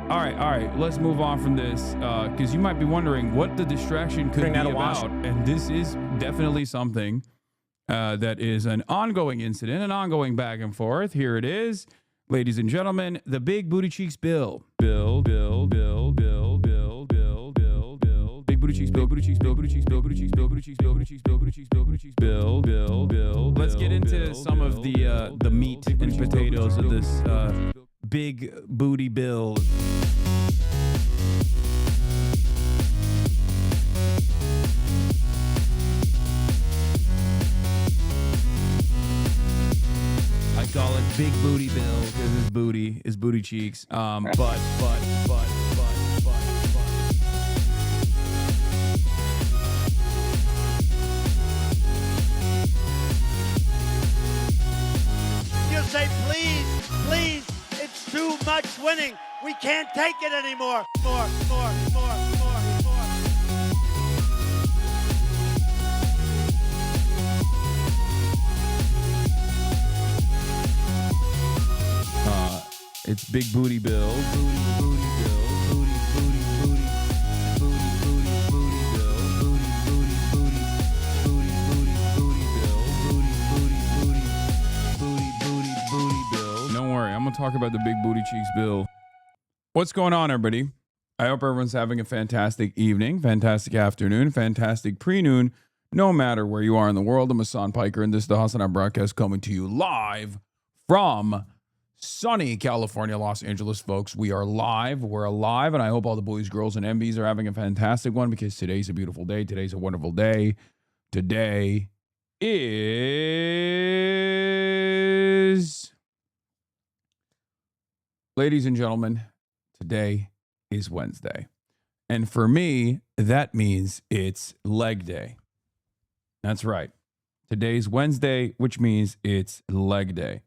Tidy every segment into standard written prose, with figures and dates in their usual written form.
All right. Let's move on from this because you might be wondering what the distraction could be about. And this is definitely something that is an ongoing incident, an ongoing back and forth. Here it is. Ladies and gentlemen, the Big Booty Cheeks Bill. Big Booty Cheeks Bill, Booty Cheeks Bill, Booty Cheeks Bill, Booty Cheeks Bill, Booty Cheeks Bill, Booty Cheeks Bill, Booty Cheeks Bill, Booty Cheeks Bill. Let's get into some of the meat and potatoes of this big booty bill. I call it Big Booty Bill because his booty is booty cheeks. But. You say, please, it's too much winning. We can't take it anymore. More. It's Big Booty Bill. Booty Bill. Booty Bill. Booty Bill. Don't worry, I'm gonna talk about the Big Booty Cheeks Bill. What's going on, everybody? I hope everyone's having a fantastic evening, fantastic afternoon, fantastic pre-noon, no matter where you are in the world. I'm Hasan Piker, and this is the HasanAbi broadcast coming to you live from sunny California, Los Angeles, folks. We are live. We're alive, and I hope all the boys, girls, and MBs are having a fantastic one because today's a beautiful day. Today's a wonderful day. Today is, ladies and gentlemen, today is Wednesday. And for me, that means it's leg day. That's right. Today's Wednesday, which means it's leg day.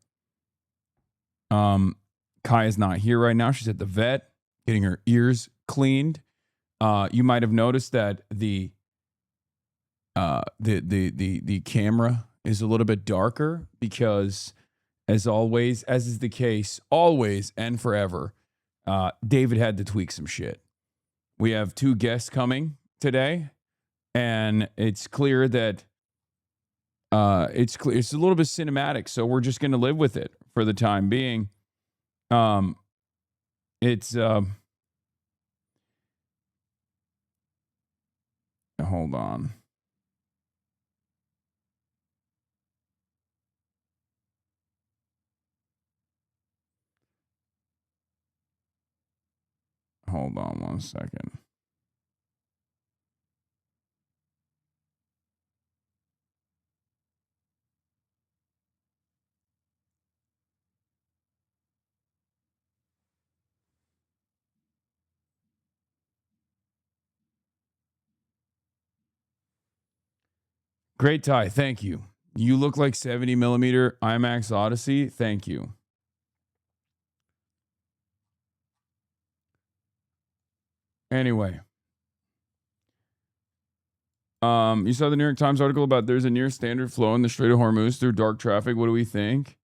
Kaya's not here right now. She's at the vet getting her ears cleaned. You might have noticed that the camera is a little bit darker because, as always, as is the case always and forever, David had to tweak some shit. We have 2 guests coming today, and it's clear that it's a little bit cinematic, so we're just going to live with it for the time being. Hold on. Hold on 1 second. Great tie. Thank you. You look like 70 millimeter IMAX Odyssey. Thank you. Anyway. You saw the New York Times article about there's a near standard flow in the Strait of Hormuz through dark traffic. What do we think?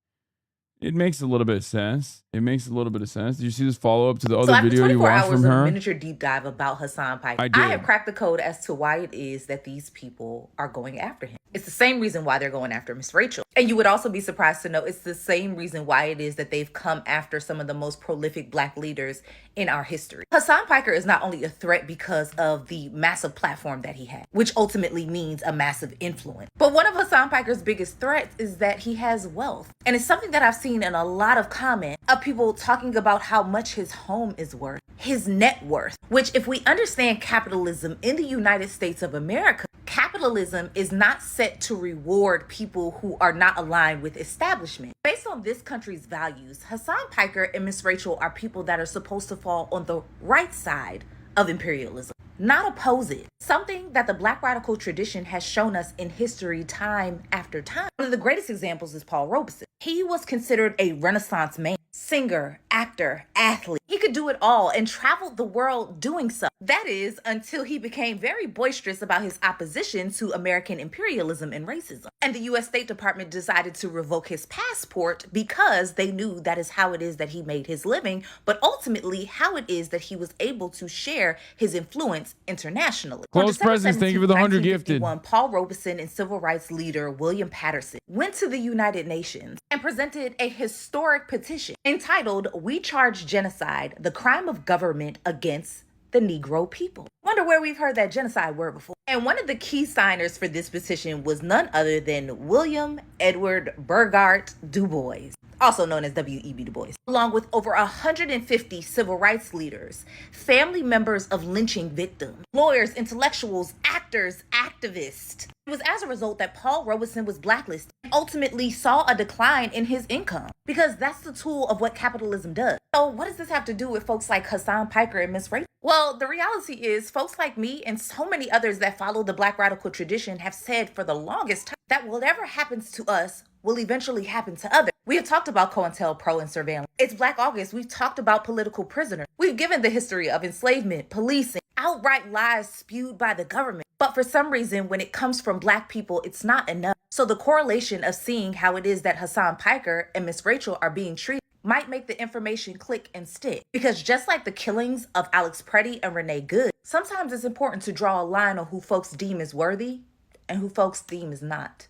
It makes a little bit of sense. Did you see this follow-up to the other video you watched from her? A miniature deep dive about Hasan Piker. I have cracked the code as to why it is that these people are going after him. It's the same reason why they're going after Miss Rachel. And you would also be surprised to know it's the same reason why it is that they've come after some of the most prolific Black leaders in our history. Hasan Piker is not only a threat because of the massive platform that he had, which ultimately means a massive influence. But one of Hasan Piker's biggest threats is that he has wealth. And it's something that I've seen in a lot of comments of people talking about how much his home is worth, his net worth, which if we understand capitalism in the United States of America, capitalism is not set to reward people who are not aligned with establishment. Based on this country's values, Hasan Piker and Miss Rachel are people that are supposed to fall on the right side of imperialism, not oppose it. Something that the Black radical tradition has shown us in history time after time. One of the greatest examples is Paul Robeson. He was considered a Renaissance man, singer, actor, athlete. He could do it all and traveled the world doing so. That is, until he became very boisterous about his opposition to American imperialism and racism. And the U.S. State Department decided to revoke his passport because they knew that is how it is that he made his living, but ultimately how it is that he was able to share his influence internationally. Close presence, thank you for the 100 gifted. Paul Robeson and civil rights leader William Patterson went to the United Nations and presented a historic petition entitled, "We Charge Genocide, the Crime of Government Against the Negro People." Wonder where we've heard that genocide word before. And one of the key signers for this petition was none other than William Edward Burghardt Du Bois, also known as W.E.B. Du Bois, along with over 150 civil rights leaders, family members of lynching victims, lawyers, intellectuals, actors, activists. It was as a result that Paul Robeson was blacklisted and ultimately saw a decline in his income, because that's the tool of what capitalism does. So what does this have to do with folks like Hasan Piker and Miss Rachel? Well, the reality is folks like me and so many others that follow the Black radical tradition have said for the longest time that whatever happens to us will eventually happen to others. We have talked about COINTELPRO and surveillance. It's Black August. We've talked about political prisoners. We've given the history of enslavement, policing, outright lies spewed by the government. But for some reason, when it comes from Black people, it's not enough. So the correlation of seeing how it is that Hasan Piker and Miss Rachel are being treated might make the information click and stick. Because just like the killings of Alex Preddy and Renee Good, sometimes it's important to draw a line on who folks deem is worthy and who folks deem is not.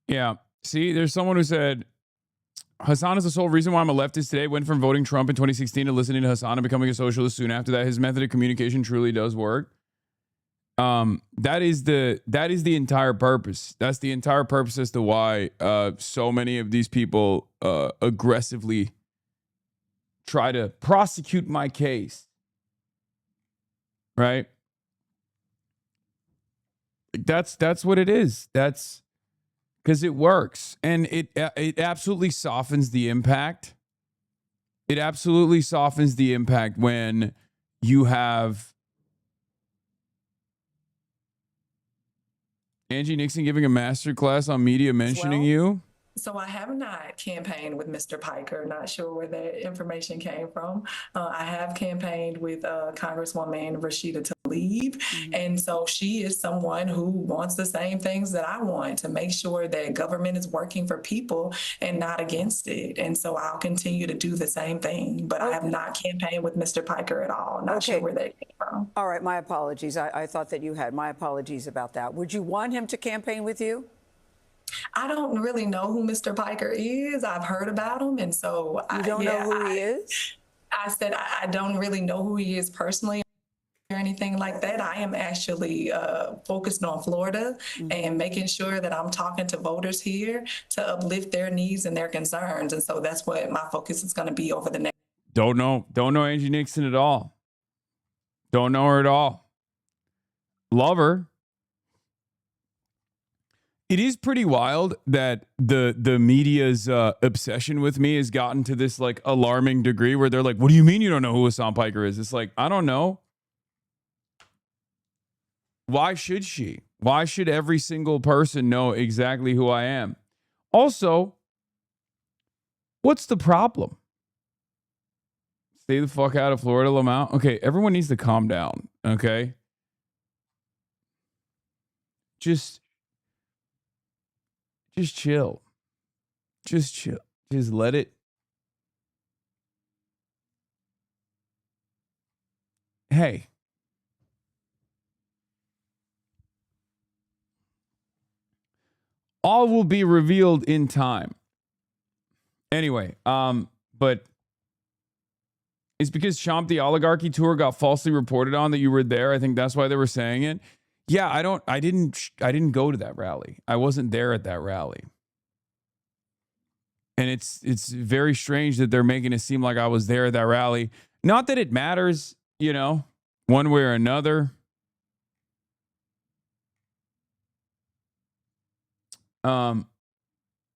Yeah. See, there's someone who said, Hasan is the sole reason why I'm a leftist today. Went from voting Trump in 2016 to listening to Hasan and becoming a socialist soon after that. His method of communication truly does work. That is the entire purpose. That's the entire purpose as to why so many of these people aggressively try to prosecute my case. Right? That's what it is. That's because it works, and it absolutely softens the impact. It absolutely softens the impact when you have Angie Nixon giving a master class on media mentioning you. So I have not campaigned with Mr. Piker. Not sure where that information came from. I have campaigned with Congresswoman Rashida Tlaib. And so she is someone who wants the same things that I want, to make sure that government is working for people and not against it. And so I'll continue to do the same thing. But I have not campaigned with Mr. Piker at all. Not sure where that came from. All right. My apologies. I thought that you had. My apologies about that. Would you want him to campaign with you? I don't really know who Mr. Piker is. I've heard about him. And so you don't know who he is? I said I don't really know who he is personally or anything like that. I am actually focused on Florida and making sure that I'm talking to voters here to uplift their needs and their concerns. And so that's what my focus is going to be over the next. Don't know Angie Nixon at all. Don't know her at all. Love her. It is pretty wild that the media's obsession with me has gotten to this like alarming degree where they're like, what do you mean you don't know who Hasan Piker is? It's like, I don't know. Why should she? Why should every single person know exactly who I am? Also, what's the problem? Stay the fuck out of Florida, Lamont. Okay, everyone needs to calm down, okay? Just chill. Just chill. Just let it. Hey. All will be revealed in time. Anyway, but it's because Chomp the Oligarchy tour got falsely reported on that you were there. I think that's why they were saying it. Yeah, I didn't go to that rally. I wasn't there at that rally. And it's very strange that they're making it seem like I was there at that rally. Not that it matters, you know, one way or another.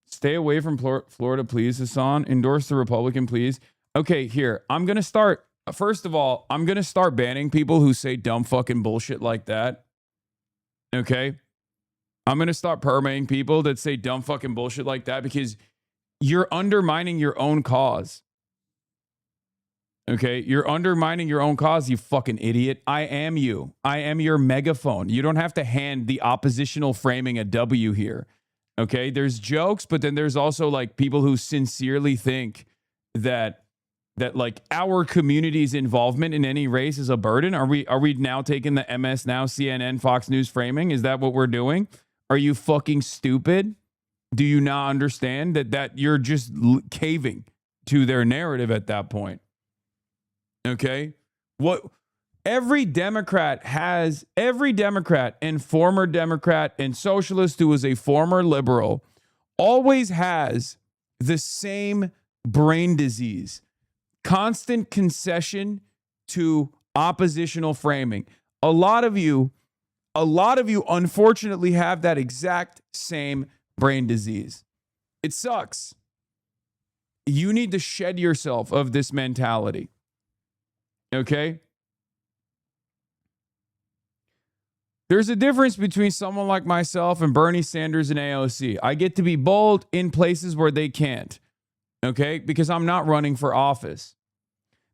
Stay away from Florida, please, Hasan. Endorse the Republican, please. Okay, here. I'm going to start. First of all, I'm going to start banning people who say dumb fucking bullshit like that. Okay, I'm going to start permitting people that say dumb fucking bullshit like that because you're undermining your own cause. Okay, you're undermining your own cause, you fucking idiot. I am you. I am your megaphone. You don't have to hand the oppositional framing a W here. Okay, there's jokes, but then there's also like people who sincerely think that like our community's involvement in any race is a burden? Are we now taking the MS Now, CNN, Fox News framing? Is that what we're doing? Are you fucking stupid? Do you not understand that you're just caving to their narrative at that point? Okay? What every Democrat and former Democrat and socialist who is a former liberal always has the same brain disease. Constant concession to oppositional framing. A lot of you unfortunately have that exact same brain disease. It sucks. You need to shed yourself of this mentality. Okay? There's a difference between someone like myself and Bernie Sanders and AOC. I get to be bold in places where they can't. Okay? Because I'm not running for office.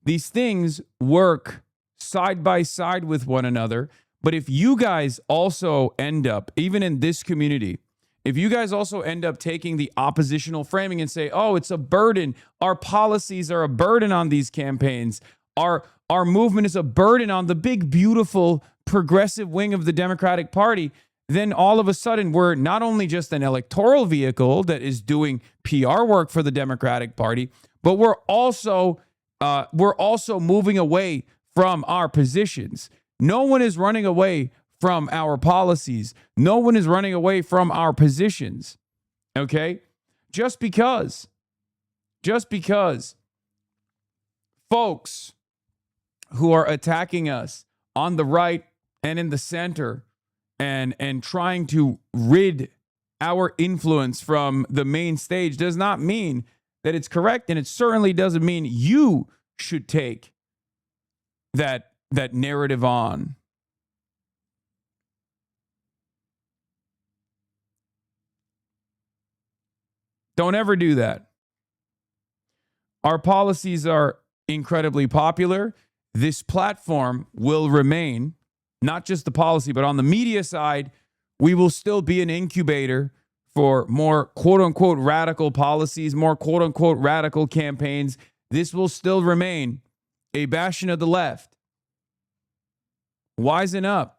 These things work side by side with one another. But if you guys also end up, even in this community, if you guys also end up taking the oppositional framing and say, oh, it's a burden. Our policies are a burden on these campaigns. Our movement is a burden on the big, beautiful, progressive wing of the Democratic Party. Then all of a sudden, we're not only just an electoral vehicle that is doing PR work for the Democratic Party, but we're also moving away from our positions. No one is running away from our policies. No one is running away from our positions. Okay? Just because folks who are attacking us on the right and in the center and trying to rid our influence from the main stage does not mean that it's correct, and it certainly doesn't mean you should take that narrative on. Don't ever do that. Our policies are incredibly popular. This platform will remain, not just the policy, but on the media side, we will still be an incubator for more quote unquote radical policies, more quote unquote radical campaigns. This will still remain a bastion of the left. Wisen up.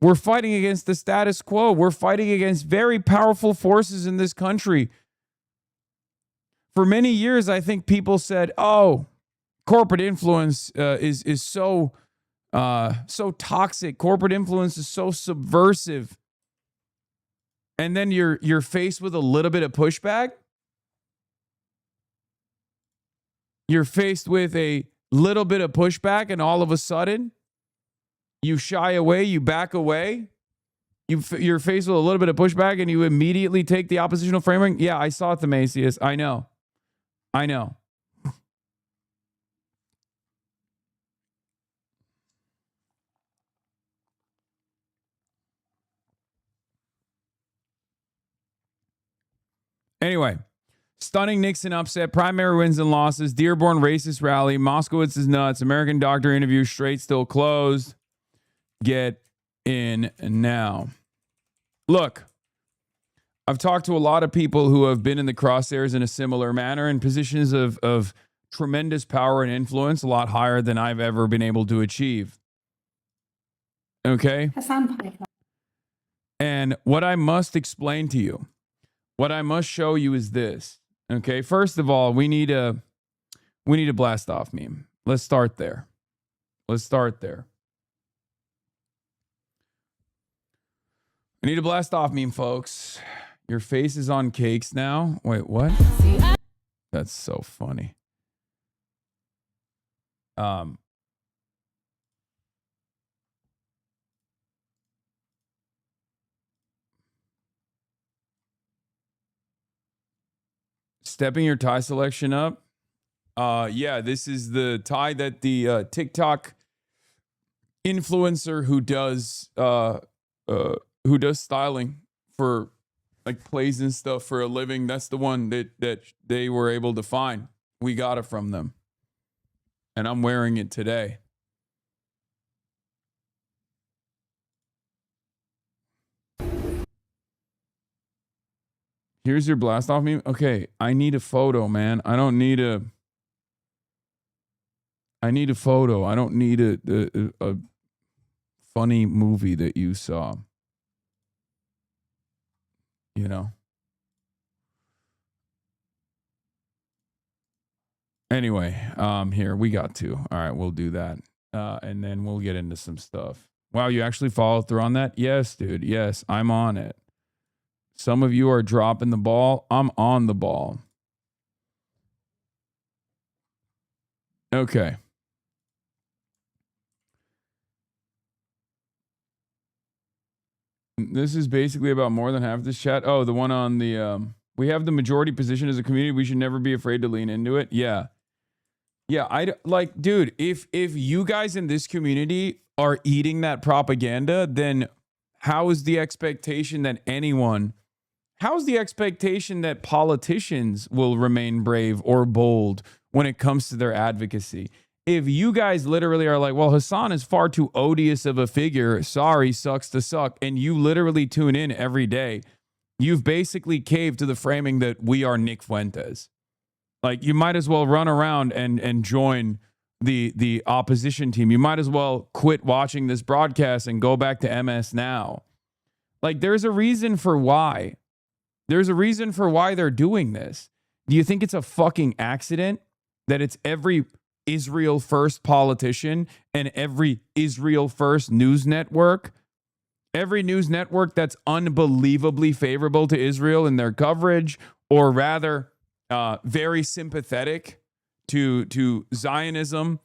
We're fighting against the status quo. We're fighting against very powerful forces in this country. For many years, I think people said, "Oh, corporate influence is so toxic. Corporate influence is so subversive." And then you're faced with a little bit of pushback. You're faced with a little bit of pushback, and all of a sudden, you shy away, you back away. You're faced with a little bit of pushback, and you immediately take the oppositional framing. Yeah, I saw it, Themasius. I know. Anyway, stunning Nixon upset, primary wins and losses, Dearborn racist rally, Moskowitz is nuts, American doctor interview, straight still closed. Get in now. Look, I've talked to a lot of people who have been in the crosshairs in a similar manner in positions of tremendous power and influence, a lot higher than I've ever been able to achieve. Okay? And what I must explain to you, what I must show you is this. Okay? First of all, we need a blast off meme. Let's start there. I need a blast off meme, folks. Your face is on cakes now. Wait, what? That's so funny. Stepping your tie selection up. Yeah, this is the tie that the TikTok influencer who does styling for like plays and stuff for a living. That's the one that they were able to find. We got it from them. And I'm wearing it today. Here's your blast off meme. Okay, I need a photo, man. I need a photo. I don't need a funny movie that you saw. You know. Anyway, here we got to. All right, we'll do that. And then we'll get into some stuff. Wow, you actually followed through on that? Yes, dude. Yes, I'm on it. Some of you are dropping the ball. I'm on the ball. Okay. This is basically about more than half this chat. Oh, the one on the we have the majority position as a community. We should never be afraid to lean into it. Yeah. Yeah, I like, dude, if you guys in this community are eating that propaganda, then how is the expectation that politicians will remain brave or bold when it comes to their advocacy? If you guys literally are like, well, Hasan is far too odious of a figure. Sorry, sucks to suck. And you literally tune in every day. You've basically caved to the framing that we are Nick Fuentes. Like, you might as well run around and join the opposition team. You might as well quit watching this broadcast and go back to MS Now. Like, there's a reason for why. There's a reason for why they're doing this. Do you think it's a fucking accident that it's every Israel first politician and every Israel first news network? Every news network that's unbelievably favorable to Israel in their coverage, or rather very sympathetic to Zionism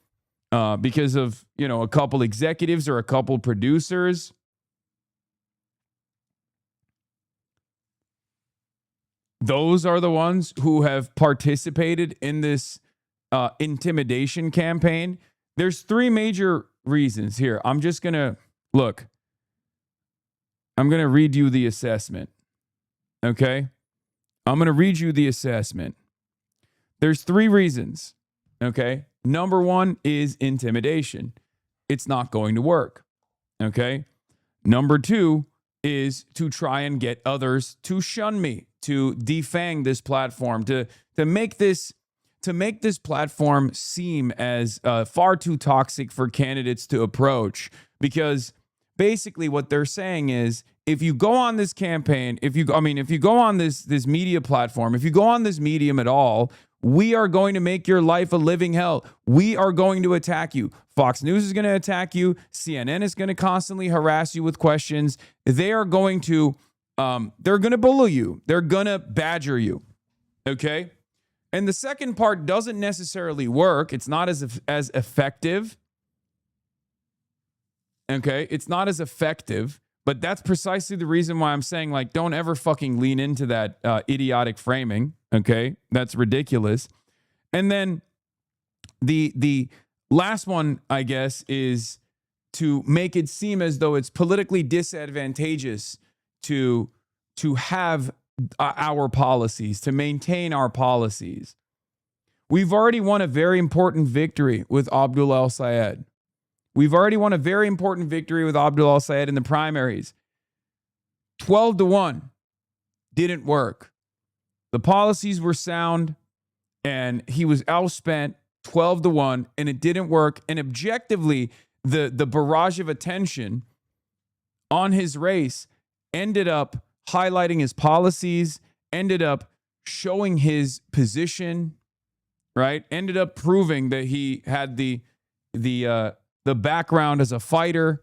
because of, you know, a couple executives or a couple producers. Those are the ones who have participated in this intimidation campaign. There's three major reasons here. I'm just going to look. I'm going to read you the assessment. Okay? I'm going to read you the assessment. There's 3 reasons, okay? Number 1 is intimidation. It's not going to work, okay? Number 2 is to try and get others to shun me, to defang this platform, to make this platform seem as far too toxic for candidates to approach. Because basically what they're saying is, if you go on this campaign, if you go on this media platform, if you go on this medium at all, we are going to make your life a living hell. We are going to attack you. Fox News is going to attack you. CNN is going to constantly harass you with questions. They are going to, they're going to bully you. They're going to badger you. Okay? And the second part doesn't necessarily work. It's not as effective. Okay? It's not as effective. But that's precisely the reason why I'm saying, like, don't ever fucking lean into that idiotic framing, okay? That's ridiculous. And then the last one, I guess, is to make it seem as though it's politically disadvantageous to have our policies, to maintain our policies. We've already won a very important victory with Abdul El-Sayed. We've already won a very important victory with Abdul El-Sayed in the primaries. 12-1 didn't work. The policies were sound, and he was outspent 12-1, and it didn't work. And objectively, the barrage of attention on his race ended up highlighting his policies, ended up showing his position, right? Ended up proving that he had the background as a fighter.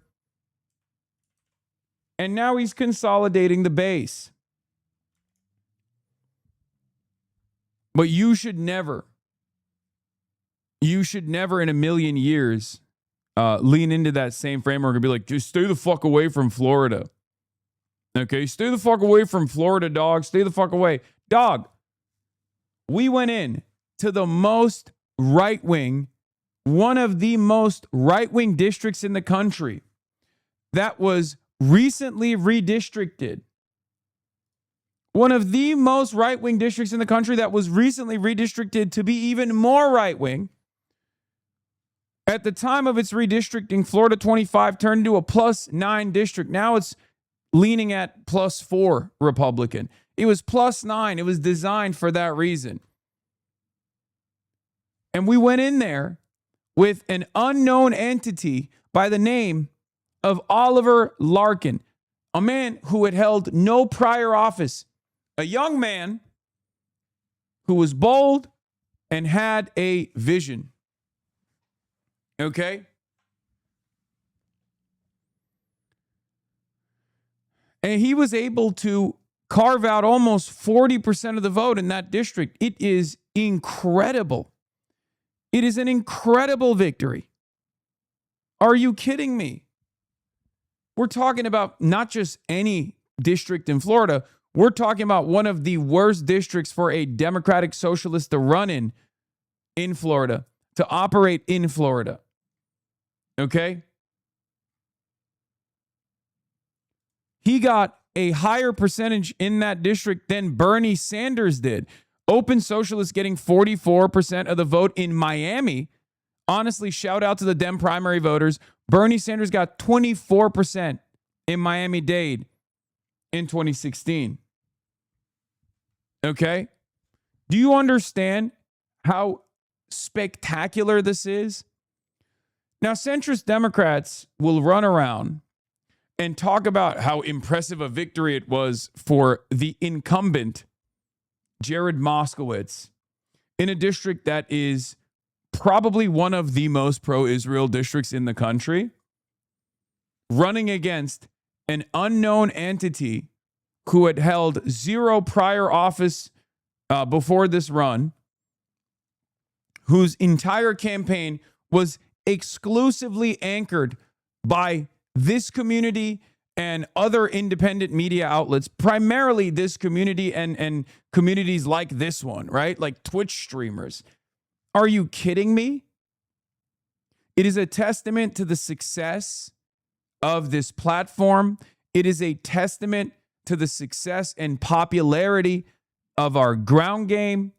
And now he's consolidating the base. But you should never in a million years lean into that same framework and be like, just stay the fuck away from Florida. Okay, stay the fuck away from Florida, dog. Stay the fuck away. Dog, we went in to the most right-wing, one of the most right-wing districts in the country that was recently redistricted. One of the most right-wing districts in the country that was recently redistricted to be even more right-wing. At the time of its redistricting, Florida 25 turned into a +9 district. Now it's leaning at +4 Republican. It was +9. It was designed for that reason. And we went in there with an unknown entity by the name of Oliver Larkin, a man who had held no prior office, a young man who was bold and had a vision. Okay? And he was able to carve out almost 40% of the vote in that district. It is incredible. It is an incredible victory. Are you kidding me? We're talking about not just any district in Florida. We're talking about one of the worst districts for a Democratic Socialist to run in Florida, to operate in Florida. Okay? He got a higher percentage in that district than Bernie Sanders did. Open Socialists getting 44% of the vote in Miami. Honestly, shout out to the Dem primary voters. Bernie Sanders got 24% in Miami-Dade in 2016. Okay? Do you understand how spectacular this is? Now, centrist Democrats will run around and talk about how impressive a victory it was for the incumbent, Jared Moskowitz, in a district that is probably one of the most pro-Israel districts in the country, running against an unknown entity who had held zero prior office before this run, whose entire campaign was exclusively anchored by this community and other independent media outlets, primarily this community and communities like this one, right? Like Twitch streamers. Are you kidding me? It is a testament to the success of this platform. It is a testament to the success and popularity of our ground game.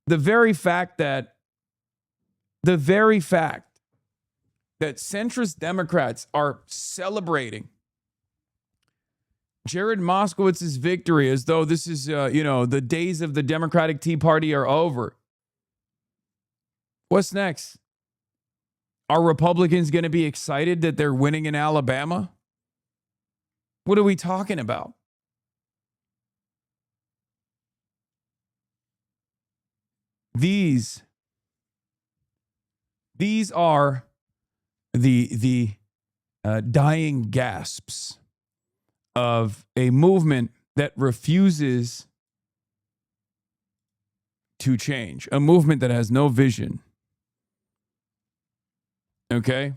The very fact that centrist Democrats are celebrating Jared Moskowitz's victory as though this is, the days of the Democratic Tea Party are over. What's next? Are Republicans going to be excited that they're winning in Alabama? What are we talking about? These are the dying gasps of a movement that refuses to change, a movement that has no vision. Okay?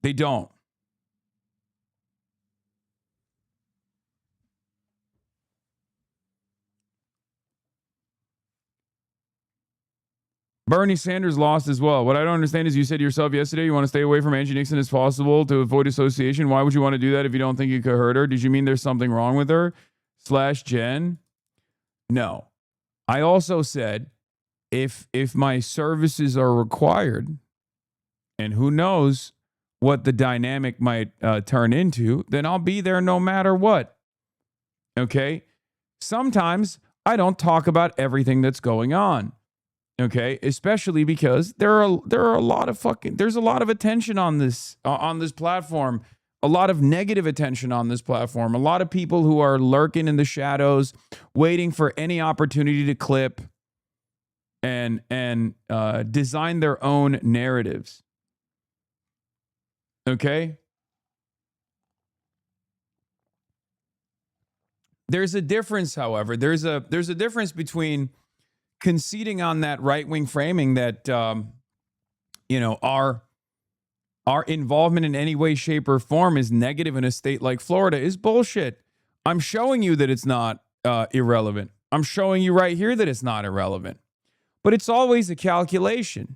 They don't. Bernie Sanders lost as well. What I don't understand is you said yourself yesterday you want to stay away from Angie Nixon as possible to avoid association. Why would you want to do that if you don't think you could hurt her? Did you mean there's something wrong with her? /Jen? No. I also said if my services are required, and who knows what the dynamic might turn into, then I'll be there no matter what. Okay? Sometimes I don't talk about everything that's going on. Okay, especially because there's a lot of attention on this platform, a lot of negative attention on this platform, a lot of people who are lurking in the shadows, waiting for any opportunity to clip and design their own narratives. Okay, there's a difference, however. There's a difference between conceding on that right-wing framing that, our involvement in any way, shape, or form is negative in a state like Florida is bullshit. I'm showing you that it's not irrelevant. I'm showing you right here that it's not irrelevant. But it's always a calculation.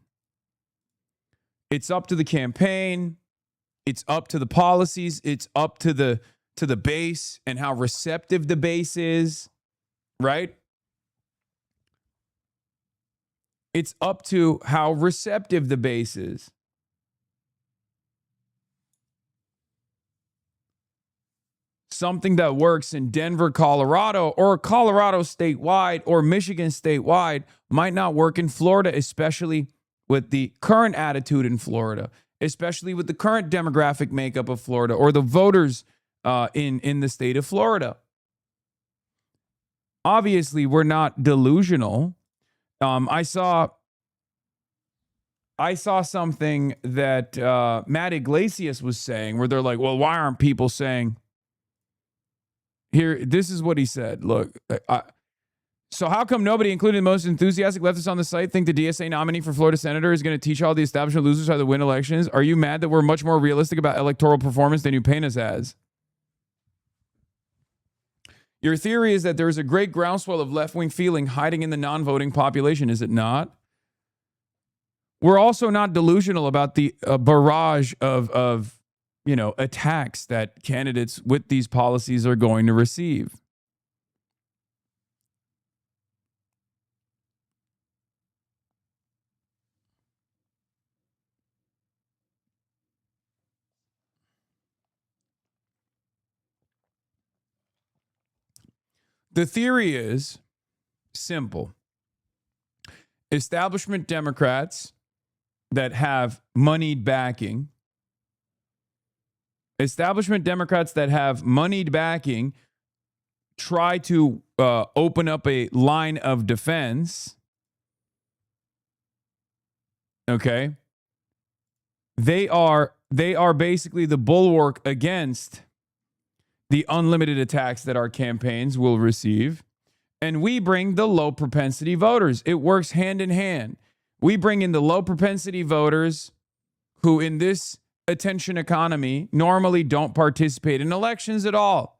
It's up to the campaign. It's up to the policies. It's up to the base and how receptive the base is, right? It's up to how receptive the base is. Something that works in Denver, Colorado, or Colorado statewide, or Michigan statewide might not work in Florida, especially with the current attitude in Florida, especially with the current demographic makeup of Florida, or the voters in the state of Florida. Obviously, we're not delusional. I saw something that Matt Iglesias was saying where they're like, well, why aren't people saying here? This is what he said. Look, so how come nobody, including the most enthusiastic leftists on the site, think the DSA nominee for Florida senator is going to teach all the establishment losers how to win elections? Are you mad that we're much more realistic about electoral performance than you paint us as? Your theory is that there is a great groundswell of left-wing feeling hiding in the non-voting population, is it not? We're also not delusional about the barrage of attacks that candidates with these policies are going to receive. The theory is simple. Establishment Democrats that have moneyed backing, try to open up a line of defense. Okay. They are basically the bulwark against the unlimited attacks that our campaigns will receive. And we bring the low propensity voters. It works hand in hand. We bring in the low propensity voters who in this attention economy normally don't participate in elections at all.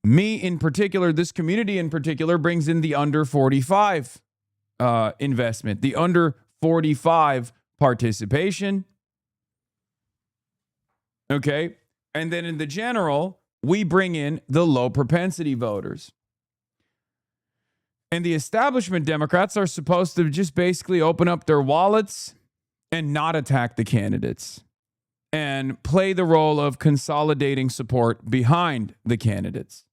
Me in particular, this community in particular, brings in the under 45 investment, the under 45 participation. Okay. And then in the general, we bring in the low propensity voters. And the establishment Democrats are supposed to just basically open up their wallets and not attack the candidates and play the role of consolidating support behind the candidates.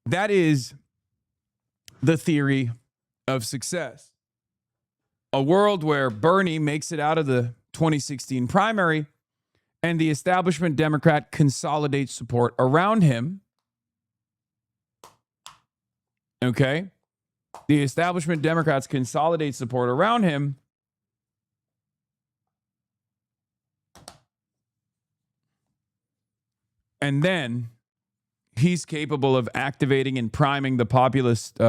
That is the theory of success. A world where Bernie makes it out of the 2016 primary and the establishment Democrat consolidates support around him. Okay? The establishment Democrats consolidate support around him. And then he's capable of activating and priming the populist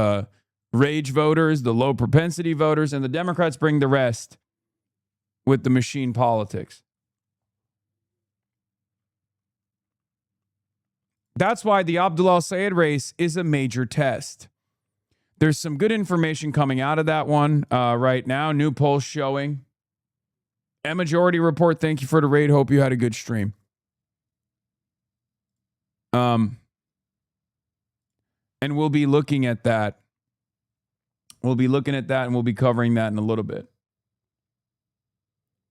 rage voters, the low propensity voters, and the Democrats bring the rest with the machine politics. That's why the Abdullah Sayed race is a major test. There's some good information coming out of that one right now. New polls showing. A Majority Report, thank you for the raid. Hope you had a good stream. And we'll be looking at that. We'll be looking at that and we'll be covering that in a little bit.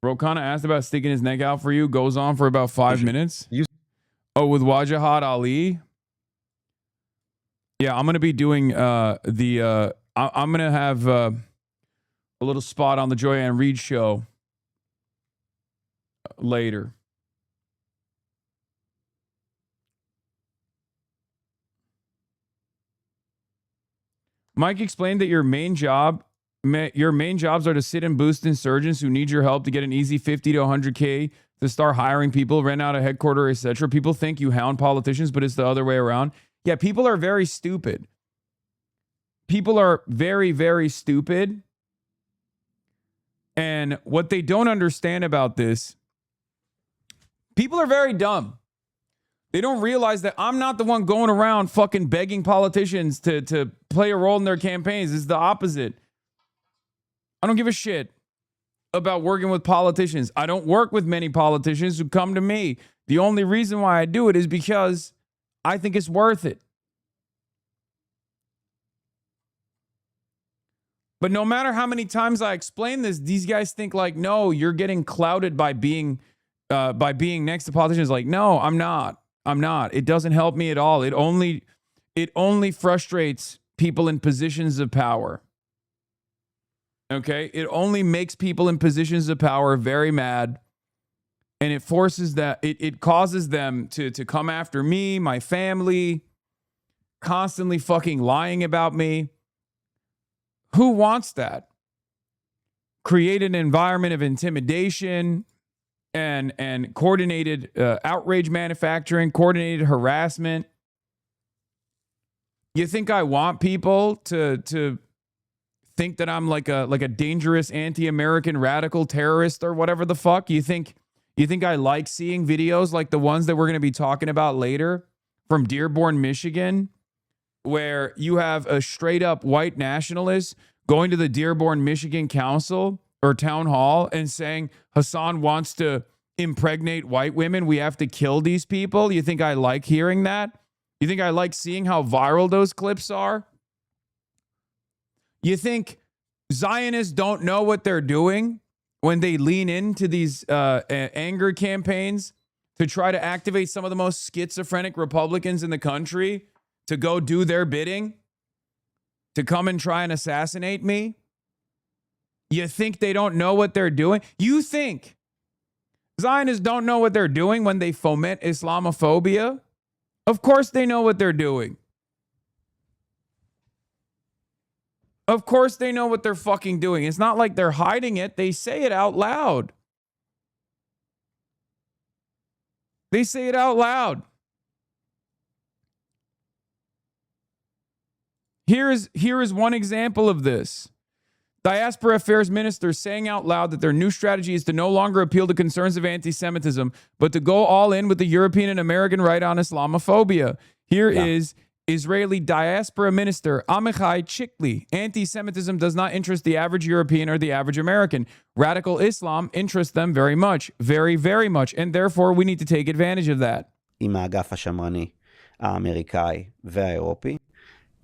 Rokana asked about sticking his neck out for you. Goes on for about 5 minutes. Oh, with Wajahat Ali? Yeah, I'm going to be doing I'm going to have a little spot on the Joyanne Reed show later. Mike explained that your main jobs are to sit and boost insurgents who need your help to get an easy 50 to 100K to start hiring people, rent out a headquarters, etc. People think you hound politicians, but it's the other way around. Yeah, people are very stupid. People are very, very stupid. And what they don't understand about this, people are very dumb. They don't realize that I'm not the one going around fucking begging politicians to play a role in their campaigns. It's the opposite. I don't give a shit about working with politicians. I don't work with many politicians who come to me. The only reason why I do it is because I think it's worth it. But no matter how many times I explain this, these guys think like, no, you're getting clouded by being next to politicians. Like, no, I'm not. I'm not. It doesn't help me at all. It only frustrates people in positions of power. Okay? It only makes people in positions of power very mad. And it forces that, it causes them to come after me, my family, constantly fucking lying about me. Who wants that? Create an environment of intimidation and coordinated outrage manufacturing, coordinated harassment. You think I want people to think that I'm like a dangerous anti-American radical terrorist or whatever the fuck? You think I like seeing videos like the ones that we're going to be talking about later from Dearborn, Michigan, where you have a straight up white nationalist going to the Dearborn, Michigan Council or town hall and saying Hasan wants to impregnate white women. We have to kill these people. You think I like hearing that? You think I like seeing how viral those clips are? You think Zionists don't know what they're doing when they lean into these anger campaigns to try to activate some of the most schizophrenic Republicans in the country to go do their bidding, to come and try and assassinate me? You think they don't know what they're doing? You think Zionists don't know what they're doing when they foment Islamophobia? Of course they know what they're doing. Of course they know what they're fucking doing. It's not like they're hiding it. They say it out loud. They say it out loud. Here is one example of this. Diaspora Affairs Minister saying out loud that their new strategy is to no longer appeal to concerns of anti-Semitism, but to go all in with the European and American right on Islamophobia. Here is Israeli diaspora minister Amichai Chikli. Anti-Semitism does not interest the average European or the average American. Radical Islam interests them very much, very, very much, and therefore we need to take advantage of that. עם האגף השמרני האמריקאי והאירופי,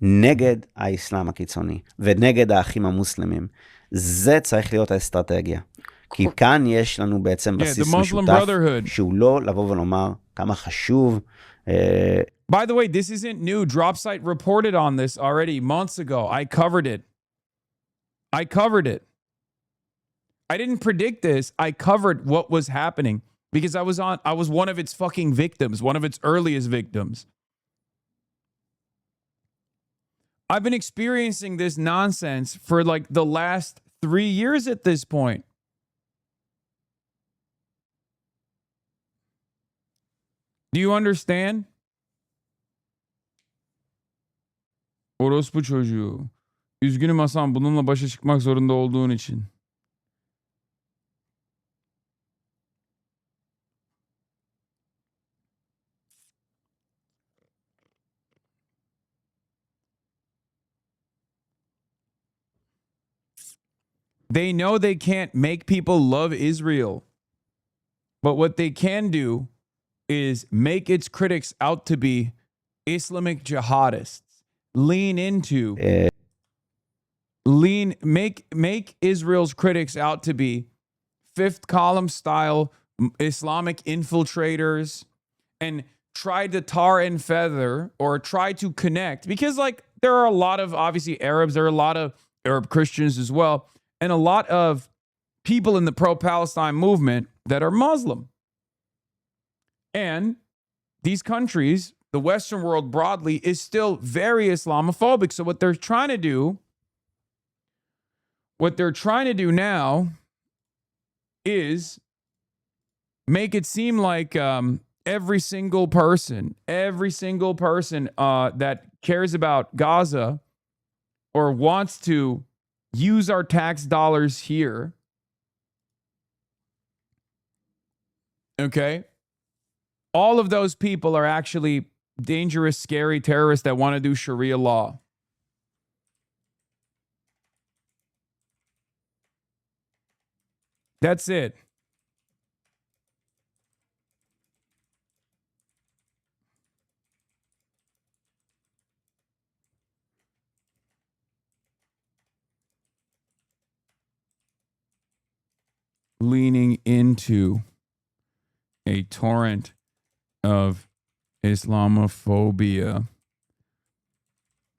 נגד האסלאם הקיצוני ונגד האחים המוסלמים. זה צריך להיות האסטרטגיה. כי כאן יש לנו בעצם בסיס משותף שהוא לא לבוא ולומר כמה חשוב. By the way, this isn't new. Dropsite reported on this already months ago. I covered it. I didn't predict this. I covered what was happening because I was one of its fucking victims, one of its earliest victims. I've been experiencing this nonsense for like the last 3 years at this point. Do you understand? Orospu çocuğu. Üzgünüm Hasan, bununla başa çıkmak zorunda olduğun için. They know they can't make people love Israel. But what they can do is make its critics out to be Islamic jihadists. Make Israel's critics out to be fifth column style Islamic infiltrators and try to tar and feather or try to connect, because like there are a lot of obviously Arabs, there are a lot of Arab Christians as well, and a lot of people in the pro-Palestine movement that are Muslim. And these countries, the Western world broadly, is still very Islamophobic. So what they're trying to do now is make it seem like every single person that cares about Gaza or wants to use our tax dollars here, okay, all of those people are actually dangerous, scary terrorists that want to do Sharia law. That's it. Leaning into a torrent of Islamophobia,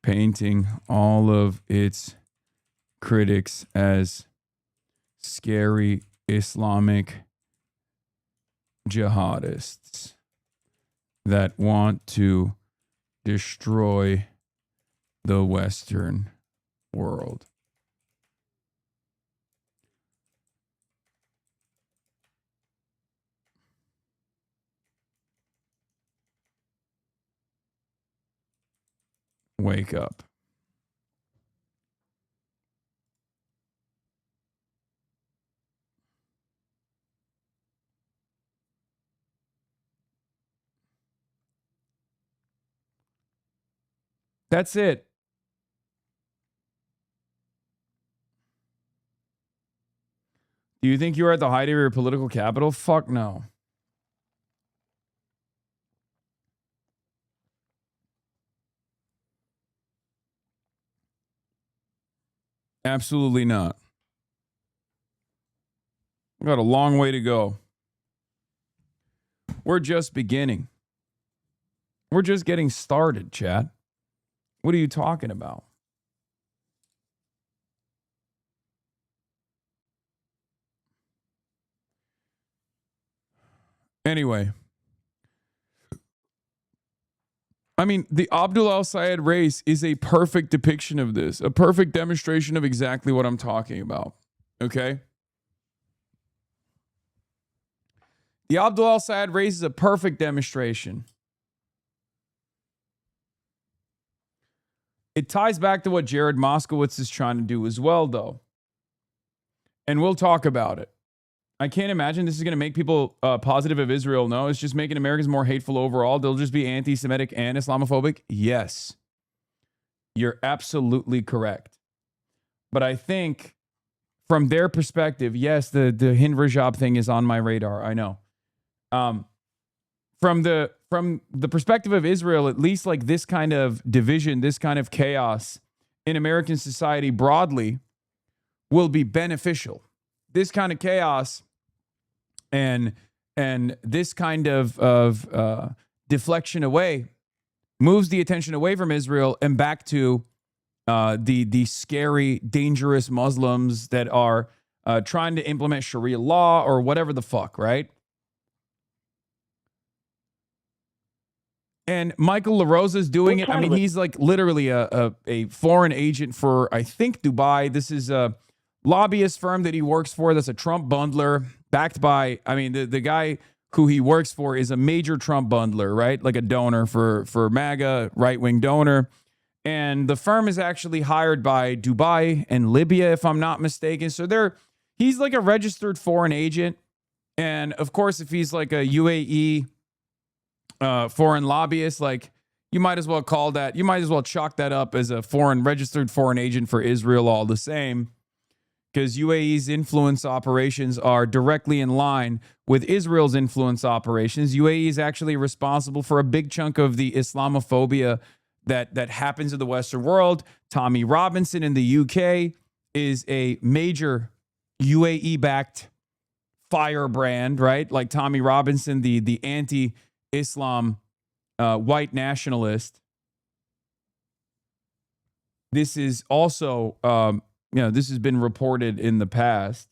painting all of its critics as scary Islamic jihadists that want to destroy the Western world. Wake up. That's it. Do you think you are at the height of your political capital? Fuck no. Absolutely not. We've got a long way to go. We're just beginning. We're just getting started, chat. What are you talking about? Anyway. I mean, the Abdul al-Sayed race is a perfect depiction of this, a perfect demonstration of exactly what I'm talking about. Okay? The Abdul al-Sayed race is a perfect demonstration. It ties back to what Jared Moskowitz is trying to do as well, though. And we'll talk about it. I can't imagine this is going to make people positive of Israel. No, it's just making Americans more hateful overall. They'll just be anti-Semitic and Islamophobic. Yes, you're absolutely correct. But I think from their perspective, yes, the Hind Rajab thing is on my radar. I know. From the perspective of Israel, at least like this kind of division, this kind of chaos in American society broadly will be beneficial. This kind of chaos and this kind of deflection away moves the attention away from Israel and back to the scary, dangerous Muslims that are trying to implement Sharia law or whatever the fuck, right? And Michael LaRosa's doing it. I mean, he's like literally a foreign agent for, I think, Dubai. This is a lobbyist firm that he works for that's a Trump bundler backed by, I mean, the guy who he works for is a major Trump bundler, right? Like a donor for MAGA, right-wing donor. And the firm is actually hired by Dubai and Libya, if I'm not mistaken. So he's like a registered foreign agent. And of course, if he's like a UAE foreign lobbyist, like you might as well chalk that up as a registered foreign agent for Israel all the same, because UAE's influence operations are directly in line with Israel's influence operations. UAE is actually responsible for a big chunk of the Islamophobia that happens in the Western world. Tommy Robinson in the UK is a major UAE-backed firebrand, right? Like Tommy Robinson, the anti-Islam white nationalist. This is also, this has been reported in the past.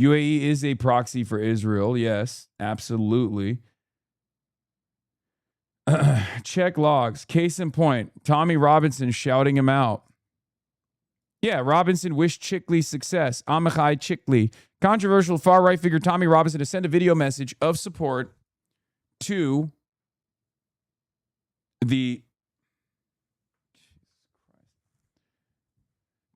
UAE is a proxy for Israel. Yes, absolutely. Check logs. Case in point, Tommy Robinson shouting him out. Yeah, Robinson wished Chickley success. Amichai Chickley. Controversial far-right figure Tommy Robinson has sent a video message of support to the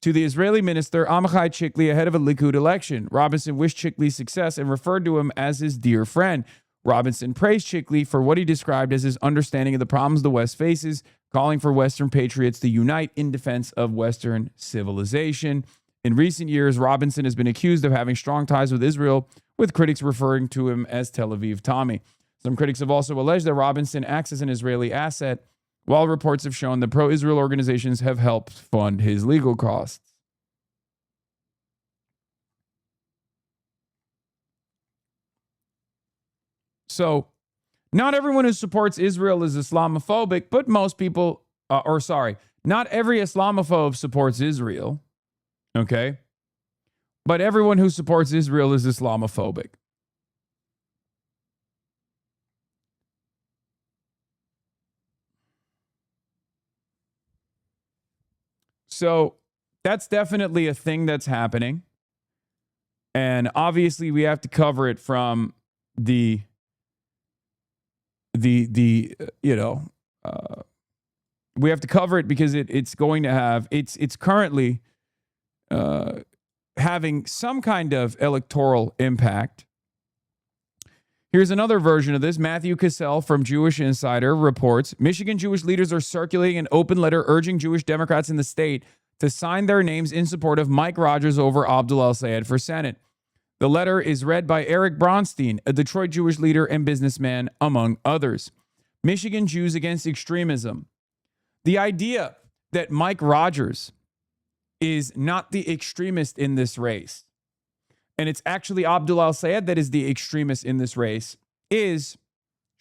Israeli minister Amichai Chickley ahead of a Likud election. Robinson wished Chickley success and referred to him as his dear friend. Robinson praised Chickley for what he described as his understanding of the problems the West faces, calling for Western patriots to unite in defense of Western civilization. In recent years, Robinson has been accused of having strong ties with Israel, with critics referring to him as Tel Aviv Tommy. Some critics have also alleged that Robinson acts as an Israeli asset, while reports have shown that pro-Israel organizations have helped fund his legal costs. So, not everyone who supports Israel is Islamophobic, but most people, not every Islamophobe supports Israel, okay? But everyone who supports Israel is Islamophobic. So that's definitely a thing that's happening. And obviously we have to cover it from we have to cover it because it's going to have, it's currently having some kind of electoral impact. Here's another version of this. Matthew Cassell from Jewish Insider reports, Michigan Jewish leaders are circulating an open letter urging Jewish Democrats in the state to sign their names in support of Mike Rogers over Abdul El-Sayed for Senate. The letter is read by Eric Bronstein, a Detroit Jewish leader and businessman, among others. Michigan Jews Against Extremism. The idea that Mike Rogers is not the extremist in this race, and it's actually Abdul El-Sayed that is the extremist in this race, is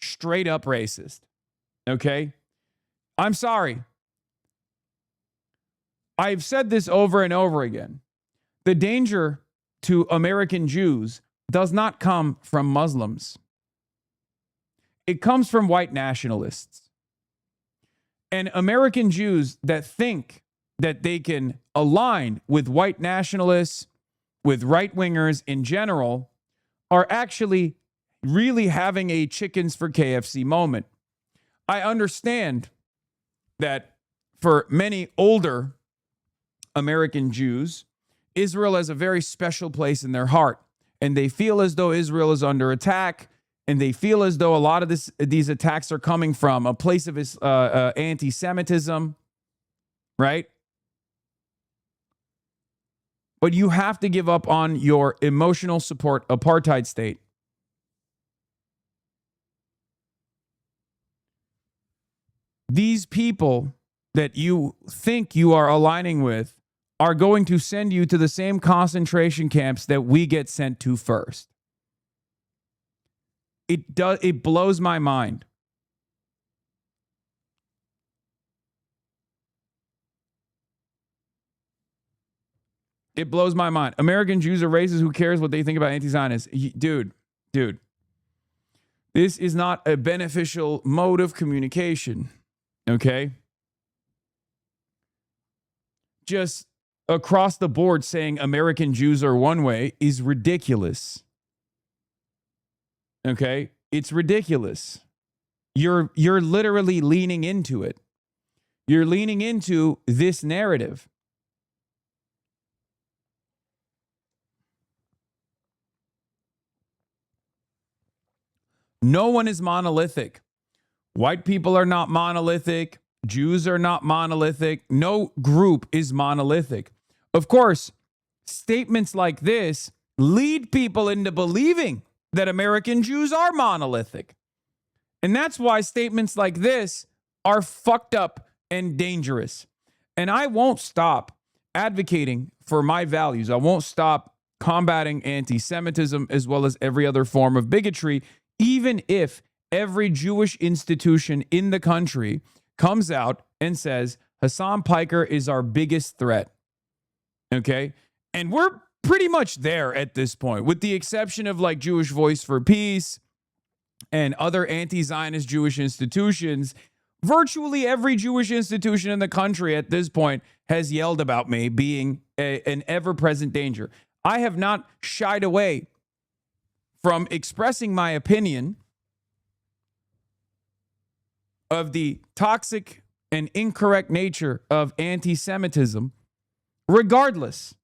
straight up racist. Okay? I'm sorry. I've said this over and over again. The danger to American Jews does not come from Muslims. It comes from white nationalists. And American Jews that think that they can align with white nationalists, with right-wingers in general, are actually really having a chickens for KFC moment. I understand that for many older American Jews, Israel has a very special place in their heart. And they feel as though Israel is under attack. And they feel as though a lot of these attacks are coming from a place of anti-Semitism, right? But you have to give up on your emotional support apartheid state. These people that you think you are aligning with are going to send you to the same concentration camps that we get sent to first. It blows my mind. It blows my mind. American Jews are racist. Who cares what they think about anti-Zionists? Dude. This is not a beneficial mode of communication. Okay? Just across the board saying American Jews are one way is ridiculous. Okay? It's ridiculous. You're literally leaning into it. You're leaning into this narrative. No one is monolithic. White people are not monolithic. Jews are not monolithic. No group is monolithic. Of course, statements like this lead people into believing that American Jews are monolithic. And that's why statements like this are fucked up and dangerous. And I won't stop advocating for my values. I won't stop combating anti-Semitism as well as every other form of bigotry, even if every Jewish institution in the country comes out and says, Hasan Piker is our biggest threat. Okay? And we're pretty much there at this point, with the exception of like Jewish Voice for Peace and other anti-Zionist Jewish institutions. Virtually every Jewish institution in the country at this point has yelled about me being an ever-present danger. I have not shied away from expressing my opinion of the toxic and incorrect nature of anti-Semitism, regardless.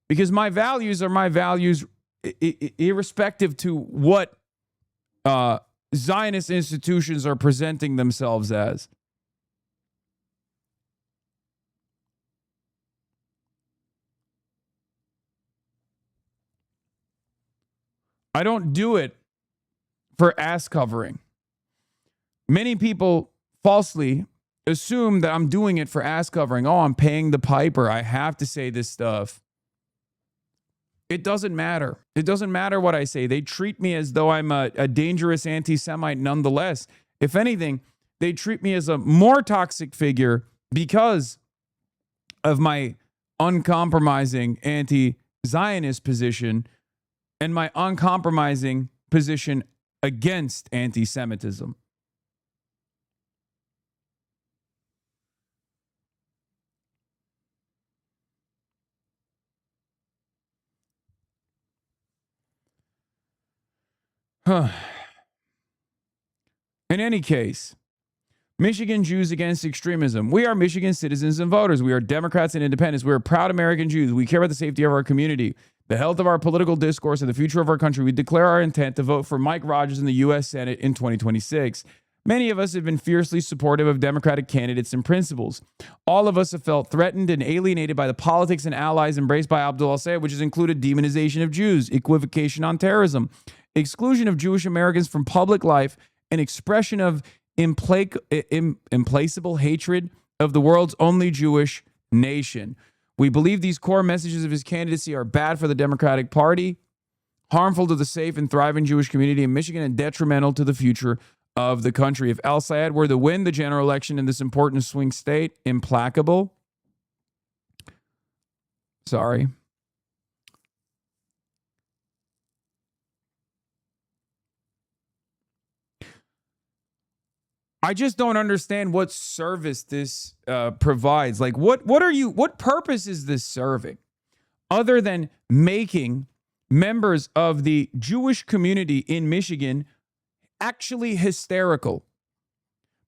Because my values are my values, irrespective to what Zionist institutions are presenting themselves as. I don't do it for ass covering. Many people falsely assume that I'm doing it for ass covering. Oh, I'm paying the piper. I have to say this stuff. It doesn't matter. It doesn't matter what I say. They treat me as though I'm a dangerous anti-Semite nonetheless. If anything, they treat me as a more toxic figure because of my uncompromising anti-Zionist position and my uncompromising position against anti-Semitism. In any case, Michigan Jews against extremism. We are Michigan citizens and voters. We are Democrats and independents. We are proud American Jews. We care about the safety of our community, the health of our political discourse, and the future of our country. We declare our intent to vote for Mike Rogers in the U.S. Senate in 2026. Many of us have been fiercely supportive of Democratic candidates and principles. All of us have felt threatened and alienated by the politics and allies embraced by Abdul al-Sayed, which has included demonization of Jews, equivocation on terrorism, exclusion of Jewish Americans from public life, and expression of implacable hatred of the world's only Jewish nation. We believe these core messages of his candidacy are bad for the Democratic Party, harmful to the safe and thriving Jewish community in Michigan, and detrimental to the future of the country. If al-Sayed were to win the general election in this important swing state, implacable. Sorry. I just don't understand what service this provides. Like, what purpose is this serving other than making members of the Jewish community in Michigan actually hysterical?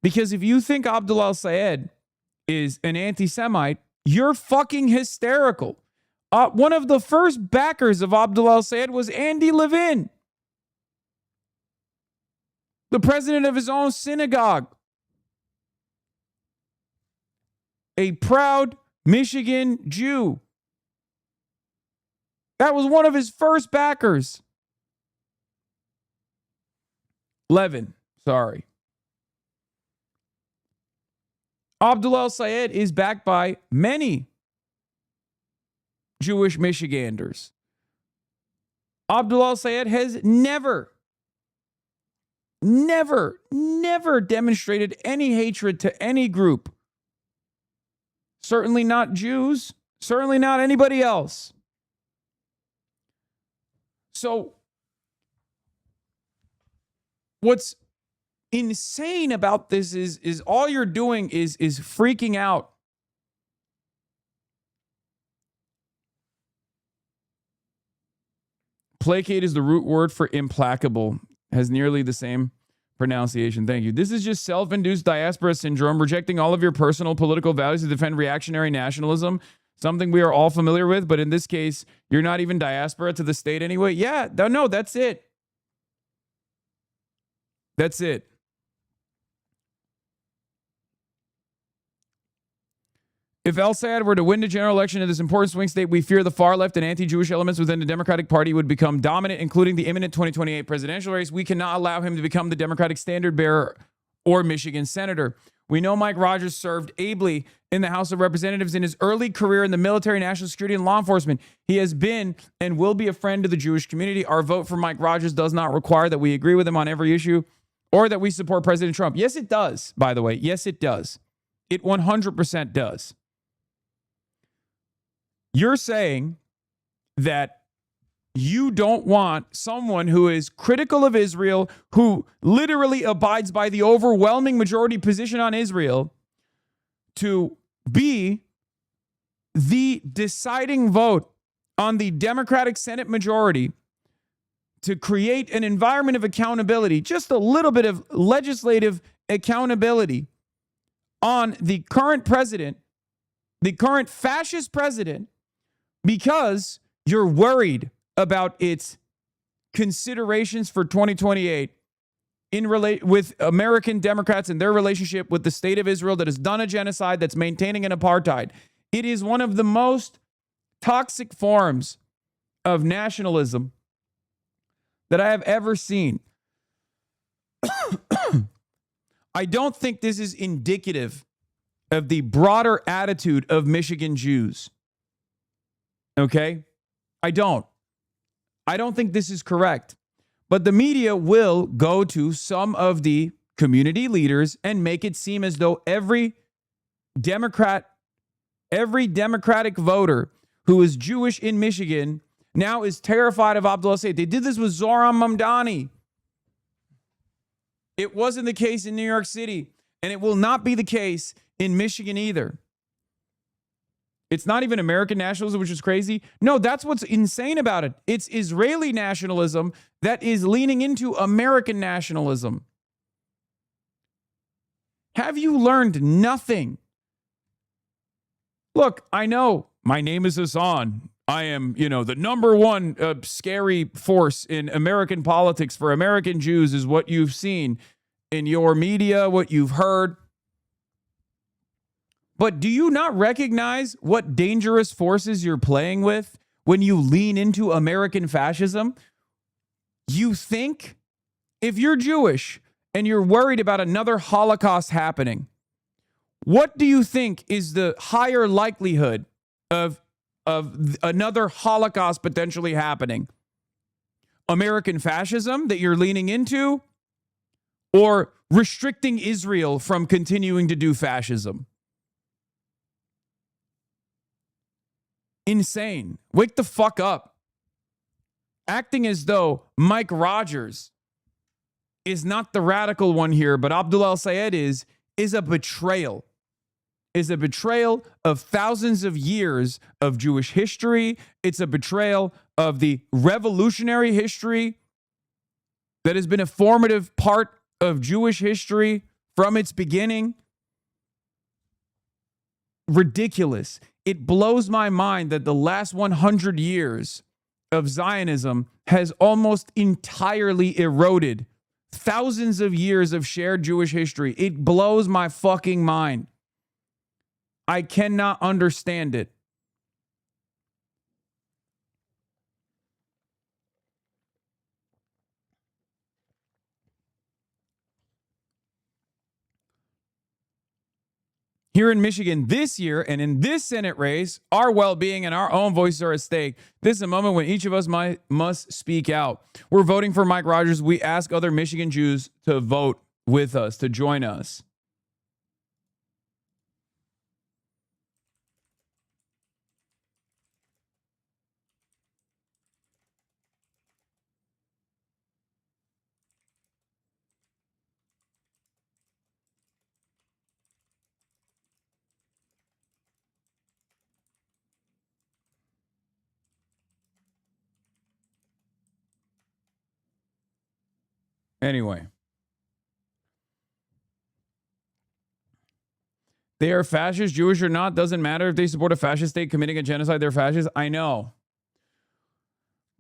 Because if you think Abdul al-Sayed is an anti-Semite, you're fucking hysterical. One of the first backers of Abdullah al-Sayed was Andy Levin, the president of his own synagogue. A proud Michigan Jew. That was one of his first backers. Levin, sorry. Abdullah al-Sayed is backed by many Jewish Michiganders. Abdullah al-Sayed has never demonstrated any hatred to any group. Certainly not Jews. Certainly not anybody else. So, what's insane about this is all you're doing is freaking out. Placate is the root word for implacable. Has nearly the same pronunciation. Thank you. This is just self-induced diaspora syndrome, rejecting all of your personal political values to defend reactionary nationalism, something we are all familiar with, but in this case, you're not even diaspora to the state anyway. Yeah, no, that's it. That's it. If al-Sayed were to win the general election in this important swing state, we fear the far left and anti-Jewish elements within the Democratic Party would become dominant, including the imminent 2028 presidential race. We cannot allow him to become the Democratic standard bearer or Michigan senator. We know Mike Rogers served ably in the House of Representatives in his early career in the military, national security, and law enforcement. He has been and will be a friend to the Jewish community. Our vote for Mike Rogers does not require that we agree with him on every issue or that we support President Trump. Yes, it does, by the way. Yes, it does. It 100% does. You're saying that you don't want someone who is critical of Israel, who literally abides by the overwhelming majority position on Israel, to be the deciding vote on the Democratic Senate majority to create an environment of accountability, just a little bit of legislative accountability on the current president, the current fascist president, because you're worried about its considerations for 2028 with American Democrats and their relationship with the state of Israel that has done a genocide, that's maintaining an apartheid. It is one of the most toxic forms of nationalism that I have ever seen. I don't think this is indicative of the broader attitude of Michigan Jews. Okay? I don't think this is correct. But the media will go to some of the community leaders and make it seem as though every Democratic voter who is Jewish in Michigan now is terrified of Abdullah al-Sayed. They did this with Zohran Mamdani. It wasn't the case in New York City, and it will not be the case in Michigan either. It's not even American nationalism, which is crazy. No, that's what's insane about it. It's Israeli nationalism that is leaning into American nationalism. Have you learned nothing? Look, I know my name is Hasan. I am, the number one scary force in American politics for American Jews is what you've seen in your media, what you've heard. But do you not recognize what dangerous forces you're playing with when you lean into American fascism? You think if you're Jewish and you're worried about another Holocaust happening, what do you think is the higher likelihood of another Holocaust potentially happening? American fascism that you're leaning into, or restricting Israel from continuing to do fascism? Insane. Wake the fuck up. Acting as though Mike Rogers is not the radical one here, but Abdullah al-Sayed is a betrayal. Is a betrayal of thousands of years of Jewish history. It's a betrayal of the revolutionary history that has been a formative part of Jewish history from its beginning. ridiculous. It blows my mind that the last 100 years of Zionism has almost entirely eroded thousands of years of shared Jewish history. It blows my fucking mind. I cannot understand it. Here in Michigan this year and in this Senate race, our well-being and our own voices are at stake. This is a moment when each of us must speak out. We're voting for Mike Rogers. We ask other Michigan Jews to vote with us, to join us. Anyway, they are fascist, Jewish or not. Doesn't matter if they support a fascist state committing a genocide. They're fascist. I know.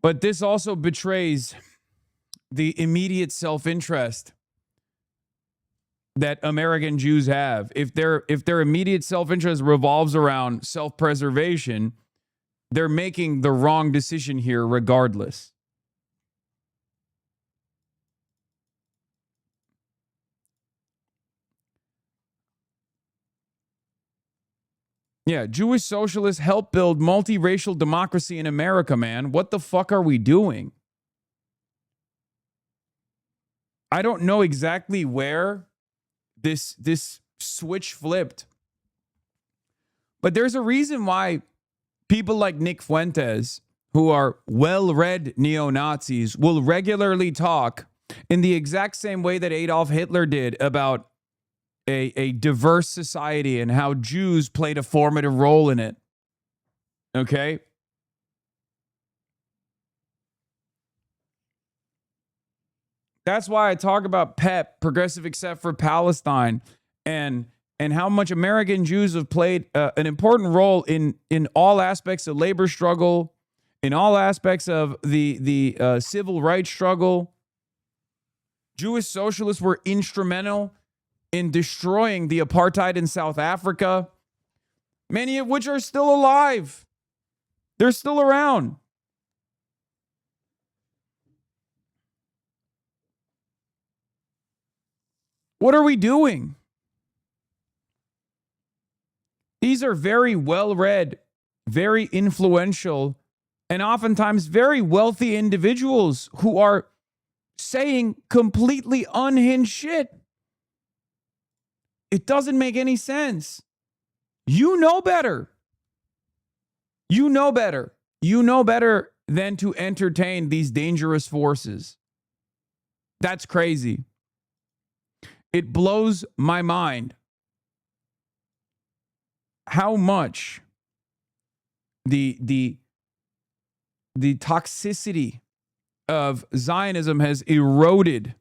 But this also betrays the immediate self-interest that American Jews have. If their immediate self-interest revolves around self-preservation, they're making the wrong decision here regardless. Yeah, Jewish socialists help build multiracial democracy in America, man. What the fuck are we doing? I don't know exactly where this switch flipped. But there's a reason why people like Nick Fuentes, who are well-read neo-Nazis, will regularly talk in the exact same way that Adolf Hitler did about a diverse society and how Jews played a formative role in it. Okay? That's why I talk about PEP, Progressive Except for Palestine, and how much American Jews have played an important role in all aspects of labor struggle, in all aspects of the civil rights struggle. Jewish socialists were instrumental in destroying the apartheid in South Africa, many of which are still alive. They're still around. What are we doing? These are very well-read, very influential, and oftentimes very wealthy individuals who are saying completely unhinged shit. It doesn't make any sense. You know better. You know better. You know better than to entertain these dangerous forces. That's crazy. It blows my mind how much the toxicity of Zionism has eroded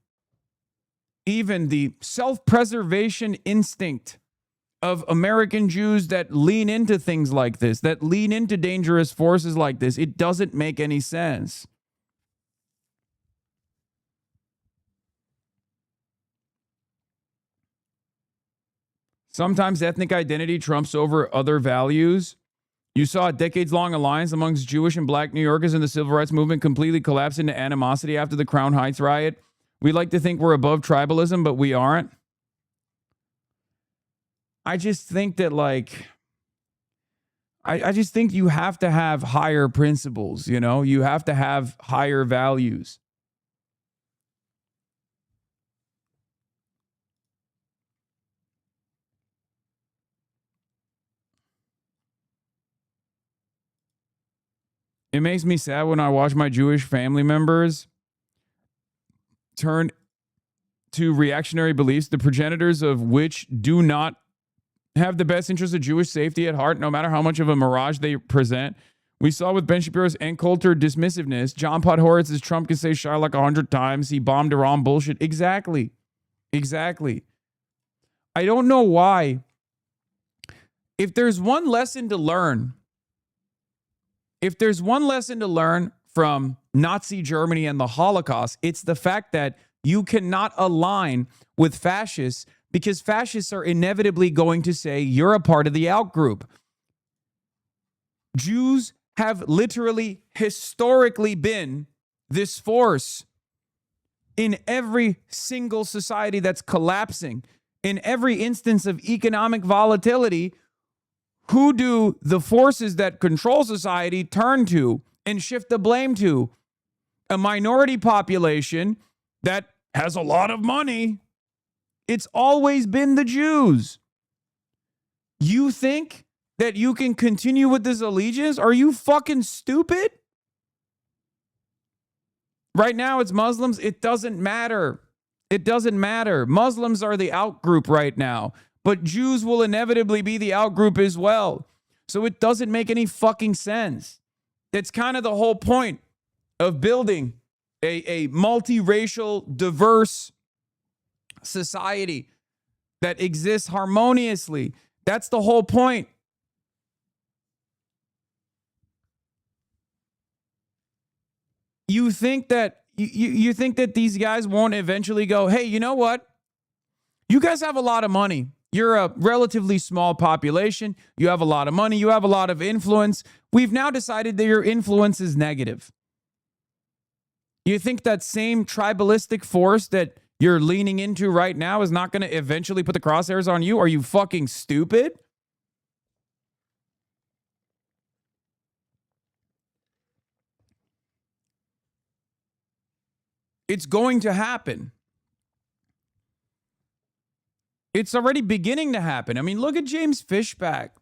even the self-preservation instinct of American Jews that lean into things like this, that lean into dangerous forces like this. It doesn't make any sense. Sometimes ethnic identity trumps over other values. You saw a decades-long alliance amongst Jewish and black New Yorkers in the civil rights movement completely collapse into animosity after the Crown Heights riot. We like to think we're above tribalism, but we aren't. I just think that, like, I just think you have to have higher principles, you know? You have to have higher values. It makes me sad when I watch my Jewish family members turn to reactionary beliefs, the progenitors of which do not have the best interest of Jewish safety at heart, no matter how much of a mirage they present. We saw with Ben Shapiro's and Coulter dismissiveness. John Podhoretz's Trump can say Shylock 100 times. He bombed Iran bullshit. Exactly. I don't know why if there's one lesson to learn, from Nazi Germany and the Holocaust, it's the fact that you cannot align with fascists because fascists are inevitably going to say you're a part of the out group. Jews have literally historically been this force in every single society that's collapsing. In every instance of economic volatility, who do the forces that control society turn to and shift the blame to? A minority population that has a lot of money. It's always been the Jews. You think that you can continue with this allegiance? Are you fucking stupid? Right now it's Muslims. It doesn't matter. It doesn't matter. Muslims are the out group right now, but Jews will inevitably be the out group as well. So it doesn't make any fucking sense. That's kind of the whole point of building a multiracial, diverse society that exists harmoniously. That's the whole point. You think that you think that these guys won't eventually go, hey, you know what? You guys have a lot of money. You're a relatively small population. You have a lot of money. You have a lot of influence. We've now decided that your influence is negative. You think that same tribalistic force that you're leaning into right now is not going to eventually put the crosshairs on you? Are you fucking stupid? It's going to happen. It's already beginning to happen. I mean, look at James Fishback.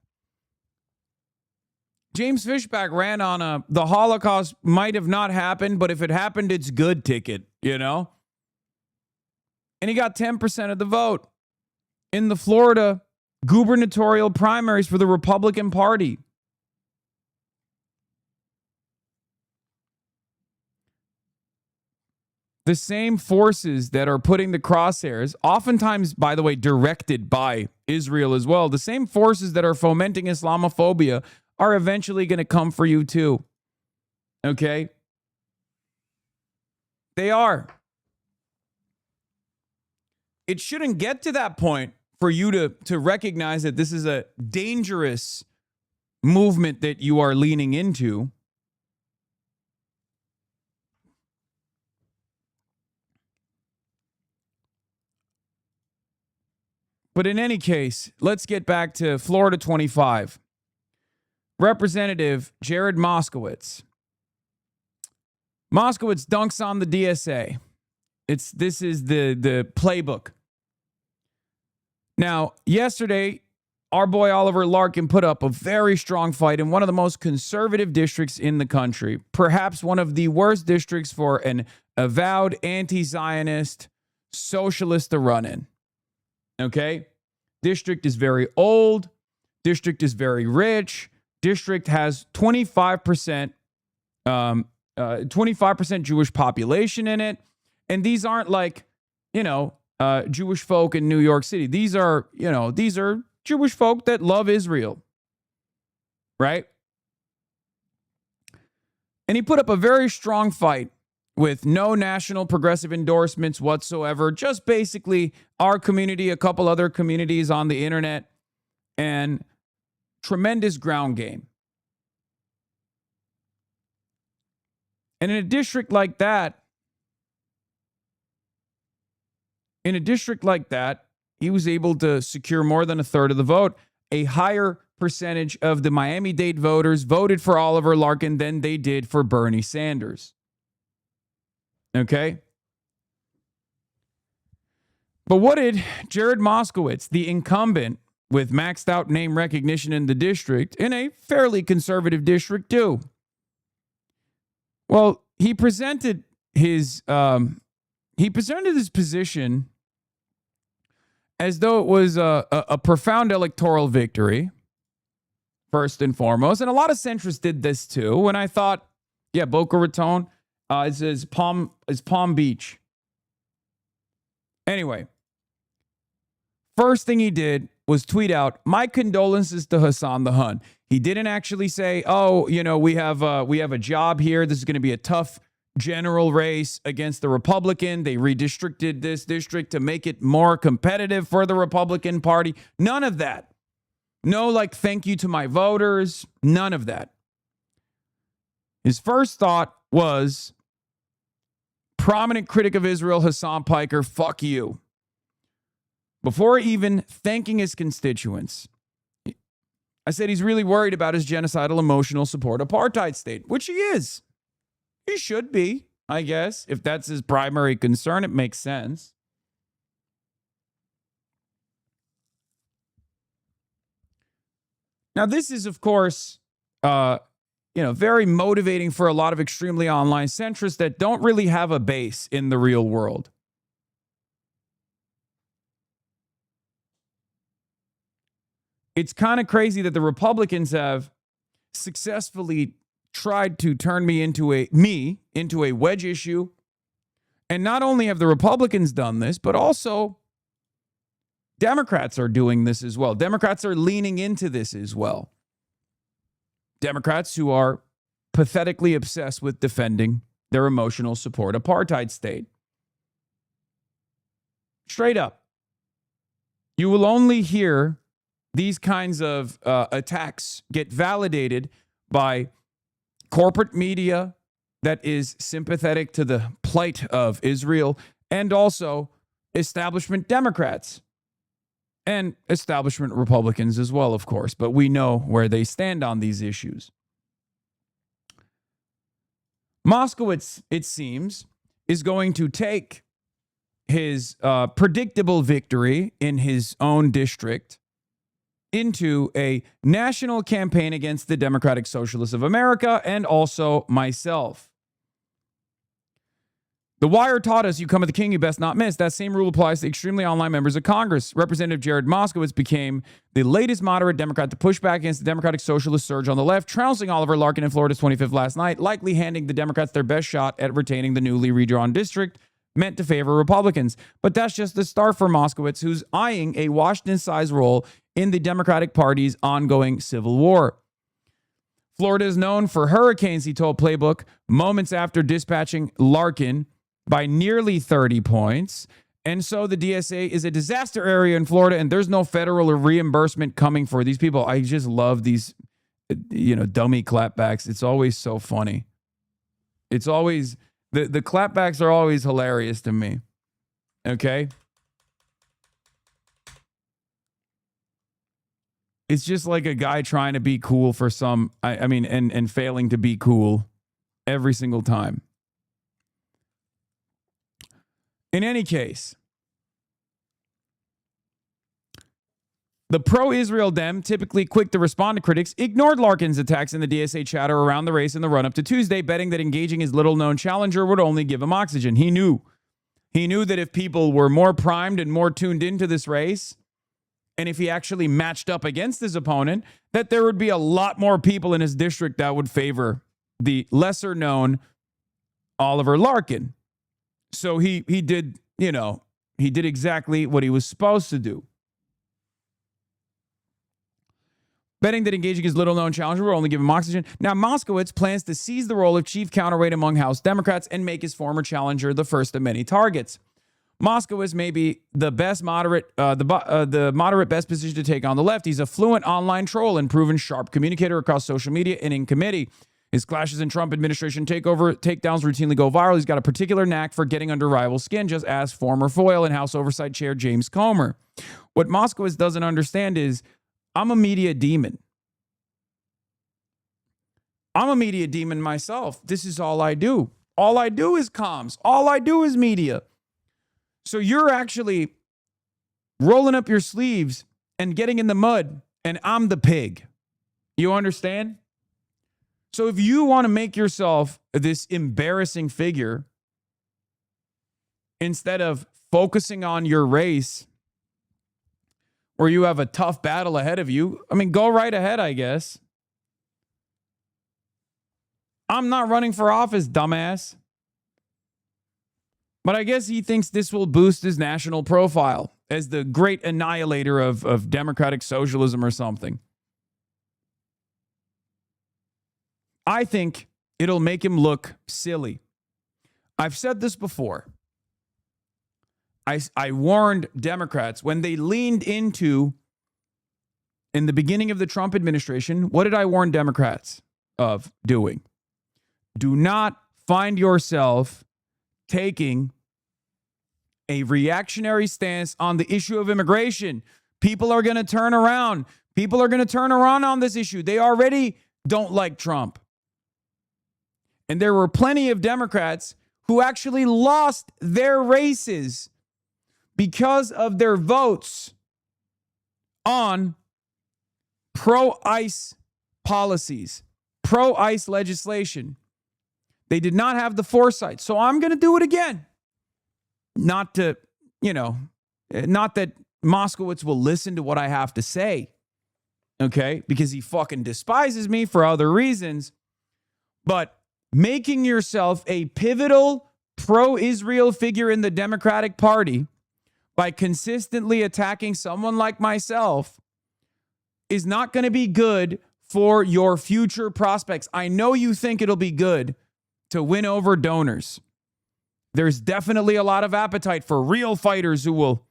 James Fishback ran on the Holocaust might have not happened, but if it happened, it's good ticket, you know? And he got 10% of the vote in the Florida gubernatorial primaries for the Republican Party. The same forces that are putting the crosshairs, oftentimes, by the way, directed by Israel as well, the same forces that are fomenting Islamophobia are eventually going to come for you too. Okay? They are. It shouldn't get to that point for you to recognize that this is a dangerous movement that you are leaning into. But in any case, let's get back to Florida 25. Representative Jared Moskowitz. Moskowitz dunks on the DSA. This is the playbook. Now, yesterday, our boy Oliver Larkin put up a very strong fight in one of the most conservative districts in the country. Perhaps one of the worst districts for an avowed anti-Zionist socialist to run in. Okay? District is very old. District is very rich. District has 25% Jewish population in it. And these aren't like, Jewish folk in New York City. These are Jewish folk that love Israel. Right? And he put up a very strong fight with no national progressive endorsements whatsoever. Just basically our community, a couple other communities on the internet, and tremendous ground game. And in a district like that, he was able to secure more than a third of the vote. A higher percentage of the Miami-Dade voters voted for Oliver Larkin than they did for Bernie Sanders. Okay? But what did Jared Moskowitz, the incumbent with maxed out name recognition in the district, in a fairly conservative district, do? Well, he presented his position as though it was a profound electoral victory, first and foremost. And a lot of centrists did this too. When I thought, yeah, Boca Raton, it says Palm Beach. Anyway, first thing he did was tweet out, "My condolences to Hasan the Hun." He didn't actually say, "Oh, we have a job here. This is going to be a tough general race against the Republican. They redistricted this district to make it more competitive for the Republican Party." None of that. No, thank you to my voters. None of that. His first thought was, prominent critic of Israel, Hasan Piker, fuck you. Before even thanking his constituents, I said he's really worried about his genocidal emotional support apartheid state, which he is. He should be, I guess. If that's his primary concern, it makes sense. Now, this is, of course, very motivating for a lot of extremely online centrists that don't really have a base in the real world. It's kind of crazy that the Republicans have successfully tried to turn me into a wedge issue. And not only have the Republicans done this, but also Democrats are doing this as well. Democrats are leaning into this as well. Democrats who are pathetically obsessed with defending their emotional support apartheid state. Straight up. You will only hear these kinds of attacks get validated by corporate media that is sympathetic to the plight of Israel, and also establishment Democrats and establishment Republicans as well, of course. But we know where they stand on these issues. Moskowitz, it seems, is going to take his predictable victory in his own district into a national campaign against the Democratic Socialists of America and also myself. The Wire taught us, you come at the king, you best not miss. That same rule applies to extremely online members of Congress. Representative Jared Moskowitz became the latest moderate Democrat to push back against the Democratic Socialist surge on the left, trouncing Oliver Larkin in Florida's 25th last night, likely handing the Democrats their best shot at retaining the newly redrawn district meant to favor Republicans. But that's just the start for Moskowitz, who's eyeing a Washington-sized role in the Democratic Party's ongoing civil war. Florida is known for hurricanes, he told Playbook, moments after dispatching Larkin by nearly 30 points. And so the DSA is a disaster area in Florida, and there's no federal or reimbursement coming for these people. I just love these, dummy clapbacks. It's always so funny. It's always... The clapbacks are always hilarious to me. Okay? It's just like a guy trying to be cool for some, and failing to be cool every single time. In any case, the pro-Israel Dem, typically quick to respond to critics, ignored Larkin's attacks in the DSA chatter around the race in the run-up to Tuesday, betting that engaging his little-known challenger would only give him oxygen. He knew that if people were more primed and more tuned into this race, and if he actually matched up against his opponent, that there would be a lot more people in his district that would favor the lesser-known Oliver Larkin. So he did exactly what he was supposed to do. Betting that engaging his little-known challenger will only give him oxygen. Now, Moskowitz plans to seize the role of chief counterweight among House Democrats and make his former challenger the first of many targets. Moskowitz may be the best moderate, the moderate best position to take on the left. He's a fluent online troll and proven sharp communicator across social media and in committee. His clashes in Trump administration takedowns routinely go viral. He's got a particular knack for getting under rival skin, just as former FOIL and House Oversight Chair James Comer. What Moskowitz doesn't understand is, I'm a media demon. I'm a media demon myself. This is all I do. All I do is comms. All I do is media. So you're actually rolling up your sleeves and getting in the mud, and I'm the pig. You understand? So if you want to make yourself this embarrassing figure, instead of focusing on your race, or you have a tough battle ahead of you, go right ahead, I guess. I'm not running for office, dumbass. But I guess he thinks this will boost his national profile. as the great annihilator of democratic socialism or something. I think it'll make him look silly. I've said this before. I warned Democrats when they leaned into, in the beginning of the Trump administration, what did I warn Democrats of doing? Do not find yourself taking a reactionary stance on the issue of immigration. People are going to turn around. People are going to turn around on this issue. They already don't like Trump. And there were plenty of Democrats who actually lost their races because of their votes on pro-ICE policies, pro-ICE legislation. They did not have the foresight. So I'm going to do it again. Not that Moskowitz will listen to what I have to say, okay? Because he fucking despises me for other reasons. But making yourself a pivotal pro-Israel figure in the Democratic Party by consistently attacking someone like myself is not going to be good for your future prospects. I know you think it'll be good to win over donors. There's definitely a lot of appetite for real fighters who will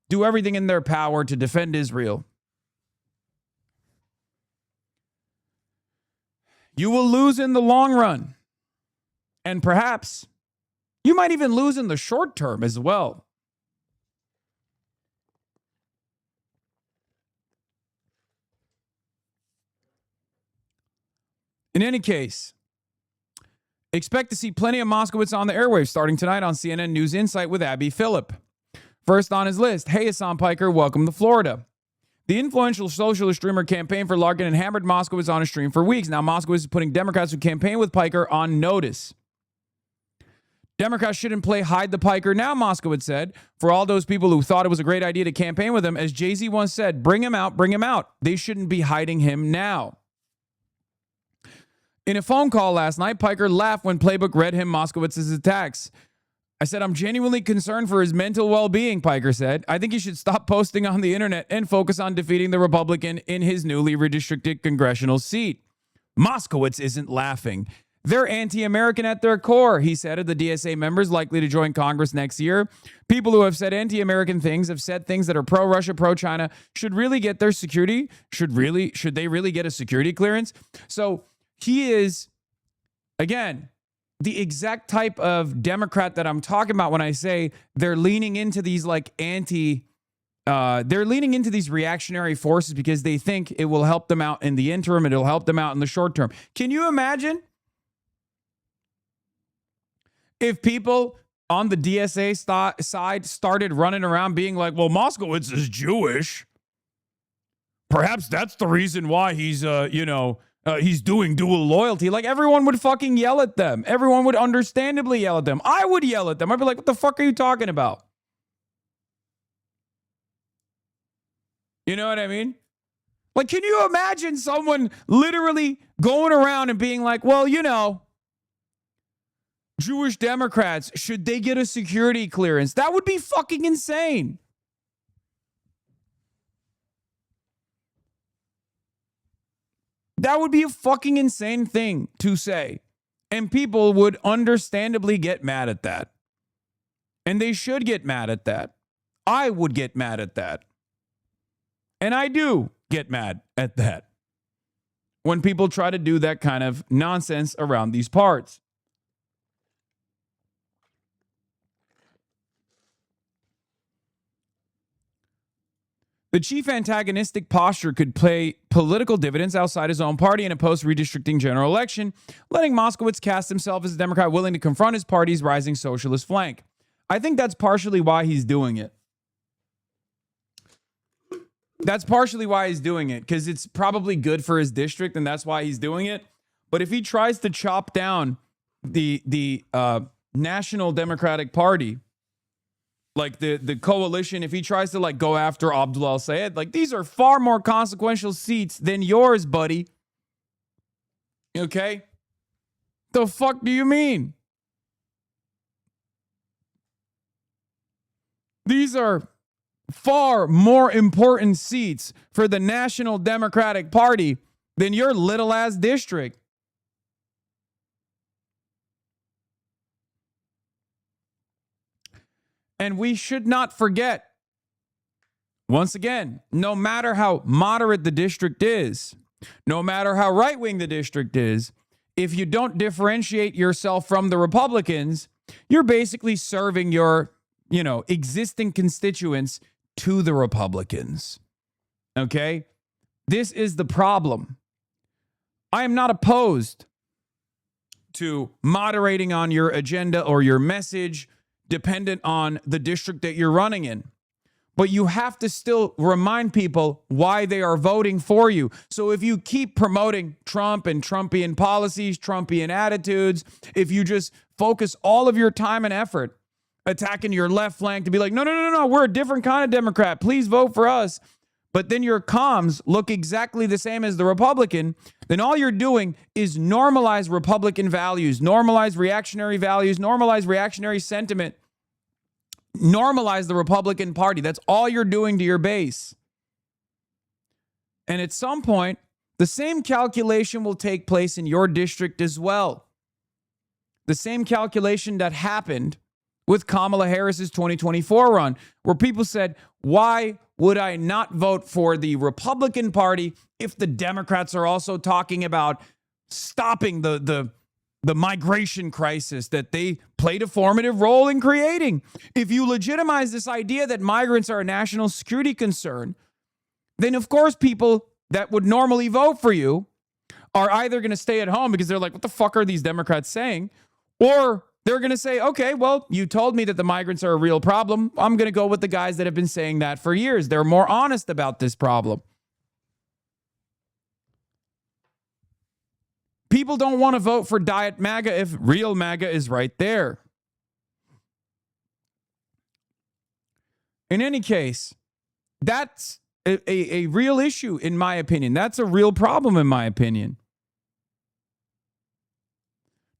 do everything in their power to defend Israel. You will lose in the long run. And perhaps you might even lose in the short term as well. In any case, expect to see plenty of Moskowitz on the airwaves starting tonight on CNN News Insight with Abby Phillip. First on his list, hey, Hasan Piker, welcome to Florida. The influential socialist streamer campaigned for Larkin and hammered Moskowitz on his stream for weeks. Now Moskowitz is putting Democrats who campaign with Piker on notice. Democrats shouldn't play hide the Piker now, Moskowitz said. For all those people who thought it was a great idea to campaign with him, as Jay-Z once said, bring him out, bring him out. They shouldn't be hiding him now. In a phone call last night, Piker laughed when Playbook read him Moskowitz's attacks. I said, I'm genuinely concerned for his mental well-being, Piker said. I think he should stop posting on the internet and focus on defeating the Republican in his newly redistricted congressional seat. Moskowitz isn't laughing. They're anti-American at their core, he said of the DSA members likely to join Congress next year. People who have said anti-American things, have said things that are pro-Russia, pro-China, should really get their security. Should they really get a security clearance? So he is, again, the exact type of Democrat that I'm talking about when I say they're leaning into these they're leaning into these reactionary forces because they think it will help them out in the interim. It'll help them out in the short term. Can you imagine if people on the DSA side started running around being like, well, Moskowitz is Jewish. Perhaps that's the reason why he's, he's doing dual loyalty. Like, everyone would fucking yell at them. Everyone would understandably yell at them. I would yell at them. I'd be like, what the fuck are you talking about? You know what I mean? Like, can you imagine someone literally going around and being like, well, Jewish Democrats, should they get a security clearance? That would be fucking insane. That would be a fucking insane thing to say. And people would understandably get mad at that. And they should get mad at that. I would get mad at that. And I do get mad at that when people try to do that kind of nonsense around these parts. The chief antagonistic posture could pay political dividends outside his own party in a post-redistricting general election, letting Moskowitz cast himself as a Democrat willing to confront his party's rising socialist flank. I think that's partially why he's doing it. That's partially why he's doing it, because it's probably good for his district, and that's why he's doing it. But if he tries to chop down the National Democratic Party, like the coalition, if he tries to like go after Abdul al-Sayed, like, these are far more consequential seats than yours, buddy. Okay? The fuck do you mean? These are far more important seats for the National Democratic Party than your little ass district. And we should not forget, once again, no matter how moderate the district is, no matter how right-wing the district is, if you don't differentiate yourself from the Republicans, you're basically serving your, existing constituents to the Republicans. Okay? This is the problem. I am not opposed to moderating on your agenda or your message dependent on the district that you're running in. But you have to still remind people why they are voting for you. So if you keep promoting Trump and Trumpian policies, Trumpian attitudes, if you just focus all of your time and effort attacking your left flank to be like, no, we're a different kind of Democrat, please vote for us, but then your comms look exactly the same as the Republican, then all you're doing is normalize Republican values, normalize reactionary values, normalize reactionary sentiment, normalize the Republican Party. That's all you're doing to your base. And at some point, the same calculation will take place in your district as well. The same calculation that happened with Kamala Harris's 2024 run, where people said, why would I not vote for the Republican Party if the Democrats are also talking about stopping the migration crisis that they played a formative role in creating? If you legitimize this idea that migrants are a national security concern, then of course people that would normally vote for you are either going to stay at home because they're like, what the fuck are these Democrats saying? Or they're going to say, okay, well, you told me that the migrants are a real problem. I'm going to go with the guys that have been saying that for years. They're more honest about this problem. People don't want to vote for Diet MAGA if real MAGA is right there. In any case, that's a real issue, in my opinion. That's a real problem, in my opinion.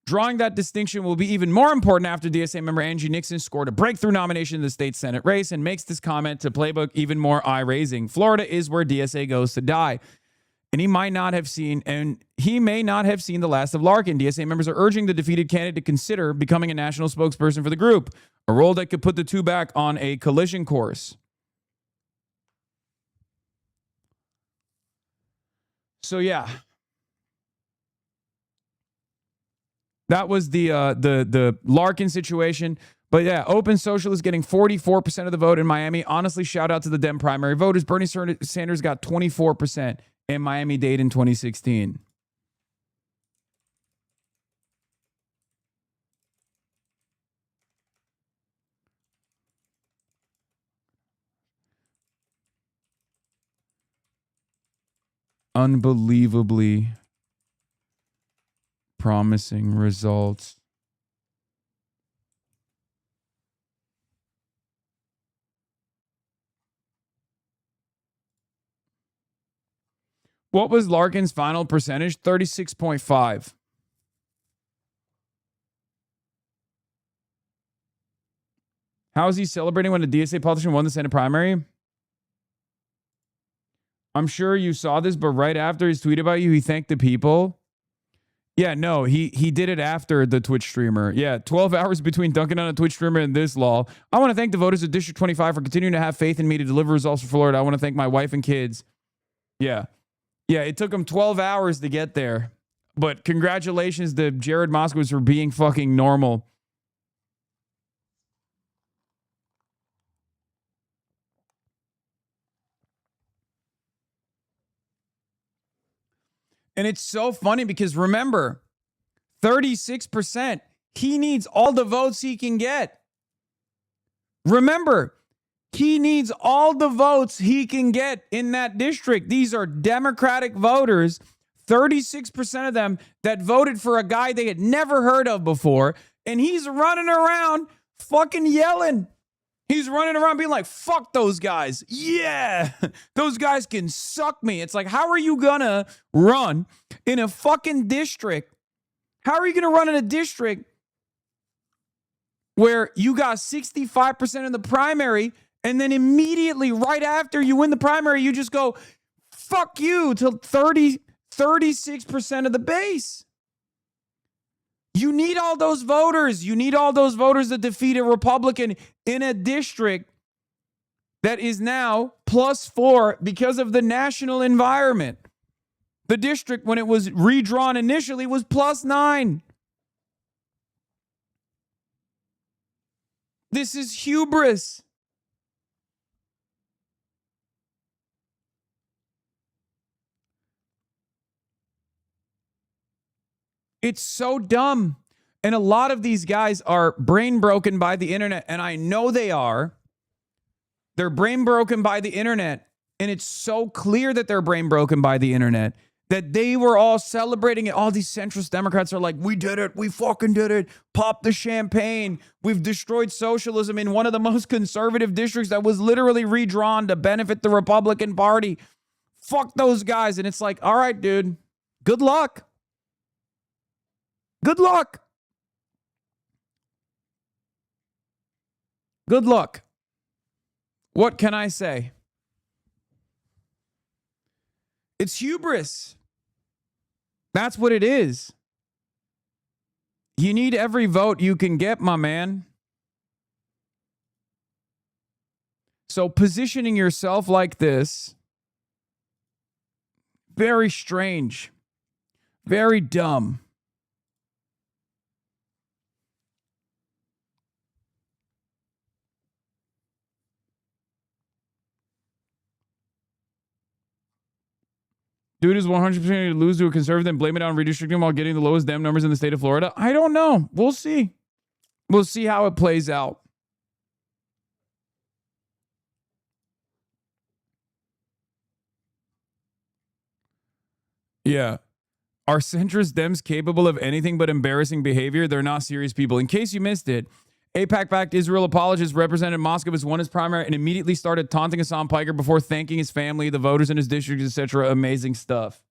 Drawing that distinction will be even more important after DSA member Angie Nixon scored a breakthrough nomination in the state Senate race and makes this comment to Playbook even more eye-raising. Florida is where DSA goes to die. And he may not have seen the last of Larkin. DSA members are urging the defeated candidate to consider becoming a national spokesperson for the group, a role that could put the two back on a collision course. So yeah, that was the Larkin situation. But yeah, Open Social is getting 44% of the vote in Miami. Honestly, shout out to the Dem primary voters. Bernie Sanders got 24% in Miami-Dade in 2016. Unbelievably promising results. What was Larkin's final percentage? 36.5. How is he celebrating when a DSA politician won the Senate primary? I'm sure you saw this, but right after his tweet about you, he thanked the people. Yeah, no, he did it after the Twitch streamer. Yeah, 12 hours between dunking on a Twitch streamer and this law. I want to thank the voters of District 25 for continuing to have faith in me to deliver results for Florida. I want to thank my wife and kids. Yeah. Yeah, it took him 12 hours to get there. But congratulations to Jared Moskowitz for being fucking normal. And it's so funny because remember, 36%, he needs all the votes he can get. Remember, he needs all the votes he can get in that district. These are Democratic voters, 36% of them that voted for a guy they had never heard of before. And he's running around fucking yelling. He's running around being like, fuck those guys. Yeah, those guys can suck me. It's like, how are you gonna run in a fucking district? How are you gonna run in a district where you got 65% in the primary And then immediately right after you win the primary, you just go, fuck you, to 36% of the base. You need all those voters. You need all those voters to defeat a Republican in a district that is now +4 because of the national environment. The district, when it was redrawn initially, was +9. This is hubris. It's so dumb. And a lot of these guys are brain broken by the internet, and I know they are. They're brain broken by the internet, and it's so clear that they're brain broken by the internet that they were all celebrating it. All these centrist Democrats are like, we did it. We fucking did it. Pop the champagne. We've destroyed socialism in one of the most conservative districts that was literally redrawn to benefit the Republican Party. Fuck those guys. And it's like, all right, dude, good luck. Good luck. Good luck. What can I say? It's hubris. That's what it is. You need every vote you can get, my man. So positioning yourself like this, very strange, very dumb. Dude is 100% to lose to a conservative and blame it on redistricting while getting the lowest damn numbers in the state of Florida. I don't know. We'll see. We'll see how it plays out. Yeah. Are centrist Dems capable of anything but embarrassing behavior? They're not serious people. In case you missed it, AIPAC-backed Israel apologist Representative Moscovitz won his primary and immediately started taunting Hasan Piker before thanking his family, the voters in his district, etc. Amazing stuff.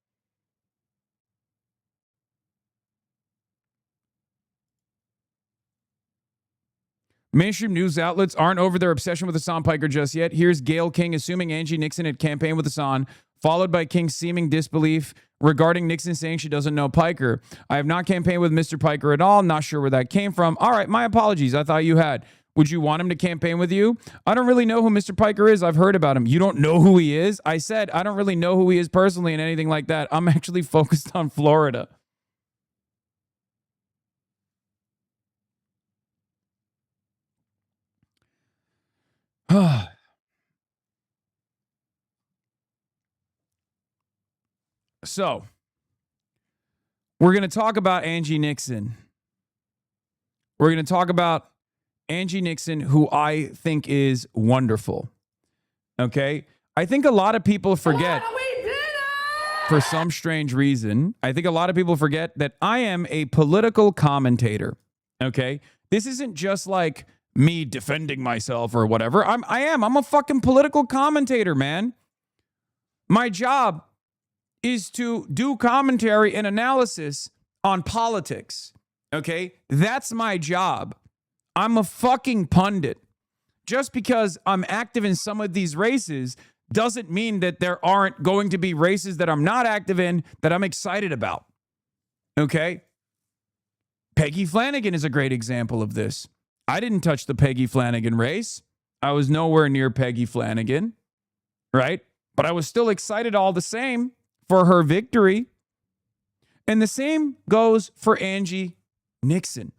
Mainstream news outlets aren't over their obsession with Hasan Piker just yet. Here's Gayle King assuming Angie Nixon had campaigned with Hasan, followed by King's seeming disbelief regarding Nixon saying she doesn't know Piker. I have not campaigned with Mr. Piker at all. Not sure where that came from. All right, my apologies. I thought you had. Would you want him to campaign with you? I don't really know who Mr. Piker is. I've heard about him. You don't know who he is? I said I don't really know who he is personally and anything like that. I'm actually focused on Florida. So, we're going to talk about Angie Nixon. We're going to talk about Angie Nixon, who I think is wonderful. Okay? I think a lot of people forget, for some strange reason, I think a lot of people forget that I am a political commentator. Okay? This isn't just like me defending myself or whatever. I'm a fucking political commentator, man. My job is to do commentary and analysis on politics. Okay? That's my job. I'm a fucking pundit. Just because I'm active in some of these races doesn't mean that there aren't going to be races that I'm not active in that I'm excited about. Okay? Peggy Flanagan is a great example of this. I didn't touch the Peggy Flanagan race. I was nowhere near Peggy Flanagan, right? But I was still excited all the same for her victory. And the same goes for Angie Nixon.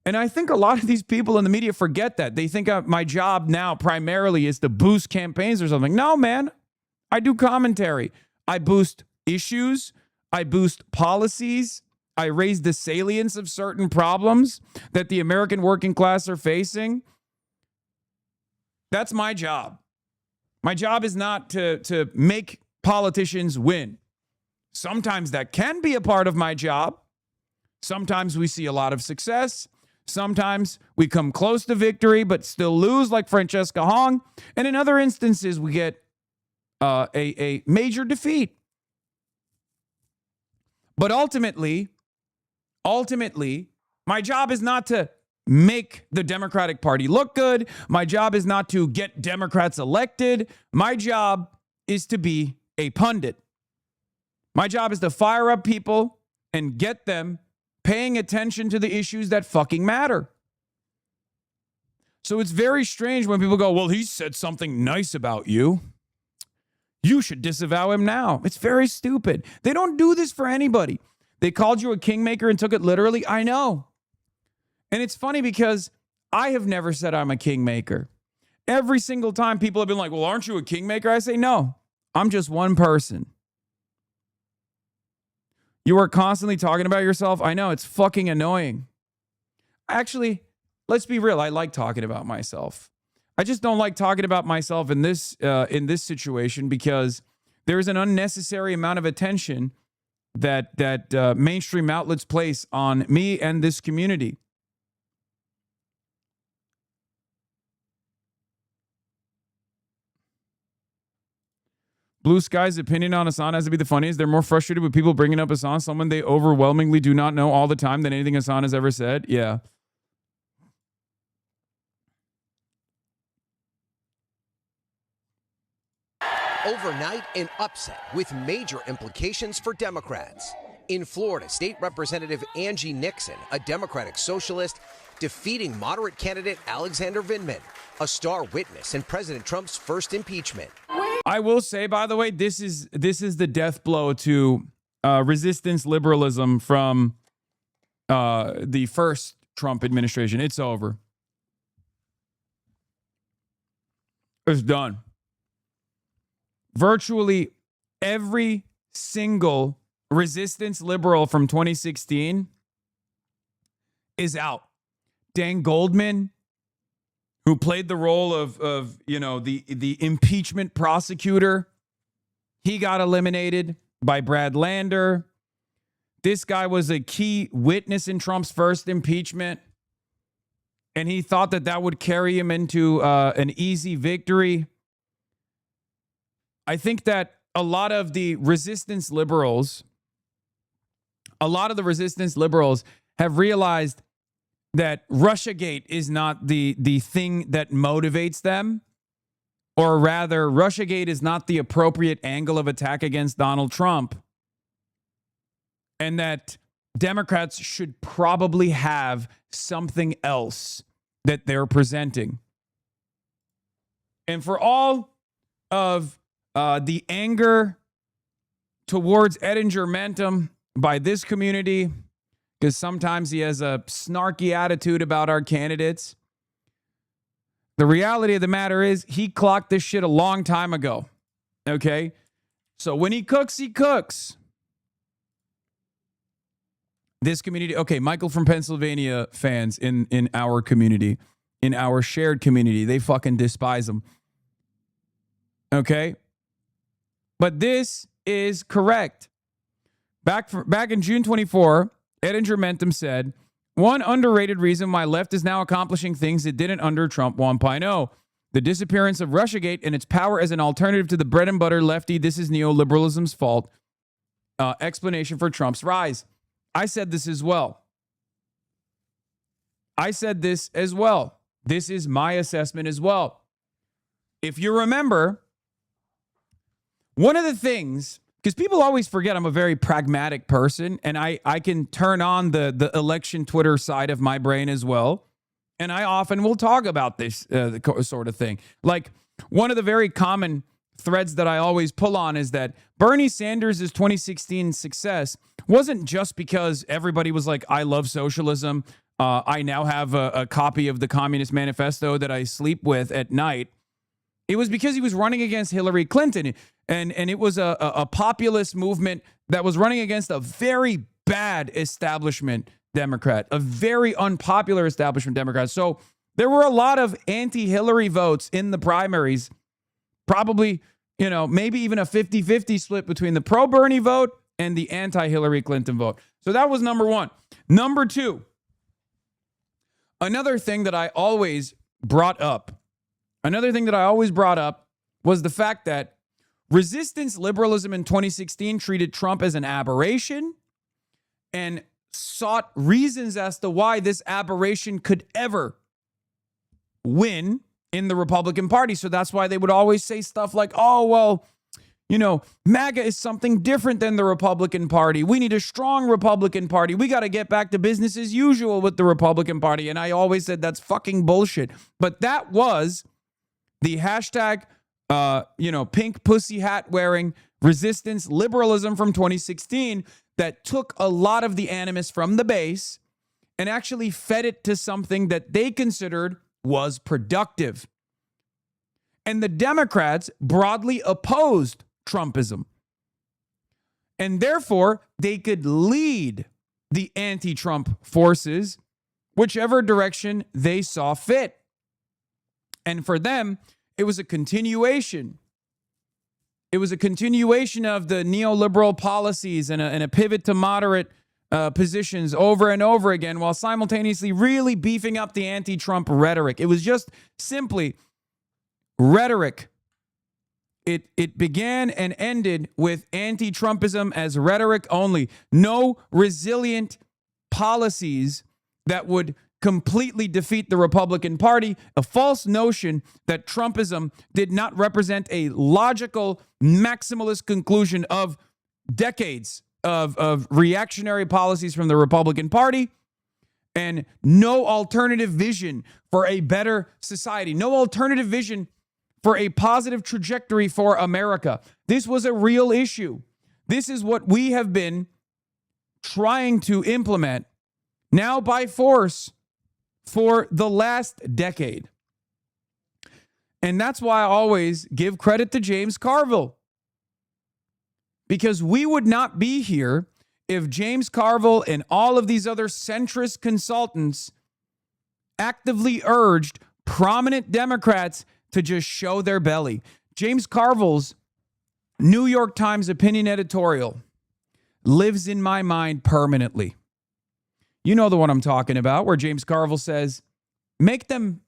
And I think a lot of these people in the media forget that. They think my job now primarily is to boost campaigns or something. No, man. I do commentary. I boost issues. I boost policies. I raise the salience of certain problems that the American working class are facing. That's my job. My job is not to make politicians win. Sometimes that can be a part of my job. Sometimes we see a lot of success. Sometimes we come close to victory, but still lose, like Francesca Hong. And in other instances, we get a major defeat. But ultimately, my job is not to make the Democratic Party look good. My job is not to get Democrats elected. My job is to be a pundit. My job is to fire up people and get them paying attention to the issues that fucking matter. So it's very strange when people go, well, he said something nice about you. You should disavow him now. It's very stupid. They don't do this for anybody. They called you a kingmaker and took it literally. I know. And it's funny because I have never said I'm a kingmaker. Every single time people have been like, well, aren't you a kingmaker? I say, no, I'm just one person. You are constantly talking about yourself. I know, it's fucking annoying. Actually, let's be real. I like talking about myself. I just don't like talking about myself in this situation because there is an unnecessary amount of attention that mainstream outlets place on me and this community. Blue Sky's opinion on Hasan has to be the funniest. They're more frustrated with people bringing up Hasan, someone they overwhelmingly do not know all the time, than anything Hasan has ever said. Yeah. Overnight, an upset with major implications for Democrats. In Florida, State Representative Angie Nixon, a Democratic socialist, defeating moderate candidate Alexander Vindman, a star witness in President Trump's first impeachment. I will say, by the way, this is the death blow to resistance liberalism from the first Trump administration. It's over. It's done. Virtually every single resistance liberal from 2016 is out. Dan Goldman, who played the role of the impeachment prosecutor, he got eliminated by Brad Lander. This guy was a key witness in Trump's first impeachment, and he thought that would carry him into an easy victory. I think that a lot of the resistance liberals have realized that Russiagate is not the thing that motivates them, or rather, Russiagate is not the appropriate angle of attack against Donald Trump, and that Democrats should probably have something else that they're presenting. And for all of the anger towards Edinger Mentum by this community, because sometimes he has a snarky attitude about our candidates, the reality of the matter is he clocked this shit a long time ago. Okay? So when he cooks, he cooks. This community, okay, Michael from Pennsylvania fans in our community, in our shared community, they fucking despise him. Okay? But this is correct. Back in June 24, Edinger Mentum said, one underrated reason why left is now accomplishing things it didn't under Trump 1.0. The disappearance of Russiagate and its power as an alternative to the bread and butter lefty, this is neoliberalism's fault, explanation for Trump's rise. I said this as well. This is my assessment as well. If you remember, one of the things, because people always forget I'm a very pragmatic person, and I can turn on the election Twitter side of my brain as well, and I often will talk about this sort of thing. Like, one of the very common threads that I always pull on is that Bernie Sanders' 2016 success wasn't just because everybody was like, I love socialism. I now have a copy of the Communist Manifesto that I sleep with at night. It was because he was running against Hillary Clinton. And it was a populist movement that was running against a very bad establishment Democrat, a very unpopular establishment Democrat. So there were a lot of anti-Hillary votes in the primaries, probably, maybe even a 50-50 split between the pro-Bernie vote and the anti-Hillary Clinton vote. So that was number one. Number two, another thing that I always brought up was the fact that resistance liberalism in 2016 treated Trump as an aberration, and sought reasons as to why this aberration could ever win in the Republican Party. So that's why they would always say stuff like, oh, well, you know, MAGA is something different than the Republican Party. We need a strong Republican Party. We got to get back to business as usual with the Republican Party. And I always said that's fucking bullshit. But that was the hashtag, pink pussy hat wearing resistance liberalism from 2016 that took a lot of the animus from the base and actually fed it to something that they considered was productive. And the Democrats broadly opposed Trumpism. And therefore, they could lead the anti-Trump forces whichever direction they saw fit. And for them, it was a continuation. It was a continuation of the neoliberal policies and a pivot to moderate positions over and over again, while simultaneously really beefing up the anti-Trump rhetoric. It was just simply rhetoric. It began and ended with anti-Trumpism as rhetoric only. No resilient policies that would completely defeat the Republican Party. A false notion that Trumpism did not represent a logical, maximalist conclusion of decades of reactionary policies from the Republican Party, and no alternative vision for a better society, no alternative vision for a positive trajectory for America. This was a real issue. This is what we have been trying to implement now by force for the last decade. And that's why I always give credit to James Carville, because we would not be here if James Carville and all of these other centrist consultants actively urged prominent Democrats to just show their belly. James Carville's New York Times opinion editorial lives in my mind permanently. You know the one I'm talking about, where James Carville says, make them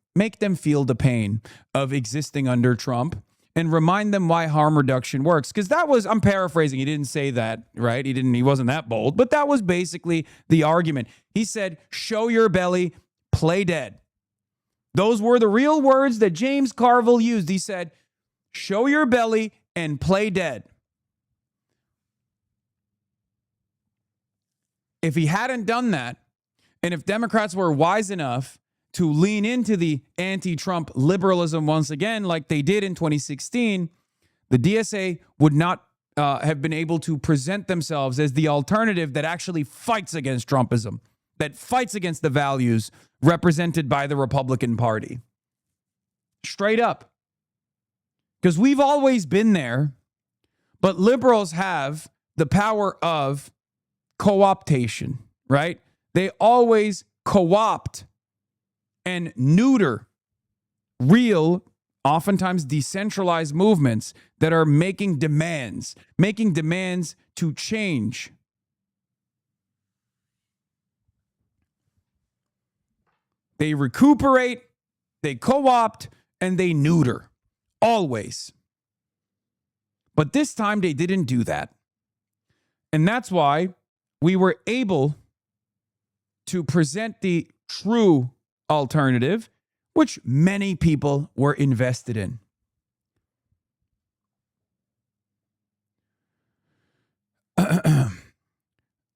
feel the pain of existing under Trump and remind them why harm reduction works. Because that was, I'm paraphrasing, he didn't say that, right? He wasn't that bold, but that was basically the argument. He said, show your belly, play dead. Those were the real words that James Carville used. He said, show your belly and play dead. If he hadn't done that, and if Democrats were wise enough to lean into the anti-Trump liberalism once again, like they did in 2016, the DSA would not have been able to present themselves as the alternative that actually fights against Trumpism, that fights against the values represented by the Republican Party. Straight up. Because we've always been there, but liberals have the power of co-optation, right? They always co-opt and neuter real, oftentimes decentralized movements that are making demands to change. They recuperate, they co-opt, and they neuter. Always. But this time they didn't do that. And that's why we were able to present the true alternative, which many people were invested in.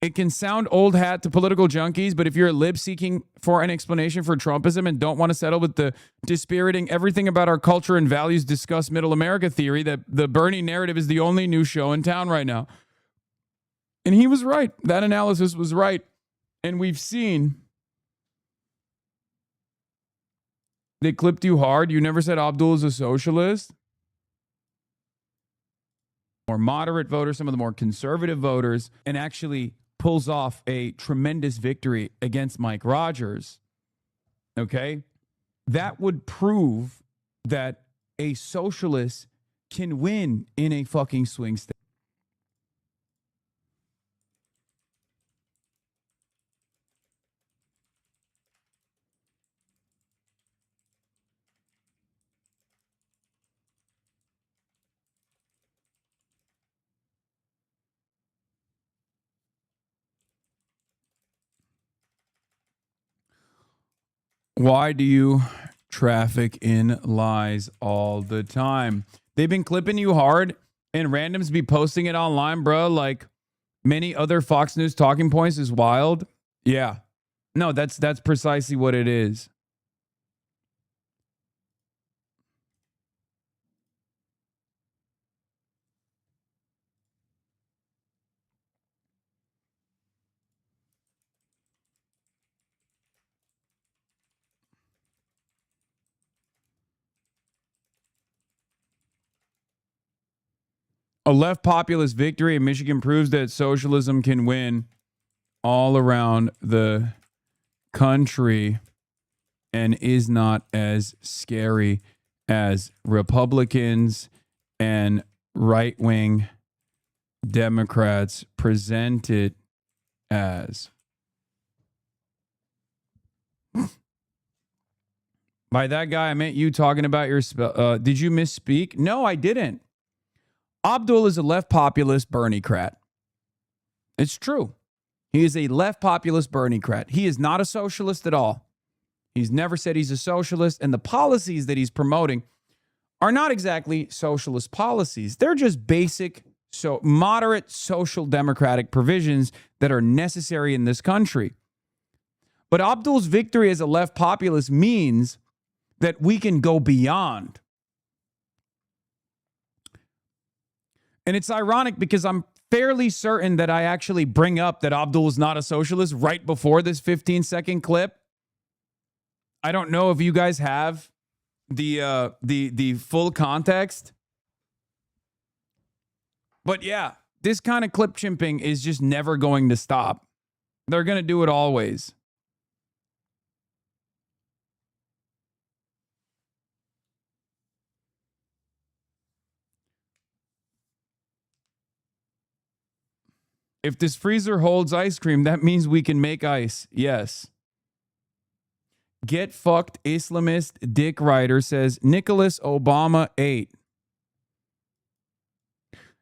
It can sound old hat to political junkies, but if you're a lib seeking for an explanation for Trumpism and don't want to settle with the dispiriting everything about our culture and values discuss middle America theory, that the Bernie narrative is the only new show in town right now. And he was right. That analysis was right. And we've seen they clipped you hard. You never said Abdul is a socialist. More moderate voters, some of the more conservative voters, and actually pulls off a tremendous victory against Mike Rogers. Okay? That would prove that a socialist can win in a fucking swing state. Why do you traffic in lies all the time? They've been clipping you hard and randoms be posting it online, bro. Like many other Fox News talking points is wild. Yeah. No, that's precisely what it is. A left populist victory in Michigan proves that socialism can win all around the country and is not as scary as Republicans and right-wing Democrats present it as. By that guy, I meant you talking about your spell. Did you misspeak? No, I didn't. Abdul is a left populist Bernie-crat. It's true. He is a left populist Bernie-crat. He is not a socialist at all. He's never said he's a socialist, and the policies that he's promoting are not exactly socialist policies. They're just basic, moderate social democratic provisions that are necessary in this country. But Abdul's victory as a left populist means that we can go beyond. And it's ironic because I'm fairly certain that I actually bring up that Abdul is not a socialist right before this 15-second clip. I don't know if you guys have the full context. But yeah, this kind of clip chimping is just never going to stop. They're going to do it always. If this freezer holds ice cream, that means we can make ice. Yes. Get fucked Islamist Dick Ryder says Nicholas Obama ate.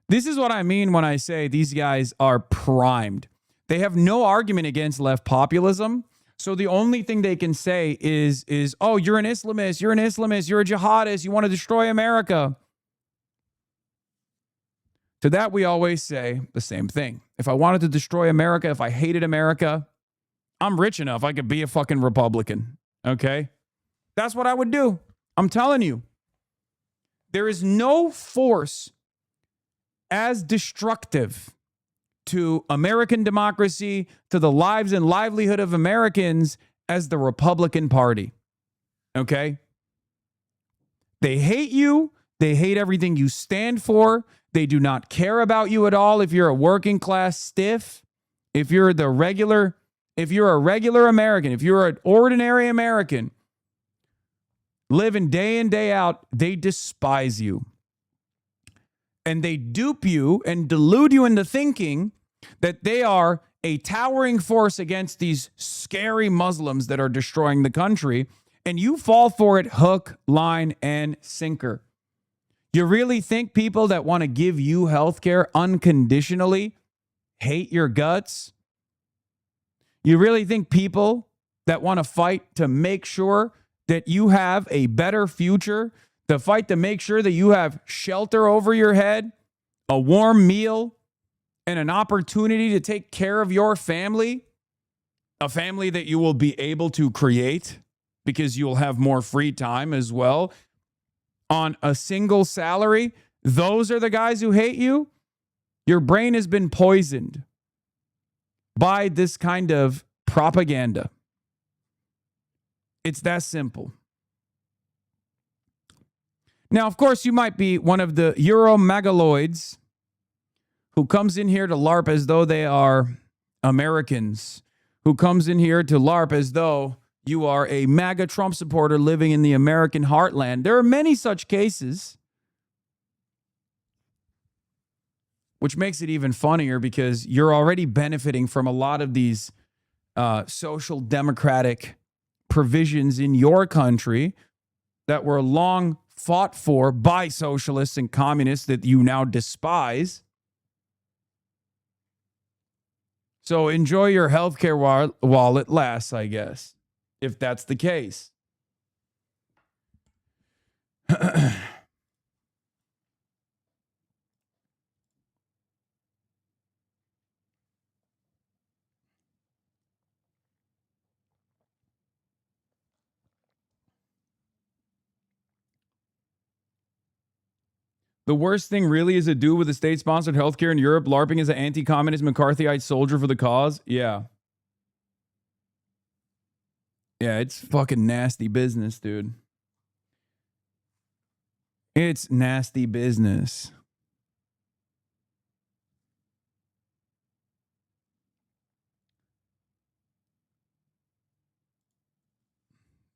This is what I mean when I say these guys are primed. They have no argument against left populism. So the only thing they can say is, oh, you're an Islamist, you're a jihadist, you want to destroy America. To that, we always say the same thing. If I wanted to destroy America, if I hated America, I'm rich enough. I could be a fucking Republican. Okay? That's what I would do. I'm telling you. There is no force as destructive to American democracy, to the lives and livelihood of Americans as the Republican Party. Okay? They hate you. They hate everything you stand for. They do not care about you at all. If you're a working class stiff, if you're a regular American, if you're an ordinary American, living day in, day out, they despise you. And they dupe you and delude you into thinking that they are a towering force against these scary Muslims that are destroying the country. And you fall for it hook, line, and sinker. You really think people that want to give you health care unconditionally hate your guts? You really think people that want to fight to make sure that you have a better future, to fight to make sure that you have shelter over your head, a warm meal, and an opportunity to take care of your family, a family that you will be able to create because you'll have more free time as well, on a single salary, those are the guys who hate you? Your brain has been poisoned by this kind of propaganda. It's that simple. Now, of course, you might be one of the Euromagaloids who comes in here to LARP as though they are Americans, who comes in here to LARP as though you are a MAGA Trump supporter living in the American heartland. There are many such cases, which makes it even funnier because you're already benefiting from a lot of these social democratic provisions in your country that were long fought for by socialists and communists that you now despise. So enjoy your healthcare while it lasts, I guess. if that's the case. The worst thing really is a dude with a state-sponsored healthcare in Europe LARPing as an anti-communist McCarthyite soldier for the cause. Yeah. Yeah, it's fucking nasty business, dude. It's nasty business.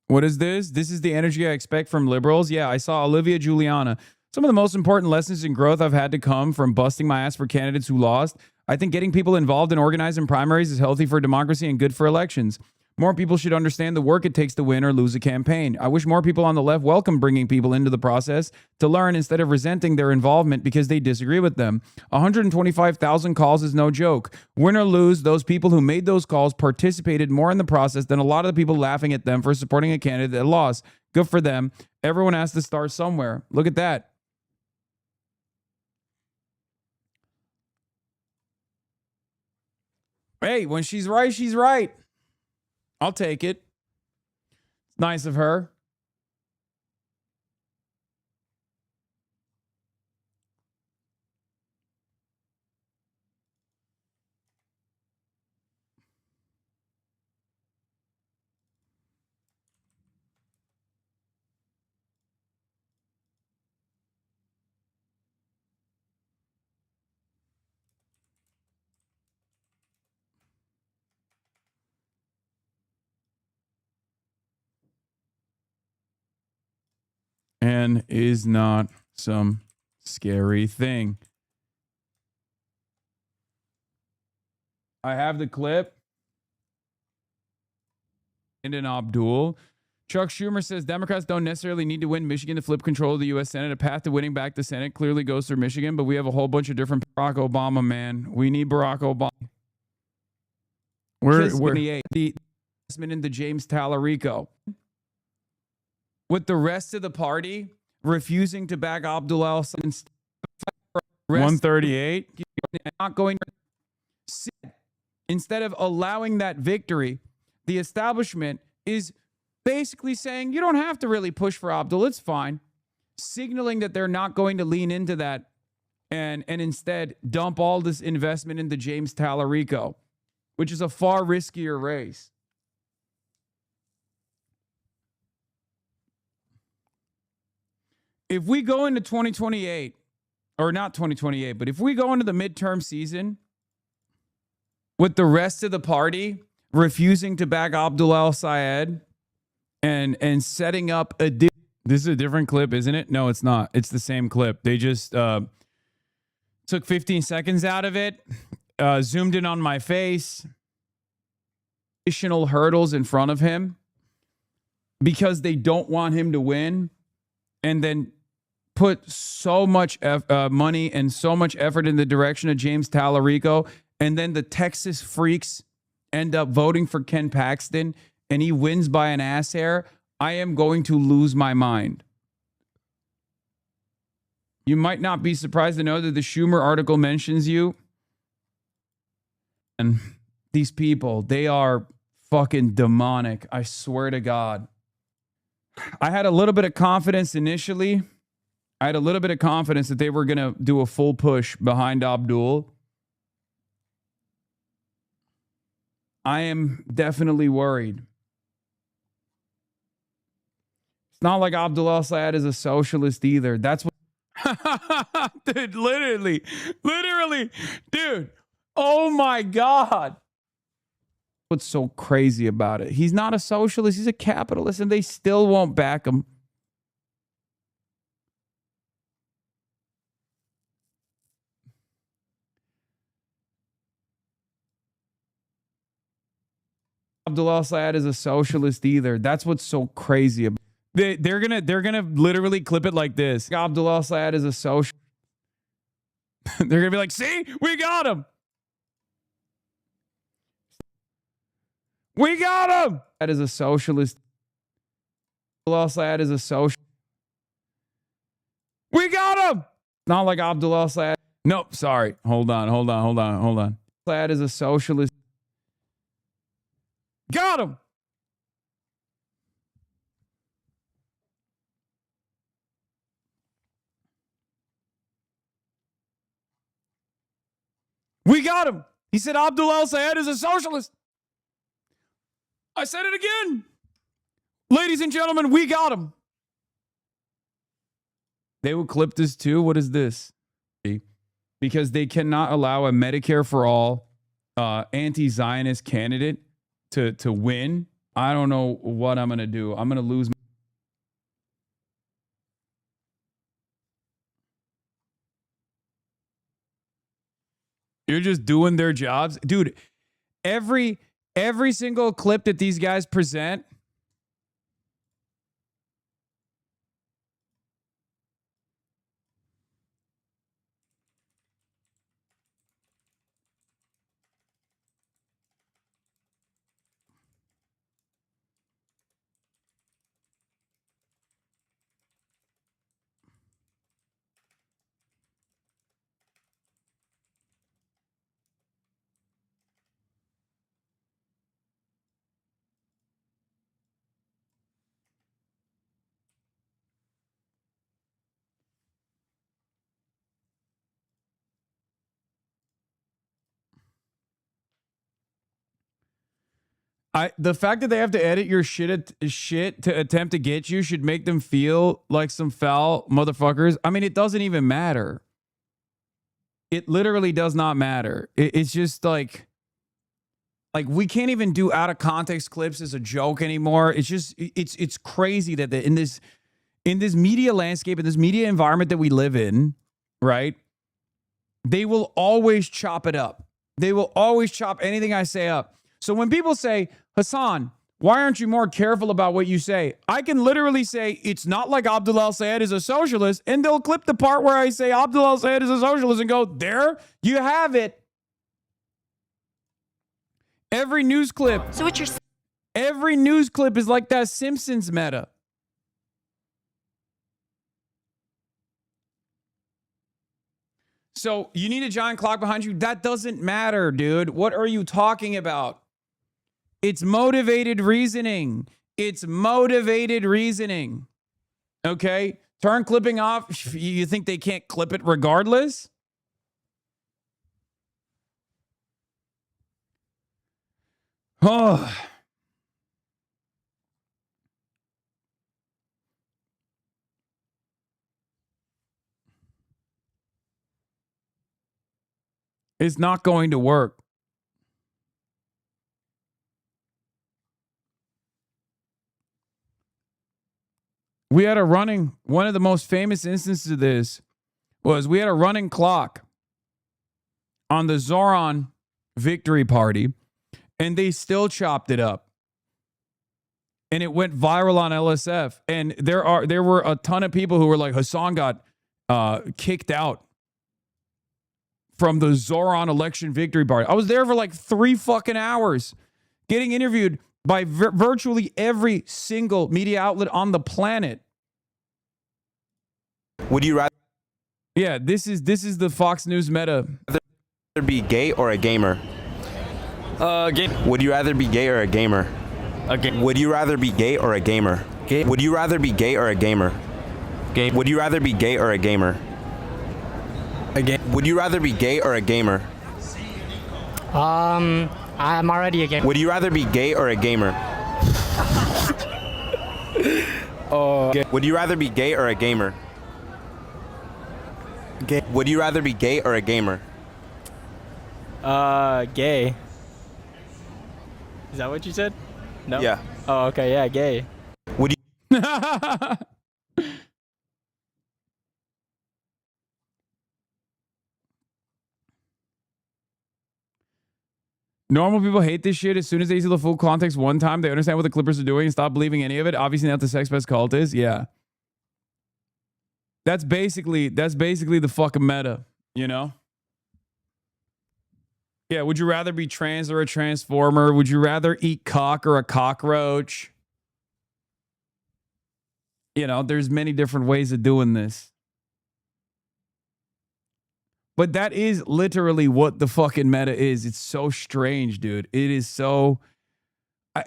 What is this? This is the energy I expect from liberals. Yeah, I saw Olivia Juliana. Some of the most important lessons in growth I've had to come from busting my ass for candidates who lost. I think getting people involved and organized in primaries is healthy for democracy and good for elections. More people should understand the work it takes to win or lose a campaign. I wish more people on the left welcome bringing people into the process to learn instead of resenting their involvement because they disagree with them. 125,000 calls is no joke. Win or lose, those people who made those calls participated more in the process than a lot of the people laughing at them for supporting a candidate that lost. Good for them. Everyone has to start somewhere. Look at that. Hey, when she's right, she's right. I'll take it. It's nice of her. And is not some scary thing. I have the clip. And an Abdul. Chuck Schumer says Democrats don't necessarily need to win Michigan to flip control of the U.S. Senate. A path to winning back the Senate clearly goes through Michigan, but we have a whole bunch of different Barack Obama, man. We need Barack Obama. We're the investment into James Tallarico. With the rest of the party refusing to back Abdul al-Hasan. 138. Not going to, instead of allowing that victory, the establishment is basically saying you don't have to really push for Abdul. It's fine. Signaling that they're not going to lean into that and instead dump all this investment into James Tallarico, which is a far riskier race. If we go into 2028, or not 2028, but if we go into the midterm season with the rest of the party refusing to back Abdul al-Sayed and setting up a... This is a different clip, isn't it? No, it's not. It's the same clip. They just took 15 seconds out of it, zoomed in on my face, additional hurdles in front of him because they don't want him to win, and then put so much money and so much effort in the direction of James Tallarico, and then the Texas freaks end up voting for Ken Paxton, and he wins by an ass hair. I am going to lose my mind. You might not be surprised to know that the Schumer article mentions you. And these people, they are fucking demonic. I swear to God. I had a little bit of confidence initially. I had a little bit of confidence that they were going to do a full push behind Abdul. I am definitely worried. It's not like Abdul al-Sayed is a socialist either. That's what... Dude, literally, dude. Oh my God. What's so crazy about it? He's not a socialist. He's a capitalist, and they still won't back him. Abdul al-Sayed is a socialist either. That's what's so crazy about it. They're gonna literally clip it like this. Abdul al-Sayed is a social. They're gonna be like, see, we got him. We got him. That is a socialist. Abdul Saad is a social. We got him. Not like Abdul Saad. Nope. Sorry. Hold on. Saad is a socialist. Got him. We got him. He said Abdul Saad is a socialist. I said it again. Ladies and gentlemen, we got him. They will clip this too. What is this? Because they cannot allow a Medicare for all anti-Zionist candidate to win. I don't know what I'm going to do. I'm going to lose. You're just doing their jobs. Dude, every single clip that these guys present, the fact that they have to edit your shit to attempt to get you should make them feel like some foul motherfuckers. I mean, it doesn't even matter. It literally does not matter. It's just like we can't even do out of context clips as a joke anymore. It's just it's crazy that in this media landscape, in this media environment that we live in, right? They will always chop it up. They will always chop anything I say up. So when people say, Hasan, why aren't you more careful about what you say? I can literally say, it's not like Abdul Saad is a socialist, and they'll clip the part where I say Abdul Saad is a socialist and go, there, you have it. Every news clip. So what you're saying? Every news clip is like that Simpsons meta. So you need a giant clock behind you? That doesn't matter, dude. What are you talking about? It's motivated reasoning. It's motivated reasoning. Okay? Turn clipping off. You think they can't clip it regardless? Oh. It's not going to work. We had one of the most famous instances of this was we had a running clock on the Zoran victory party, and they still chopped it up. And it went viral on LSF. And there were a ton of people who were like, Hasan got kicked out from the Zoran election victory party. I was there for like 3 fucking hours getting interviewed by virtually every single media outlet on the planet. Would you rather? Yeah, this is the Fox News meta. Rather be gay or a gamer? Game. Would you rather be gay or a gamer? A game. Would you rather be gay or a gamer? Game. Would you rather be gay or a gamer? Game. Would you rather be gay or a gamer? A game. Would you rather be gay or a gamer? I'm already a gamer. Would you rather be gay or a gamer? Would you rather be gay or a gamer? Gay. Would you rather be gay or a gamer? Gay. Is that what you said? No? Yeah. Oh, okay, yeah, gay. Would you? Normal people hate this shit. As soon as they see the full context one time, they understand what the Clippers are doing and stop believing any of it. Obviously not the sex best cult is. Yeah. That's basically the fucking meta, you know? Yeah, would you rather be trans or a transformer? Would you rather eat cock or a cockroach? You know, there's many different ways of doing this. But that is literally what the fucking meta is. It's so strange, dude. It is so...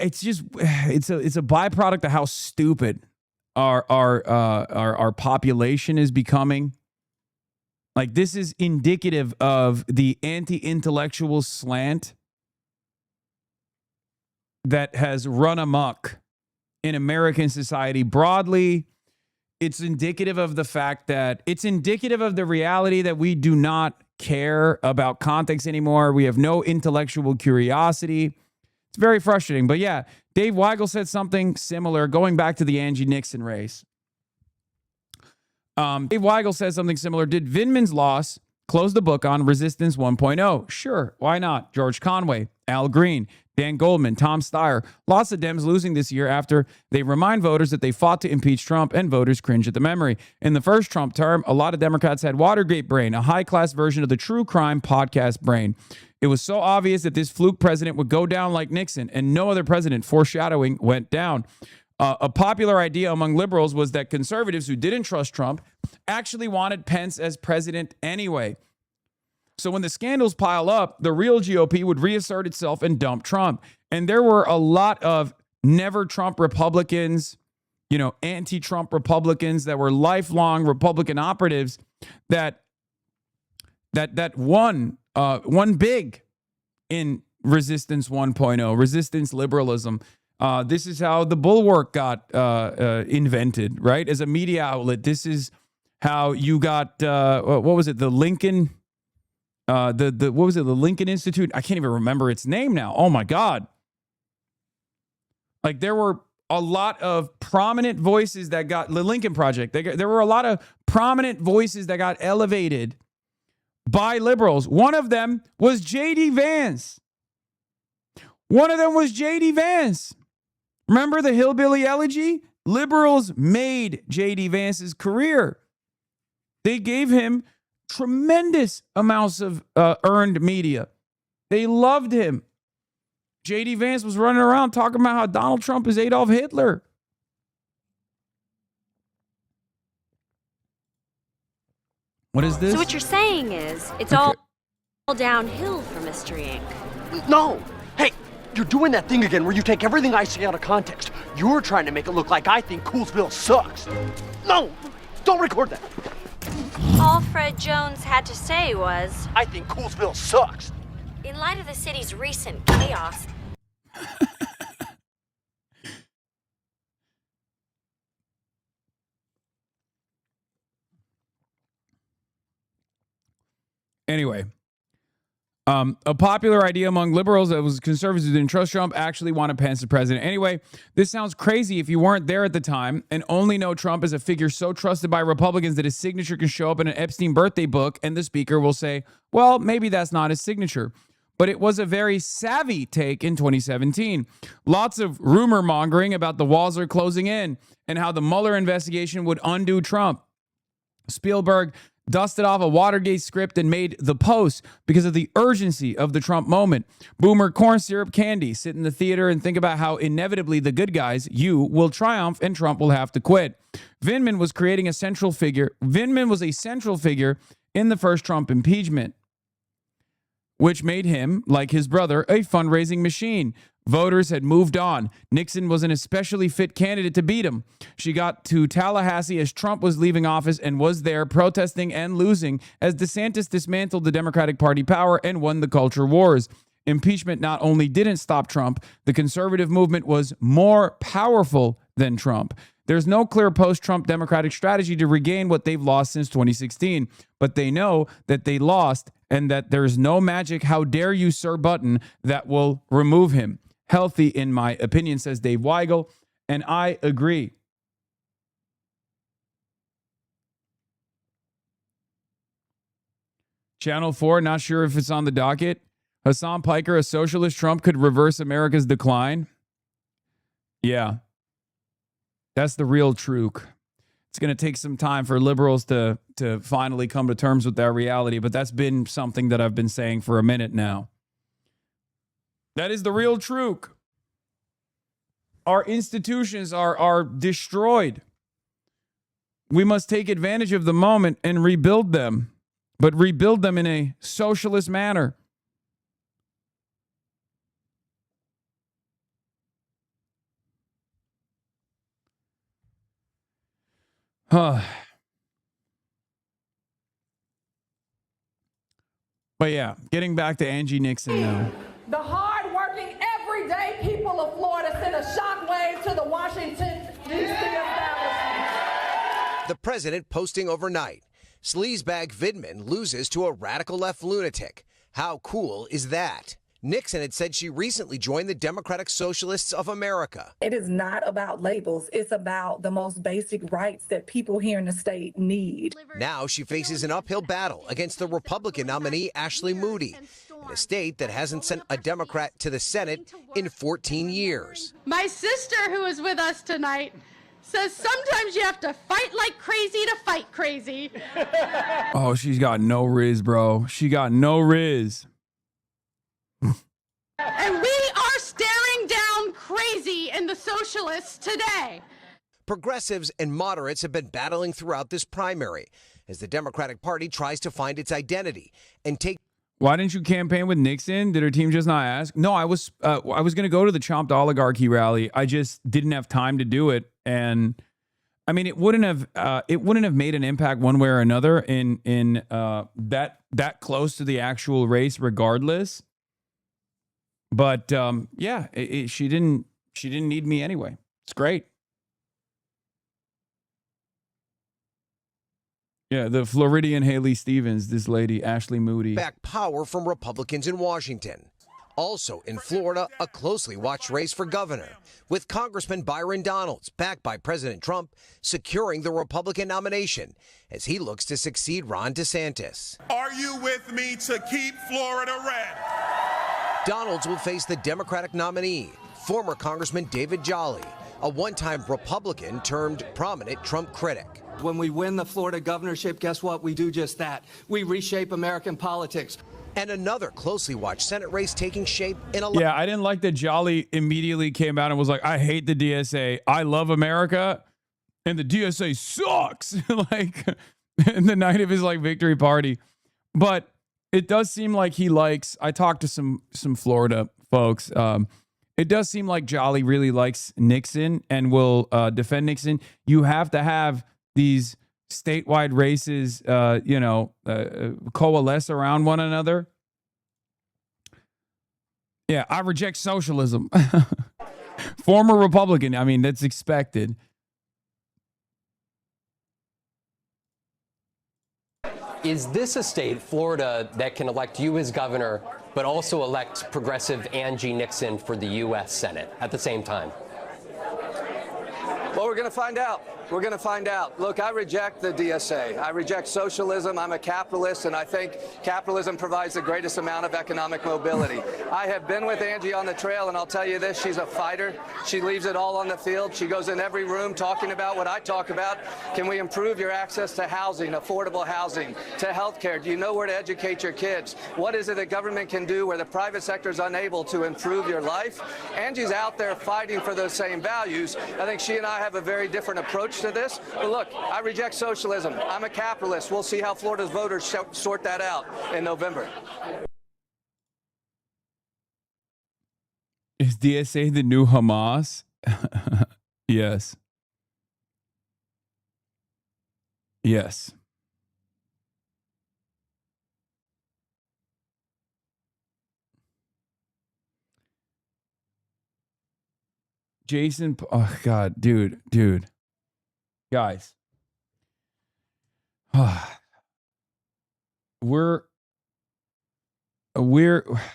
It's just... It's a byproduct of how stupid our population is becoming. Like, this is indicative of the anti-intellectual slant that has run amok in American society broadly. It's indicative of the fact that it's indicative of the reality that we do not care about context anymore. We have no intellectual curiosity. It's very frustrating. But yeah, Dave Weigel said something similar going back to the Angie Nixon race. Dave Weigel says something similar. Did Vindman's loss close the book on Resistance 1.0? Sure. Why not? George Conway, Al Green, Dan Goldman, Tom Steyer. Lots of Dems losing this year after they remind voters that they fought to impeach Trump, and voters cringe at the memory. In the first Trump term, a lot of Democrats had Watergate brain, a high-class version of the true crime podcast brain. It was so obvious that this fluke president would go down like Nixon, and no other president, foreshadowing, went down. A popular idea among liberals was that conservatives who didn't trust Trump actually wanted Pence as president anyway. So when the scandals pile up, the real GOP would reassert itself and dump Trump. And there were a lot of never Trump Republicans, you know, anti-Trump Republicans that were lifelong Republican operatives that won big in Resistance 1.0, resistance liberalism. This is how the Bulwark got invented, right? As a media outlet. This is how you got what was it? The Lincoln, what was it? The Lincoln Institute. I can't even remember its name now. Oh my God! Like there were a lot of prominent voices that got the Lincoln Project. There were a lot of prominent voices that got elevated by liberals. One of them was J.D. Vance. Remember the hillbilly elegy? Liberals made J.D. Vance's career. They gave him tremendous amounts of earned media. They loved him. J.D. Vance was running around talking about how Donald Trump is Adolf Hitler. What is this? So what you're saying is it's all downhill for Mystery Inc. No. Hey, you're doing that thing again where you take everything I say out of context. You're trying to make it look like I think Coolsville sucks. No, don't record that. All Fred Jones had to say was, I think Coolsville sucks. in light of the city's recent chaos. Anyway, a popular idea among liberals that was conservatives who didn't trust Trump actually wanted Pence as president. Anyway, this sounds crazy if you weren't there at the time and only know Trump as a figure so trusted by Republicans that his signature can show up in an Epstein birthday book and the speaker will say, well, maybe that's not his signature. But it was a very savvy take in 2017. Lots of rumor mongering about the walls are closing in and how the Mueller investigation would undo Trump. Spielberg dusted off a Watergate script and made The Post because of the urgency of the Trump moment. Boomer corn syrup candy. Sit in the theater and think about how inevitably the good guys, you, will triumph and Trump will have to quit. Vindman was a central figure in the first Trump impeachment, which made him, like his brother, a fundraising machine. Voters had moved on. Nixon was an especially fit candidate to beat him. She got to Tallahassee as Trump was leaving office and was there protesting and losing as DeSantis dismantled the Democratic Party power and won the culture wars. Impeachment not only didn't stop Trump, the conservative movement was more powerful than Trump. There's no clear post-Trump Democratic strategy to regain what they've lost since 2016, but they know that they lost and that there's no magic "how dare you, sir" button that will remove him. Healthy, in my opinion, says Dave Weigel, and I agree. Channel 4, not sure if it's on the docket. Hasan Piker, a socialist Trump could reverse America's decline. Yeah. That's the real truth. It's going to take some time for liberals to finally come to terms with that reality, but that's been something that I've been saying for a minute now. That is the real truth. Our institutions are destroyed. We must take advantage of the moment and rebuild them, but rebuild them in a socialist manner. But yeah, getting back to Angie Nixon now. The hard-working, everyday people of Florida sent a shockwave to the Washington, D.C. establishment. The president posting overnight. Sleazebag Vidman loses to a radical left lunatic. How cool is that? Nixon had said she recently joined the Democratic Socialists of America. It is not about labels. It's about the most basic rights that people here in the state need. Now she faces an uphill battle against the Republican nominee Ashley Moody in a state that hasn't sent a Democrat to the Senate in 14 years. My sister, who is with us tonight, says sometimes you have to fight like crazy to fight crazy. Oh, she's got no riz, bro. She got no riz. And we are staring down crazy in the socialists today. Progressives and moderates have been battling throughout this primary as the Democratic Party tries to find its identity and take. Why didn't you campaign with Nixon? Did her team just not ask? No, I was going to go to the Chomped Oligarchy rally. I just didn't have time to do it, and I mean, it wouldn't have made an impact one way or another in that close to the actual race, regardless. But yeah, she didn't need me anyway. It's great. Yeah, the Floridian Haley Stevens, this lady, Ashley Moody. Back power from Republicans in Washington. Also in Florida, a closely watched race for governor, with Congressman Byron Donalds, backed by President Trump, securing the Republican nomination as he looks to succeed Ron DeSantis. Are you with me to keep Florida red? Donalds will face the Democratic nominee, former Congressman David Jolly, a one-time Republican turned prominent Trump critic. When we win the Florida governorship, guess what? We do just that. We reshape American politics. And another closely watched Senate race taking shape in a... Yeah, I didn't like that Jolly immediately came out and was like, I hate the DSA. I love America. And the DSA sucks. Like, in the night of his victory party. But it does seem like he likes... I talked to some Florida folks. It does seem like Jolly really likes Nixon and will defend Nixon. You have to have these statewide races, coalesce around one another. Yeah, I reject socialism. Former Republican. I mean, that's expected. Is this a state, Florida, that can elect you as governor, but also elect progressive Angie Nixon for the U.S. Senate at the same time? Well, we're going to find out. We're going to find out. Look, I reject the DSA. I reject socialism. I'm a capitalist, and I think capitalism provides the greatest amount of economic mobility. I have been with Angie on the trail, and I'll tell you this, she's a fighter. She leaves it all on the field. She goes in every room talking about what I talk about. Can we improve your access to housing, affordable housing, to health care? Do you know where to educate your kids? What is it that government can do where the private sector is unable to improve your life? Angie's out there fighting for those same values. I think she and I have a very different approach to this. But look, I reject socialism. I'm a capitalist. We'll see how Florida's voters sort that out in November. Is DSA the new Hamas? Yes. Yes. Jason, oh God, dude. Guys. We're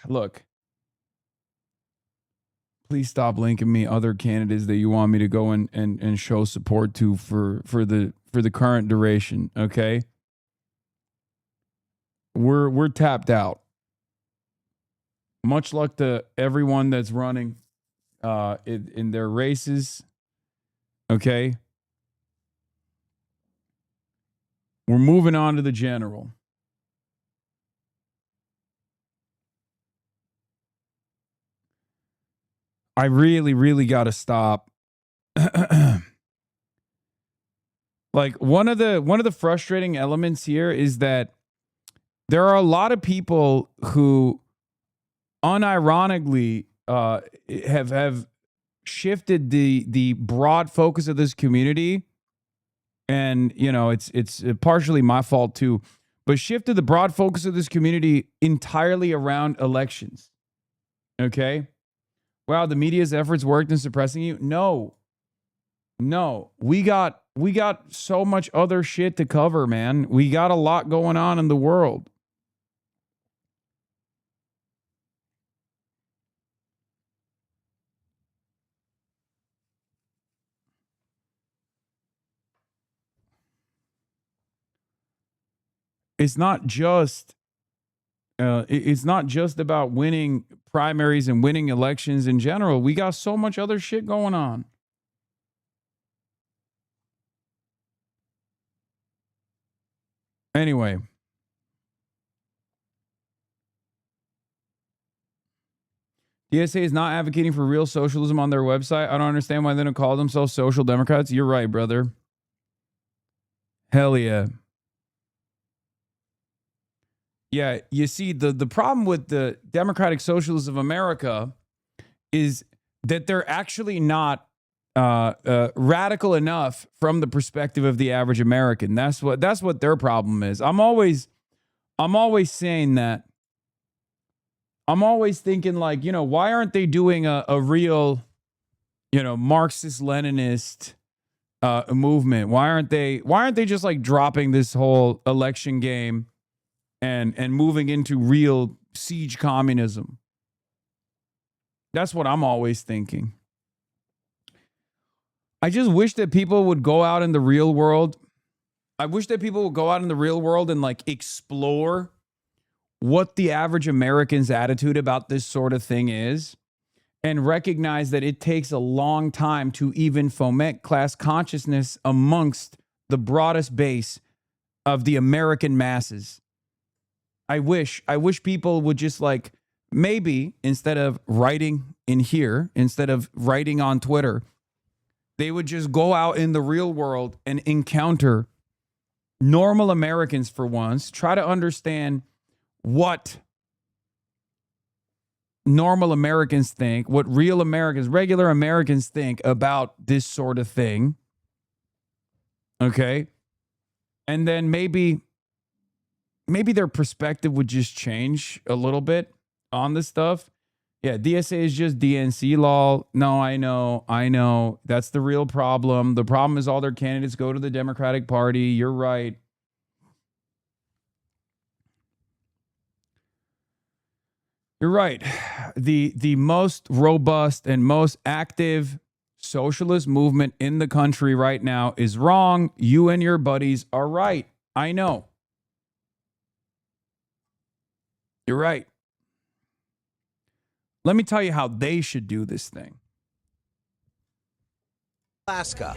look. Please stop linking me other candidates that you want me to go and show support to for the current duration, okay? We're tapped out. Much luck to everyone that's running in their races. Okay. We're moving on to the general. I really, really got to stop. Like one of the frustrating elements here is that there are a lot of people who unironically have shifted the broad focus of this community, and it's partially my fault too, but shifted the broad focus of this community entirely around elections. Okay? Wow, the media's efforts worked in suppressing you? No. We got so much other shit to cover, man. We got a lot going on in the world. It's not just about winning primaries and winning elections in general. We got so much other shit going on. Anyway. DSA is not advocating for real socialism on their website. I don't understand why they don't call themselves social democrats. You're right, brother. Hell yeah. Yeah, you see, the problem with the Democratic Socialists of America is that they're actually not radical enough from the perspective of the average American. That's what their problem is. I'm always saying that. I'm always thinking like, why aren't they doing a real, Marxist-Leninist movement? Why aren't they just like dropping this whole election game and moving into real siege communism? That's what I'm always thinking. I just wish that people would go out in the real world. I wish that people would go out in the real world and like explore what the average American's attitude about this sort of thing is, and recognize that it takes a long time to even foment class consciousness amongst the broadest base of the American masses. I wish people would just like, maybe instead of writing in here, instead of writing on Twitter, they would just go out in the real world and encounter normal Americans for once, try to understand what normal Americans think, what real Americans, regular Americans think about this sort of thing. Okay? And then maybe their perspective would just change a little bit on this stuff. Yeah, DSA is just DNC law. No, I know. That's the real problem. The problem is all their candidates go to the Democratic Party. You're right. You're right. The most robust and most active socialist movement in the country right now is wrong. You and your buddies are right. I know. You're right. Let me tell you how they should do this thing. Alaska.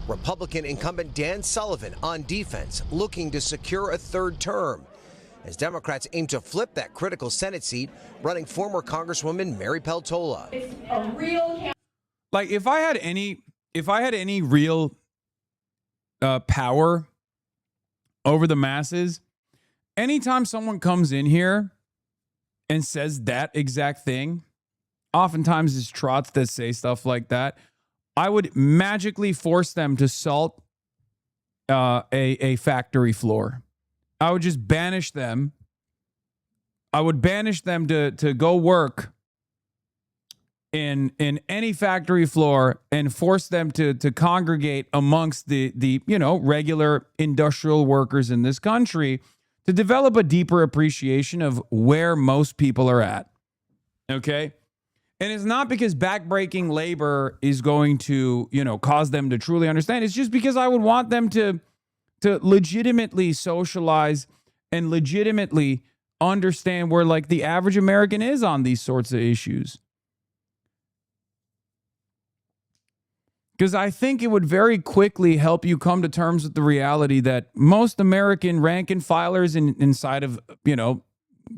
Republican incumbent Dan Sullivan on defense, looking to secure a third term, as Democrats aim to flip that critical Senate seat, running former Congresswoman Mary Peltola. It's a real like if I had any real power over the masses, anytime someone comes in here and says that exact thing, oftentimes it's trots that say stuff like that, I would magically force them to salt a factory floor. I would just banish them. I would banish them to go work in any factory floor and force them to congregate amongst the regular industrial workers in this country to develop a deeper appreciation of where most people are at. Okay? And it's not because backbreaking labor is going to, cause them to truly understand. It's just because I would want them to legitimately socialize and legitimately understand where like the average American is on these sorts of issues. Because I think it would very quickly help you come to terms with the reality that most American rank and filers inside of,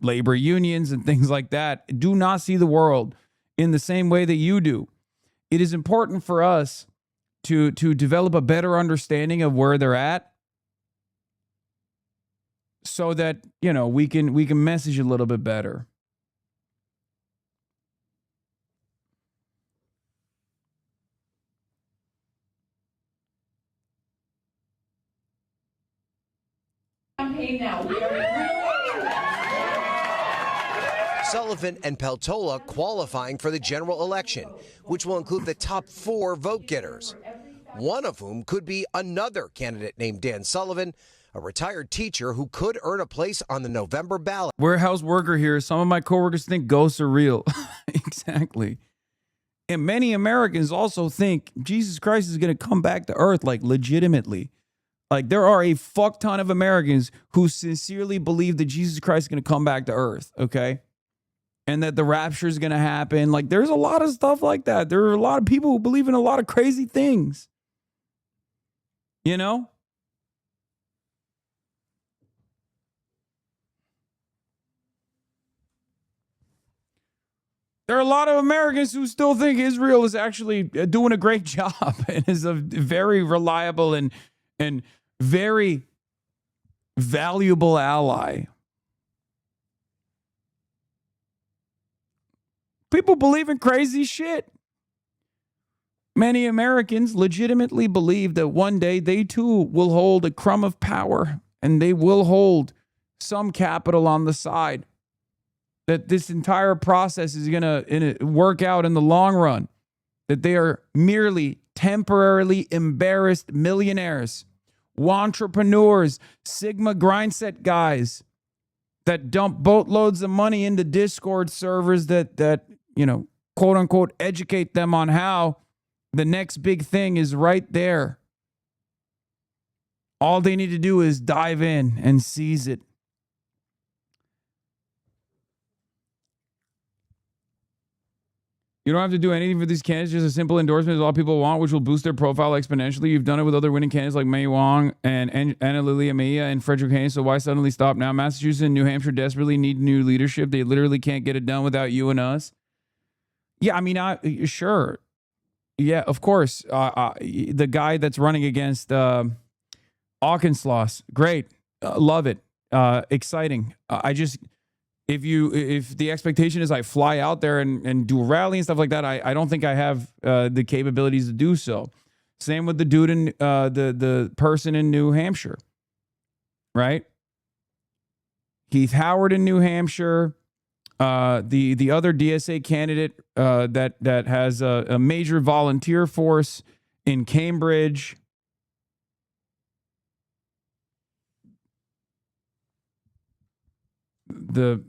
labor unions and things like that do not see the world in the same way that you do. It is important for us to develop a better understanding of where they're at so that, you know, we can message a little bit better. Sullivan and Peltola qualifying for the general election, which will include the top 4 vote getters, one of whom could be another candidate named Dan Sullivan, a retired teacher who could earn a place on the November ballot. Warehouse worker here. Some of my coworkers think ghosts are real. Exactly. And many Americans also think Jesus Christ is going to come back to earth, like legitimately. Like there are a fuck ton of Americans who sincerely believe that Jesus Christ is going to come back to earth, okay? And that the rapture is going to happen. Like there's a lot of stuff like that. There are a lot of people who believe in a lot of crazy things. You know? There are a lot of Americans who still think Israel is actually doing a great job and is a very reliable and very valuable ally. People believe in crazy shit. Many Americans legitimately believe that one day they too will hold a crumb of power and they will hold some capital on the side. That this entire process is going to work out in the long run. That they are merely temporarily embarrassed millionaires, entrepreneurs, Sigma grindset guys that dump boatloads of money into Discord servers that you know, quote unquote, educate them on how the next big thing is right there. All they need to do is dive in and seize it. You don't have to do anything for these candidates, just a simple endorsement is all people want, which will boost their profile exponentially. You've done it with other winning candidates like Mei Wong and Anna Lilia Mia and Frederick Haynes, so why suddenly stop now? Massachusetts and New Hampshire desperately need new leadership. They literally can't get it done without you and us. Yeah, I mean, sure. Yeah, of course. The guy that's running against Auchincloss, great. Love it. Exciting. If the expectation is I fly out there and do a rally and stuff like that, I don't think I have the capabilities to do so. Same with the dude in the person in New Hampshire, right? Keith Howard in New Hampshire, the other DSA candidate that has a major volunteer force in Cambridge. The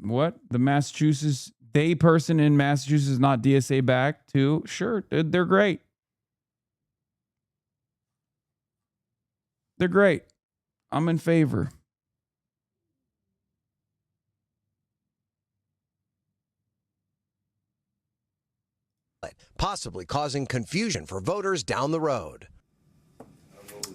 Massachusetts, person in Massachusetts is not DSA back too. Sure, they're great. They're great. I'm in favor. Possibly causing confusion for voters down the road.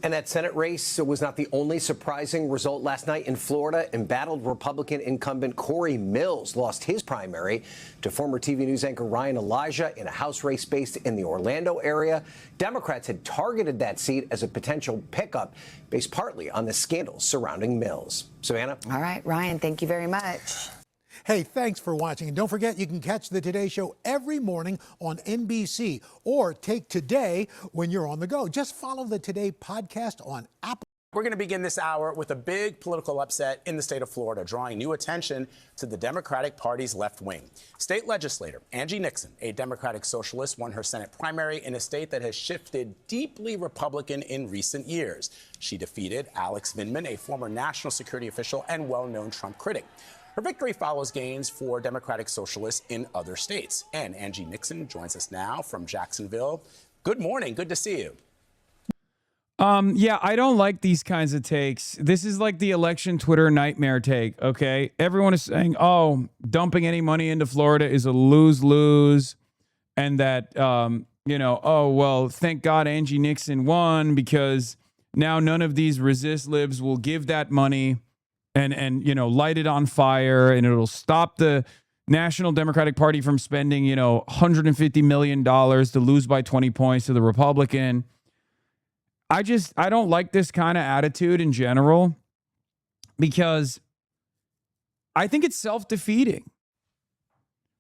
And that Senate race was not the only surprising result last night in Florida. Embattled Republican incumbent Corey Mills lost his primary to former TV news anchor Ryan Elijah in a House race based in the Orlando area. Democrats had targeted that seat as a potential pickup based partly on the scandals surrounding Mills. Savannah? All right, Ryan, thank you very much. Hey, thanks for watching. And don't forget, you can catch the Today Show every morning on NBC or take Today when you're on the go. Just follow the Today podcast on Apple. We're going to begin this hour with a big political upset in the state of Florida, drawing new attention to the Democratic Party's left wing. State legislator Angie Nixon, a Democratic socialist, won her Senate primary in a state that has shifted deeply Republican in recent years. She defeated Alex Vindman, a former national security official and well-known Trump critic. Her victory follows gains for Democratic socialists in other states. And Angie Nixon joins us now from Jacksonville. Good morning. Good to see you. Yeah, I don't like these kinds of takes. This is like the election Twitter nightmare take, okay? Everyone is saying, oh, dumping any money into Florida is a lose-lose. And that, oh, well, thank God Angie Nixon won because now none of these resist libs will give that money and light it on fire, and it'll stop the National Democratic Party from spending, $150 million to lose by 20 points to the Republican. I don't like this kind of attitude in general because I think it's self-defeating.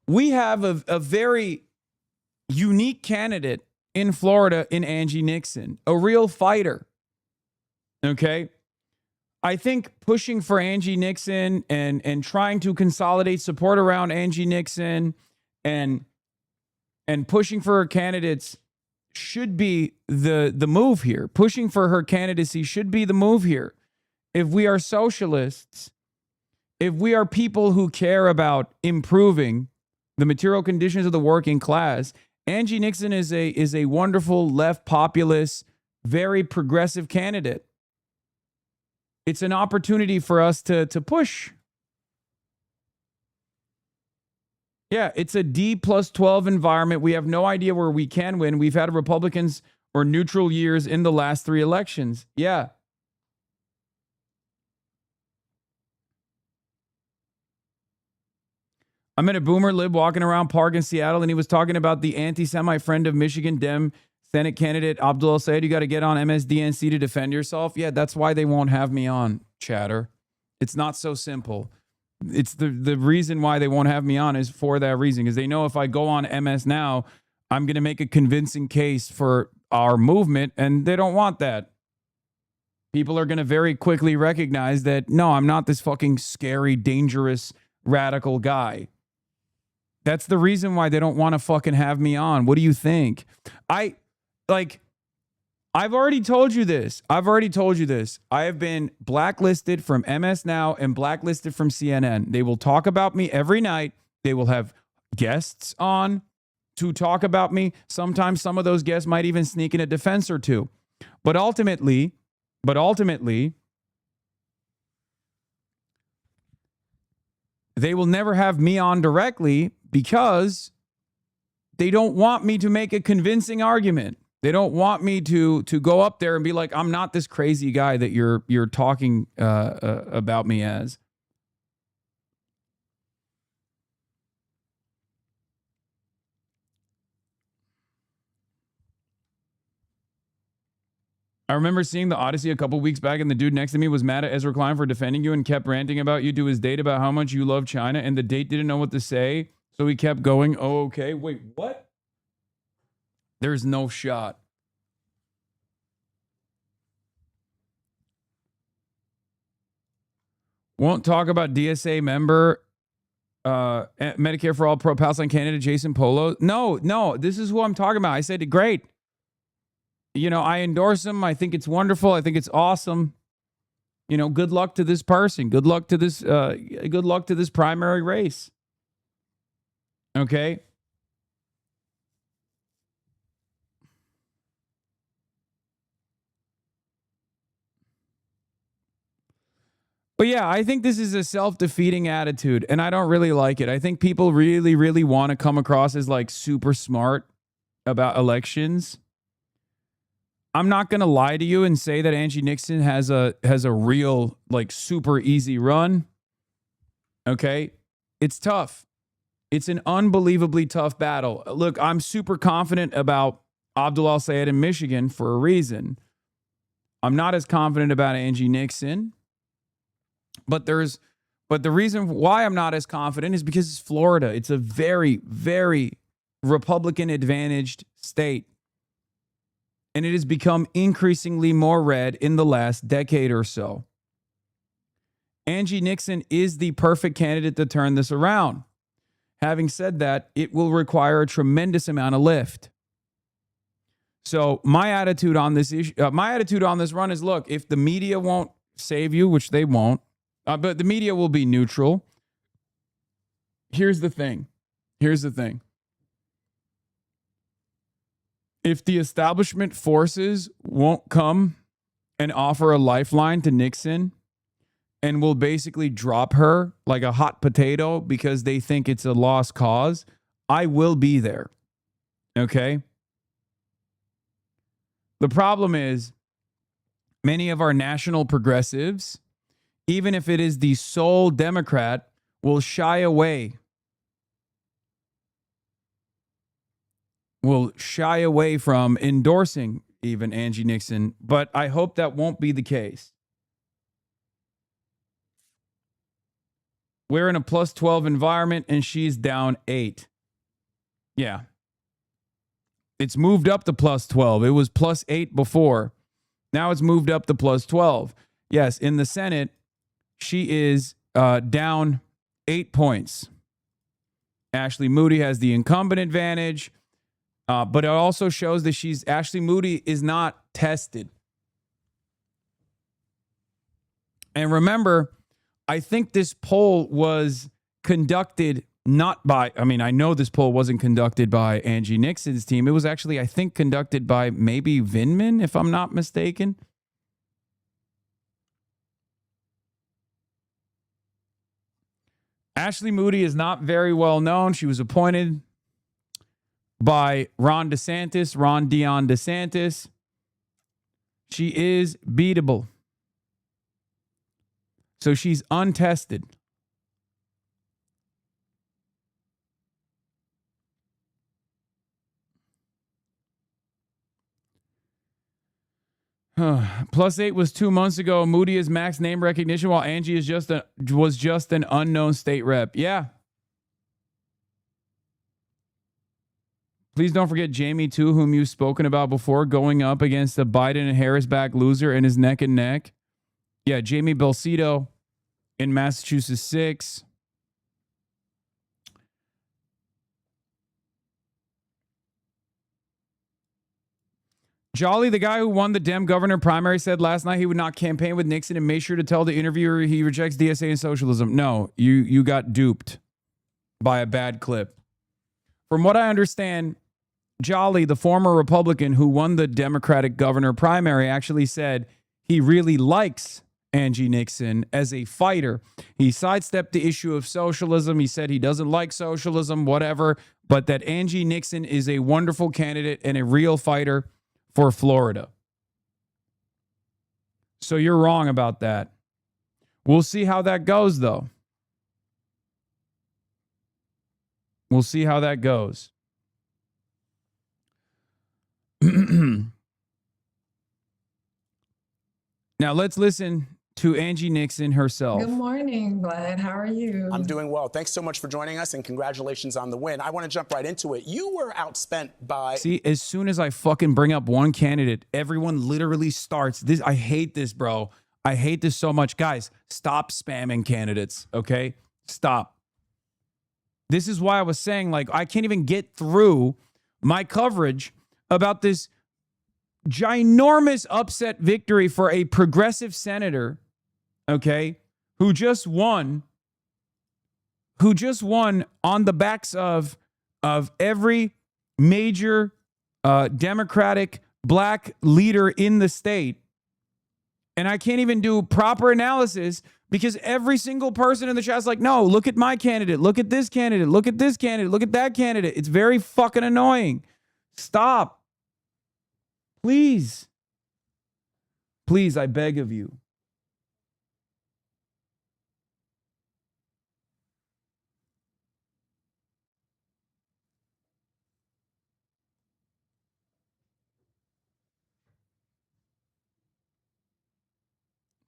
We have a very unique candidate in Florida in Angie Nixon, a real fighter. Okay? I think pushing for Angie Nixon and trying to consolidate support around Angie Nixon and pushing for her candidates should be the move here. Pushing for her candidacy should be the move here. If we are socialists, if we are people who care about improving the material conditions of the working class, Angie Nixon is a wonderful left populist, very progressive candidate. It's an opportunity for us to push. Yeah, it's a D plus 12 environment. We have no idea where we can win. We've had Republicans or neutral years in the last 3 elections. Yeah. I met a boomer lib walking around park in Seattle, and he was talking about the anti-Semite friend of Michigan Dem Senate candidate Abdul El-Sayed. You got to get on MSDNC to defend yourself. Yeah, that's why they won't have me on, chatter. It's not so simple. It's the reason why they won't have me on is for that reason, because they know if I go on MS Now, I'm going to make a convincing case for our movement, and they don't want that. People are going to very quickly recognize that, no, I'm not this fucking scary, dangerous, radical guy. That's the reason why they don't want to fucking have me on. What do you think? I've already told you this. I have been blacklisted from MS Now and blacklisted from CNN. They will talk about me every night. They will have guests on to talk about me. Sometimes some of those guests might even sneak in a defense or two. But ultimately, they will never have me on directly because they don't want me to make a convincing argument. They don't want me to go up there and be like, I'm not this crazy guy that you're talking about me as. I remember seeing the Odyssey a couple weeks back, and the dude next to me was mad at Ezra Klein for defending you and kept ranting about you to his date about how much you love China, and the date didn't know what to say, so he kept going, oh, okay. Wait, what? There's no shot. Won't talk about DSA member, Medicare for All pro-Palestine candidate Jason Polo. No, this is who I'm talking about. I said, great. I endorse him. I think it's wonderful. I think it's awesome. Good luck to this person. Good luck to this primary race. Okay. But yeah, I think this is a self-defeating attitude, and I don't really like it. I think people really, really want to come across as like super smart about elections. I'm not going to lie to you and say that Angie Nixon has a real like super easy run. Okay? It's tough. It's an unbelievably tough battle. Look, I'm super confident about Abdul El-Sayed in Michigan for a reason. I'm not as confident about Angie Nixon. But the reason why I'm not as confident is because it's Florida. It's a very, very Republican advantaged state. And it has become increasingly more red in the last decade or so. Angie Nixon is the perfect candidate to turn this around. Having said that, it will require a tremendous amount of lift. So my attitude on this issue, my attitude on this run is, look, if the media won't save you, which they won't, but the media will be neutral. Here's the thing. If the establishment forces won't come and offer a lifeline to Nixon and will basically drop her like a hot potato because they think it's a lost cause, I will be there. Okay? The problem is many of our national progressives, even if it is the sole Democrat, will shy away will shy away from endorsing even Angie Nixon, but I hope that won't be the case. We're in a plus 12 environment and she's down 8. Yeah. It's moved up to plus 12. It was plus 8 before. Now it's moved up to plus 12. Yes, in the Senate, she is down 8 points. Ashley Moody has the incumbent advantage, but it also shows that Ashley Moody is not tested. And remember, I think this poll was conducted not by, I know this poll wasn't conducted by Angie Nixon's team. It was actually, I think, conducted by maybe Vindman, if I'm not mistaken. Ashley Moody is not very well known. She was appointed by Ron Dion DeSantis. She is beatable. So she's untested. Plus 8 was 2 months ago. Moody is max name recognition, while Angie was just an unknown state rep. Yeah. Please don't forget Jamie, too, whom you've spoken about before, going up against the Biden and Harris back loser and his neck and neck. Yeah, Jamie Belcito in Massachusetts 6. Jolly, the guy who won the Dem governor primary, said last night he would not campaign with Nixon and made sure to tell the interviewer he rejects DSA and socialism. No, you got duped by a bad clip. From what I understand, Jolly, the former Republican who won the Democratic governor primary, actually said he really likes Angie Nixon as a fighter. He sidestepped the issue of socialism. He said he doesn't like socialism, whatever, but that Angie Nixon is a wonderful candidate and a real fighter for Florida. So you're wrong about that. We'll see how that goes, though. We'll see how that goes. Now let's listen to Angie Nixon herself. Good morning, Vlad. How are you? I'm doing well. Thanks so much for joining us, and congratulations on the win. I want to jump right into it. You were outspent by... See, as soon as I fucking bring up one candidate, everyone literally starts this. I hate this, bro. I hate this so much. Guys, stop spamming candidates, okay? Stop. This is why I was saying, like, I can't even get through my coverage about this ginormous upset victory for a progressive senator, okay, who just won on the backs of every major Democratic black leader in the state. And I can't even do proper analysis because every single person in the chat is like, no, look at my candidate, look at this candidate, look at this candidate, look at that candidate. It's very fucking annoying. Stop. Please. Please, I beg of you.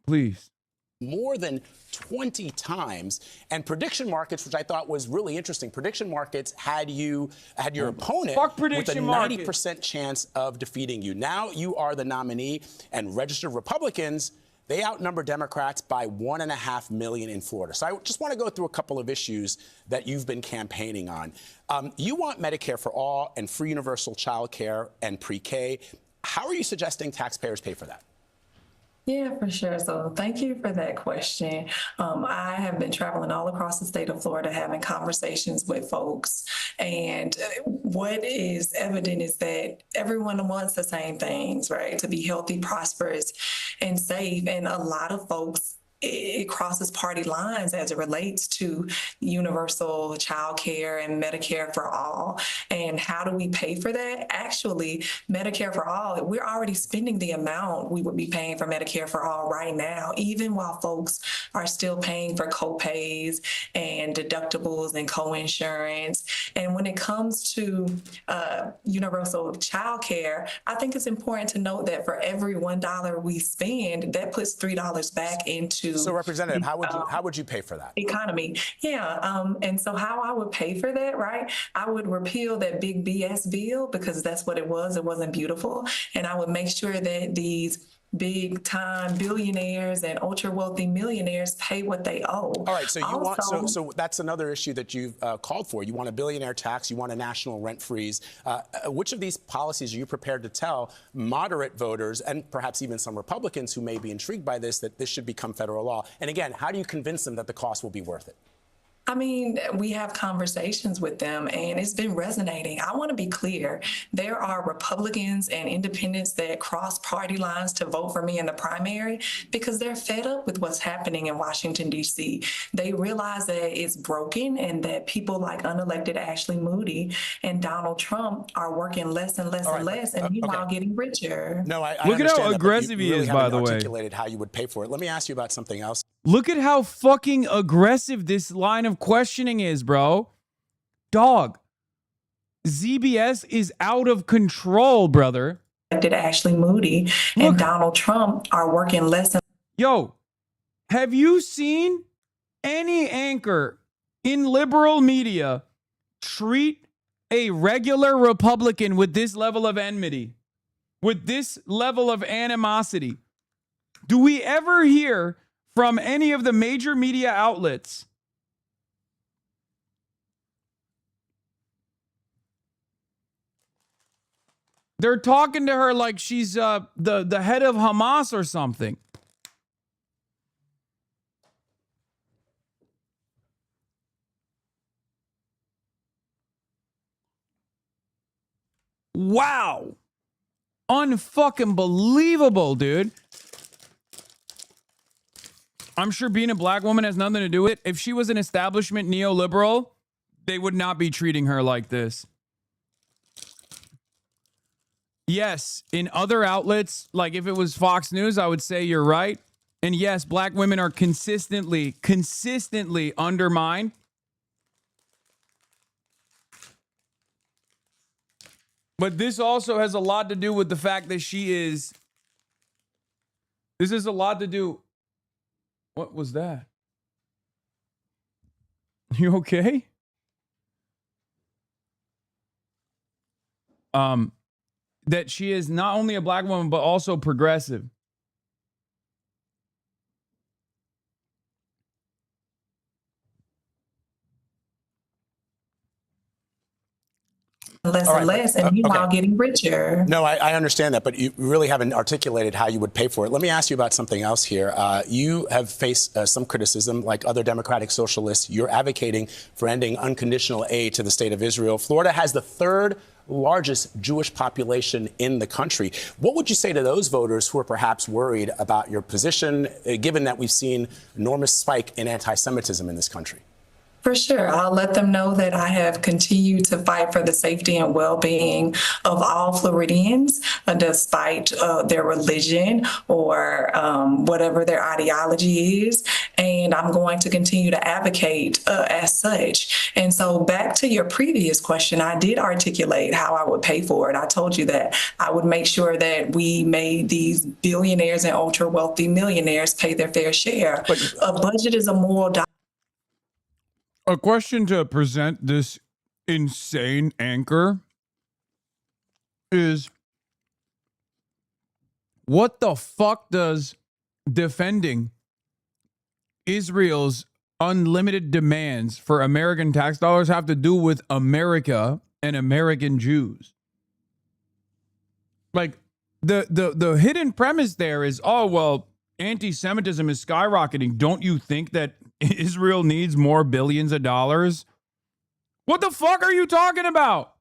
Please. More than 20 times. And prediction markets, which I thought was really interesting, prediction markets had your opponent with a 90% chance of defeating you. Now you are the nominee, and registered Republicans, they outnumber Democrats by 1.5 million in Florida. So I just want to go through a couple of issues that you've been campaigning on. You want Medicare for all and free universal child care and pre-K. How are you suggesting taxpayers pay for that? Yeah, for sure. So thank you for that question. I have been traveling all across the state of Florida, having conversations with folks. And what is evident is that everyone wants the same things, right? To be healthy, prosperous, and safe. And a lot of folks it crosses party lines as it relates to universal child care and Medicare for all. And how do we pay for that? Actually, Medicare for all, we're already spending the amount we would be paying for Medicare for all right now, even while folks are still paying for co-pays and deductibles and co-insurance. And when it comes to universal child care, I think it's important to note that for every $1 we spend, that puts $3 back into. So, Representative, how would you pay for that? Economy. Yeah. And so how I would pay for that, right? I would repeal that big BS bill because that's what it was. It wasn't beautiful. And I would make sure that these big time billionaires and ultra wealthy millionaires pay what they owe. All right, so you want so that's another issue that you've called for. You want a billionaire tax, you want a national rent freeze. Which of these policies are you prepared to tell moderate voters and perhaps even some Republicans who may be intrigued by this that this should become federal law? And again, how do you convince them that the cost will be worth it? I mean, we have conversations with them and it's been resonating. I want to be clear. There are Republicans and independents that cross party lines to vote for me in the primary because they're fed up with what's happening in Washington, D.C. They realize that it's broken and that people like unelected Ashley Moody and Donald Trump are working less and less and less and meanwhile getting richer. No, I look at how understand aggressive he is, by the way. Articulated how you would pay for it. Let me ask you about something else. Look at how fucking aggressive this line of questioning is, bro. Dog. ZBS is out of control, brother. Did Ashley Moody and Donald Trump are working less. Yo, have you seen any anchor in liberal media treat a regular Republican with this level of enmity, with this level of animosity? Do we ever hear from any of the major media outlets they're talking to her like she's the head of Hamas or something? Wow. Unfucking believable, dude. I'm sure being a black woman has nothing to do with it. If she was an establishment neoliberal, they would not be treating her like this. Yes, in other outlets, like if it was Fox News, I would say you're right. And yes, black women are consistently undermined. But this also has a lot to do with the fact that this has a lot to do. What was that? You okay? That she is not only a black woman, but also progressive. Less and less, and meanwhile getting richer. No, I understand that, but you really haven't articulated how you would pay for it. Let me ask you about something else here. You have faced some criticism, like other democratic socialists. You're advocating for ending unconditional aid to the state of Israel. Florida has the third largest Jewish population in the country. What would you say to those voters who are perhaps worried about your position, given that we've seen enormous spike in anti-Semitism in this country? For sure. I'll let them know that I have continued to fight for the safety and well-being of all Floridians, despite their religion or whatever their ideology is. And I'm going to continue to advocate as such. And so back to your previous question, I did articulate how I would pay for it. I told you that I would make sure that we made these billionaires and ultra wealthy millionaires pay their fair share. A budget is a moral document. A question to present this insane anchor is, what the fuck does defending Israel's unlimited demands for American tax dollars have to do with America and American Jews? Like, the hidden premise there is, oh, well, anti-Semitism is skyrocketing. Don't you think that Israel needs more billions of dollars? What the fuck are you talking about?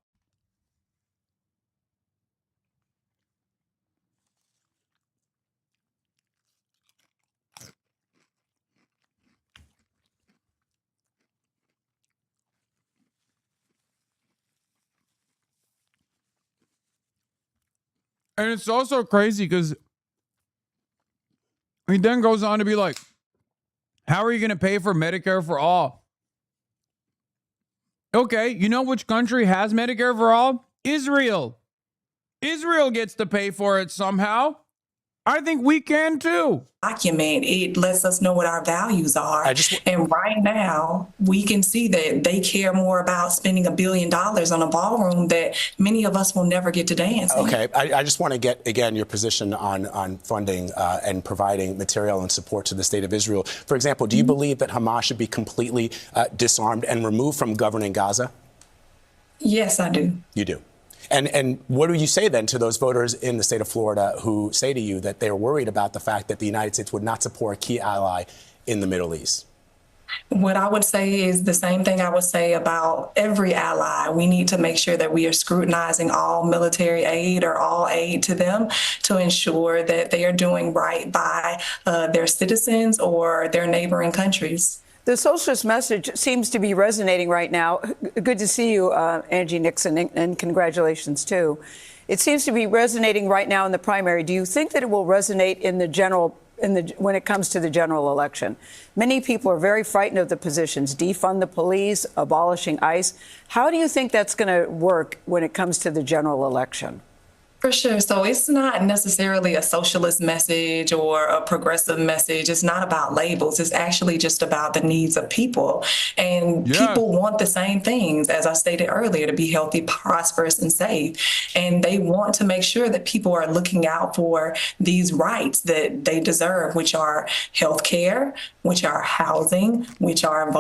And it's also crazy because he then goes on to be like, how are you going to pay for Medicare for all? Okay, you know which country has Medicare for all? Israel. Israel gets to pay for it somehow. I think we can too. Document, it lets us know what our values are. And right now, we can see that they care more about spending $1 billion on a ballroom that many of us will never get to dance in. Okay, I just want to get, again, your position on funding and providing material and support to the state of Israel. For example, do you believe that Hamas should be completely disarmed and removed from governing Gaza? Yes, I do. You do. And what do you say then to those voters in the state of Florida who say to you that they're worried about the fact that the United States would not support a key ally in the Middle East? What I would say is the same thing I would say about every ally. We need to make sure that we are scrutinizing all military aid or all aid to them to ensure that they are doing right by their citizens or their neighboring countries. The socialist message seems to be resonating right now. Good to see you, Angie Nixon, and congratulations, too. It seems to be resonating right now in the primary. Do you think that it will resonate in the general, when it comes to the general election? Many people are very frightened of the positions, defund the police, abolishing ICE. How do you think that's going to work when it comes to the general election? For sure. So it's not necessarily a socialist message or a progressive message. It's not about labels. It's actually just about the needs of people. And people want the same things, as I stated earlier, to be healthy, prosperous, and safe. And they want to make sure that people are looking out for these rights that they deserve, which are health care, which are housing, which are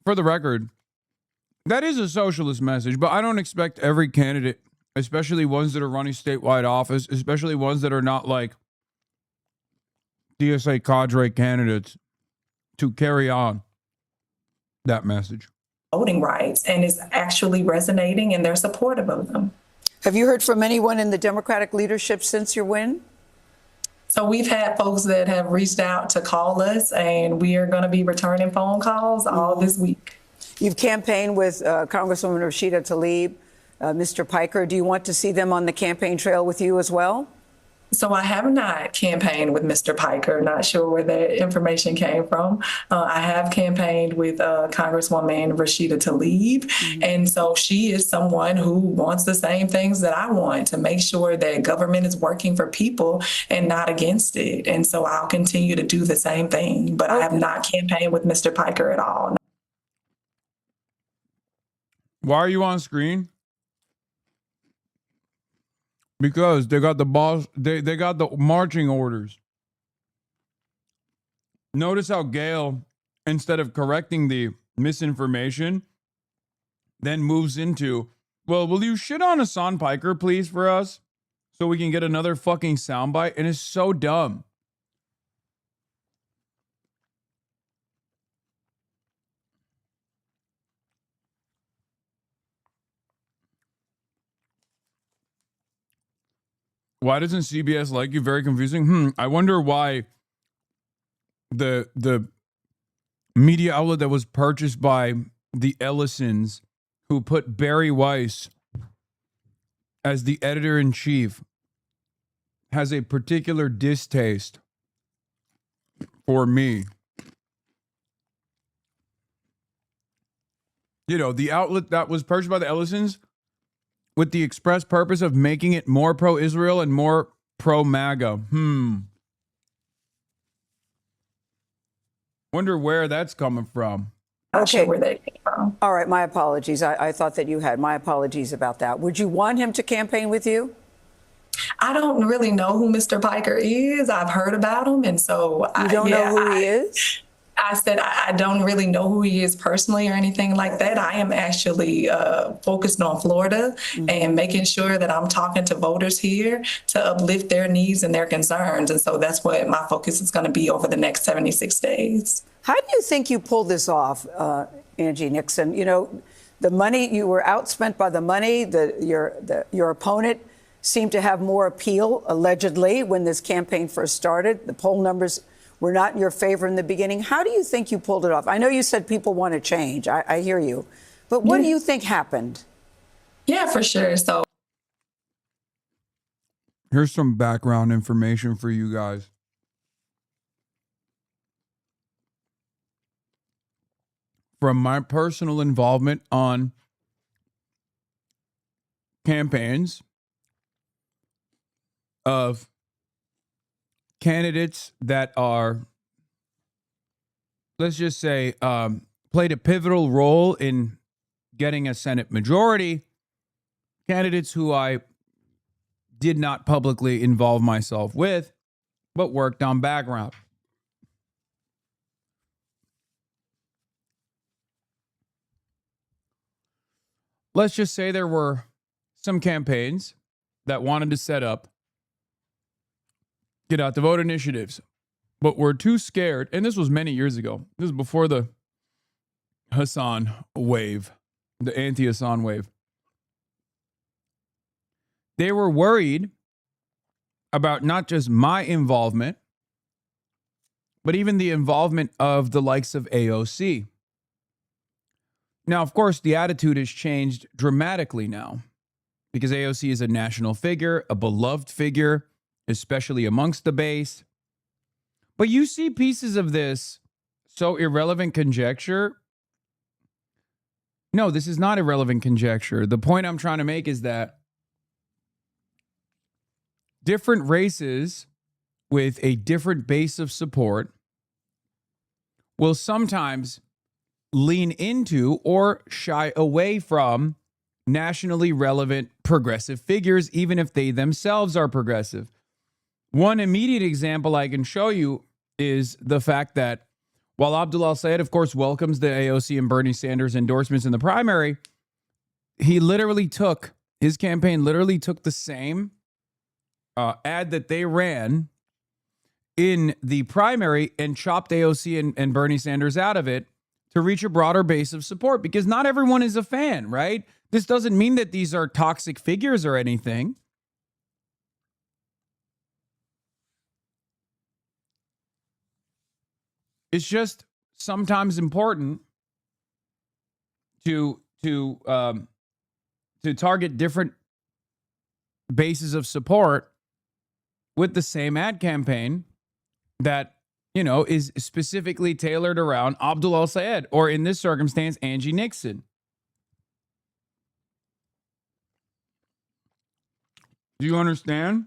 For the record, that is a socialist message, but I don't expect every candidate, especially ones that are running statewide office, especially ones that are not like DSA cadre candidates, to carry on that message. Voting rights, and is actually resonating, and they're supportive of them. Have you heard from anyone in the Democratic leadership since your win? So we've had folks that have reached out to call us, and we are going to be returning phone calls all this week. You've campaigned with Congresswoman Rashida Tlaib, Mr. Piker. Do you want to see them on the campaign trail with you as well? So I have not campaigned with Mr. Piker. Not sure where that information came from. I have campaigned with Congresswoman Rashida Tlaib. And so she is someone who wants the same things that I want, to make sure that government is working for people and not against it. And so I'll continue to do the same thing. But I have not campaigned with Mr. Piker at all. Why are you on screen? Because they got the boss, they got the marching orders. Notice how Gail, instead of correcting the misinformation, then moves into, well, will you shit on Hasan Piker, please, for us? So we can get another fucking soundbite? And it's so dumb. Why doesn't CBS like you? Very confusing. I wonder why the media outlet that was purchased by the Ellisons, who put Barry Weiss as the editor-in-chief, has a particular distaste for me. You know, the outlet that was purchased by the Ellisons with the express purpose of making it more pro-Israel and more pro-MAGA. Wonder where that's coming from. Not sure where that came from. All right, my apologies. I thought that you had. My apologies about that. Would you want him to campaign with you? I don't really know who Mr. Piker is. I've heard about him, and so you don't know who he is? I said I don't really know who he is personally or anything like that. I am actually focused on Florida and making sure that I'm talking to voters here to uplift their needs and their concerns. And so that's what my focus is going to be over the next 76 days. How do you think you pulled this off, Angie Nixon? You know, the money, you were outspent by the money. Your opponent seemed to have more appeal, allegedly, when this campaign first started. The poll numbers were not in your favor in the beginning. How do you think you pulled it off? I know you said people want to change. I hear you. But what do you think happened? Yeah, for sure. So here's some background information for you guys. From my personal involvement on campaigns of candidates that are, let's just say, played a pivotal role in getting a Senate majority, candidates who I did not publicly involve myself with, but worked on background. Let's just say there were some campaigns that wanted to set up get out the vote initiatives, but were too scared. And this was many years ago. This was before the Hasan wave, the anti-Hasan wave. They were worried about not just my involvement, but even the involvement of the likes of AOC. Now, of course, the attitude has changed dramatically now because AOC is a national figure, a beloved figure, especially amongst the base. But you see pieces of this so irrelevant conjecture. No, this is not irrelevant conjecture. The point I'm trying to make is that different races with a different base of support will sometimes lean into or shy away from nationally relevant progressive figures, even if they themselves are progressive. One immediate example I can show you is the fact that while Abdul Al-Sayed, of course, welcomes the AOC and Bernie Sanders endorsements in the primary, his campaign literally took the same ad that they ran in the primary and chopped AOC and Bernie Sanders out of it to reach a broader base of support, because not everyone is a fan, right? This doesn't mean that these are toxic figures or anything. It's just sometimes important to target different bases of support with the same ad campaign that, you know, is specifically tailored around Abdul Al-Sayed, or in this circumstance, Angie Nixon. Do you understand?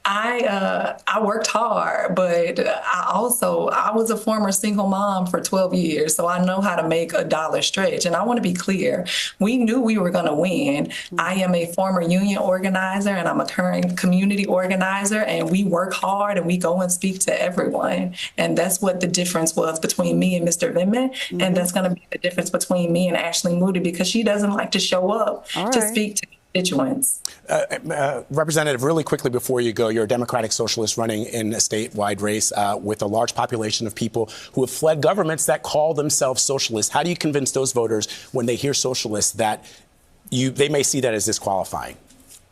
I worked hard, but I was a former single mom for 12 years, so I know how to make a dollar stretch. And I want to be clear, we knew we were going to win. I am a former union organizer and I'm a current community organizer, and we work hard and we go and speak to everyone. And that's what the difference was between me and Mr. Vindman. Mm-hmm. And that's going to be the difference between me and Ashley Moody, because she doesn't like to show up to speak to constituents. Representative, really quickly before you go, you're a Democratic Socialist running in a statewide race with a large population of people who have fled governments that call themselves socialists. How do you convince those voters when they hear socialists that they may see that as disqualifying?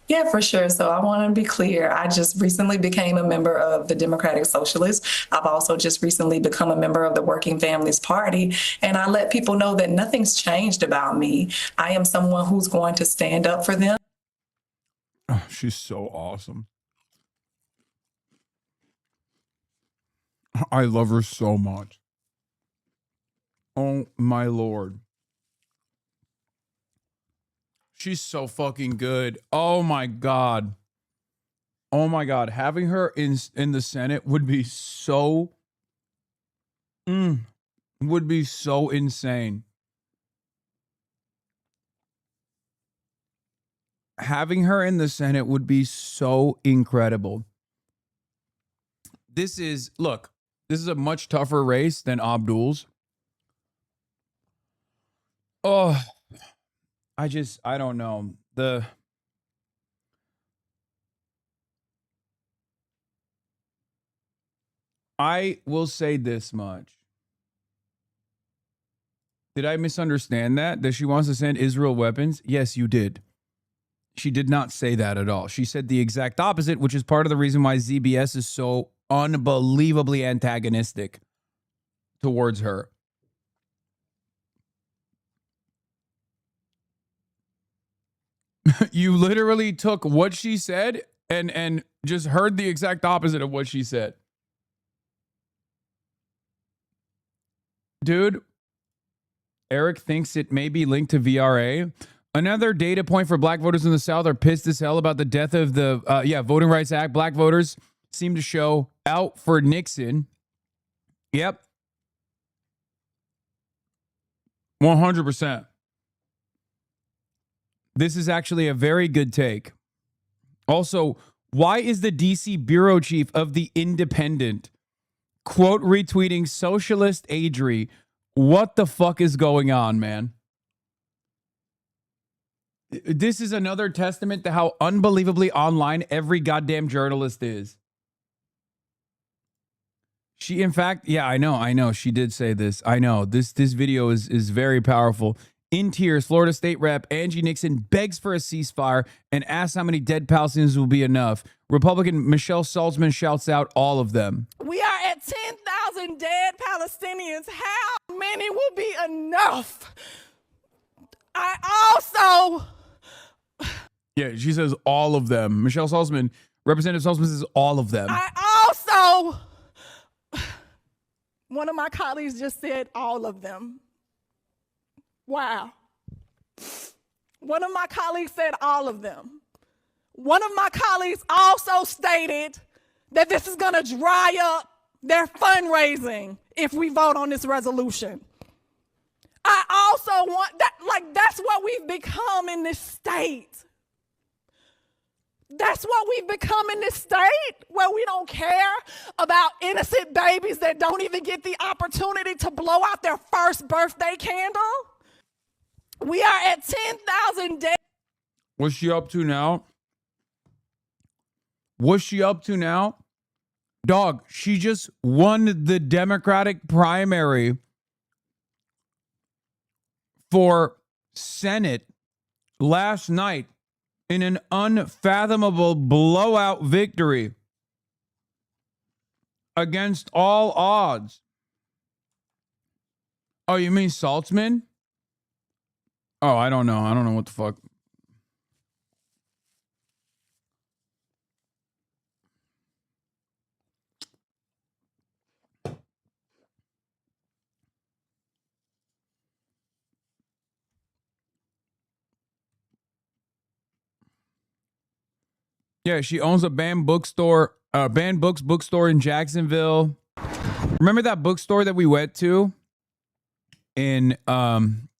Yeah, for sure. So I want to be clear. I just recently became a member of the Democratic Socialists. I've also just recently become a member of the Working Families Party. And I let people know that nothing's changed about me. I am someone who's going to stand up for them. Oh, she's so awesome. I love her so much. Oh, my Lord. She's so fucking good. Oh my God. Oh my God. Having her in the Senate would be so insane. Having her in the Senate would be so incredible. This is a much tougher race than Abdul's. Oh, I don't know. I will say this much. Did I misunderstand that? That she wants to send Israel weapons? Yes, you did. She did not say that at all. She said the exact opposite, which is part of the reason why ZBS is so unbelievably antagonistic towards her. You literally took what she said and just heard the exact opposite of what she said. Dude, Eric thinks it may be linked to VRA. Another data point for black voters in the South are pissed as hell about the death of the Voting Rights Act. Black voters seem to show out for Nixon. Yep. 100%. This is actually a very good take. Also, why is the DC bureau chief of The Independent quote retweeting socialist Adri? What the fuck is going on, man? This is another testament to how unbelievably online every goddamn journalist is. She, in fact, yeah, I know. She did say this. I know. This video is very powerful. In tears, Florida State Rep Angie Nixon begs for a ceasefire and asks how many dead Palestinians will be enough. Republican Michelle Salzman shouts out all of them. We are at 10,000 dead Palestinians. How many will be enough? I also... Yeah, she says all of them. Michelle Salzman, Representative Salzman says all of them. I also... One of my colleagues just said all of them. Wow. One of my colleagues said all of them. One of my colleagues also stated that this is going to dry up their fundraising if we vote on this resolution. I also want that, that's what we've become in this state. That's what we've become in this state, where we don't care about innocent babies that don't even get the opportunity to blow out their first birthday candle. We are at 10,000 dead. What's she up to now? What's she up to now? Dog, she just won the Democratic primary for Senate last night in an unfathomable blowout victory against all odds. Oh, you mean Saltzman? Oh, I don't know. I don't know what the fuck. Yeah, she owns a banned books bookstore in Jacksonville. Remember that bookstore that we went to in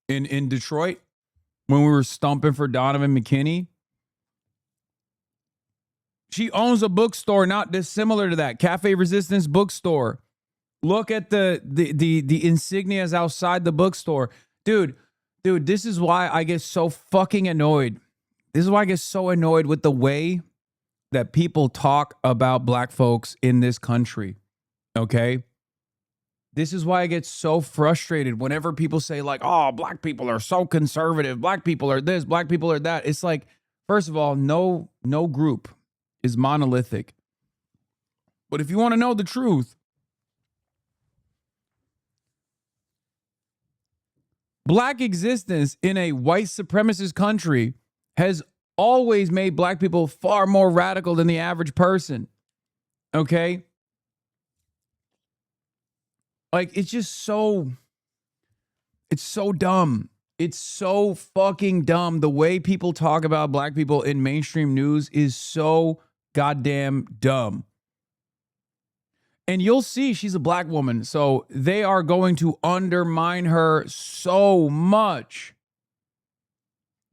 Detroit when we were stumping for Donovan McKinney? She owns a bookstore not dissimilar to that, Cafe Resistance bookstore. Look at the insignias outside the bookstore. Dude, this is why I get so fucking annoyed. This is why I get so annoyed with the way that people talk about black folks in this country. Okay? This is why I get so frustrated whenever people say like, oh, black people are so conservative. Black people are this, black people are that. It's like, first of all, no group is monolithic. But if you want to know the truth, black existence in a white supremacist country has always made black people far more radical than the average person. Okay? Like, it's just so, it's so dumb. It's so fucking dumb. The way people talk about black people in mainstream news is so goddamn dumb. And you'll see she's a black woman, so they are going to undermine her so much.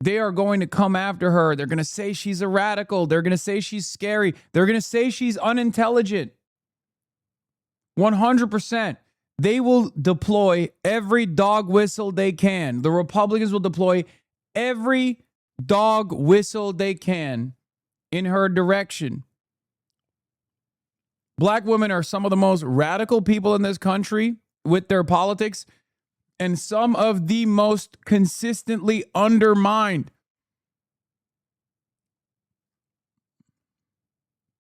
They are going to come after her. They're going to say she's a radical. They're going to say she's scary. They're going to say she's unintelligent. 100%. They will deploy every dog whistle they can. The Republicans will deploy every dog whistle they can in her direction. Black women are some of the most radical people in this country with their politics, and some of the most consistently undermined.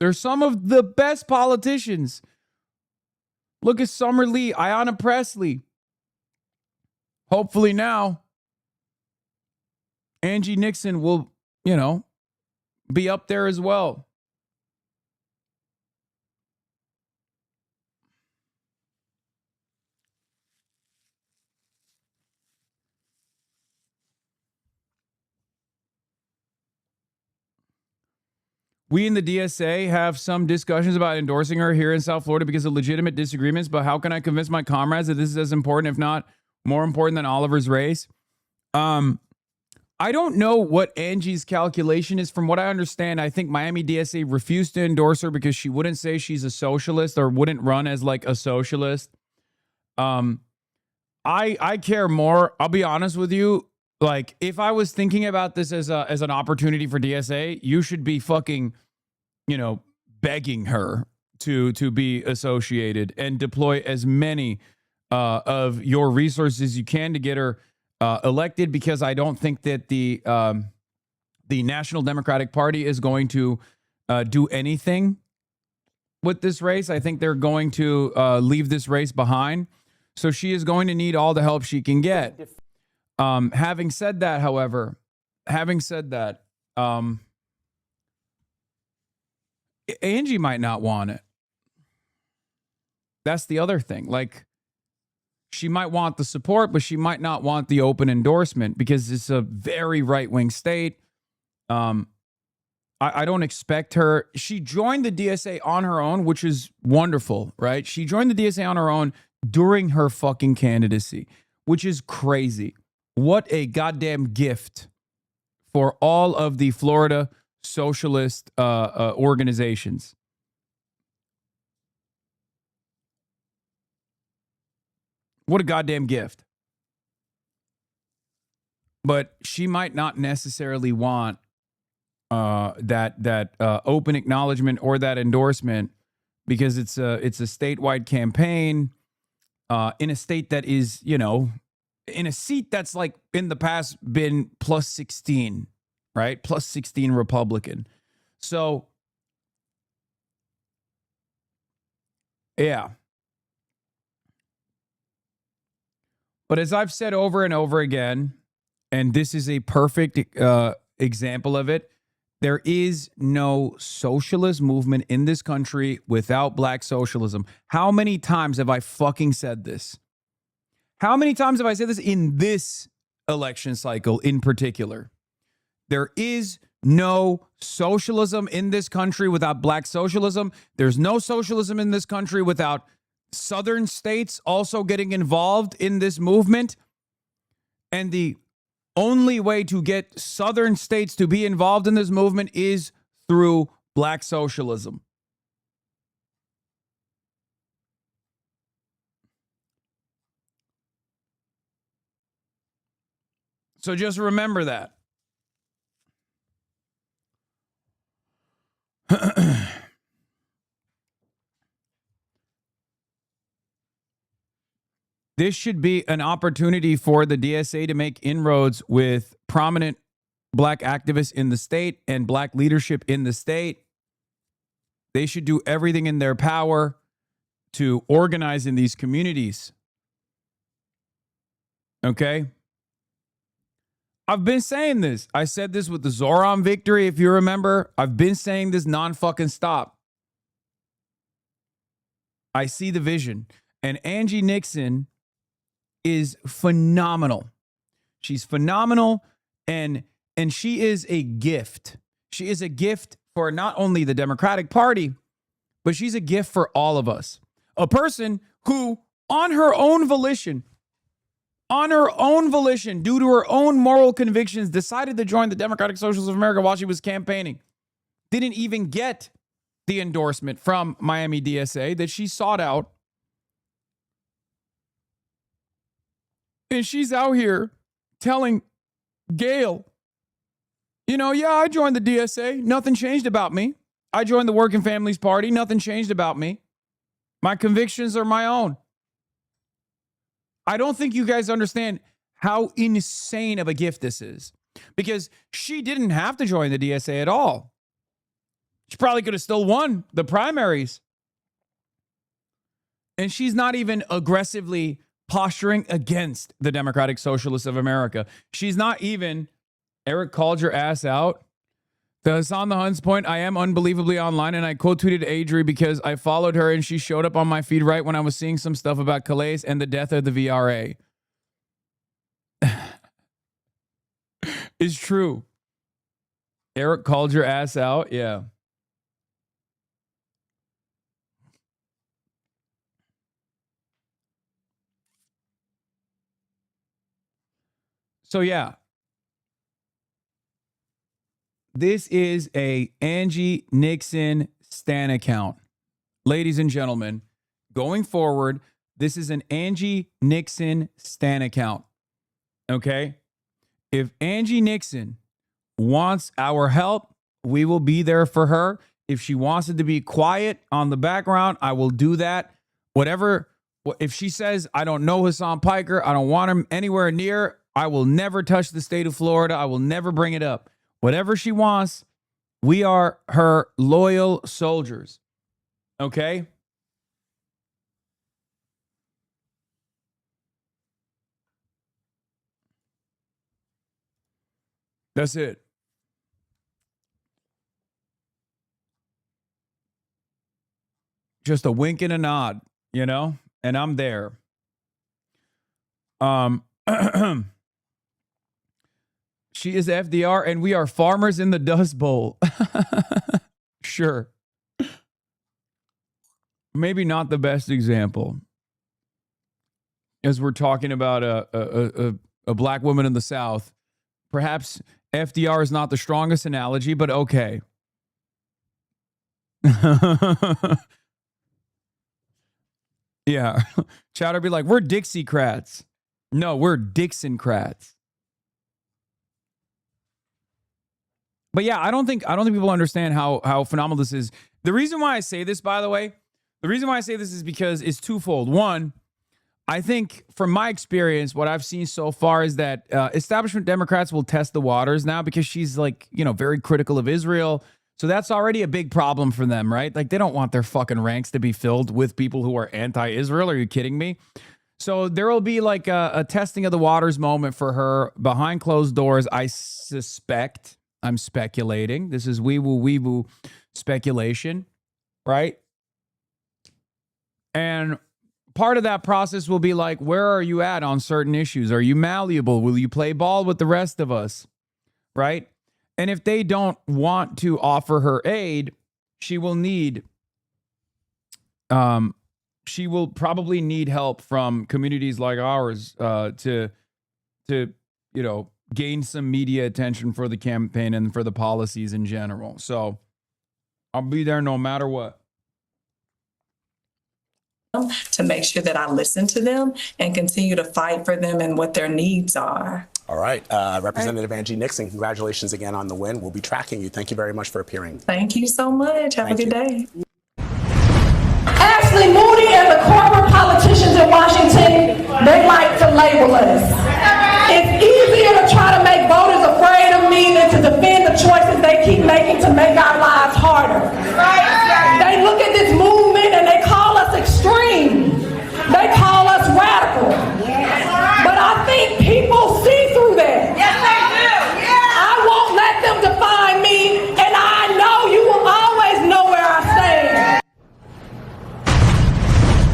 They're some of the best politicians. Look at Summer Lee, Ayanna Pressley. Hopefully now, Angie Nixon will, be up there as well. We in the DSA have some discussions about endorsing her here in South Florida because of legitimate disagreements, but how can I convince my comrades that this is as important, if not more important than Oliver's race? I don't know what Angie's calculation is. From what I understand, I think Miami DSA refused to endorse her because she wouldn't say she's a socialist or wouldn't run as like a socialist. I care more. I'll be honest with you. Like, if I was thinking about this as an opportunity for DSA, you should be fucking, begging her to be associated and deploy as many of your resources as you can to get her elected, because I don't think that the National Democratic Party is going to do anything with this race. I think they're going to leave this race behind. So she is going to need all the help she can get. Having said that, however, Angie might not want it. That's the other thing. Like, she might want the support, but she might not want the open endorsement because it's a very right-wing state. I don't expect her. She joined the DSA on her own, which is wonderful, right? She joined the DSA on her own during her fucking candidacy, which is crazy. What a goddamn gift for all of the Florida socialist organizations. What a goddamn gift. But she might not necessarily want that open acknowledgement or that endorsement because it's a statewide campaign in a state that is, in a seat that's like in the past been plus 16, right? Plus 16 Republican. So, yeah. But as I've said over and over again, and this is a perfect example of it, there is no socialist movement in this country without black socialism. How many times have I fucking said this? How many times have I said this in this election cycle in particular? There is no socialism in this country without black socialism. There's no socialism in this country without southern states also getting involved in this movement. And the only way to get southern states to be involved in this movement is through black socialism. So just remember that. This should be an opportunity for the DSA to make inroads with prominent black activists in the state and black leadership in the state. They should do everything in their power to organize in these communities. Okay? I've been saying this. I said this with the Zoran victory, if you remember. I've been saying this non-fucking stop. I see the vision. And Angie Nixon is phenomenal. She's phenomenal, and she is a gift. She is a gift for not only the Democratic Party, but she's a gift for all of us. A person who, on her own volition, due to her own moral convictions, decided to join the Democratic Socialists of America while she was campaigning. Didn't even get the endorsement from Miami DSA that she sought out. And she's out here telling Gail, I joined the DSA. Nothing changed about me. I joined the Working Families Party. Nothing changed about me. My convictions are my own. I don't think you guys understand how insane of a gift this is, because she didn't have to join the DSA at all. She probably could have still won the primaries. And she's not even aggressively posturing against the Democratic Socialists of America. She's not even, Eric called your ass out. To Hasan the Hun's point, I am unbelievably online, and I quote tweeted Adri because I followed her and she showed up on my feed right when I was seeing some stuff about Calais and the death of the VRA. It's true. Eric called your ass out. Yeah. So yeah. This is a Angie Nixon Stan account. Ladies and gentlemen, going forward, this is an Angie Nixon Stan account. Okay? If Angie Nixon wants our help, we will be there for her. If she wants it to be quiet on the background, I will do that. Whatever. If she says, I don't know Hasan Piker, I don't want him anywhere near, I will never touch the state of Florida. I will never bring it up. Whatever she wants, we are her loyal soldiers. Okay? That's it. Just a wink and a nod, you know? And I'm there. She is FDR, and we are farmers in the Dust Bowl. Sure. Maybe not the best example. As we're talking about a black woman in the South, perhaps FDR is not the strongest analogy, but okay. Yeah. Chowder be like, we're Dixiecrats. No, we're Dixoncrats. But yeah, I don't think people understand how phenomenal this is. The reason why I say this, by the way, is because it's twofold. One, I think from my experience, what I've seen so far is that establishment Democrats will test the waters now because she's like, very critical of Israel. So that's already a big problem for them, right? Like they don't want their fucking ranks to be filled with people who are anti-Israel. Are you kidding me? So there will be like a testing of the waters moment for her behind closed doors, I suspect. I'm speculating. This is wee-woo speculation, right? And part of that process will be like, where are you at on certain issues? Are you malleable? Will you play ball with the rest of us, right? And if they don't want to offer her aid, she will probably need help from communities like ours to gain some media attention for the campaign and for the policies in general. So I'll be there no matter what. To make sure that I listen to them and continue to fight for them and what their needs are. All right. Representative Angie Nixon, congratulations again on the win. We'll be tracking you. Thank you very much for appearing. Thank you so much. Have a good day. Ashley Moody and the corporate politicians in Washington, they like to label us. It's easier to try to make voters afraid of me than to defend the choices they keep making to make our lives harder. They look at this movement and they call us extreme. They call us radical. But I think people see through that. Yes, they do. I won't let them define me, and I know you will always know where I stand.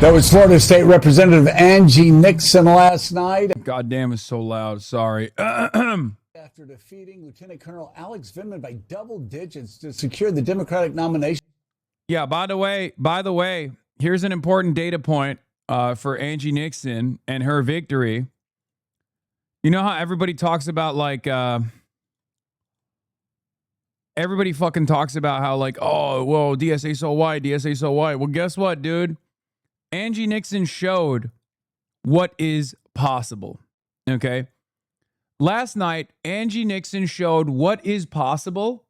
That was Florida State Representative Angie Nixon last night. God damn, it's so loud. Sorry. After defeating Lieutenant Colonel Alex Vindman by double digits to secure the Democratic nomination. Yeah, by the way, here's an important data point for Angie Nixon and her victory. You know how everybody talks about everybody fucking talks about how oh, whoa, DSA so white, DSA so white. Well, guess what, dude? Angie Nixon showed what is possible. Okay. Last night, Angie Nixon showed what is possible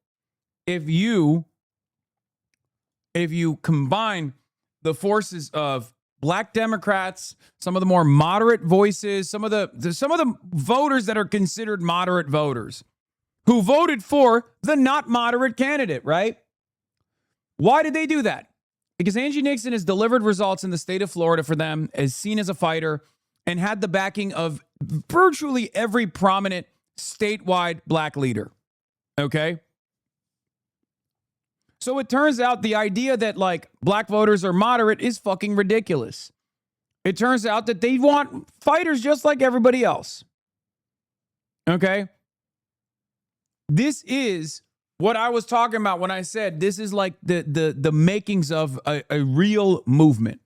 if you combine the forces of Black Democrats, some of the more moderate voices, some of the voters that are considered moderate voters who voted for the not moderate candidate, right? Why did they do that? Because Angie Nixon has delivered results in the state of Florida for them, is seen as a fighter, and had the backing of virtually every prominent statewide black leader. Okay? So it turns out the idea that like black voters are moderate is fucking ridiculous. It turns out that they want fighters just like everybody else. Okay? This is what I was talking about when I said this is like the makings of a real movement.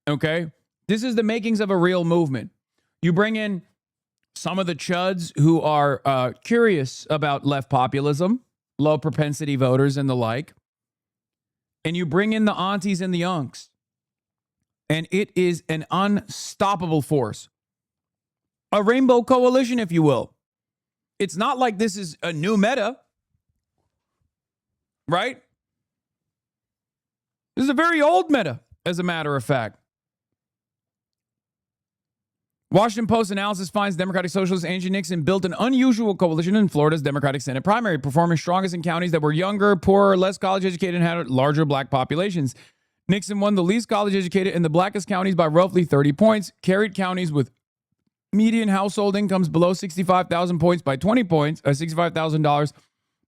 Okay? This is the makings of a real movement. You bring in some of the chuds who are curious about left populism, low propensity voters and the like, and you bring in the aunties and the unks, and it is an unstoppable force. A rainbow coalition, if you will. It's not like this is a new meta, right? This is a very old meta, as a matter of fact. Washington Post analysis finds Democratic Socialist Angie Nixon built an unusual coalition in Florida's Democratic Senate primary, performing strongest in counties that were younger, poorer, less college educated, and had larger black populations. Nixon won the least college educated in the blackest counties by roughly 30 points, carried counties with median household incomes below 65,000 points by 20 points, $65,000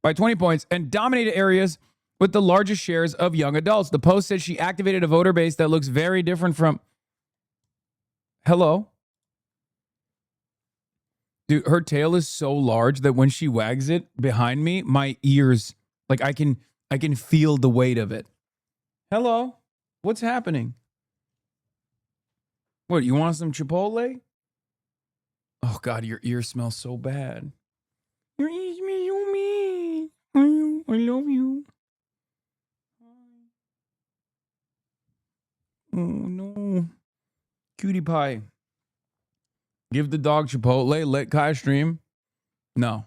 by 20 points, and dominated areas with the largest shares of young adults. The Post said she activated a voter base that looks very different from... Hello? Dude, her tail is so large that when she wags it behind me, my ears, like I can feel the weight of it. Hello? What's happening? What, you want some Chipotle? Oh God, your ear smells so bad. Your ears smell so mean. I love you. Oh no. Cutie pie. Give the dog Chipotle, let Kaya stream. No.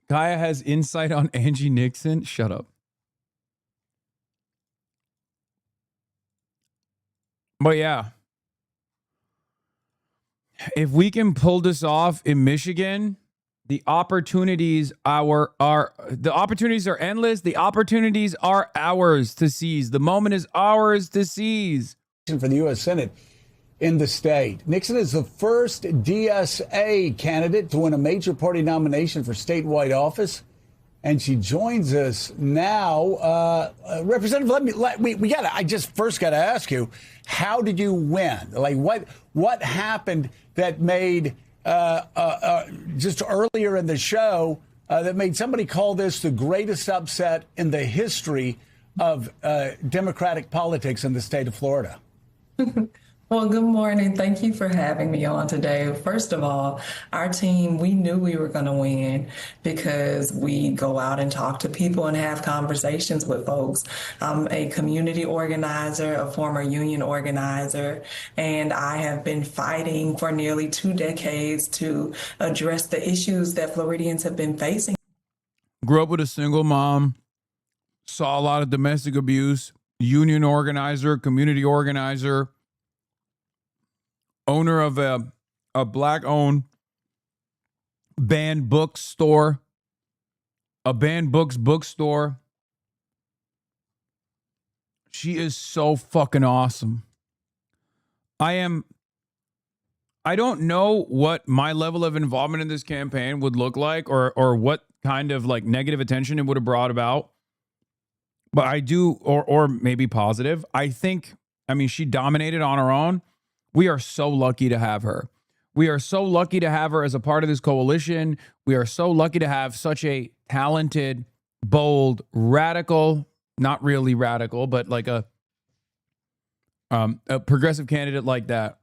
Kaya has insight on Angie Nixon. Shut up. But yeah. If we can pull this off in Michigan, the opportunities are endless. The opportunities are ours to seize. The moment is ours to seize. For the U.S. Senate in the state. Nixon is the first DSA candidate to win a major party nomination for statewide office. And she joins us now. Representative, I just first got to ask you, how did you win? Like what happened that made just earlier in the show that made somebody call this the greatest upset in the history of Democratic politics in the state of Florida? Well, good morning. Thank you for having me on today. First of all, our team, we knew we were going to win because we go out and talk to people and have conversations with folks. I'm a community organizer, a former union organizer, and I have been fighting for nearly 2 decades to address the issues that Floridians have been facing. Grew up with a single mom, saw a lot of domestic abuse, union organizer, community organizer, owner of a black-owned banned bookstore, a banned books bookstore. She is so fucking awesome. I don't know what my level of involvement in this campaign would look like or what kind of like negative attention it would have brought about. But I do, or maybe positive. She dominated on her own. We are so lucky to have her. We are so lucky to have her as a part of this coalition. We are so lucky to have such a talented, bold, radical, not really radical, but like a progressive candidate like that.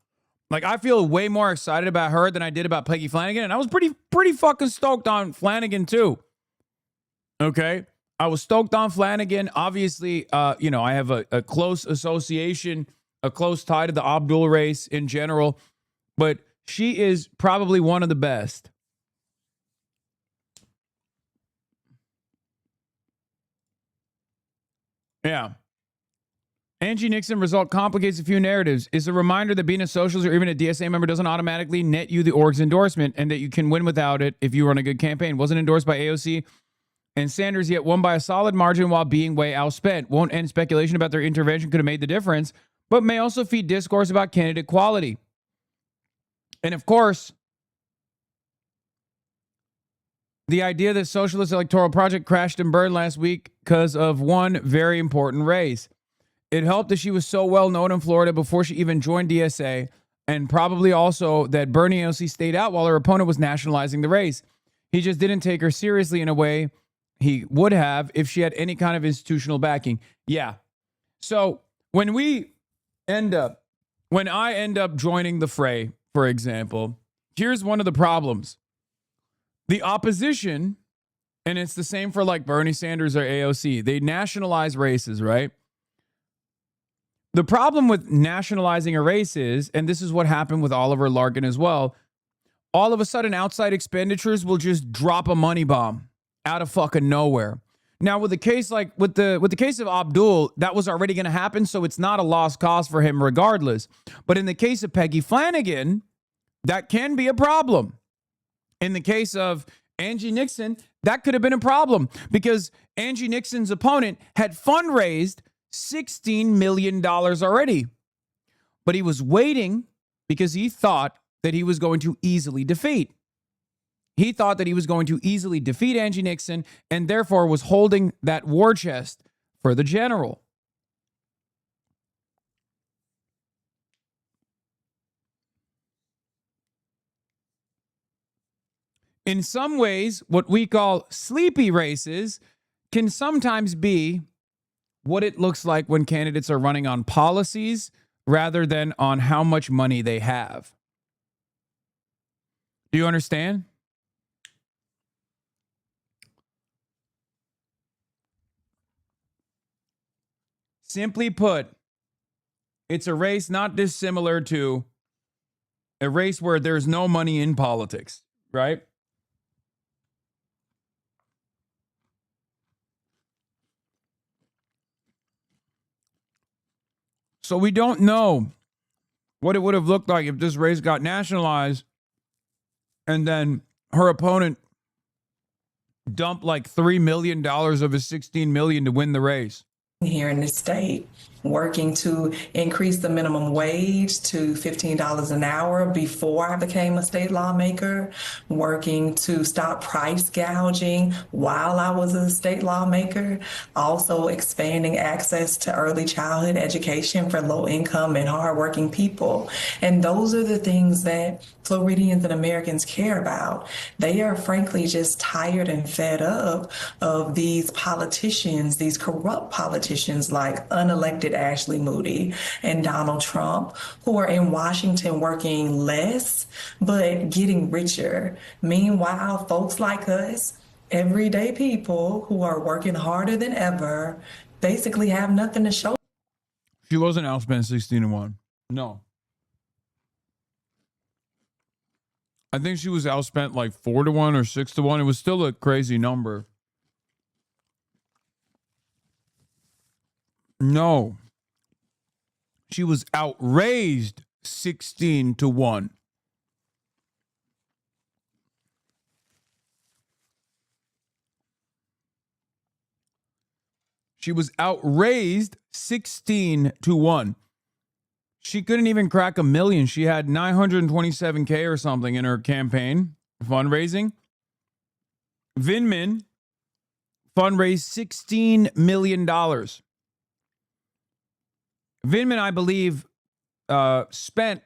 Like, I feel way more excited about her than I did about Peggy Flanagan. And I was pretty fucking stoked on Flanagan too. Okay? I was stoked on Flanagan. Obviously, I have a close association, a close tie to the Abdul race in general, but she is probably one of the best. Yeah. Angie Nixon result complicates a few narratives. It's a reminder that being a socialist or even a DSA member doesn't automatically net you the org's endorsement and that you can win without it if you run a good campaign. Wasn't endorsed by AOC And Sanders yet won by a solid margin while being way outspent. Won't end speculation about their intervention could have made the difference, but may also feed discourse about candidate quality. And of course, the idea that Socialist Electoral Project crashed and burned last week because of one very important race. It helped that she was so well known in Florida before she even joined DSA, and probably also that Bernie AOC stayed out while her opponent was nationalizing the race. He just didn't take her seriously in a way he would have if she had any kind of institutional backing. Yeah. So when I end up joining the fray, for example, here's one of the problems. The opposition, and it's the same for like Bernie Sanders or AOC, they nationalize races, right? The problem with nationalizing a race is, and this is what happened with Oliver Larkin as well, all of a sudden outside expenditures will just drop a money bomb out of fucking nowhere. Now with the case like with the case of Abdul, that was already going to happen, so it's not a lost cause for him regardless. But in the case of Peggy Flanagan, that can be a problem. In the case of Angie Nixon, that could have been a problem because Angie Nixon's opponent had fundraised $16 million already. But he was waiting because he thought that he was going to easily defeat. He thought that he was going to easily defeat Angie Nixon and therefore was holding that war chest for the general. In some ways, what we call sleepy races can sometimes be what it looks like when candidates are running on policies rather than on how much money they have. Do you understand? Simply put, it's a race not dissimilar to a race where there's no money in politics, right? So we don't know what it would have looked like if this race got nationalized and then her opponent dumped like $3 million of his $16 million to win the race. Here in the state, working to increase the minimum wage to $15 an hour before I became a state lawmaker, working to stop price gouging while I was a state lawmaker, also expanding access to early childhood education for low income and hardworking people. And those are the things that Floridians and Americans care about. They are frankly just tired and fed up of these politicians, these corrupt politicians like unelected Ashley Moody and Donald Trump, who are in Washington working less but getting richer. Meanwhile, folks like us, everyday people who are working harder than ever, basically have nothing to show. She wasn't outspent 16-1. No. I think she was outspent like 4-1 or 6-1. It was still a crazy number. No. She was outraised 16-1. She was outraised 16-1. She couldn't even crack $1 million. She had $927K or something in her campaign fundraising. Vindman fundraised $16 million. Vindman, I believe, spent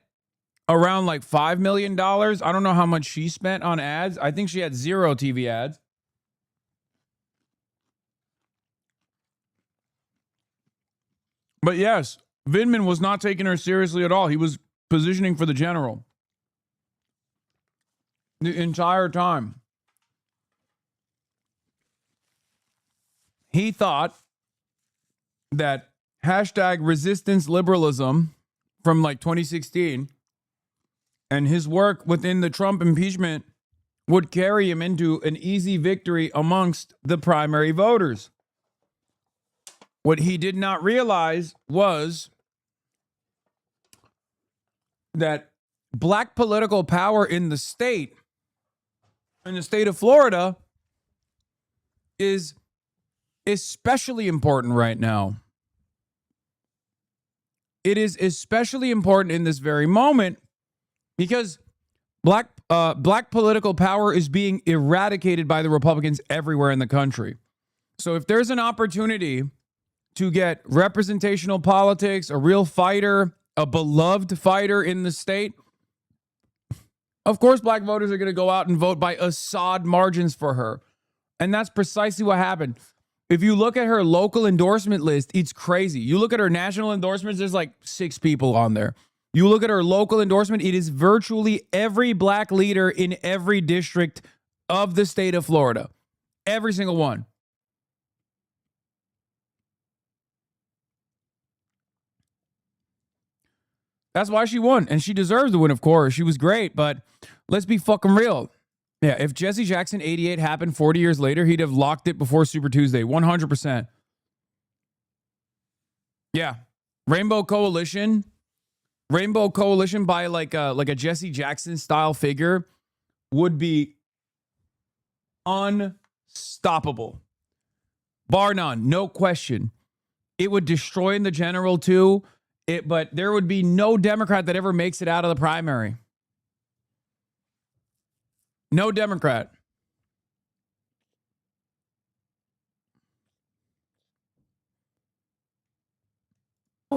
around like $5 million. I don't know how much she spent on ads. I think she had 0 TV ads. But yes, Vindman was not taking her seriously at all. He was positioning for the general the entire time. He thought that hashtag resistance liberalism from like 2016 and his work within the Trump impeachment would carry him into an easy victory amongst the primary voters. What he did not realize was that black political power in the state of Florida, is especially important right now. It is especially important in this very moment because black political power is being eradicated by the Republicans everywhere in the country. So if there's an opportunity to get representational politics, a real fighter, a beloved fighter in the state, of course black voters are going to go out and vote by Assad margins for her. And that's precisely what happened. If you look at her local endorsement list, it's crazy. You look at her national endorsements, there's like 6 people on there. You look at her local endorsement, it is virtually every black leader in every district of the state of Florida. Every single one. That's why she won. And she deserves the win, of course. She was great, but let's be fucking real. Yeah, if Jesse Jackson 88 happened 40 years later, he'd have locked it before Super Tuesday, 100%. Yeah. Rainbow Coalition by like a Jesse Jackson style figure would be unstoppable. Bar none, no question. It would destroy in the general too. But there would be no Democrat that ever makes it out of the primary. No Democrat.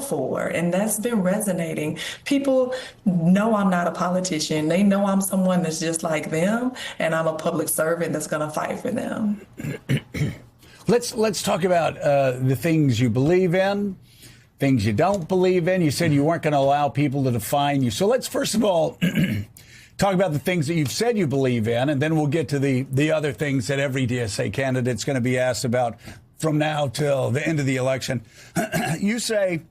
For, and that's been resonating. People know I'm not a politician. They know I'm someone that's just like them, and I'm a public servant that's going to fight for them. Let's talk about the things you believe in, things you don't believe in. You said you weren't going to allow people to define you. So let's first of all talk about the things that you've said you believe in, and then we'll get to the other things that every DSA candidate's going to be asked about from now till the end of the election. You say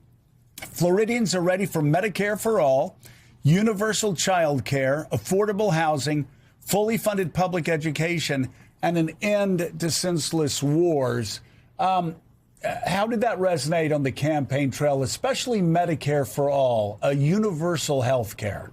Floridians are ready for Medicare for all, universal child care, affordable housing, fully funded public education, and an end to senseless wars. How did that resonate on the campaign trail, especially Medicare for all, a universal health care?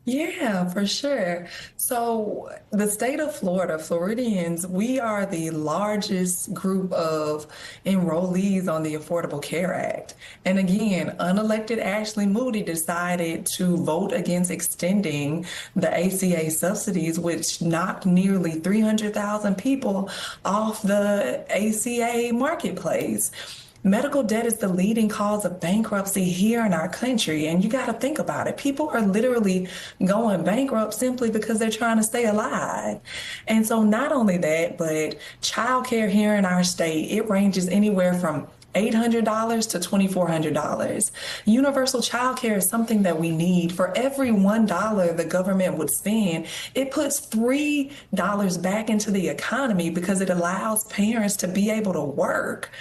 Yeah, for sure. So the state of Florida, Floridians, we are the largest group of enrollees on the Affordable Care Act. And again, unelected Ashley Moody decided to vote against extending the ACA subsidies, which knocked nearly 300,000 people off the ACA marketplace. Medical debt is the leading cause of bankruptcy here in our country. And you got to think about it. People are literally going bankrupt simply because they're trying to stay alive. And so not only that, but childcare here in our state, it ranges anywhere from $800 to $2,400. Universal child care is something that we need. For every $1 the government would spend, it puts $3 back into the economy because it allows parents to be able to work.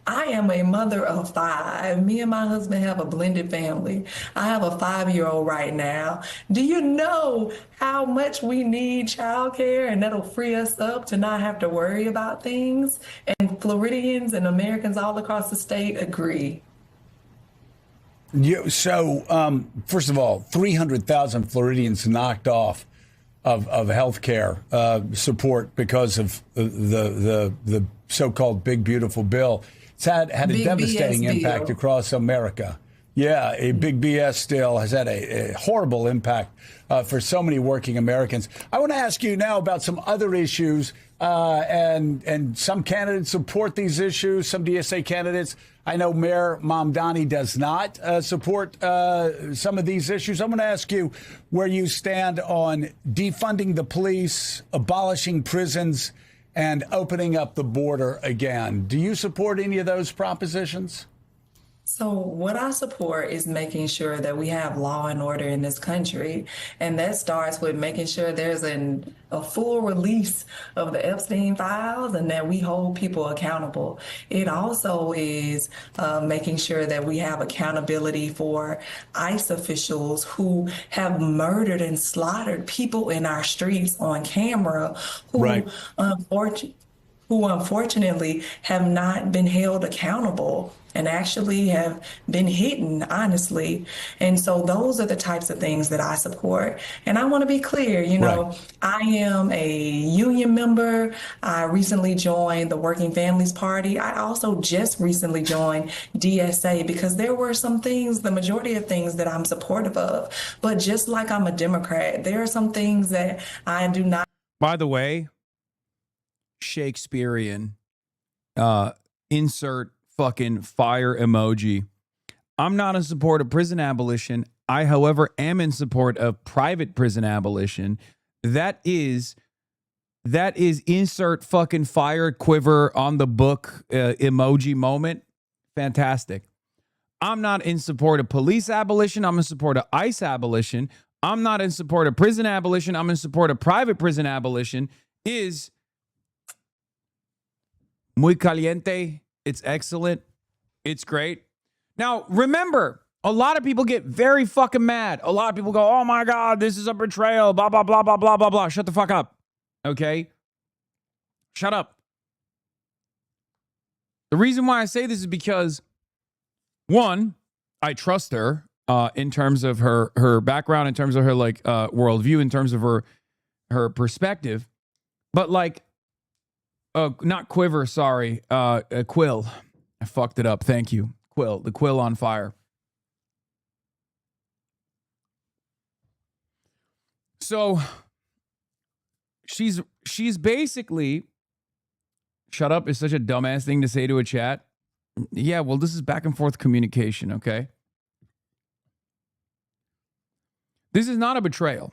I am a mother of 5. Me and my husband have a blended family. I have a 5-year-old right now. Do you know how much we need childcare, and that'll free us up to not have to worry about things? And Floridians and Americans all across the state agree. So, first of all, 300,000 Floridians knocked off of health care support because of the so-called Big Beautiful Bill. It's had a devastating impact across America. Yeah, a big BS deal has had a horrible impact for so many working Americans. I want to ask you now about some other issues, and some candidates support these issues, some DSA candidates. I know Mayor Mamdani does not support some of these issues. I'm going to ask you where you stand on defunding the police, abolishing prisons, and opening up the border again. Do you support any of those propositions? So what I support is making sure that we have law and order in this country. And that starts with making sure there's a full release of the Epstein files and that we hold people accountable. It also is making sure that we have accountability for ICE officials who have murdered and slaughtered people in our streets on camera who unfortunately have not been held accountable. and actually have been hidden, honestly. And so those are the types of things that I support. And I want to be clear, you know, I am a union member. I recently joined the Working Families Party. I also just recently joined DSA because there were some things, the majority of things that I'm supportive of. But just like I'm a Democrat, there are some things that I do not. By the way, Shakespearean, insert fucking fire emoji. I'm not in support of prison abolition. I, however, am in support of private prison abolition. That is insert fucking fire quiver on the book emoji moment. Fantastic. I'm not in support of police abolition. I'm in support of ICE abolition. I'm not in support of prison abolition. I'm in support of private prison abolition. Is muy caliente. It's excellent. It's great. Now, remember, a lot of people get very fucking mad. A lot of people go, oh my God, this is a betrayal, blah, blah, blah, blah, blah, blah, blah. Shut the fuck up. Okay? Shut up. The reason why I say this is because, one, I trust her in terms of her background, in terms of her worldview, in terms of her perspective. But not quiver, sorry, quill. I fucked it up. Thank you. Quill, the quill on fire. So she's basically, shut up is such a dumbass thing to say to a chat. Yeah, well, this is back and forth communication, okay? This is not a betrayal.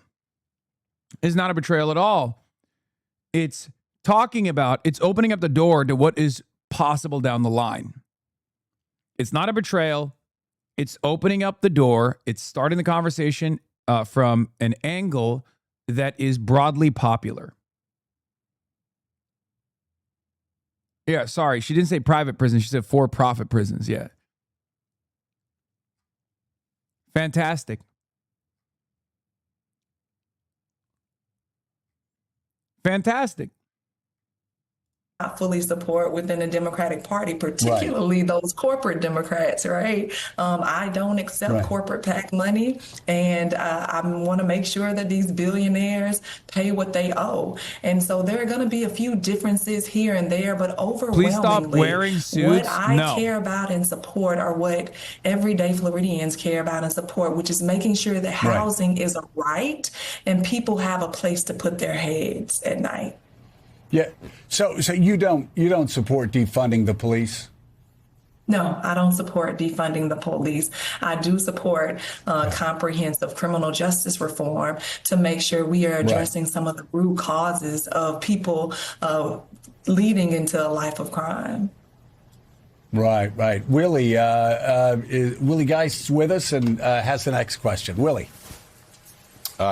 It's not a betrayal at all. It's opening up the door to what is possible down the line. It's not a betrayal. It's opening up the door. It's starting the conversation from an angle that is broadly popular. Yeah, sorry. She didn't say private prisons. She said for-profit prisons. Yeah. Fantastic. Fantastic. Not fully support within the Democratic Party, particularly those corporate Democrats, right? I don't accept corporate PAC money, and I want to make sure that these billionaires pay what they owe. And so there are going to be a few differences here and there, but overwhelmingly, please stop wearing suits. What I care about and support are what everyday Floridians care about and support, which is making sure that housing is a right and people have a place to put their heads at night. Yeah. So you don't support defunding the police? No, I don't support defunding the police. I do support comprehensive criminal justice reform to make sure we are addressing some of the root causes of people leading into a life of crime. Right. Willie Geist's with us and has the next question. Willie.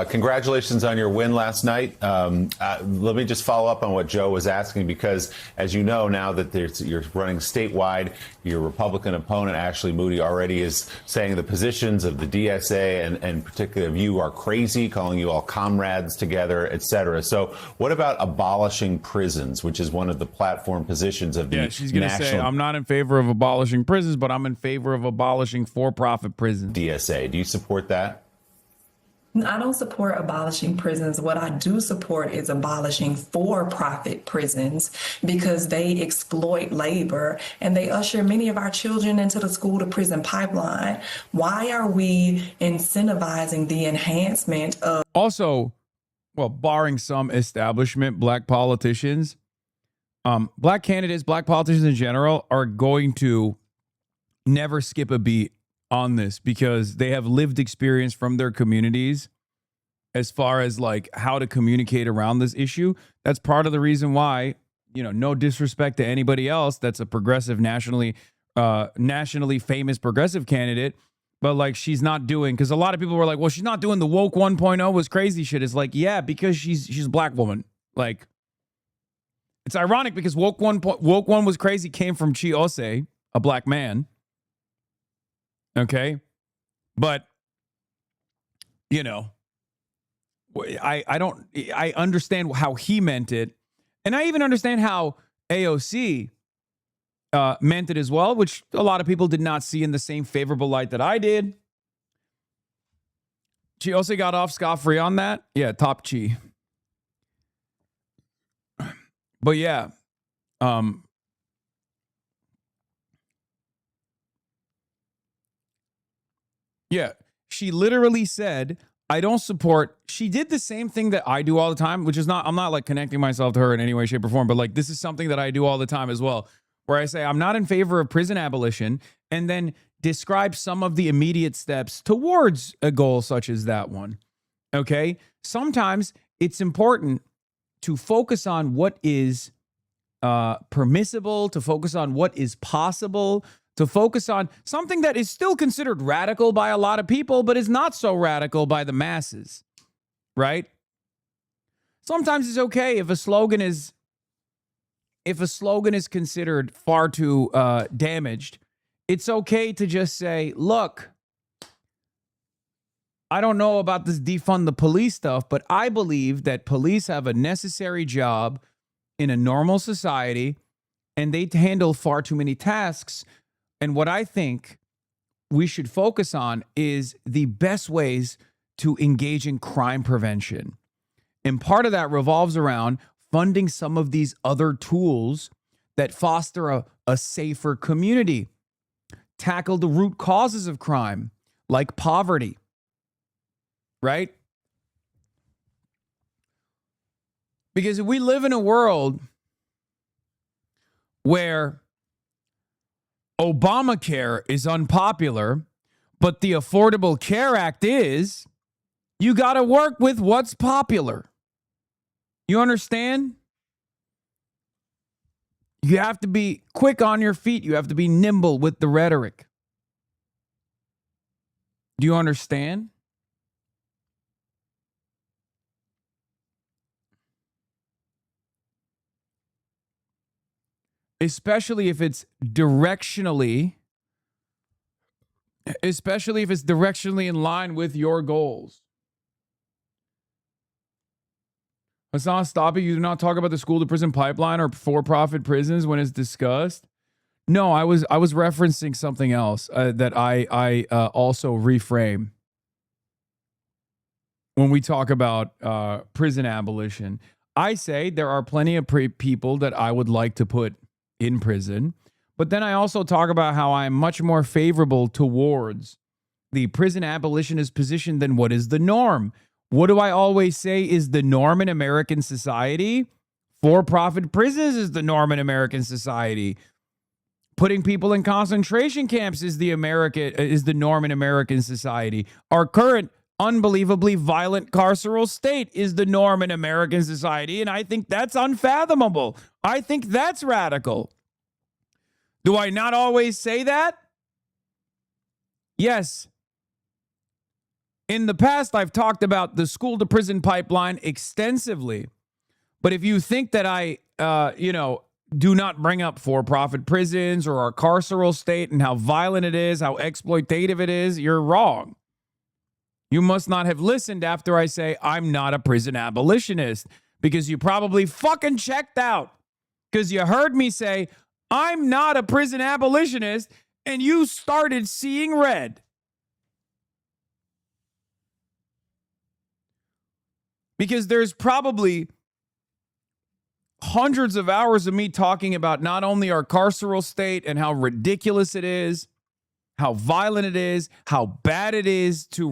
Congratulations on your win last night. Let me just follow up on what Joe was asking, because as you know, now that you're running statewide, your Republican opponent, Ashley Moody, already is saying the positions of the DSA and particularly of you are crazy, calling you all comrades together, et cetera. So what about abolishing prisons, which is one of the platform positions of the national... she's going to say, I'm not in favor of abolishing prisons, but I'm in favor of abolishing for-profit prisons. DSA. Do you support that? I don't support abolishing prisons. What I do support is abolishing for-profit prisons because they exploit labor and they usher many of our children into the school-to-prison pipeline. Why are we incentivizing the enhancement of... Also, well, barring some establishment, black politicians, black candidates, black politicians in general are going to never skip a beat on this because they have lived experience from their communities as far as how to communicate around this issue. That's part of the reason why, no disrespect to anybody else that's a progressive, nationally famous progressive candidate, but she's not doing, because a lot of people were like, well, she's not doing the woke 1.0 was crazy shit. It's yeah, because she's a black woman. It's ironic because woke 1 was crazy came from Chiose, a black man. Okay. But, I understand how he meant it. And I even understand how AOC meant it as well, which a lot of people did not see in the same favorable light that I did. She also got off scot-free on that. Yeah, top Chi. But yeah, yeah, she literally said, I don't support. She did the same thing that I do all the time, which is not, I'm not like connecting myself to her in any way, shape, or form, but like this is something that I do all the time as well, where I say I'm not in favor of prison abolition and then describe some of the immediate steps towards a goal such as that one. Okay. Sometimes it's important to focus on what is permissible, to focus on what is possible, to focus on something that is still considered radical by a lot of people, but is not so radical by the masses, right? Sometimes it's okay if a slogan is considered far too damaged. It's okay to just say, look, I don't know about this defund the police stuff, but I believe that police have a necessary job in a normal society, and they handle far too many tasks. And what I think we should focus on is the best ways to engage in crime prevention. And part of that revolves around funding some of these other tools that foster a safer community, tackle the root causes of crime, like poverty, right? Because if we live in a world where Obamacare is unpopular, but the Affordable Care Act is, you got to work with what's popular. You understand? You have to be quick on your feet. You have to be nimble with the rhetoric. Do you understand? Especially if it's directionally in line with your goals. HasanAbi, you do not talk about the school to prison pipeline or for-profit prisons when it's discussed. No, I was referencing something else that I also reframe when we talk about prison abolition. I say there are plenty of people that I would like to put in prison, but then I also talk about how I'm much more favorable towards the prison abolitionist position than what is the norm. What do I always say is the norm in American society? For-profit prisons is the norm in American society. Putting people in concentration camps is the norm in American society. Our current unbelievably violent carceral state is the norm in American society, and I think that's unfathomable. I think that's radical. Do I not always say that? Yes. In the past, I've talked about the school to prison pipeline extensively. But if you think that I, do not bring up for-profit prisons or our carceral state and how violent it is, how exploitative it is, you're wrong. You must not have listened after I say I'm not a prison abolitionist, because you probably fucking checked out because you heard me say I'm not a prison abolitionist and you started seeing red. Because there's probably hundreds of hours of me talking about not only our carceral state and how ridiculous it is, how violent it is, how bad it is to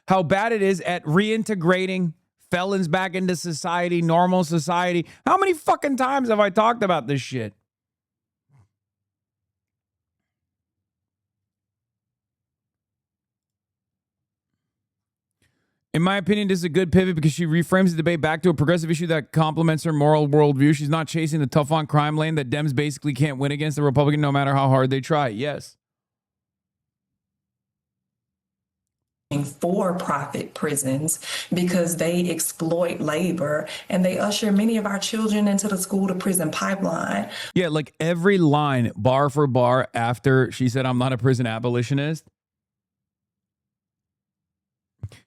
how bad it is at reintegrating felons back into society, normal society. How many fucking times have I talked about this shit? In my opinion, this is a good pivot because she reframes the debate back to a progressive issue that complements her moral worldview. She's not chasing the tough on crime lane that Dems basically can't win against the Republican no matter how hard they try. Yes. For-profit prisons because they exploit labor and they usher many of our children into the school to prison pipeline. Yeah, like every line, bar for bar, after she said, I'm not a prison abolitionist.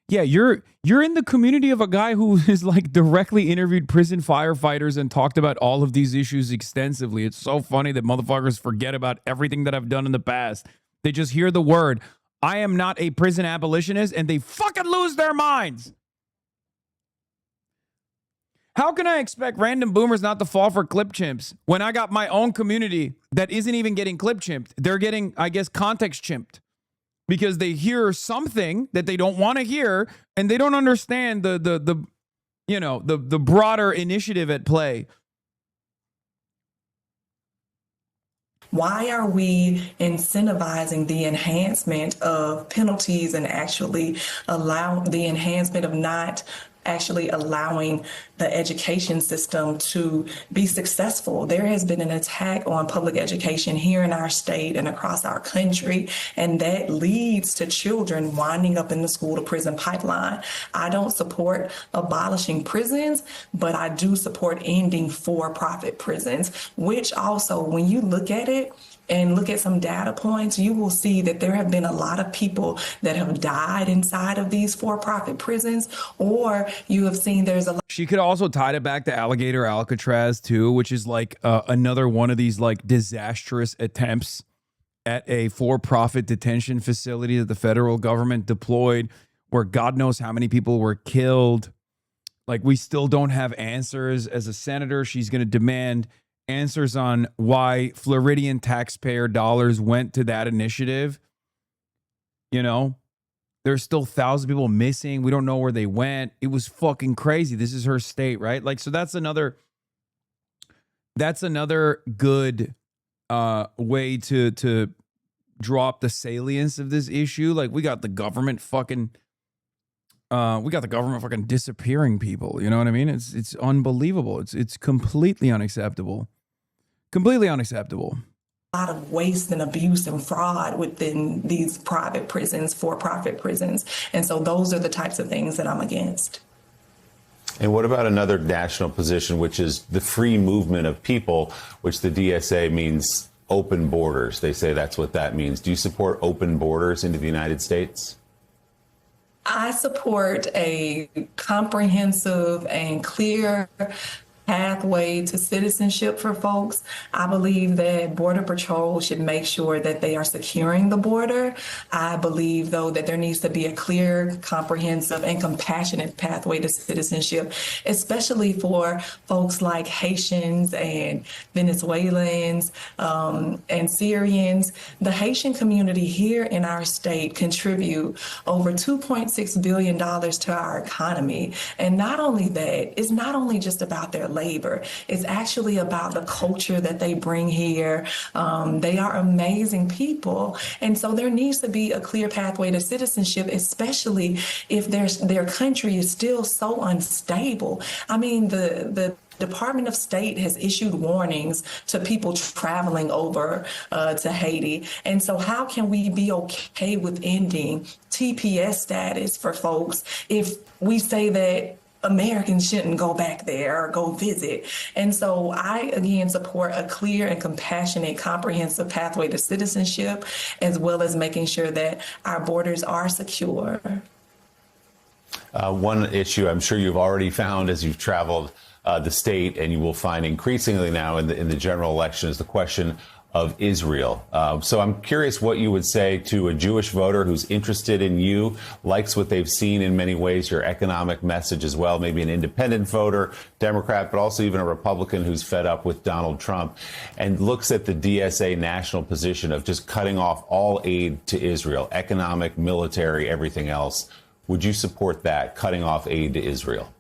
Yeah, you're in the community of a guy who is like directly interviewed prison firefighters and talked about all of these issues extensively. It's so funny that motherfuckers forget about everything that I've done in the past. They just hear the word, I am not a prison abolitionist, and they fucking lose their minds. How can I expect random boomers not to fall for clip chimps when I got my own community that isn't even getting clip chimped? They're getting, I guess, context chimped because they hear something that they don't want to hear and they don't understand the broader initiative at play. Why are we incentivizing the enhancement of penalties and actually allow the enhancement of not actually allowing the education system to be successful? There has been an attack on public education here in our state and across our country, and that leads to children winding up in the school to prison pipeline. I don't support abolishing prisons, but I do support ending for-profit prisons, which also, when you look at it, and look at some data points, you will see that there have been a lot of people that have died inside of these for-profit prisons, or you have seen there's a lot. She could also tie it back to Alligator Alcatraz too, which is like another one of these like disastrous attempts at a for-profit detention facility that the federal government deployed, where God knows how many people were killed. Like, we still don't have answers. As a senator, she's going to demand answers on why Floridian taxpayer dollars went to that initiative. You know, there's still thousands of people missing. We don't know where they went. It was fucking crazy. This is her state, right? Like, so that's another good way to drop the salience of this issue. Like, we got the government fucking disappearing people. You know what I mean? It's unbelievable. It's completely unacceptable. Completely unacceptable. A lot of waste and abuse and fraud within these private prisons, for-profit prisons. And so those are the types of things that I'm against. And what about another national position, which is the free movement of people, which the DSA means open borders? They say that's what that means. Do you support open borders into the United States? I support a comprehensive and clear pathway to citizenship for folks. I believe that Border Patrol should make sure that they are securing the border. I believe, though, that there needs to be a clear, comprehensive, and compassionate pathway to citizenship, especially for folks like Haitians and Venezuelans and Syrians. The Haitian community here in our state contribute over $2.6 billion to our economy. And not only that, it's not only just about their labor. It's actually about the culture that they bring here. They are amazing people. And so there needs to be a clear pathway to citizenship, especially if their country is still so unstable. I mean, the Department of State has issued warnings to people traveling over to Haiti. And so how can we be okay with ending TPS status for folks if we say that Americans shouldn't go back there or go visit? And so I, again, support a clear and compassionate, comprehensive pathway to citizenship, as well as making sure that our borders are secure. One issue I'm sure you've already found as you've traveled the state, and you will find increasingly now in the general election, is the question of Israel. So I'm curious what you would say to a Jewish voter who's interested in you, likes what they've seen in many ways, your economic message as well, maybe an independent voter, Democrat, but also even a Republican who's fed up with Donald Trump, and looks at the DSA national position of just cutting off all aid to Israel, economic, military, everything else. Would you support that, cutting off aid to Israel?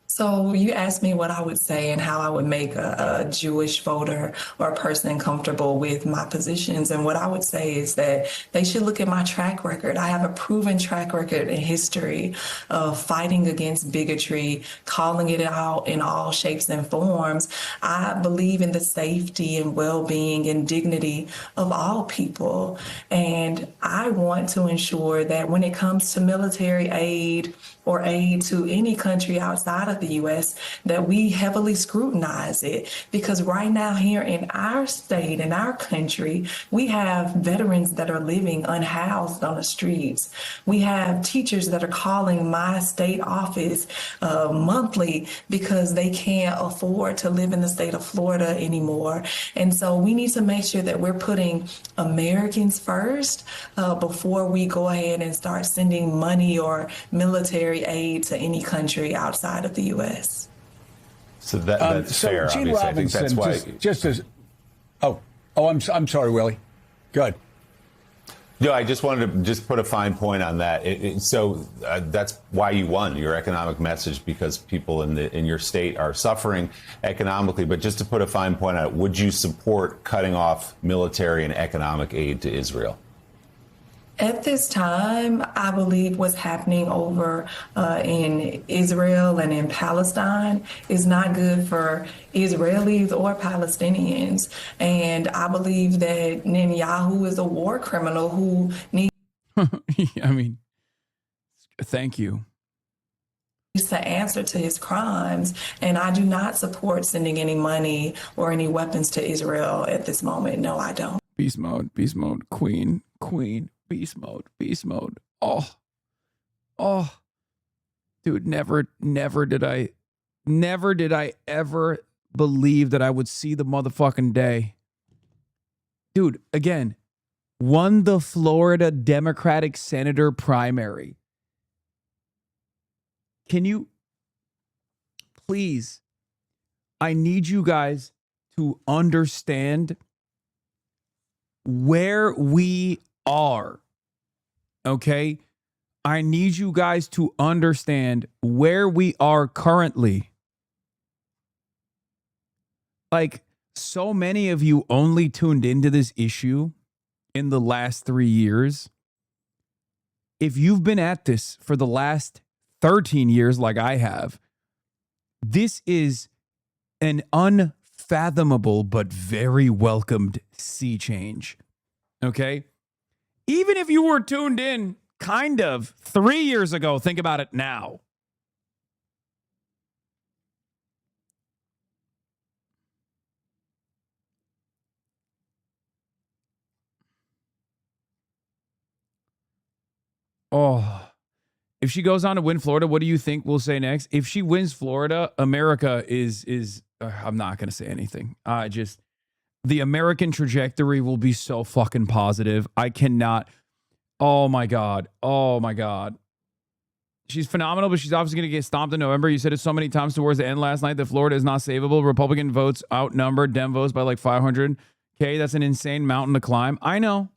So you asked me what I would say and how I would make a Jewish voter or a person comfortable with my positions. And what I would say is that they should look at my track record. I have a proven track record in history of fighting against bigotry, calling it out in all shapes and forms. I believe in the safety and well-being and dignity of all people. And I want to ensure that when it comes to military aid or aid to any country outside of the U.S., that we heavily scrutinize it. Because right now here in our state, in our country, we have veterans that are living unhoused on the streets. We have teachers that are calling my state office monthly because they can't afford to live in the state of Florida anymore. And so we need to make sure that we're putting Americans first before we go ahead and start sending money or military aid to any country outside of the U.S. So that's fair. Gene obviously. Robinson, I think that's why. just as, I'm sorry, Willie. Good. No, I just wanted to just put a fine point on that. So that's why you won your economic message, because people in your state are suffering economically. But just to put a fine point on it, would you support cutting off military and economic aid to Israel? At this time, I believe what's happening over in Israel and in Palestine is not good for Israelis or Palestinians. And I believe that Netanyahu is a war criminal who needs I mean, thank you. to answer to his crimes. And I do not support sending any money or any weapons to Israel at this moment. No, I don't. Beast mode, queen, beast mode. Oh, dude, never did I ever believe that I would see the motherfucking day. Dude, again, won the Florida Democratic Senator primary. Can you please, I need you guys to understand where we are. Okay? I need you guys to understand where we are currently. Like, so many of you only tuned into this issue in the last 3 years. If you've been at this for the last 13 years like I have, this is an unfathomable but very welcomed sea change. Okay? Even if you were tuned in kind of 3 years ago, think about it now. Oh, if she goes on to win Florida, what do you think we'll say next? If she wins Florida, America is I'm not going to say anything. The American trajectory will be so fucking positive. I cannot. Oh my God. She's phenomenal, but she's obviously going to get stomped in November. You said it so many times towards the end last night that Florida is not savable. Republican votes outnumbered Dem votes by like 500. Okay, that's an insane mountain to climb. I know.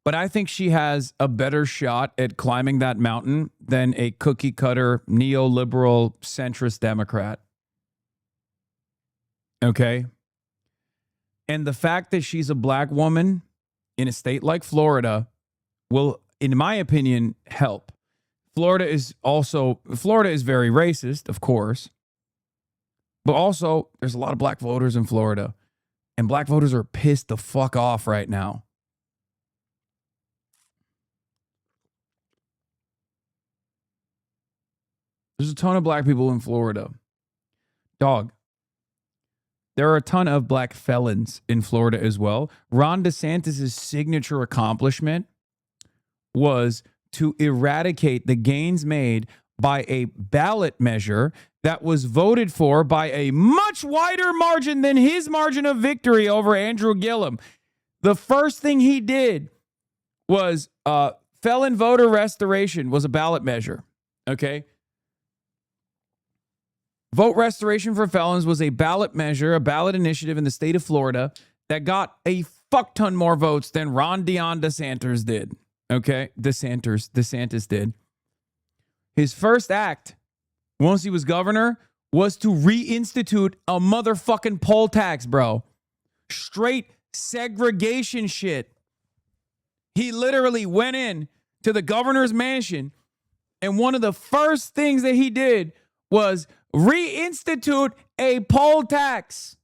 But I think she has a better shot at climbing that mountain than a cookie cutter, neoliberal, centrist Democrat. Okay? And the fact that she's a black woman in a state like Florida will, in my opinion, help. Florida is very racist, of course. But also, there's a lot of black voters in Florida. And black voters are pissed the fuck off right now. There's a ton of black people in Florida. Dog. There are a ton of black felons in Florida as well. Ron DeSantis' signature accomplishment was to eradicate the gains made by a ballot measure that was voted for by a much wider margin than his margin of victory over Andrew Gillum. The first thing he did was felon voter restoration was a ballot measure. Okay? Vote restoration for felons was a ballot measure, a ballot initiative in the state of Florida that got a fuck ton more votes than Ron DeSantis did. Okay? DeSantis did. His first act, once he was governor, was to reinstitute a motherfucking poll tax, bro. Straight segregation shit. He literally went in to the governor's mansion, and one of the first things that he did was reinstitute a poll tax.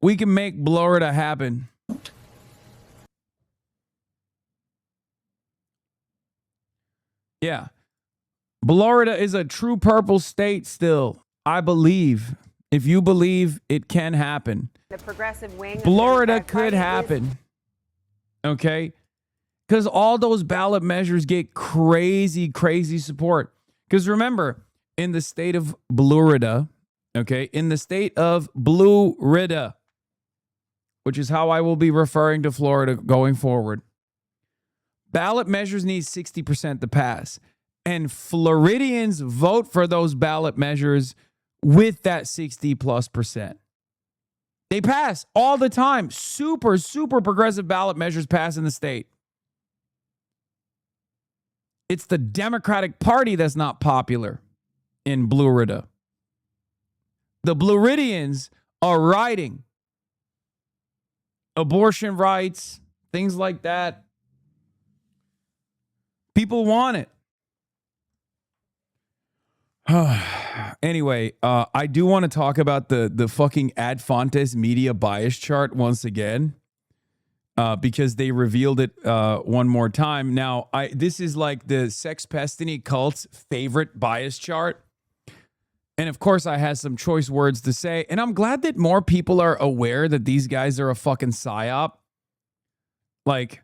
We can make Florida happen. Yeah. Florida is a true purple state still. I believe. If you believe, it can happen. The progressive wing. Florida could happen. Okay? Because all those ballot measures get crazy, crazy support. Because remember, in the state of Florida, okay, in the state of Florida, which is how I will be referring to Florida going forward, ballot measures need 60% to pass. And Floridians vote for those ballot measures with that 60+%. They pass all the time. Super, super progressive ballot measures pass in the state. It's the Democratic Party that's not popular in Florida. The Floridians are writing abortion rights, things like that. People want it. Anyway, I do want to talk about the fucking Ad Fontes media bias chart once again, because they revealed it one more time. Now, this is like the Sex Pestiny cult's favorite bias chart. And of course, I have some choice words to say. And I'm glad that more people are aware that these guys are a fucking psyop. Like,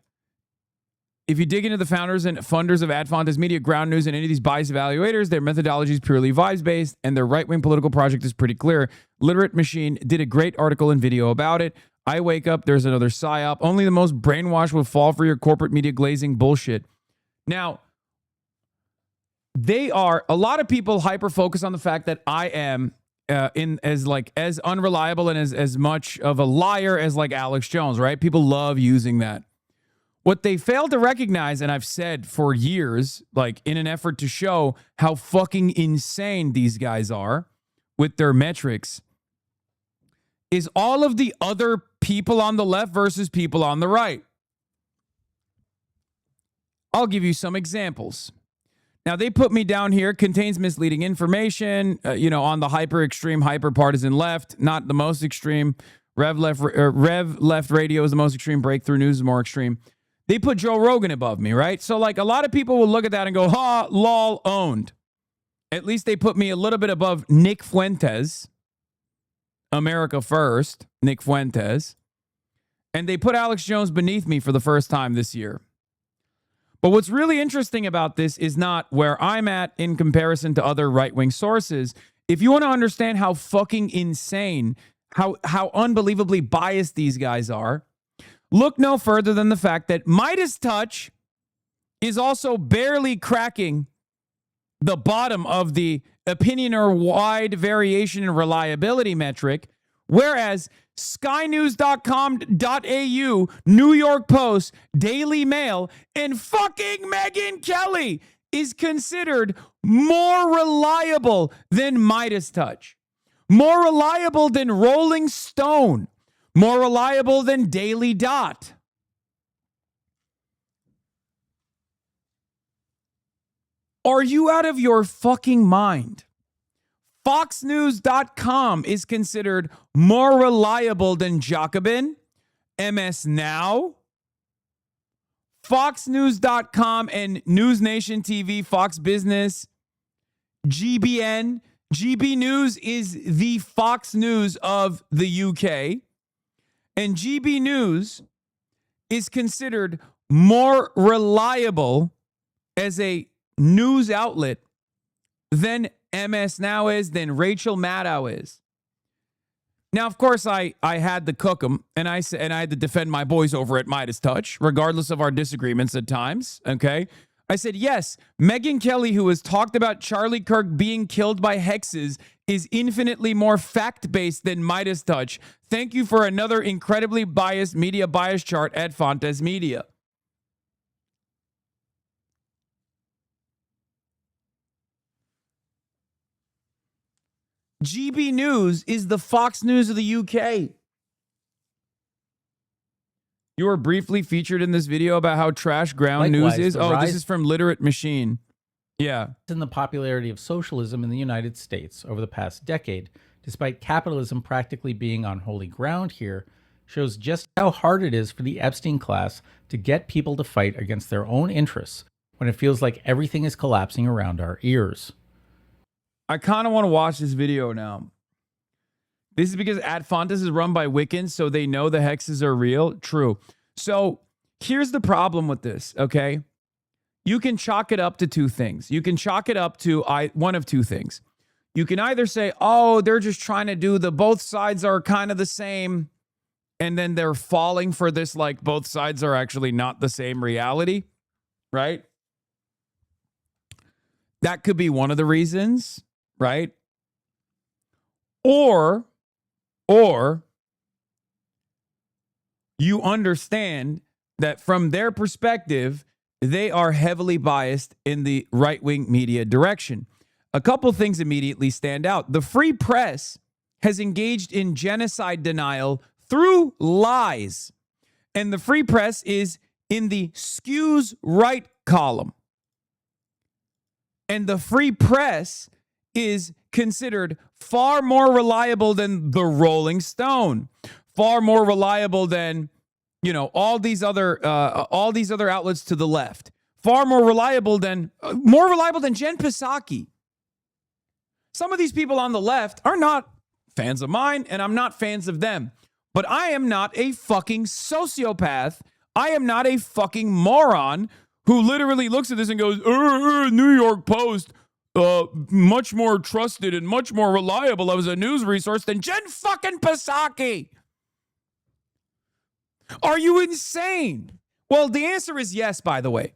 if you dig into the founders and funders of Ad Fontes Media, Ground News, and any of these bias evaluators, their methodology is purely vibes-based, and their right-wing political project is pretty clear. Literate Machine did a great article and video about it. I wake up, there's another psyop. Only the most brainwashed will fall for your corporate media glazing bullshit. Now, a lot of people hyper-focus on the fact that I am as unreliable and as much of a liar as like Alex Jones, right? People love using that. What they fail to recognize, and I've said for years, like in an effort to show how fucking insane these guys are with their metrics, is all of the other people on the left versus people on the right. I'll give you some examples. Now, they put me down here, contains misleading information, on the hyper-extreme, hyper-partisan left, not the most extreme. Rev Left Radio is the most extreme. Breakthrough News is more extreme. They put Joe Rogan above me, right? So, like, a lot of people will look at that and go, ha, lol, owned. At least they put me a little bit above Nick Fuentes, America First, Nick Fuentes. And they put Alex Jones beneath me for the first time this year. But what's really interesting about this is not where I'm at in comparison to other right-wing sources. If you want to understand how fucking insane, how unbelievably biased these guys are, look no further than the fact that Midas Touch is also barely cracking the bottom of the opinion or wide variation in reliability metric, whereas SkyNews.com.au, New York Post, Daily Mail, and fucking Megyn Kelly is considered more reliable than Midas Touch, more reliable than Rolling Stone, more reliable than Daily Dot. Are you out of your fucking mind? FoxNews.com is considered more reliable than Jacobin, MS Now, FoxNews.com and News Nation TV, Fox Business, GBN. GB News is the Fox News of the UK. And GB News is considered more reliable as a news outlet than MS Now is, than Rachel Maddow is. Now, of course, I had to cook them, and I had to defend my boys over at Midas Touch, regardless of our disagreements at times, okay? I said, yes, Megyn Kelly, who has talked about Charlie Kirk being killed by hexes, is infinitely more fact-based than Midas Touch. Thank you for another incredibly biased media bias chart at Fontes Media. GB News is the Fox News of the UK. You were briefly featured in this video about how trash ground news is. Oh, this is from Literate Machine. Yeah. In the popularity of socialism in the United States over the past decade, despite capitalism practically being on holy ground here, shows just how hard it is for the Epstein class to get people to fight against their own interests when it feels like everything is collapsing around our ears. I kind of want to watch this video now. This is because Ad Fontes is run by Wiccans, so they know the hexes are real. True. So here's the problem with this, okay? You can chalk it up to two things. You can chalk it up to one of two things. You can either say, oh, they're just trying to do both sides are kind of the same, and then they're falling for this like both sides are actually not the same reality, right? That could be one of the reasons, right? Or you understand that from their perspective, they are heavily biased in the right-wing media direction. A couple things immediately stand out. The free press has engaged in genocide denial through lies. And the free press is in the skews right column. And the free press is considered far more reliable than the Rolling Stone, far more reliable than, you know, all these other outlets to the left, far more reliable than Jen Psaki. Some of these people on the left are not fans of mine, and I'm not fans of them. But I am not a fucking sociopath. I am not a fucking moron who literally looks at this and goes, New York Post, much more trusted and much more reliable as a news resource than Jen fucking Psaki. Are you insane? Well, the answer is yes, by the way.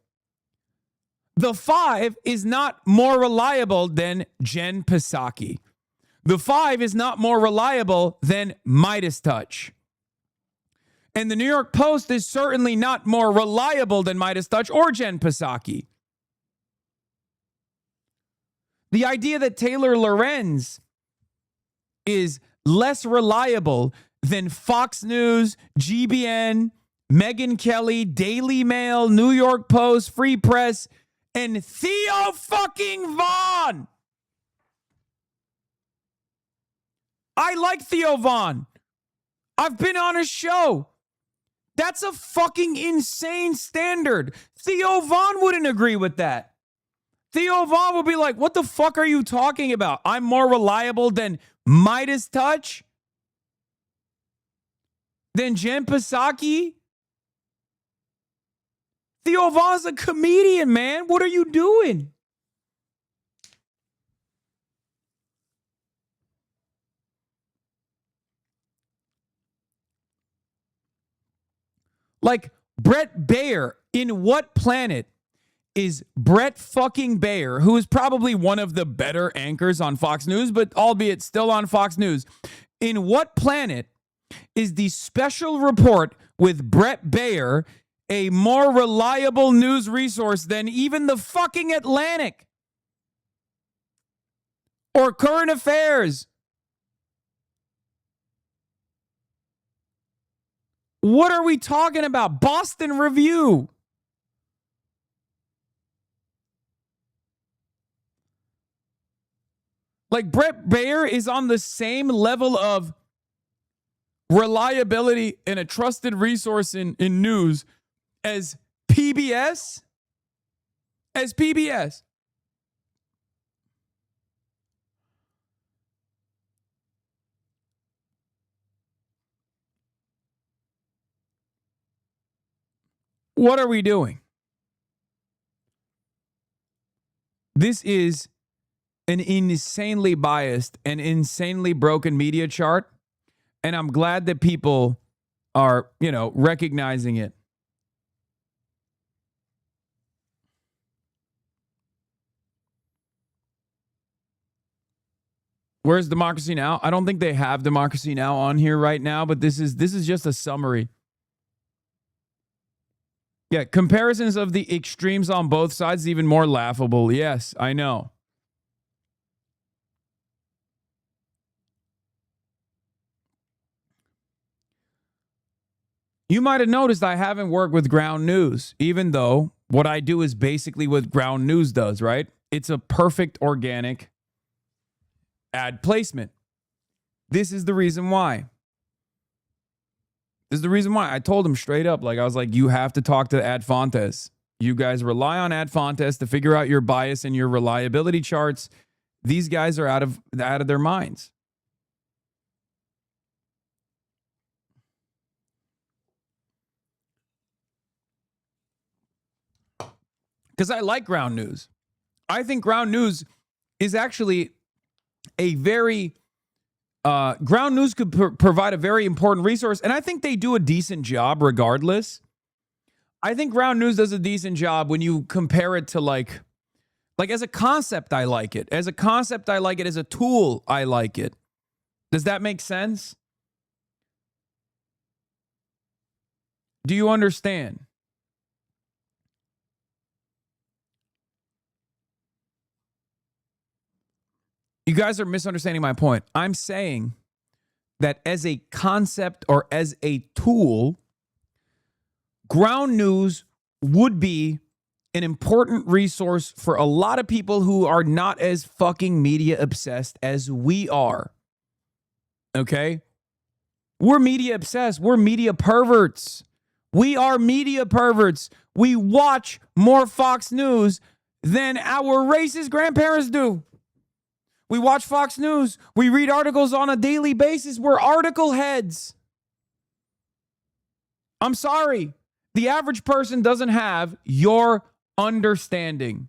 The 5 is not more reliable than Jen Psaki. The 5 is not more reliable than Midas Touch. And the New York Post is certainly not more reliable than Midas Touch or Jen Psaki. The idea that Taylor Lorenz is less reliable than Fox News, GBN, Megyn Kelly, Daily Mail, New York Post, Free Press, and Theo fucking Vaughn. I like Theo Vaughn. I've been on his show. That's a fucking insane standard. Theo Vaughn wouldn't agree with that. Theo Vaughn would be like, what the fuck are you talking about? I'm more reliable than Midas Touch? Than Jen Psaki? Theo Vaughn's a comedian, man. What are you doing? Like, Brett Baer, in what planet is Brett fucking Baer, who is probably one of the better anchors on Fox News, but albeit still on Fox News, in what planet is the special report with Brett Baer a more reliable news resource than even the fucking Atlantic or Current Affairs? What are we talking about? Boston Review. Like, Brett Baer is on the same level of reliability and a trusted resource in news as PBS? As PBS. What are we doing? This is an insanely biased and insanely broken media chart, and I'm glad that people are, recognizing it. Where's Democracy Now? I don't think they have Democracy Now on here right now, but this is just a summary. Yeah, comparisons of the extremes on both sides is even more laughable. Yes, I know. You might have noticed I haven't worked with Ground News, even though what I do is basically what Ground News does, right? It's a perfect organic ad placement. This is the reason why. This is the reason why. I told him straight up, like, I was like, you have to talk to Ad Fontes. You guys rely on Ad Fontes to figure out your bias and your reliability charts. These guys are out of their minds. Because I like Ground News. I think Ground News is actually a very Ground News could provide a very important resource, and I think they do a decent job regardless. I think Ground News does a decent job when you compare it to like as a concept, I like it. As a concept, I like it. As a tool, I like it. Does that make sense? Do you understand? You guys are misunderstanding my point. I'm saying that as a concept or as a tool, Ground News would be an important resource for a lot of people who are not as fucking media obsessed as we are. Okay? We're media obsessed. We're media perverts. We are media perverts. We watch more Fox News than our racist grandparents do. We watch Fox News. We read articles on a daily basis. We're article heads. I'm sorry. The average person doesn't have your understanding.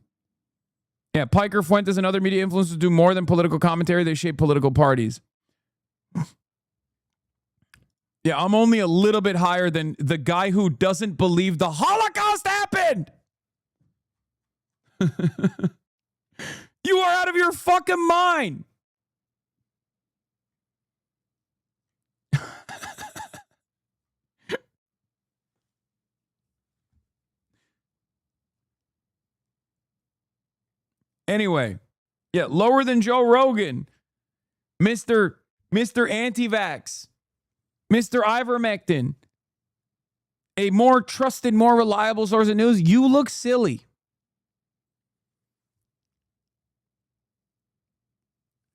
Yeah, Piker, Fuentes, and other media influencers do more than political commentary. They shape political parties. Yeah, I'm only a little bit higher than the guy who doesn't believe the Holocaust happened. You are out of your fucking mind. Anyway, yeah, lower than Joe Rogan, Mr. Anti-Vax, Mr. Ivermectin, a more trusted, more reliable source of news. You look silly.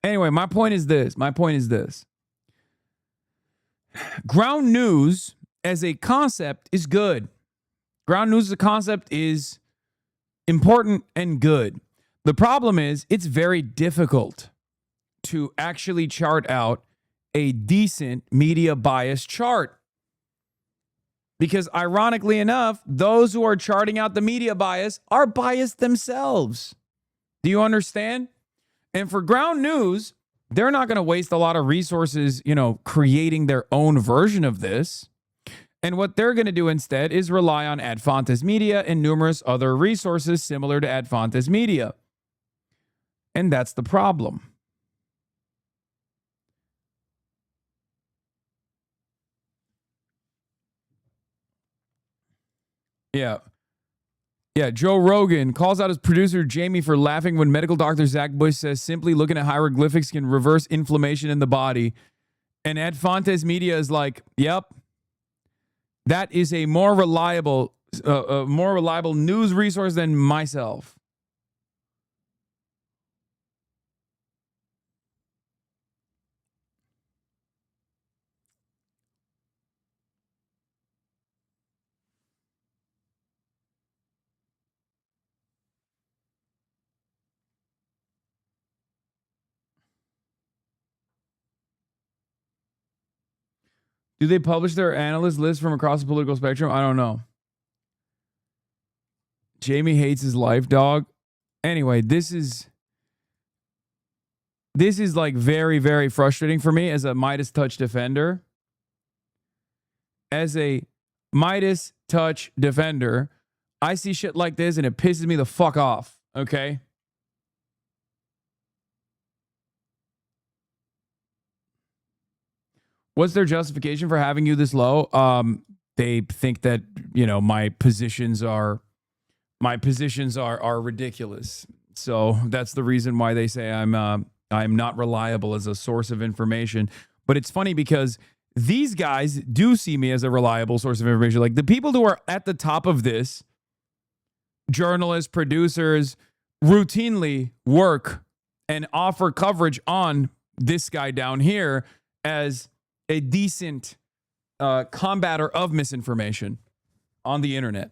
Anyway, my point is this. Ground News as a concept is good. Ground News as a concept is important and good. The problem is it's very difficult to actually chart out a decent media bias chart. Because ironically enough, those who are charting out the media bias are biased themselves. Do you understand? And for Ground News, they're not going to waste a lot of resources, creating their own version of this. And what they're going to do instead is rely on Ad Fontes Media and numerous other resources similar to Ad Fontes Media. And that's the problem. Yeah. Yeah, Joe Rogan calls out his producer Jamie for laughing when medical doctor Zach Bush says simply looking at hieroglyphics can reverse inflammation in the body. And Ad Fontes Media is like, yep, that is a more reliable news resource than myself. Do they publish their analyst list from across the political spectrum? I don't know. Jamie hates his life, dog. Anyway, this is like very, very frustrating for me as a Midas Touch defender. As a Midas Touch defender, I see shit like this and it pisses me the fuck off, okay? What's their justification for having you this low? They think that, my positions are ridiculous. So that's the reason why they say I'm not reliable as a source of information. But it's funny because these guys do see me as a reliable source of information. Like the people who are at the top of this, journalists, producers, routinely work and offer coverage on this guy down here. as a decent combatter of misinformation on the internet.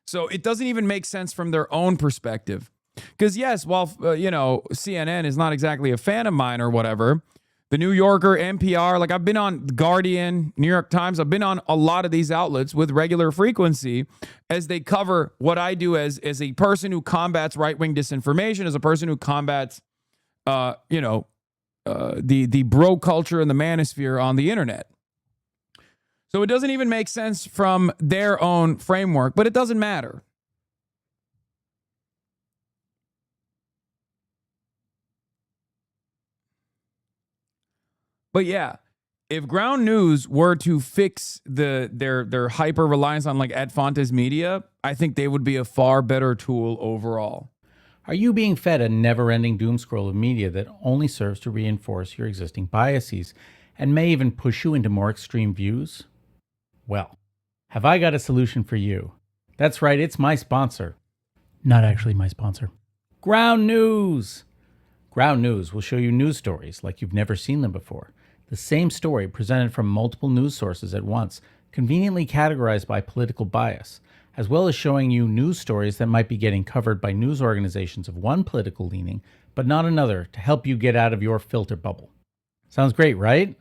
So it doesn't even make sense from their own perspective. Because yes, while, CNN is not exactly a fan of mine or whatever, the New Yorker, NPR, like I've been on Guardian, New York Times, I've been on a lot of these outlets with regular frequency as they cover what I do as a person who combats right-wing disinformation, as a person who combats, the bro culture and the manosphere on the internet. So it doesn't even make sense from their own framework, but it doesn't matter. But yeah, if Ground News were to fix their hyper reliance on like Ad Fontes Media, I think they would be a far better tool overall. Are you being fed a never-ending doom scroll of media that only serves to reinforce your existing biases and may even push you into more extreme views? Well, have I got a solution for you? That's right, it's my sponsor. Not actually my sponsor. Ground News! Ground News will show you news stories like you've never seen them before. The same story presented from multiple news sources at once, conveniently categorized by political bias, as well as showing you news stories that might be getting covered by news organizations of one political leaning, but not another, to help you get out of your filter bubble. Sounds great, right?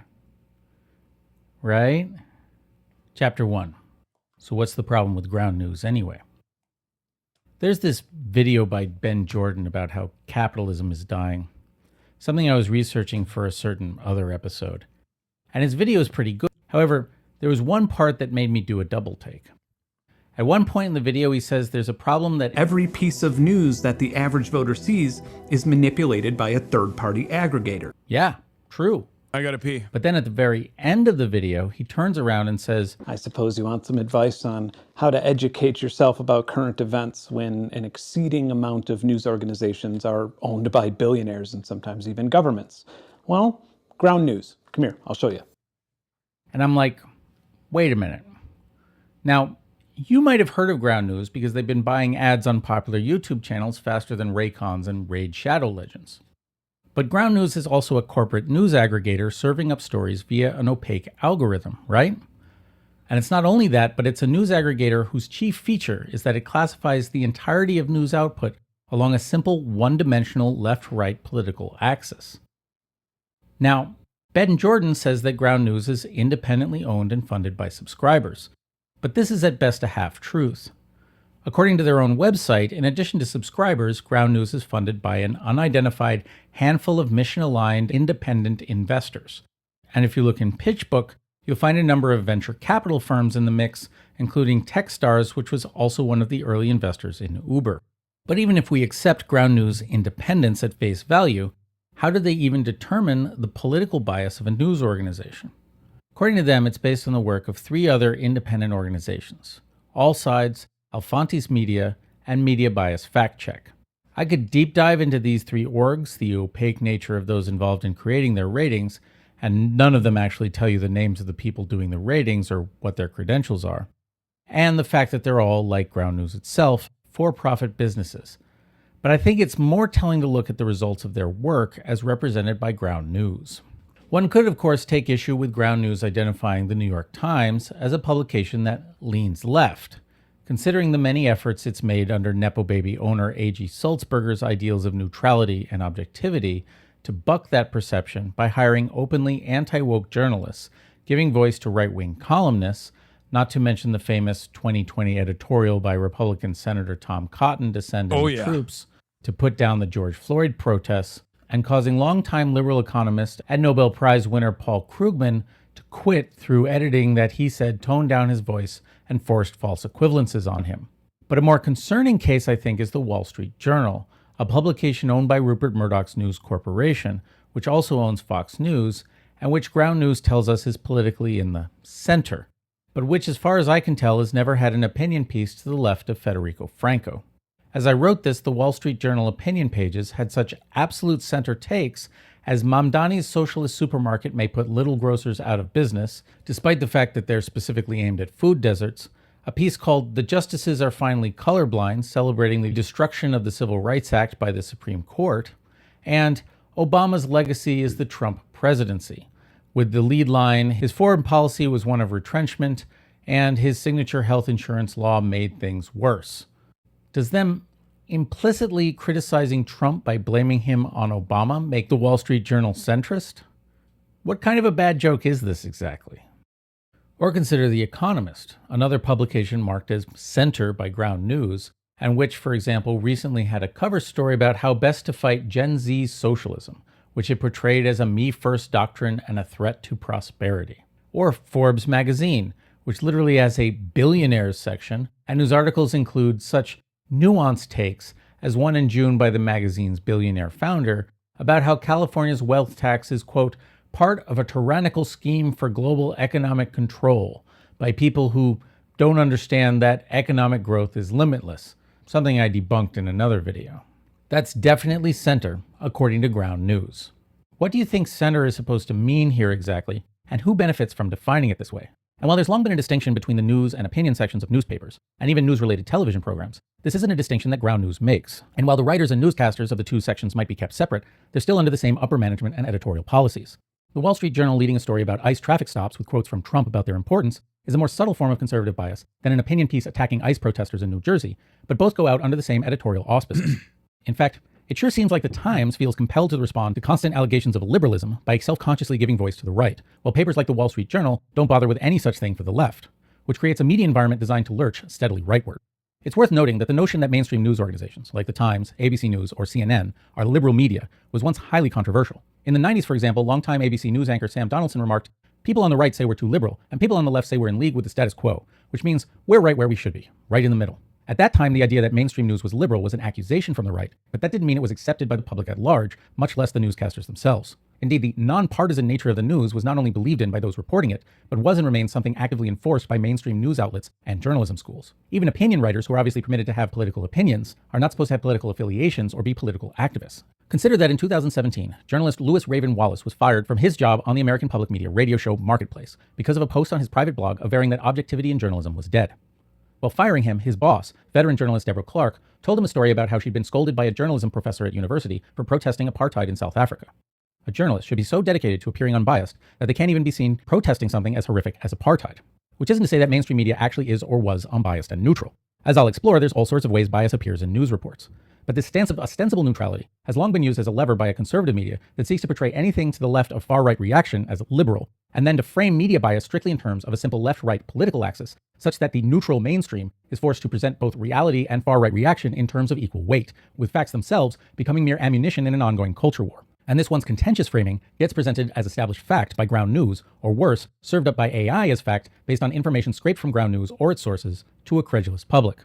Right? Chapter 1. So what's the problem with Ground News anyway? There's this video by Ben Jordan about how capitalism is dying. Something I was researching for a certain other episode. And his video is pretty good. However, there was one part that made me do a double take. At one point in the video, he says there's a problem that every piece of news that the average voter sees is manipulated by a third-party aggregator. Yeah, true. I gotta pee. But then at the very end of the video, he turns around and says, I suppose you want some advice on how to educate yourself about current events when an exceeding amount of news organizations are owned by billionaires and sometimes even governments. Well, Ground News. Come here, I'll show you. And I'm like, wait a minute. Now, you might have heard of Ground News because they've been buying ads on popular YouTube channels faster than Raycons and Raid Shadow Legends. But Ground News is also a corporate news aggregator serving up stories via an opaque algorithm, right? And it's not only that, but it's a news aggregator whose chief feature is that it classifies the entirety of news output along a simple one-dimensional left-right political axis. Now, Ben Jordan says that Ground News is independently owned and funded by subscribers, but this is at best a half-truth. According to their own website, in addition to subscribers, Ground News is funded by an unidentified handful of mission-aligned independent investors. And if you look in PitchBook, you'll find a number of venture capital firms in the mix, including Techstars, which was also one of the early investors in Uber. But even if we accept Ground News' independence at face value, how do they even determine the political bias of a news organization? According to them, it's based on the work of 3 other independent organizations: All Sides, Alfontes Media, and Media Bias Fact Check. I could deep dive into these 3 orgs, the opaque nature of those involved in creating their ratings, and none of them actually tell you the names of the people doing the ratings or what their credentials are, and the fact that they're all, like Ground News itself, for-profit businesses. But I think it's more telling to look at the results of their work as represented by Ground News. One could, of course, take issue with Ground News identifying the New York Times as a publication that leans left, considering the many efforts it's made under Nepo Baby owner A.G. Sulzberger's ideals of neutrality and objectivity to buck that perception by hiring openly anti-woke journalists, giving voice to right-wing columnists, not to mention the famous 2020 editorial by Republican Senator Tom Cotton to send in troops to put down the George Floyd protests, and causing longtime liberal economist and Nobel Prize winner Paul Krugman to quit through editing that he said toned down his voice and forced false equivalences on him. But a more concerning case, I think, is the Wall Street Journal, a publication owned by Rupert Murdoch's News Corporation, which also owns Fox News, and which Ground News tells us is politically in the center, but which, as far as I can tell, has never had an opinion piece to the left of Federico Franco. As I wrote this, the Wall Street Journal opinion pages had such absolute center takes as Mamdani's socialist supermarket may put little grocers out of business, despite the fact that they're specifically aimed at food deserts, a piece called The Justices Are Finally Colorblind, celebrating the destruction of the Civil Rights Act by the Supreme Court, and Obama's Legacy is the Trump Presidency, with the lead line, his foreign policy was one of retrenchment, and his signature health insurance law made things worse. Does them implicitly criticizing Trump by blaming him on Obama make the Wall Street Journal centrist? What kind of a bad joke is this exactly? Or consider The Economist, another publication marked as center by Ground News, and which, for example, recently had a cover story about how best to fight Gen Z socialism, which it portrayed as a me-first doctrine and a threat to prosperity. Or Forbes magazine, which literally has a billionaires section, and whose articles include such nuanced takes as one in June by the magazine's billionaire founder about how California's wealth tax is, quote, part of a tyrannical scheme for global economic control by people who don't understand that economic growth is limitless, something I debunked in another video. That's definitely center, according to Ground News. What do you think center is supposed to mean here exactly, and who benefits from defining it this way? And while there's long been a distinction between the news and opinion sections of newspapers, and even news-related television programs, this isn't a distinction that Ground News makes. And while the writers and newscasters of the two sections might be kept separate, they're still under the same upper management and editorial policies. The Wall Street Journal leading a story about ICE traffic stops with quotes from Trump about their importance is a more subtle form of conservative bias than an opinion piece attacking ICE protesters in New Jersey, but both go out under the same editorial auspices. In fact, it sure seems like the Times feels compelled to respond to constant allegations of liberalism by self-consciously giving voice to the right, while papers like the Wall Street Journal don't bother with any such thing for the left, which creates a media environment designed to lurch steadily rightward. It's worth noting that the notion that mainstream news organizations like the Times, ABC News, or CNN are liberal media was once highly controversial. In the 90s, for example, longtime ABC News anchor Sam Donaldson remarked, "People on the right say we're too liberal, and people on the left say we're in league with the status quo, which means we're right where we should be, right in the middle." At that time, the idea that mainstream news was liberal was an accusation from the right, but that didn't mean it was accepted by the public at large, much less the newscasters themselves. Indeed, the nonpartisan nature of the news was not only believed in by those reporting it, but was and remains something actively enforced by mainstream news outlets and journalism schools. Even opinion writers, who are obviously permitted to have political opinions, are not supposed to have political affiliations or be political activists. Consider that in 2017, journalist Louis Raven Wallace was fired from his job on the American public media radio show Marketplace because of a post on his private blog averring that objectivity in journalism was dead. While firing him, his boss, veteran journalist Deborah Clark, told him a story about how she'd been scolded by a journalism professor at university for protesting apartheid in South Africa. A journalist should be so dedicated to appearing unbiased that they can't even be seen protesting something as horrific as apartheid. Which isn't to say that mainstream media actually is or was unbiased and neutral. As I'll explore, there's all sorts of ways bias appears in news reports. But this stance of ostensible neutrality has long been used as a lever by a conservative media that seeks to portray anything to the left of far-right reaction as liberal, and then to frame media bias strictly in terms of a simple left-right political axis, such that the neutral mainstream is forced to present both reality and far-right reaction in terms of equal weight, with facts themselves becoming mere ammunition in an ongoing culture war. And this once contentious framing gets presented as established fact by Ground News, or worse, served up by AI as fact based on information scraped from Ground News or its sources to a credulous public.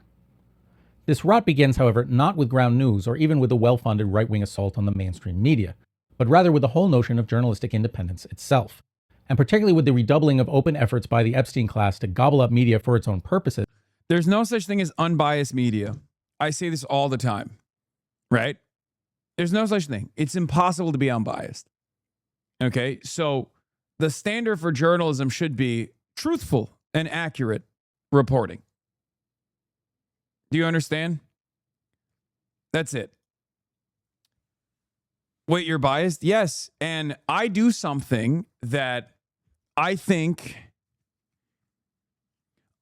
This rot begins, however, not with Ground News or even with the well-funded right-wing assault on the mainstream media, but rather with the whole notion of journalistic independence itself, and particularly with the redoubling of open efforts by the Epstein class to gobble up media for its own purposes. There's no such thing as unbiased media. I say this all the time, right? There's no such thing. It's impossible to be unbiased. Okay, so the standard for journalism should be truthful and accurate reporting. Do you understand? That's it. Wait, you're biased? Yes. And I do something that I think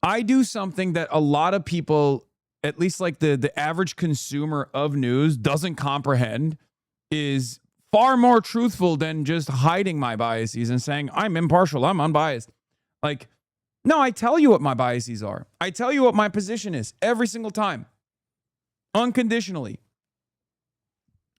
a lot of people, at least like the average consumer of news, doesn't comprehend, is far more truthful than just hiding my biases and saying, I'm impartial, I'm unbiased. Like, no, I tell you what my biases are. I tell you what my position is every single time. Unconditionally.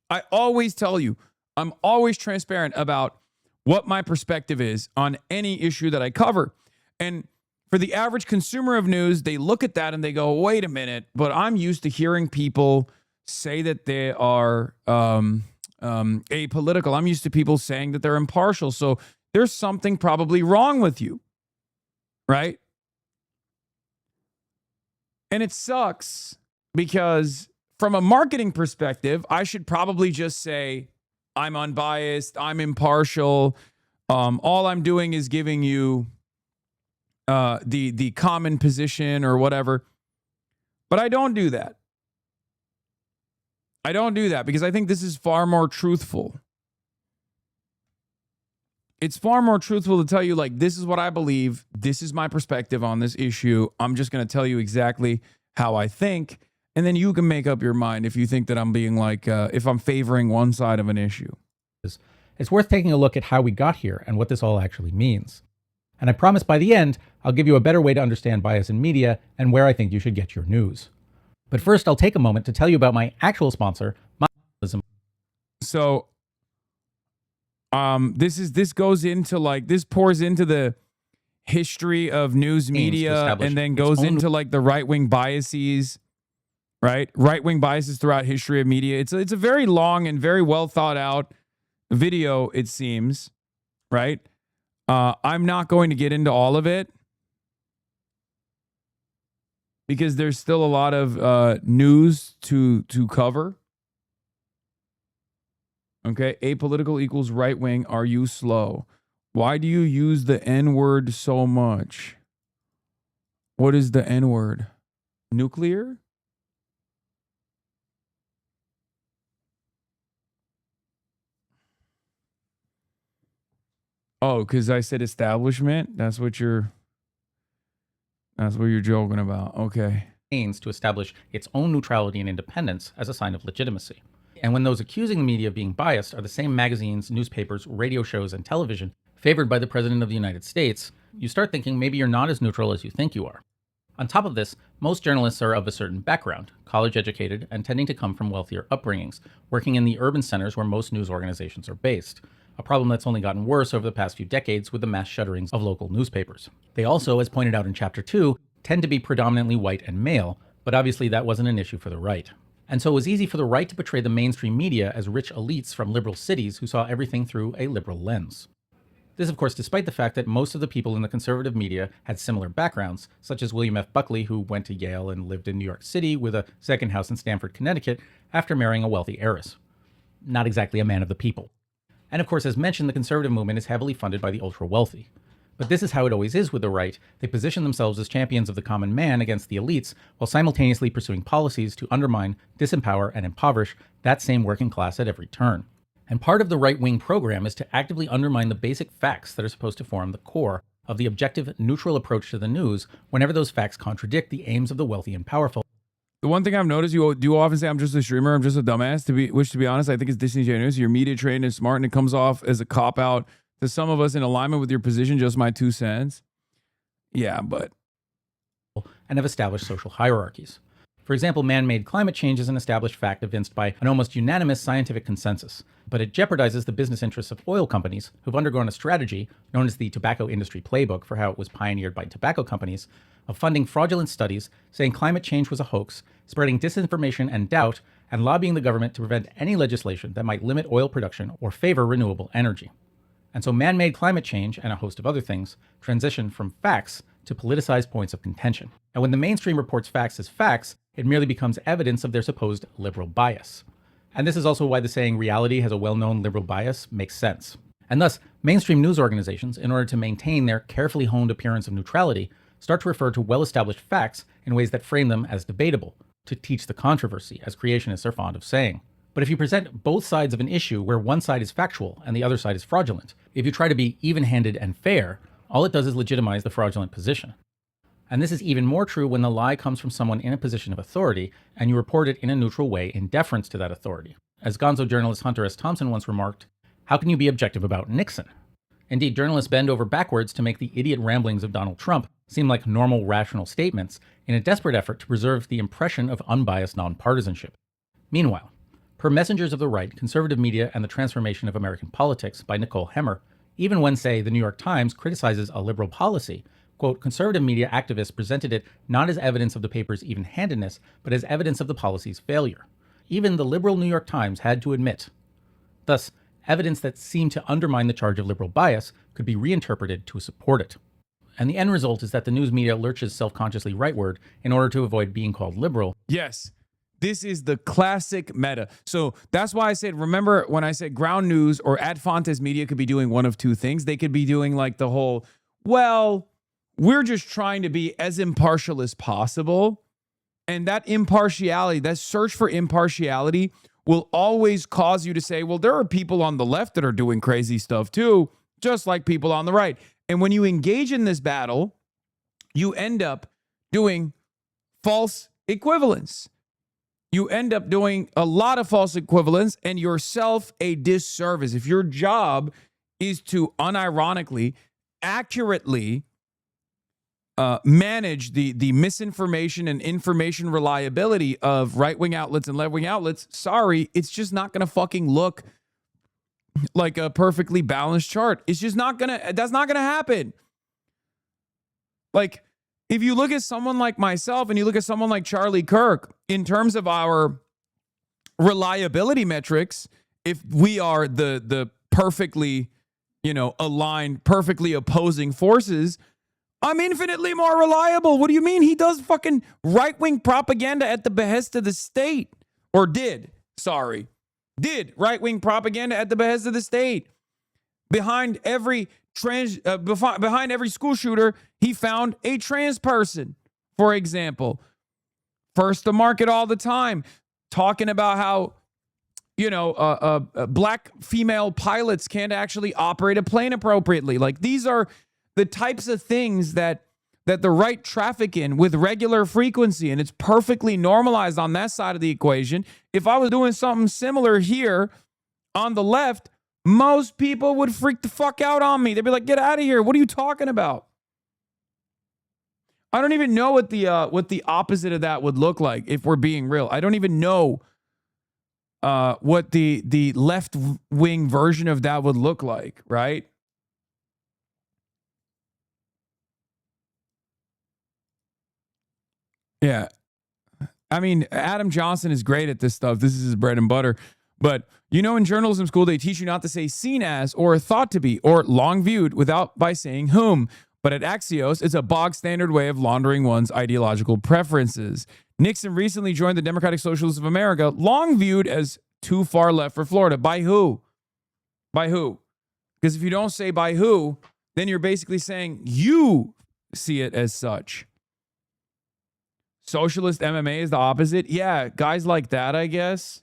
I always tell you, I'm always transparent about what my perspective is on any issue that I cover. And for the average consumer of news, they look at that and they go, wait a minute, but I'm used to hearing people say that they are apolitical. I'm used to people saying that they're impartial. So there's something probably wrong with you. Right? And it sucks because from a marketing perspective, I should probably just say, I'm unbiased, I'm impartial. All I'm doing is giving you the common position or whatever. But I don't do that. I don't do that because I think this is far more truthful. It's far more truthful to tell you, like, this is what I believe. This is my perspective on this issue. I'm just going to tell you exactly how I think. And then you can make up your mind if you think that I'm being like, if I'm favoring one side of an issue. It's worth taking a look at how we got here and what this all actually means. And I promise by the end, I'll give you a better way to understand bias in media and where I think you should get your news. But first, I'll take a moment to tell you about my actual sponsor, Journalism. So, this goes into like, this pours into the history of news media and then goes into like the right-wing biases, right? Right-wing biases throughout history of media. It's a very long and very well thought out video, it seems, right? I'm not going to get into all of it because there's still a lot of news to cover. Okay, apolitical equals right wing. Are you slow? Why do you use the N-word so much? What is the N-word? Nuclear? Oh, because I said establishment? That's what you're joking about. Okay. Aims to establish its own neutrality and independence as a sign of legitimacy. And when those accusing the media of being biased are the same magazines, newspapers, radio shows, and television favored by the President of the United States, you start thinking maybe you're not as neutral as you think you are. On top of this, most journalists are of a certain background, college educated, and tending to come from wealthier upbringings, working in the urban centers where most news organizations are based. A problem that's only gotten worse over the past few decades with the mass shutterings of local newspapers. They also, as pointed out in Chapter 2, tend to be predominantly white and male, but obviously that wasn't an issue for the right. And so it was easy for the right to portray the mainstream media as rich elites from liberal cities who saw everything through a liberal lens. This, of course, despite the fact that most of the people in the conservative media had similar backgrounds, such as William F. Buckley, who went to Yale and lived in New York City with a second house in Stamford, Connecticut, after marrying a wealthy heiress. Not exactly a man of the people. And of course, as mentioned, the conservative movement is heavily funded by the ultra-wealthy. But this is how it always is with the right. They position themselves as champions of the common man against the elites, while simultaneously pursuing policies to undermine, disempower, and impoverish that same working class at every turn. And part of the right-wing program is to actively undermine the basic facts that are supposed to form the core of the objective, neutral approach to the news whenever those facts contradict the aims of the wealthy and powerful. The one thing I've noticed, you do often say, I'm just a streamer, I'm just a dumbass, which to be honest, I think is disingenuous. Your media trained and smart, and it comes off as a cop-out to some of us in alignment with your position, just my 2 cents. Yeah, but... and have established social hierarchies. For example, man-made climate change is an established fact evinced by an almost unanimous scientific consensus, but it jeopardizes the business interests of oil companies who've undergone a strategy known as the tobacco industry playbook for how it was pioneered by tobacco companies of funding fraudulent studies, saying climate change was a hoax, spreading disinformation and doubt, and lobbying the government to prevent any legislation that might limit oil production or favor renewable energy. And so man-made climate change and a host of other things transition from facts to politicized points of contention. And when the mainstream reports facts as facts, it merely becomes evidence of their supposed liberal bias. And this is also why the saying reality has a well-known liberal bias makes sense. And thus, mainstream news organizations, in order to maintain their carefully honed appearance of neutrality, start to refer to well-established facts in ways that frame them as debatable, to teach the controversy, as creationists are fond of saying. But if you present both sides of an issue where one side is factual and the other side is fraudulent, if you try to be even-handed and fair, all it does is legitimize the fraudulent position. And this is even more true when the lie comes from someone in a position of authority and you report it in a neutral way in deference to that authority. As gonzo journalist Hunter S. Thompson once remarked, how can you be objective about Nixon? Indeed, journalists bend over backwards to make the idiot ramblings of Donald Trump seem like normal, rational statements in a desperate effort to preserve the impression of unbiased nonpartisanship. Meanwhile, per Messengers of the Right, Conservative Media and the Transformation of American Politics by Nicole Hemmer, even when, say, the New York Times criticizes a liberal policy, quote, conservative media activists presented it not as evidence of the paper's even-handedness, but as evidence of the policy's failure. Even the liberal New York Times had to admit. Thus, evidence that seemed to undermine the charge of liberal bias could be reinterpreted to support it. And the end result is that the news media lurches self-consciously rightward in order to avoid being called liberal. Yes. This is the classic meta. So that's why I said, remember when I said ground news or ad fontes media could be doing one of two things. They could be doing like the whole, well, we're just trying to be as impartial as possible. And that impartiality, that search for impartiality will always cause you to say, well, there are people on the left that are doing crazy stuff too. just like people on the right. And when you engage in this battle, you end up doing false equivalence. You end up doing a lot of false equivalence and yourself a disservice. If your job is to unironically, accurately manage the misinformation and information reliability of right-wing outlets and left-wing outlets, sorry, it's just not going to fucking look like a perfectly balanced chart. It's just not going to, that's not going to happen. Like, if you look at someone like myself and you look at someone like Charlie Kirk, in terms of our reliability metrics, if we are the perfectly, aligned, perfectly opposing forces, I'm infinitely more reliable. What do you mean? He does fucking right-wing propaganda at the behest of the state. Or did right-wing propaganda at the behest of the state. Behind every behind every school shooter, he found a trans person, for example. First to market all the time, talking about how, black female pilots can't actually operate a plane appropriately. Like, these are the types of things that the right traffic in with regular frequency, and it's perfectly normalized on that side of the equation. If I was doing something similar here on the left, most people would freak the fuck out on me. They'd be like, get out of here. What are you talking about? I don't even know what the opposite of that would look like, if we're being real. I don't even know what the left-wing version of that would look like, right? Yeah. I mean, Adam Johnson is great at this stuff. This is his bread and butter. But, in journalism school, they teach you not to say seen as or thought to be or long viewed without by saying whom. But at Axios, it's a bog standard way of laundering one's ideological preferences. Nixon recently joined the Democratic Socialists of America, long viewed as too far left for Florida. By who? By who? Because if you don't say by who, then you're basically saying you see it as such. Socialist MMA is the opposite. Yeah, guys like that, I guess.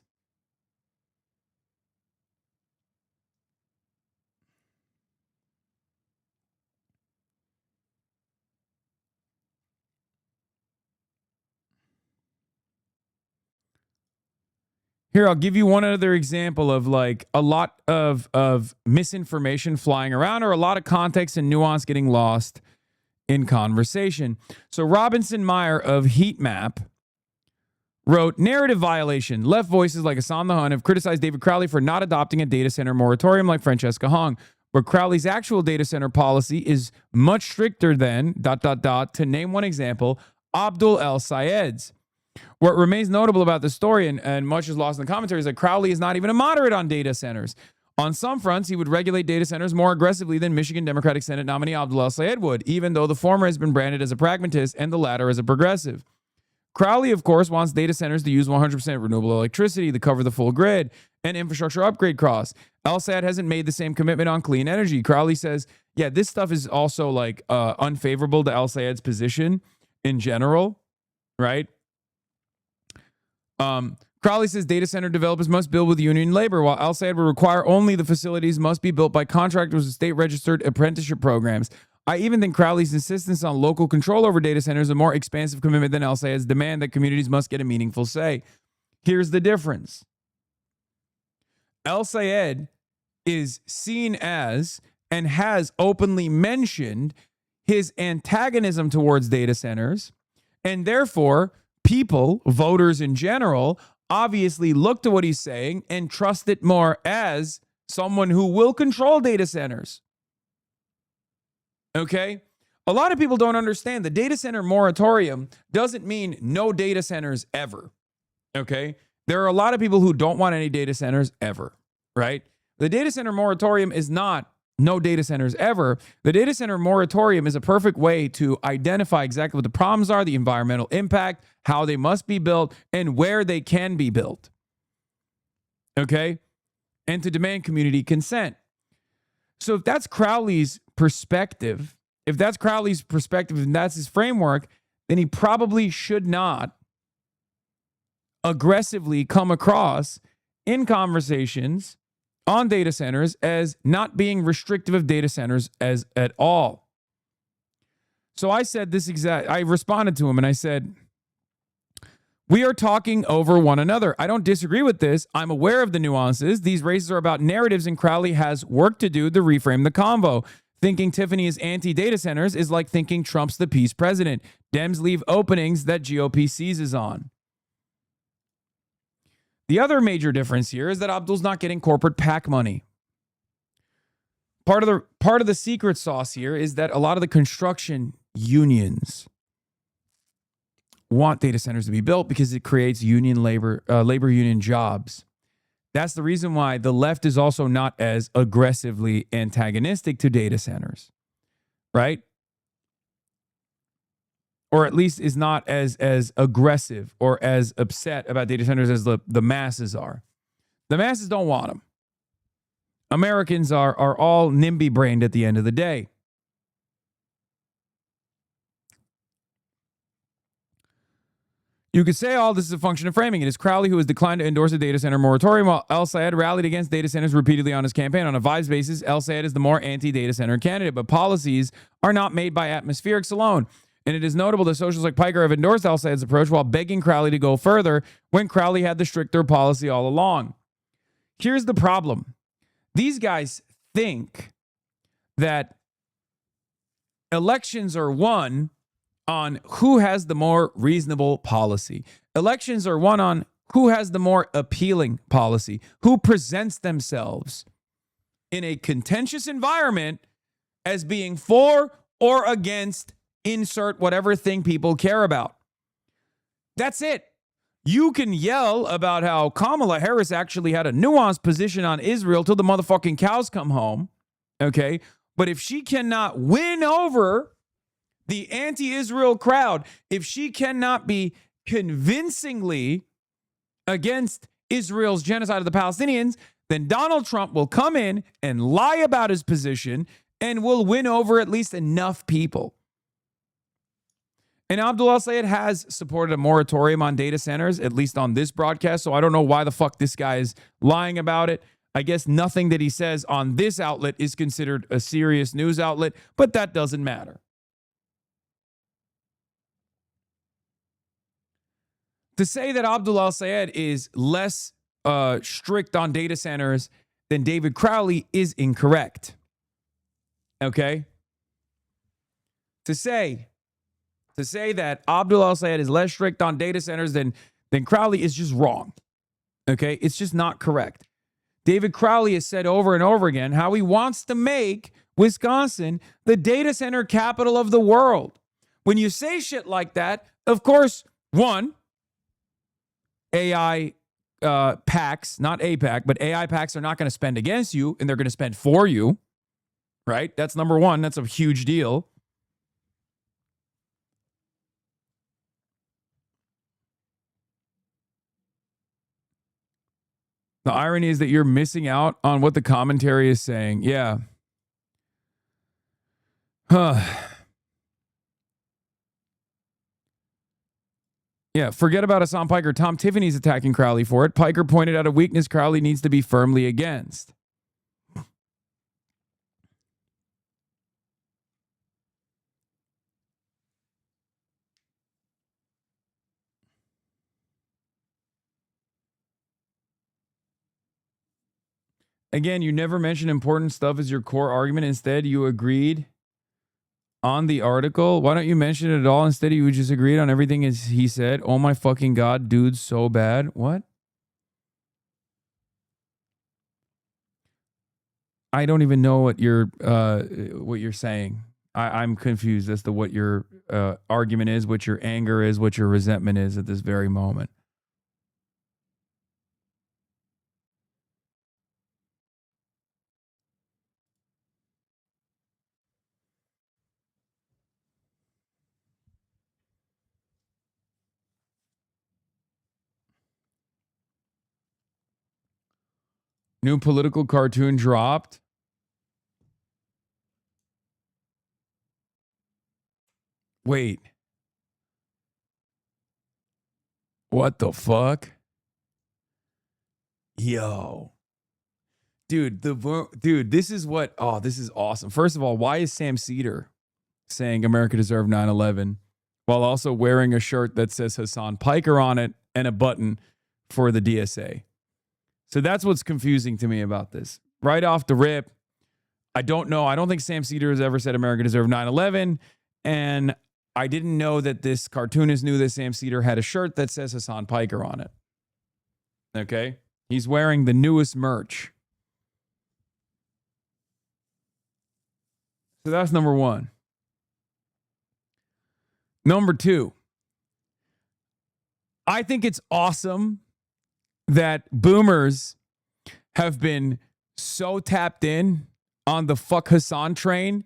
Here, I'll give you one other example of like a lot of misinformation flying around, or a lot of context and nuance getting lost in conversation. So Robinson Meyer of Heatmap wrote, narrative violation. Left voices like Hasan the Hun have criticized David Crowley for not adopting a data center moratorium like Francesca Hong, but Crowley's actual data center policy is much stricter than ... to name one example, Abdul El Sayed's. What remains notable about the story, and much is lost in the commentary, is that Crowley is not even a moderate on data centers. On some fronts, he would regulate data centers more aggressively than Michigan Democratic Senate nominee Abdul El Sayed would, even though the former has been branded as a pragmatist and the latter as a progressive. Crowley, of course, wants data centers to use 100% renewable electricity to cover the full grid and infrastructure upgrade costs. El Sayed hasn't made the same commitment on clean energy. Crowley says, yeah, this stuff is also like unfavorable to El Sayed's position in general, right? Crowley says data center developers must build with union labor, while El Sayed will require only the facilities must be built by contractors with state-registered apprenticeship programs. I even think Crowley's insistence on local control over data centers is a more expansive commitment than El Sayed's demand that communities must get a meaningful say. Here's the difference. El Sayed is seen as and has openly mentioned his antagonism towards data centers, and therefore people, voters in general, obviously look to what he's saying and trust it more as someone who will control data centers. Okay? A lot of people don't understand the data center moratorium doesn't mean no data centers ever. Okay? There are a lot of people who don't want any data centers ever, right? The data center moratorium is not no data centers ever. The data center moratorium is a perfect way to identify exactly what the problems are, the environmental impact, how they must be built, and where they can be built. Okay? And to demand community consent. So if that's Crowley's perspective, and that's his framework, then he probably should not aggressively come across in conversations on data centers as not being restrictive of data centers as at all. So I said I responded to him and I said, we are talking over one another. I don't disagree with this. I'm aware of the nuances. These races are about narratives, and Crowley has work to do to reframe the convo. Thinking Tiffany is anti-data centers is like thinking Trump's the peace president. Dems leave openings that GOP seizes on. The other major difference here is that Abdul's not getting corporate PAC money. Part of the secret sauce here is that a lot of the construction unions want data centers to be built because it creates labor union jobs. That's the reason why the left is also not as aggressively antagonistic to data centers, right? Or at least is not as aggressive or as upset about data centers as the masses are. The masses don't want them. Americans are all NIMBY-brained at the end of the day. You could say all this is a function of framing. It is Crowley who has declined to endorse a data center moratorium, while El Sayed rallied against data centers repeatedly on his campaign. On a vibes basis, El Sayed is the more anti-data center candidate, but policies are not made by atmospherics alone. And it is notable that socialists like Piker have endorsed El Sayed's approach while begging Crowley to go further when Crowley had the stricter policy all along. Here's the problem. These guys think that elections are won on who has the more reasonable policy. Elections are won on who has the more appealing policy, who presents themselves in a contentious environment as being for or against insert whatever thing people care about. That's it. You can yell about how Kamala Harris actually had a nuanced position on Israel till the motherfucking cows come home, okay? But if she cannot win over the anti-Israel crowd, if she cannot be convincingly against Israel's genocide of the Palestinians, then Donald Trump will come in and lie about his position and will win over at least enough people. And Abdul El-Sayed has supported a moratorium on data centers, at least on this broadcast, so I don't know why the fuck this guy is lying about it. I guess nothing that he says on this outlet is considered a serious news outlet, but that doesn't matter. To say that Abdul El-Sayed is less strict on data centers than David Crowley is incorrect. Okay? To say that Abdul El-Sayed is less strict on data centers than Crowley is just wrong. Okay? It's just not correct. David Crowley has said over and over again how he wants to make Wisconsin the data center capital of the world. When you say shit like that, of course, one, AI PACs, not APAC, but AI PACs are not going to spend against you, and they're going to spend for you, right? That's number one. That's a huge deal. The irony is that you're missing out on what the commentary is saying. Yeah. Yeah, forget about Hasan Piker. Tom Tiffany's attacking Crowley for it. Piker pointed out a weakness Crowley needs to be firmly against. Again, you never mentioned important stuff as your core argument. Instead, you agreed on the article. Why don't you mention it at all? Instead, you just agreed on everything as he said. Oh my fucking God, dude's so bad. What? I don't even know what you're saying. I'm confused as to what your argument is, what your anger is, what your resentment is at this very moment. New political cartoon dropped. Wait. What the fuck? Yo. Dude, this is what, this is awesome. First of all, why is Sam Cedar saying America deserved 9/11 while also wearing a shirt that says Hasan Piker on it and a button for the DSA? So that's what's confusing to me about this. Right off the rip, I don't know. I don't think Sam Cedar has ever said America deserved 9/11. And I didn't know that this cartoonist knew that Sam Cedar had a shirt that says Hasan Piker on it. Okay? He's wearing the newest merch. So that's number one. Number two, I think it's awesome that boomers have been so tapped in on the fuck Hasan train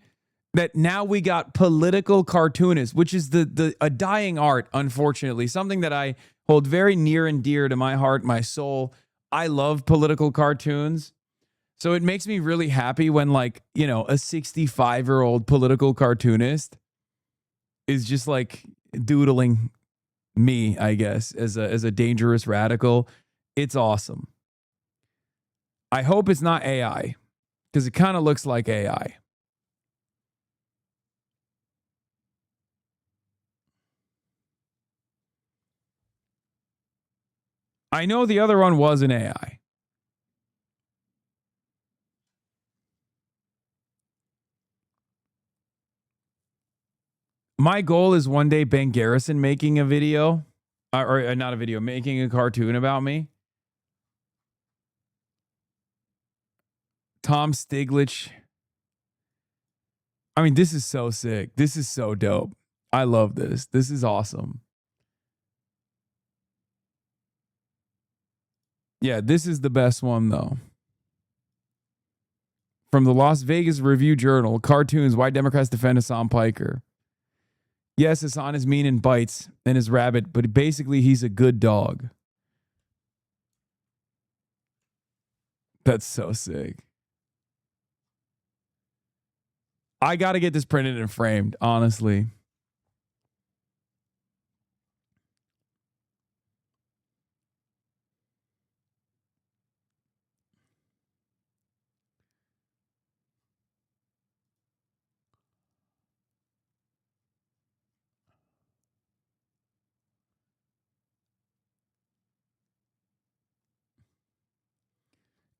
that now we got political cartoonists, which is a dying art, unfortunately, something that I hold very near and dear to my heart, my soul. I love political cartoons. So it makes me really happy when, like, you know, a 65-year-old political cartoonist is just like doodling me, I guess, as a dangerous radical. It's awesome. I hope it's not AI, because it kind of looks like AI. I know the other one was an AI. My goal is one day Ben Garrison making a video, or not a video, making a cartoon about me. Tom Stiglitz. I mean, this is so sick. This is so dope. I love this. This is awesome. Yeah, this is the best one, though. From the Las Vegas Review Journal, cartoons, why Democrats defend Hasan Piker. Yes, Hasan is mean and bites and is rabid, but basically he's a good dog. That's so sick. I got to get this printed and framed, honestly.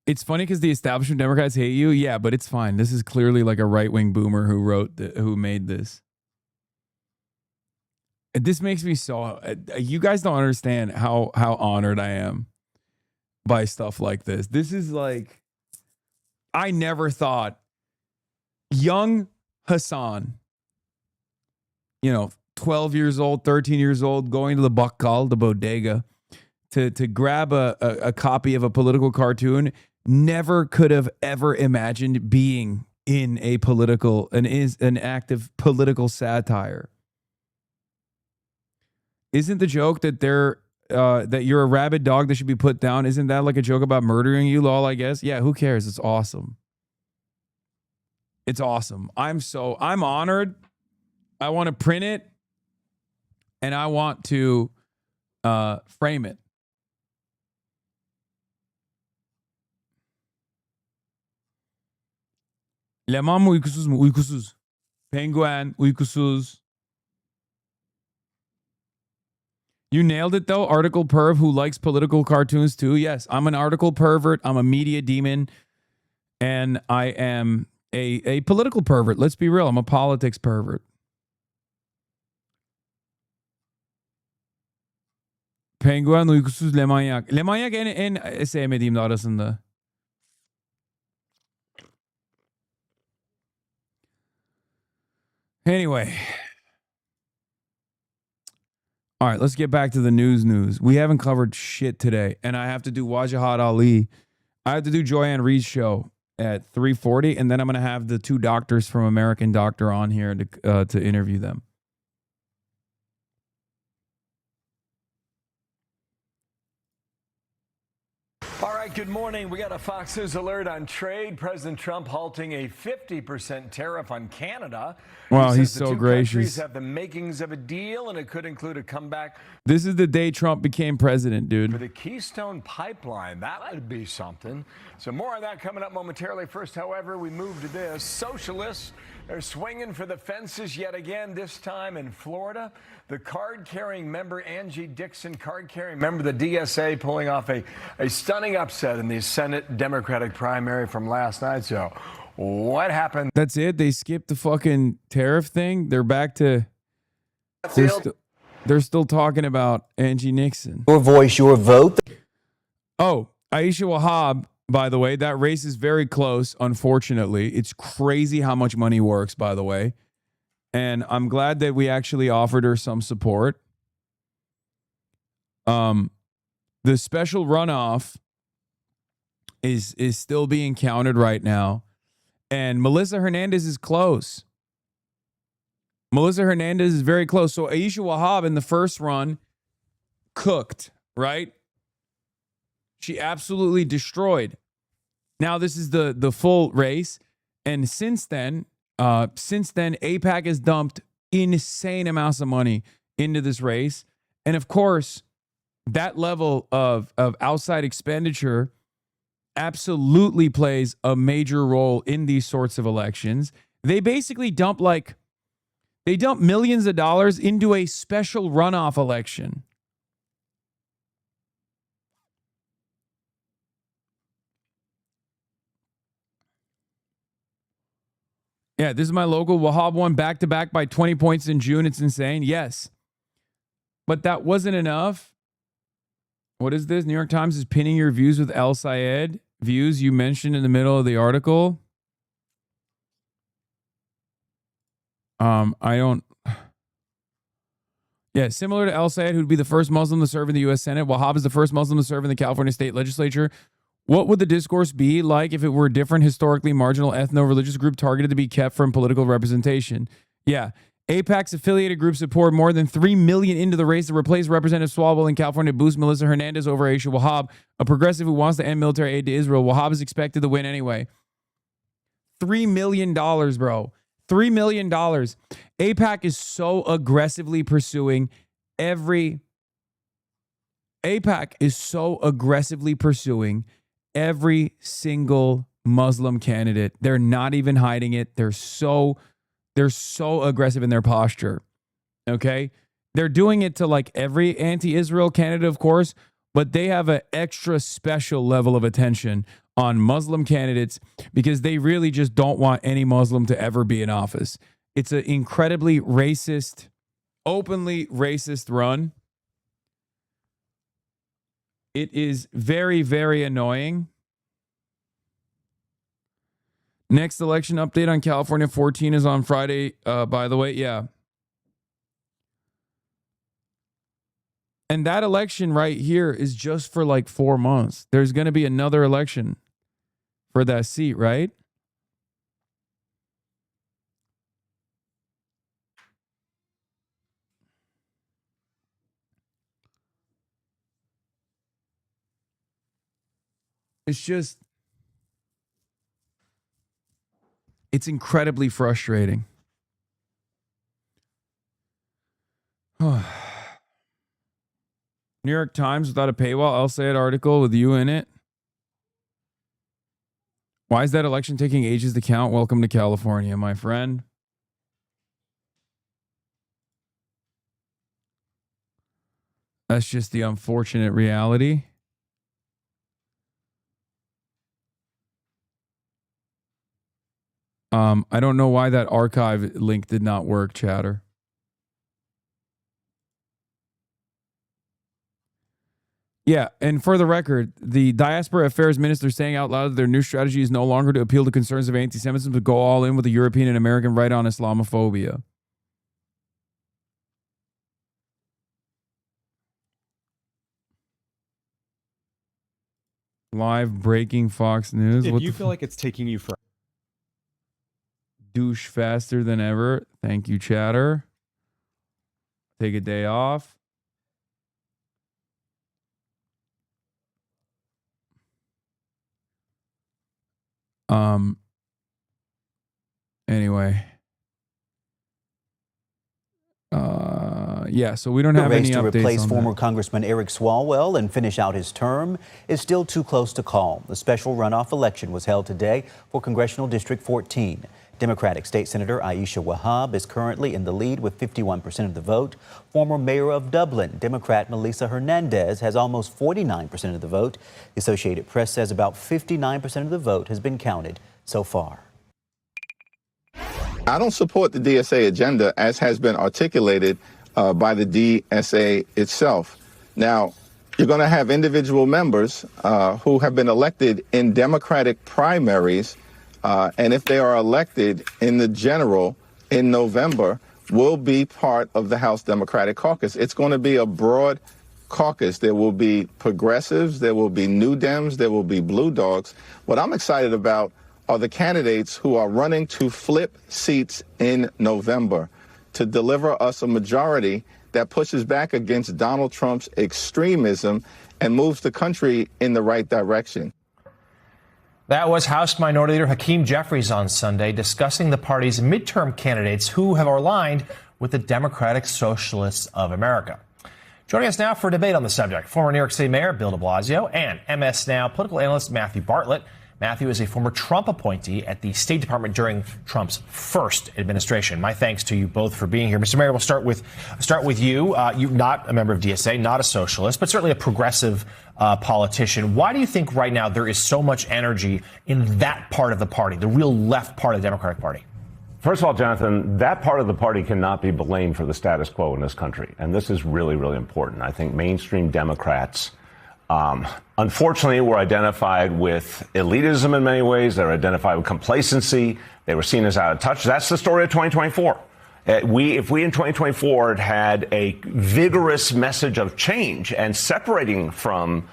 It's funny because the establishment Democrats hate you. Yeah, but it's fine. This is clearly like a right-wing boomer who made this. And this makes me so, you guys don't understand how honored I am by stuff like this. This is like, I never thought young Hasan, 12 years old, 13 years old, going to the bakkal, the bodega, to grab a copy of a political cartoon, never could have ever imagined being in an active political satire. Isn't the joke that that you're a rabid dog that should be put down? Isn't that like a joke about murdering you, lol, I guess? Yeah, who cares? It's awesome. It's awesome. I'm honored. I want to print it and I want to frame it. Leman mı uykusuz mu? Uykusuz. Penguin uykusuz. You nailed it though, article perv who likes political cartoons too. Yes, I'm an article pervert. I'm a media demon. And I am a political pervert. Let's be real. I'm a politics pervert. Penguin uykusuz lemanyak. Lemanyak en sevmediğim de arasında. Anyway. All right, let's get back to the news. We haven't covered shit today. And I have to do Wajahat Ali. I have to do Joyanne Reed's show at 3:40. And then I'm going to have the two doctors from American Doctor on here to interview them. All right, Good morning. We got a Fox News alert on trade. President Trump halting a 50% tariff on Canada. Wow, He he's says the so two gracious. countries have the makings of a deal, and it could include a comeback This is the day Trump became president, for dude. the Keystone Pipeline. That would be something. So more on that coming up momentarily. First, however, we move to this. Socialists are swinging for the fences yet again, this time in Florida. The card-carrying member, Angie Dixon, card-carrying member of the DSA, pulling off a stunning upset in the Senate Democratic primary from last night. So what happened? That's it? They skipped the fucking tariff thing? They're back to... They're still talking about Angie Nixon. Your voice, your vote. Oh, Aisha Wahab, by the way, that race is very close, unfortunately. It's crazy how much money works, by the way. And I'm glad that we actually offered her some support. The special runoff is still being counted right now. And Melissa Hernandez is close. Melissa Hernandez is very close. So Aisha Wahab in the first run cooked, right? She absolutely destroyed. Now this is the full race. And since then, AIPAC has dumped insane amounts of money into this race. And of course, that level of outside expenditure absolutely plays a major role in these sorts of elections. They basically dump millions of dollars into a special runoff election. Yeah, this is my local. Wahab won back-to-back by 20 points in June. It's insane. Yes. But that wasn't enough. What is this? New York Times is pinning your views with El Sayed. Views you mentioned in the middle of the article. Yeah, similar to El Sayed, who'd be the first Muslim to serve in the U.S. Senate. Wahab is the first Muslim to serve in the California state legislature. What would the discourse be like if it were a different, historically marginal, ethno-religious group targeted to be kept from political representation? Yeah. AIPAC's affiliated groups have poured more than $3 million into the race to replace Representative Swalwell in California to boost Melissa Hernandez over Aisha Wahab, a progressive who wants to end military aid to Israel. Wahab is expected to win anyway. $3 million, bro. $3 million. AIPAC is so aggressively pursuing every single Muslim candidate. They're not even hiding it. They're so aggressive in their posture. Okay? They're doing it to like every anti-Israel candidate, of course, but they have an extra special level of attention on Muslim candidates because they really just don't want any Muslim to ever be in office. It's an incredibly racist, openly racist run. It is very, very annoying. Next election update on California 14 is on Friday, by the way. Yeah. And that election right here is just for like 4 months. There's going to be another election for that seat, right? It's incredibly frustrating. New York Times without a paywall, El Sayed article with you in it. Why is that election taking ages to count? Welcome to California, my friend. That's just the unfortunate reality. I don't know why that archive link did not work, chatter. Yeah, and for the record, the Diaspora Affairs Minister saying out loud that their new strategy is no longer to appeal to concerns of anti-Semitism, but go all in with the European and American right on Islamophobia. Live breaking Fox News. If What you the feel like it's taking you for douche faster than ever. Thank you, chatter. Take a day off. Anyway. Yeah, so we don't have any race to updates replace on former that. Congressman Eric Swalwell and finish out his term is still too close to call. The special runoff election was held today for Congressional District 14. Democratic State Senator Aisha Wahab is currently in the lead with 51% of the vote. Former mayor of Dublin, Democrat Melissa Hernandez, has almost 49% of the vote. The Associated Press says about 59% of the vote has been counted so far. I don't support the DSA agenda as has been articulated by the DSA itself. Now, you're going to have individual members who have been elected in Democratic primaries, and if they are elected in the general in November, will be part of the House Democratic Caucus. It's going to be a broad caucus. There will be progressives, there will be New Dems, there will be Blue Dogs. What I'm excited about are the candidates who are running to flip seats in November to deliver us a majority that pushes back against Donald Trump's extremism and moves the country in the right direction. That was House Minority Leader Hakeem Jeffries on Sunday discussing the party's midterm candidates who have aligned with the Democratic Socialists of America. Joining us now for a debate on the subject, former New York City Mayor Bill de Blasio and MS Now political analyst Matthew Bartlett. Matthew is a former Trump appointee at the State Department during Trump's first administration. My thanks to you both for being here. Mr. Mayor, we'll start with you. You're not a member of DSA, not a socialist, but certainly a progressive politician. Why do you think right now there is so much energy in that part of the party, the real left part of the Democratic Party? First of all, Jonathan, that part of the party cannot be blamed for the status quo in this country. And this is really, really important. I think mainstream Democrats, unfortunately, were identified with elitism in many ways. They were identified with complacency. They were seen as out of touch. That's the story of 2024. If we in 2024 had a vigorous message of change and separating from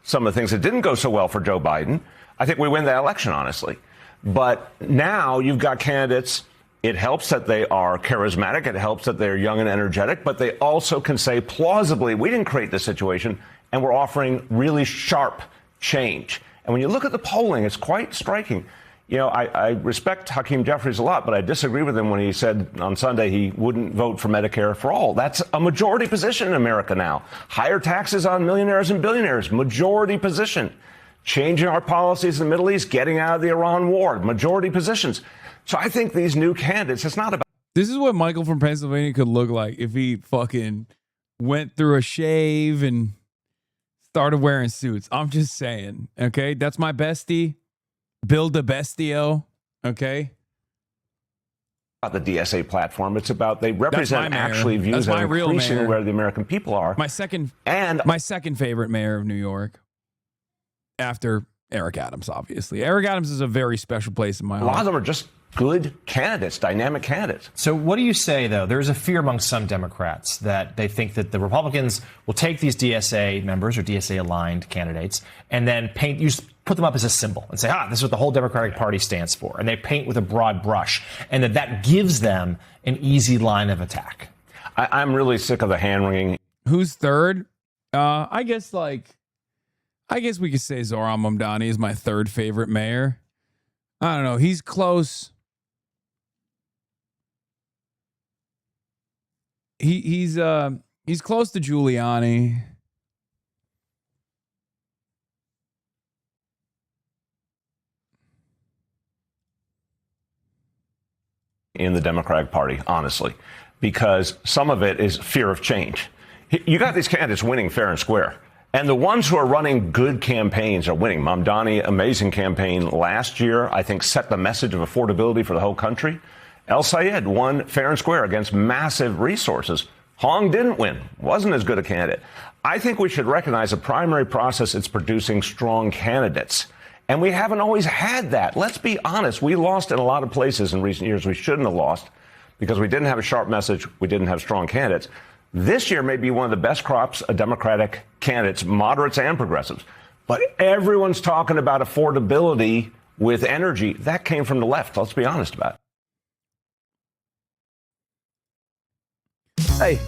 some of the things that didn't go so well for Joe Biden, I think we win that election, honestly. But now you've got candidates. It helps that they are charismatic. It helps that they're young and energetic. But they also can say plausibly, we didn't create this situation, and we're offering really sharp change. And when you look at the polling, it's quite striking. You know, I respect Hakeem Jeffries a lot, but I disagree with him when he said on Sunday he wouldn't vote for Medicare for all. That's a majority position in America now. Higher taxes on millionaires and billionaires, majority position. Changing our policies in the Middle East, getting out of the Iran war, majority positions. So I think these new candidates, it's not about. This is what Michael from Pennsylvania could look like if he fucking went through a shave and started wearing suits. I'm just saying, okay? That's my bestie, Bill de Bestio, okay? The DSA platform. It's about they represent actually views that are increasingly where the American people are. My second favorite mayor of New York, after Eric Adams, obviously. Eric Adams is a very special place in my heart. A lot of them are just good candidates, dynamic candidates. So what do you say, though? There's a fear among some Democrats that they think that the Republicans will take these DSA members or DSA-aligned candidates and then put them up as a symbol and say, this is what the whole Democratic Party stands for. And they paint with a broad brush. And that gives them an easy line of attack. I'm really sick of the hand-wringing. Who's third? I guess we could say Zohran Mamdani is my third favorite mayor. I don't know. He's close. He's close to Giuliani. In the Democratic Party, honestly, because some of it is fear of change. You got these candidates winning fair and square. And the ones who are running good campaigns are winning. Mamdani, amazing campaign last year, I think set the message of affordability for the whole country. El Sayed won fair and square against massive resources. Hong didn't win, wasn't as good a candidate. I think we should recognize the primary process is producing strong candidates. And we haven't always had that. Let's be honest. We lost in a lot of places in recent years we shouldn't have lost because we didn't have a sharp message. We didn't have strong candidates. This year may be one of the best crops of Democratic candidates, moderates and progressives. But everyone's talking about affordability with energy. That came from the left. Let's be honest about it. Hey,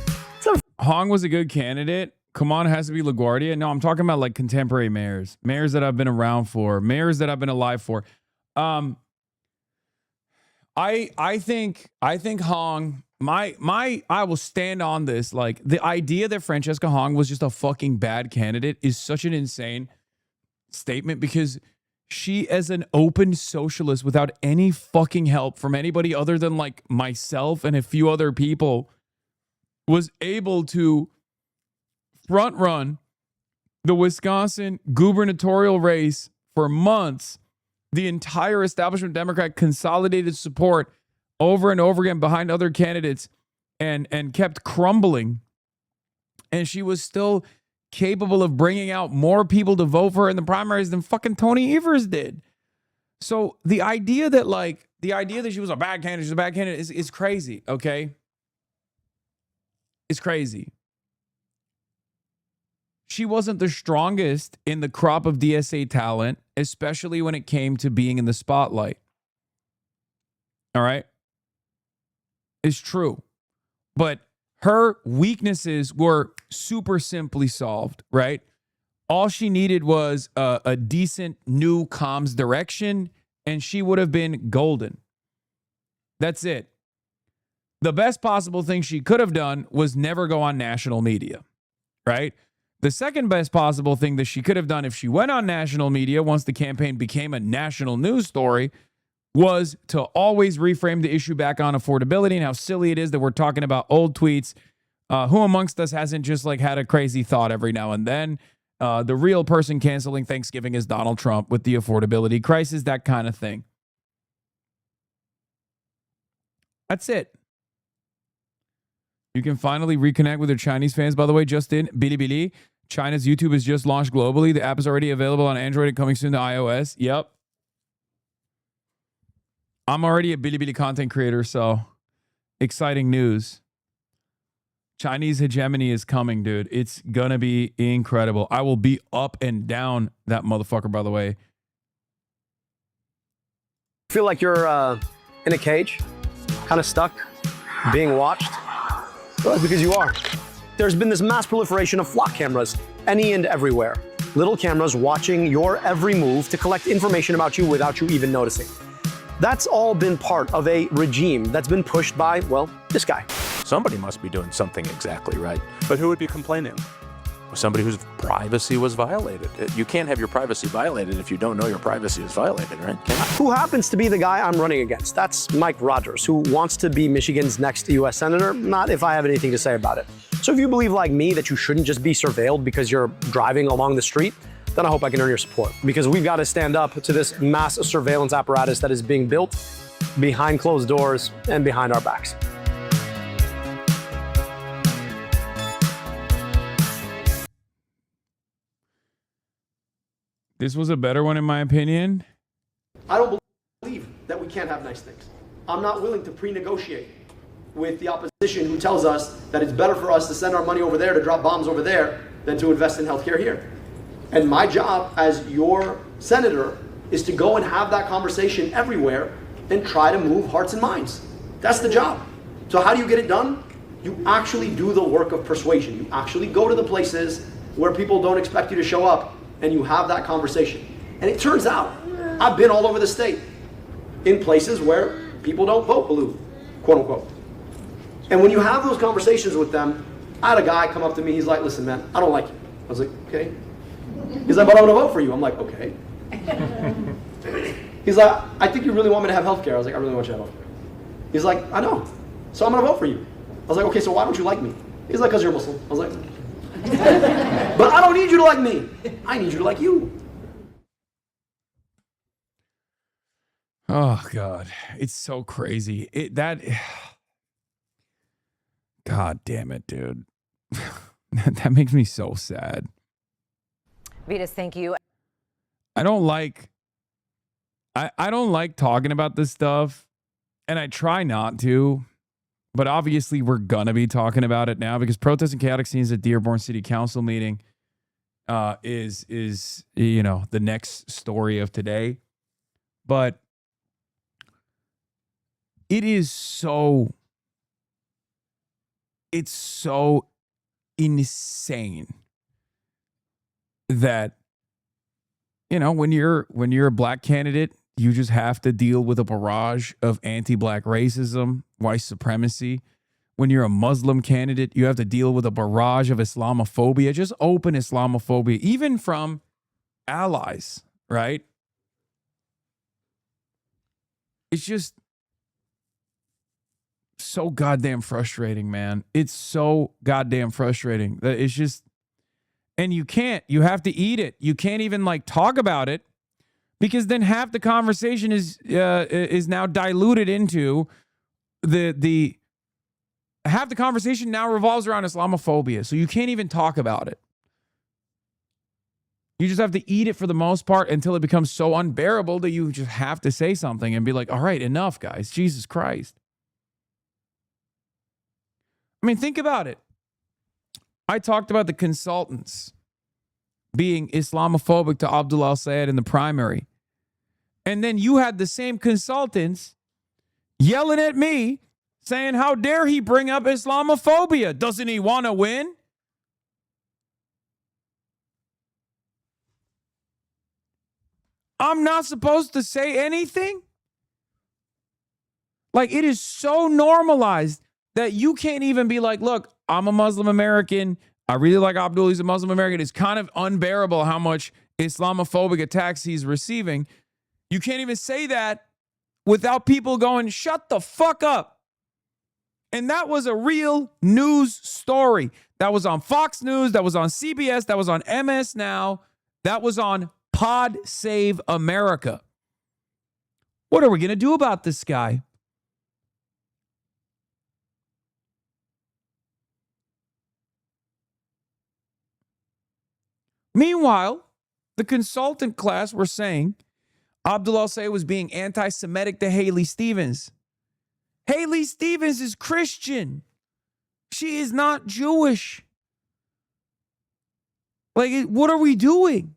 Hong was a good candidate. Come on, it has to be LaGuardia. No, I'm talking about like contemporary mayors that I've been around for, mayors that I've been alive for. I think Hong, I will stand on this. Like, the idea that Francesca Hong was just a fucking bad candidate is such an insane statement, because she, as an open socialist without any fucking help from anybody other than like myself and a few other people, was able to front run the Wisconsin gubernatorial race for months. The entire establishment Democrat consolidated support over and over again behind other candidates and kept crumbling. And she was still capable of bringing out more people to vote for her in the primaries than fucking Tony Evers did. So the idea that she was a bad candidate, is crazy, okay? It's crazy. She wasn't the strongest in the crop of DSA talent, especially when it came to being in the spotlight. All right? It's true. But her weaknesses were super simply solved, right? All she needed was a decent new comms direction, and she would have been golden. That's it. The best possible thing she could have done was never go on national media, right? The second best possible thing that she could have done if she went on national media once the campaign became a national news story was to always reframe the issue back on affordability and how silly it is that we're talking about old tweets. Who amongst us hasn't just like had a crazy thought every now and then? The real person canceling Thanksgiving is Donald Trump with the affordability crisis, that kind of thing. That's it. You can finally reconnect with your Chinese fans, by the way, just in Bilibili. China's YouTube is just launched globally. The app is already available on Android and coming soon to iOS. Yep. I'm already a Bilibili content creator, so exciting news. Chinese hegemony is coming, dude. It's gonna be incredible. I will be up and down that motherfucker, by the way. Feel like you're in a cage, kind of stuck, being watched? Well, because you are. There's been this mass proliferation of flock cameras, any and everywhere. Little cameras watching your every move to collect information about you without you even noticing. That's all been part of a regime that's been pushed by, well, this guy. Somebody must be doing something exactly right. But who would be complaining? Somebody whose privacy was violated. You can't have your privacy violated if you don't know your privacy is violated, right? Who happens to be the guy I'm running against? That's Mike Rogers, who wants to be Michigan's next U.S. Senator, not if I have anything to say about it. So if you believe like me that you shouldn't just be surveilled because you're driving along the street, then I hope I can earn your support. Because we've got to stand up to this mass surveillance apparatus that is being built behind closed doors and behind our backs. This was a better one, in my opinion. I don't believe that we can't have nice things. I'm not willing to pre-negotiate with the opposition who tells us that it's better for us to send our money over there to drop bombs over there than to invest in healthcare here. And my job as your senator is to go and have that conversation everywhere and try to move hearts and minds. That's the job. So how do you get it done? You actually do the work of persuasion. You actually go to the places where people don't expect you to show up and you have that conversation. And it turns out, I've been all over the state in places where people don't vote blue, quote unquote. And when you have those conversations with them, I had a guy come up to me, he's like, listen man, I don't like you. I was like, okay. He's like, but I'm gonna vote for you. I'm like, okay. He's like, I think you really want me to have health care. I was like, I really want you to have health care. He's like, I know. So I'm gonna vote for you. I was like, okay, so why don't you like me? He's like, because you're Muslim. I was like, but I don't need you to like me. I need you to like you. Oh God, it's so crazy. God damn it, dude. That makes me so sad. Vitas, thank you. I don't like talking about this stuff, and I try not to, but obviously we're gonna be talking about it now because protest and chaotic scenes at Dearborn City Council meeting is the next story of today. But it's so insane that when you're a black candidate you just have to deal with a barrage of anti-black racism, white supremacy. When you're a Muslim candidate, you have to deal with a barrage of Islamophobia, just open Islamophobia, even from allies, right? It's just so goddamn frustrating, man. It's so goddamn frustrating. It's just, and you have to eat it. You can't even like talk about it because then half the conversation is now diluted into the half the conversation now revolves around Islamophobia. So you can't even talk about it. You just have to eat it for the most part until it becomes so unbearable that you just have to say something and be like, all right, enough, guys. Jesus Christ. I mean, think about it. I talked about the consultants being Islamophobic to Abdullah al-Sayed in the primary. And then you had the same consultants yelling at me saying, how dare he bring up Islamophobia? Doesn't he want to win? I'm not supposed to say anything? Like, it is so normalized that you can't even be like, look, I'm a Muslim American. I really like Abdullah. He's a Muslim American. It's kind of unbearable how much Islamophobic attacks he's receiving. You can't even say that without people going, shut the fuck up. And that was a real news story. That was on Fox News. That was on CBS. That was on MS Now. That was on Pod Save America. What are we going to do about this guy? Meanwhile, the consultant class were saying Abdullah al-Sayed was being anti-Semitic to Haley Stevens. Haley Stevens is Christian. She is not Jewish. Like, what are we doing?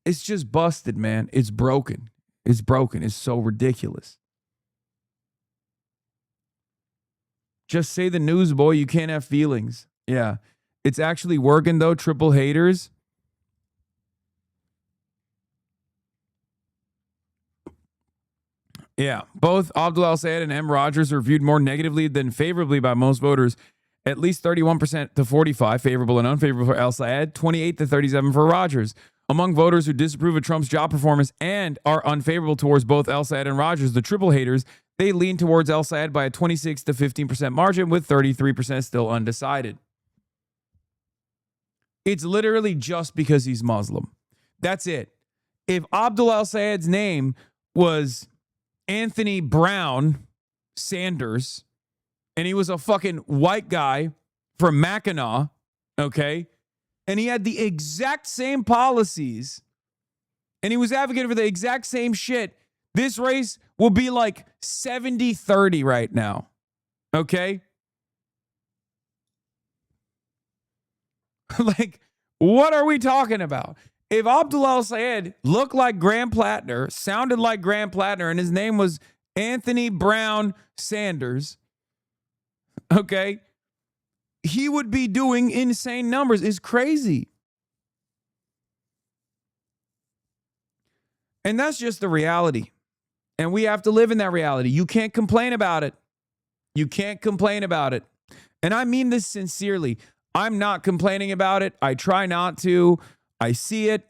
It's just busted, man. It's broken. It's broken. It's so ridiculous. Just say the news, boy. You can't have feelings. Yeah. It's actually working, though. Triple haters. Yeah. Both Abdullah al-Sayed and M. Rogers were viewed more negatively than favorably by most voters. At least 31% to 45 favorable and unfavorable for al-Sayed, 28 to 37 for Rogers. Among voters who disapprove of Trump's job performance and are unfavorable towards both al-Sayed and Rogers, the triple haters, they lean towards al-Sayed by a 26 to 15% margin, with 33% still undecided. It's literally just because he's Muslim. That's it. If Abdullah al-Sayed's name was Anthony Brown Sanders and he was a fucking white guy from Mackinac, okay, and he had the exact same policies and he was advocating for the exact same shit, this race will be like 70-30 right now. Okay? Like, what are we talking about? If Abdullah al-Sayed looked like Graham Plattner, sounded like Graham Plattner, and his name was Anthony Brown Sanders, okay, he would be doing insane numbers. It's crazy. And that's just the reality. And we have to live in that reality. You can't complain about it. You can't complain about it. And I mean this sincerely. I'm not complaining about it. I try not to. I see it.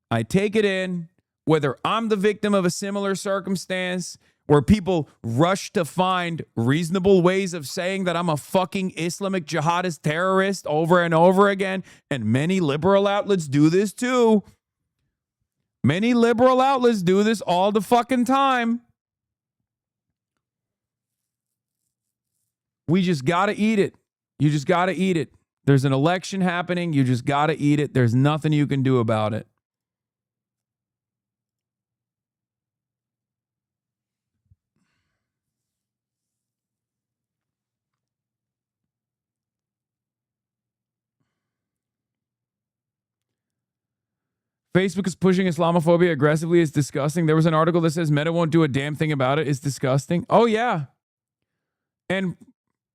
I take it in. Whether I'm the victim of a similar circumstance where people rush to find reasonable ways of saying that I'm a fucking Islamic jihadist terrorist over and over again. And many liberal outlets do this too. Many liberal outlets do this all the fucking time. We just got to eat it. You just got to eat it. There's an election happening. You just got to eat it. There's nothing you can do about it. Facebook is pushing Islamophobia aggressively. It's disgusting. There was an article that says Meta won't do a damn thing about it. It's disgusting. Oh, yeah. And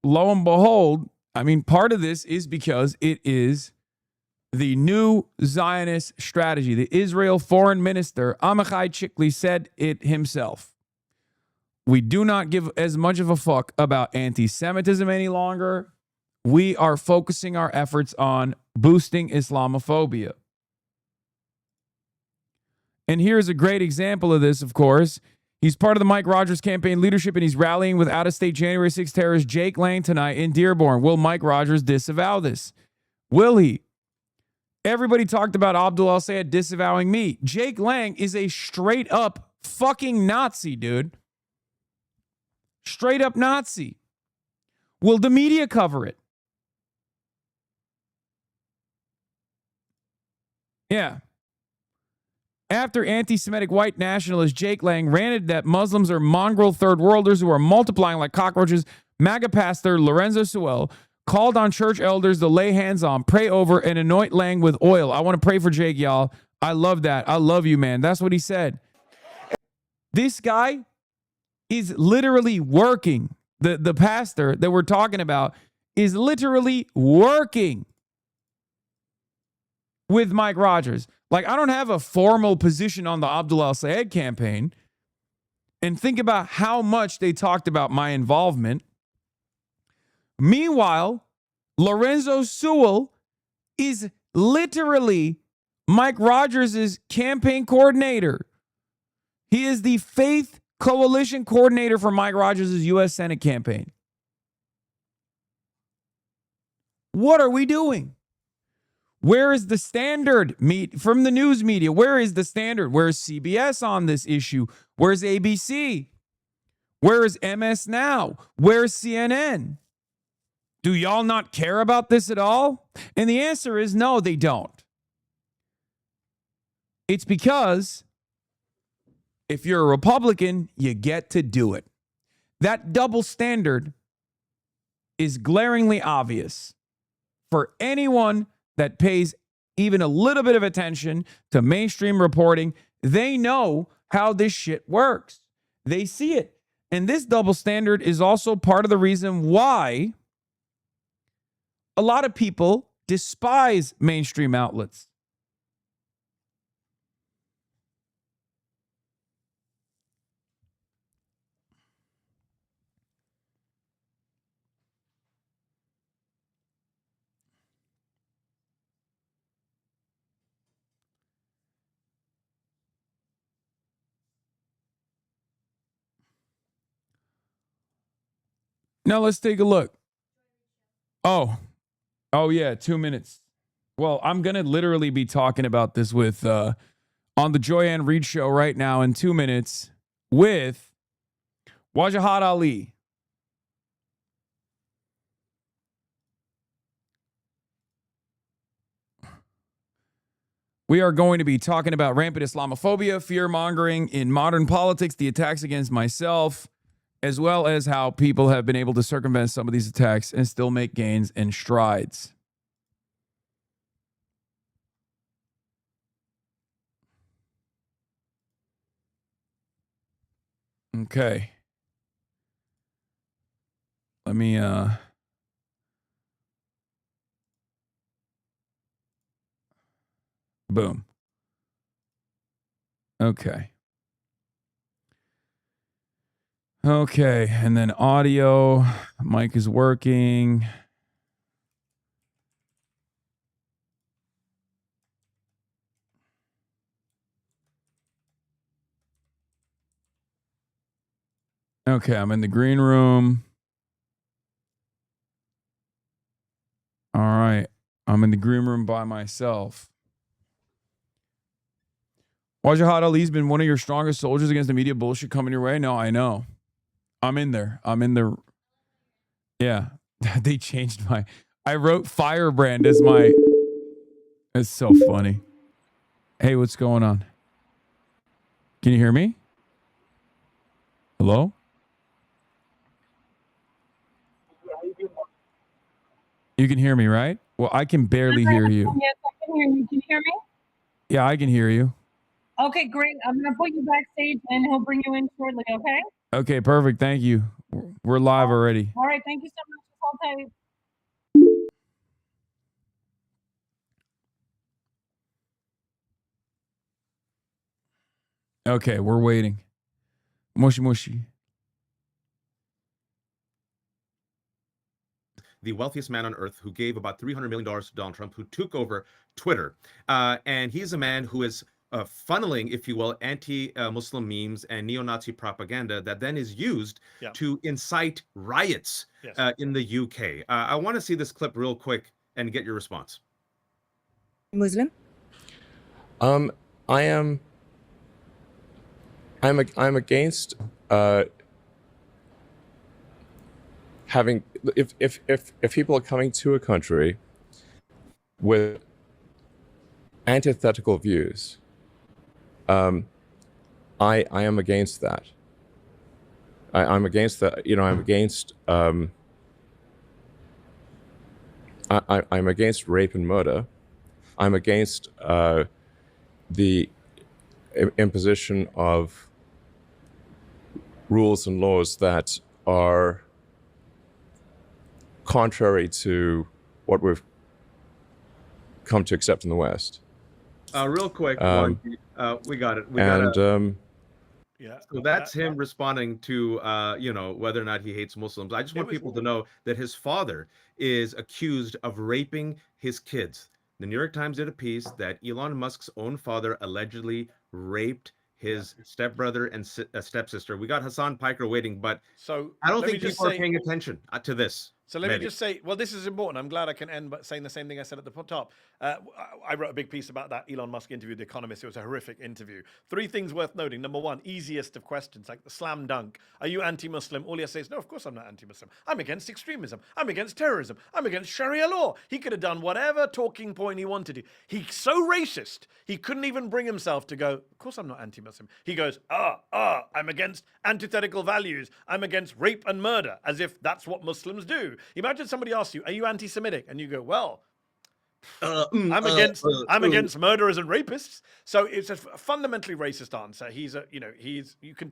lo and behold, I mean, part of this is because it is the new Zionist strategy. The Israel foreign minister, Amichai Chikli, said it himself. We do not give as much of a fuck about anti-Semitism any longer. We are focusing our efforts on boosting Islamophobia. And here's a great example of this, of course. He's part of the Mike Rogers campaign leadership, and he's rallying with out-of-state January 6 terrorist Jake Lang tonight in Dearborn. Will Mike Rogers disavow this? Will he? Everybody talked about Abdul al-Sayed disavowing me. Jake Lang is a straight-up fucking Nazi, dude. Straight-up Nazi. Will the media cover it? Yeah. After anti-Semitic white nationalist Jake Lang ranted that Muslims are mongrel third worlders who are multiplying like cockroaches, MAGA pastor Lorenzo Sewell called on church elders to lay hands on, pray over, and anoint Lang with oil. I want to pray for Jake, y'all. I love that. I love you, man. That's what he said. This guy is literally working. The pastor that we're talking about is literally working with Mike Rogers. Like, I don't have a formal position on the Abdul al-Sayed campaign. And think about how much they talked about my involvement. Meanwhile, Lorenzo Sewell is literally Mike Rogers' campaign coordinator. He is the faith coalition coordinator for Mike Rogers' U.S. Senate campaign. What are we doing? Where is the standard from the news media? Where is the standard? Where's CBS on this issue? Where's ABC? Where is MS Now? Where's CNN? Do y'all not care about this at all? And the answer is no, they don't. It's because if you're a Republican, you get to do it. That double standard is glaringly obvious for anyone that pays even a little bit of attention to mainstream reporting. They know how this shit works. They see it. And this double standard is also part of the reason why a lot of people despise mainstream outlets. Now let's take a look. Oh yeah, 2 minutes. Well, I'm going to literally be talking about this with on the Joyanne Reed show right now in 2 minutes with Wajahat Ali. We are going to be talking about rampant Islamophobia, fear-mongering in modern politics, the attacks against myself, as well as how people have been able to circumvent some of these attacks and still make gains and strides. Okay. Let me boom. Okay. Okay, and then audio, mic is working. Okay, I'm in the green room. All right, I'm in the green room by myself. Wajahat Ali's been one of your strongest soldiers against the media bullshit coming your way. No, I know. I'm in there. Yeah, they changed I wrote Firebrand as my, it's so funny. Hey, what's going on? Can you hear me? Hello? You can hear me, right? Well, I can barely hear you. Yes, I can hear you. Can you hear me? Yeah, I can hear you. Okay, great. I'm going to put you backstage and he'll bring you in shortly, okay? Okay, perfect. Thank you. We're live already. All right, thank you so much. Hold tight. Okay, we're waiting. Mushy mushy. The wealthiest man on earth, who gave about $300 million to Donald Trump, who took over Twitter. And he's a man who is funneling, if you will, anti-Muslim memes and neo-Nazi propaganda that then is used to incite riots in the UK. I want to see this clip real quick and get your response. Muslim? I'm against having if people are coming to a country with antithetical views. I am against that. I'm against that. You know, I'm against I'm against rape and murder. I'm against the imposition of rules and laws that are contrary to what we've come to accept in the West. Real quick, we got it. So that's him responding to, whether or not he hates Muslims. I just want people to know that his father is accused of raping his kids. The New York Times did a piece that Elon Musk's own father allegedly raped his stepbrother and stepsister. We got Hasan Piker waiting, but I don't think people are paying attention to this. So let me just say, well, this is important. I'm glad I can end by saying the same thing I said at the top. I wrote a big piece about that Elon Musk interview with The Economist. It was a horrific interview. 3 things worth noting. Number 1, easiest of questions, like the slam dunk. Are you anti-Muslim? All he has to say is, no, of course I'm not anti-Muslim. I'm against extremism. I'm against terrorism. I'm against Sharia law. He could have done whatever talking point he wanted to. He's so racist, he couldn't even bring himself to go, of course I'm not anti-Muslim. He goes, I'm against antithetical values. I'm against rape and murder, as if that's what Muslims do. Imagine somebody asks you, are you anti-Semitic? And you go, well, I'm against murderers and rapists. So it's a fundamentally racist answer. You can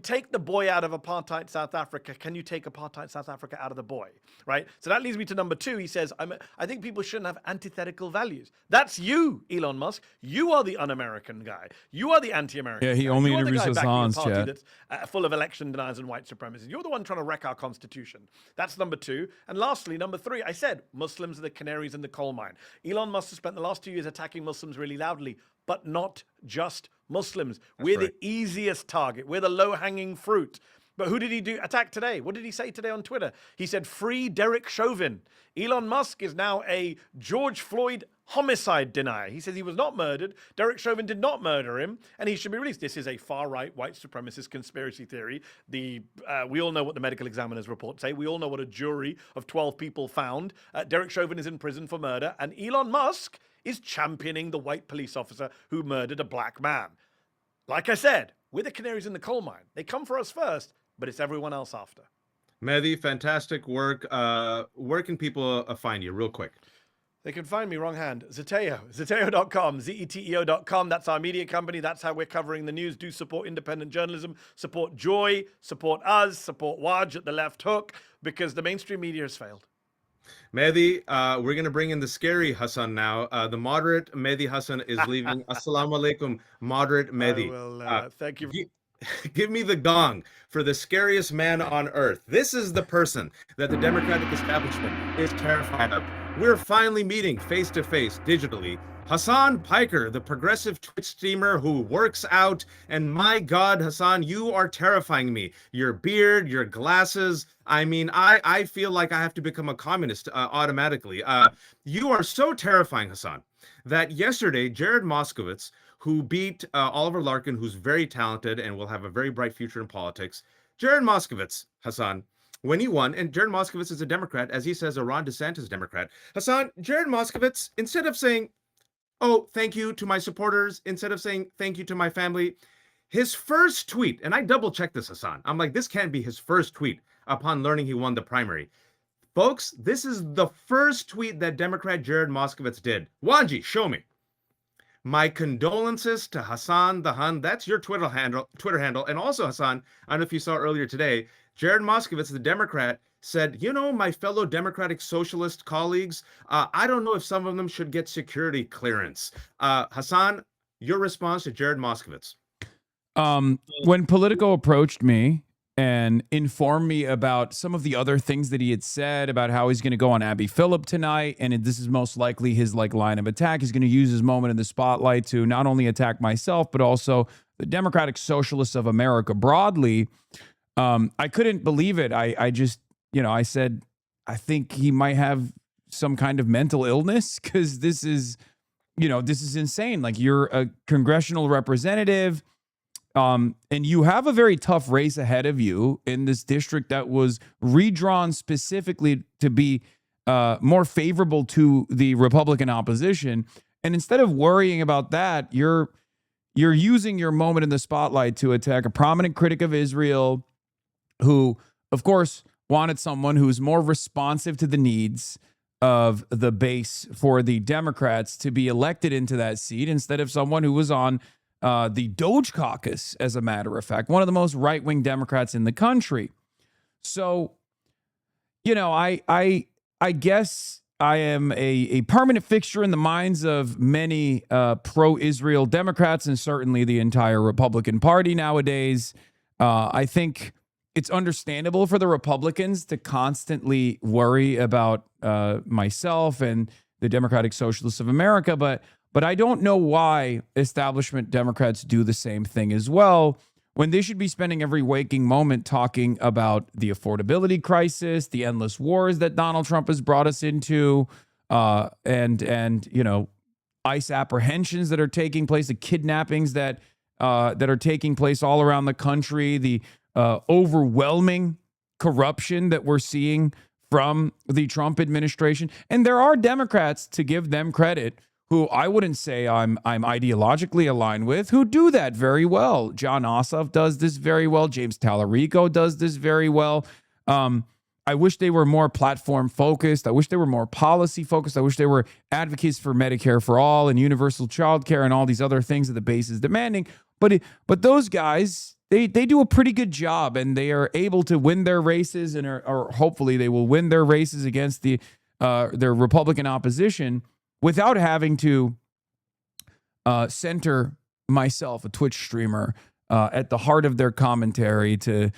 take the boy out of apartheid South Africa. Can you take apartheid South Africa out of the boy? Right? So that leads me to number 2. He says, I think people shouldn't have antithetical values. That's you, Elon Musk. You are the un-American guy. You are the anti-American. Yeah, he guy. only You are the interviews guy backing a Hasan's party chat. that's full of election deniers and white supremacists. You're the one trying to wreck our constitution. That's number 2. And lastly, number 3, I said Muslims are the canaries in the coal mine. Elon Musk has spent the last 2 years attacking Muslims really loudly, but not just Muslims. We're the easiest target. We're the low-hanging fruit. But who did he attack today? What did he say today on Twitter? He said, free Derek Chauvin. Elon Musk is now a George Floyd homicide denier. He says he was not murdered. Derek Chauvin did not murder him, and he should be released. This is a far-right white supremacist conspiracy theory. We all know what the medical examiner's report say. We all know what a jury of 12 people found. Derek Chauvin is in prison for murder, and Elon Musk is championing the white police officer who murdered a black man. Like I said, we're the canaries in the coal mine. They come for us first, but it's everyone else after. Mehdi, fantastic work. Where can people find you real quick? They can find me, wrong hand, Zeteo, zeteo.com, zeteo.com. That's our media company. That's how we're covering the news. Do support independent journalism, support Joy, support us, support Waj at the left hook, because the mainstream media has failed. Mehdi, we're going to bring in the scary Hasan now. The moderate Mehdi Hasan is leaving. Assalamu alaikum, moderate Mehdi. Thank you. Give me the gong for the scariest man on earth. This is the person that the Democratic establishment is terrified of. We're finally meeting face to face digitally. Hasan Piker, the progressive Twitch streamer who works out. And my God, Hasan, you are terrifying me. Your beard, your glasses. I mean, I feel like I have to become a communist automatically. You are so terrifying, Hasan, that yesterday, Jared Moskowitz, who beat Oliver Larkin, who's very talented and will have a very bright future in politics. Jared Moskowitz, Hasan, when he won, and Jared Moskowitz is a Democrat, as he says, a Ron DeSantis Democrat. Hasan, Jared Moskowitz, instead of saying, oh, thank you to my supporters, instead of saying thank you to my family, his first tweet, and I double-checked this, Hasan. I'm like, this can't be his first tweet upon learning he won the primary. Folks, this is the first tweet that Democrat Jared Moskowitz did. Wanji, show me. My condolences to Hasan the Hun. That's your Twitter handle. And also, Hasan, I don't know if you saw earlier today, Jared Moskowitz, the Democrat, said, you know, my fellow Democratic Socialist colleagues, I don't know if some of them should get security clearance. Hasan, your response to Jared Moskowitz. When Politico approached me and informed me about some of the other things that he had said about how he's going to go on Abby Phillip tonight, and this is most likely his line of attack. He's going to use his moment in the spotlight to not only attack myself, but also the Democratic Socialists of America broadly. I couldn't believe it. I just, I said, I think he might have some kind of mental illness, because this is insane. Like, you're a congressional representative, and you have a very tough race ahead of you in this district that was redrawn specifically to be more favorable to the Republican opposition. And instead of worrying about that, you're using your moment in the spotlight to attack a prominent critic of Israel who, of course, wanted someone who's more responsive to the needs of the base for the Democrats to be elected into that seat, instead of someone who was on the Doge caucus, as a matter of fact, one of the most right-wing Democrats in the country. So, I guess I am a permanent fixture in the minds of many pro-Israel Democrats, and certainly the entire Republican Party nowadays. I think it's understandable for the Republicans to constantly worry about myself and the Democratic Socialists of America, but I don't know why establishment Democrats do the same thing as well, when they should be spending every waking moment talking about the affordability crisis, the endless wars that Donald Trump has brought us into, and ICE apprehensions that are taking place, the kidnappings that are taking place all around the country, the overwhelming corruption that we're seeing from the Trump administration. And there are Democrats, to give them credit, who I wouldn't say I'm ideologically aligned with, who do that very well. John Ossoff does this very well. James Tallarico does this very well. I wish they were more platform focused. I wish they were more policy focused. I wish they were advocates for Medicare for all and universal child care and all these other things that the base is demanding. But those guys, they do a pretty good job, and they are able to win their races, and or hopefully they will win their races against their Republican opposition, without having to center myself, a Twitch streamer, at the heart of their commentary to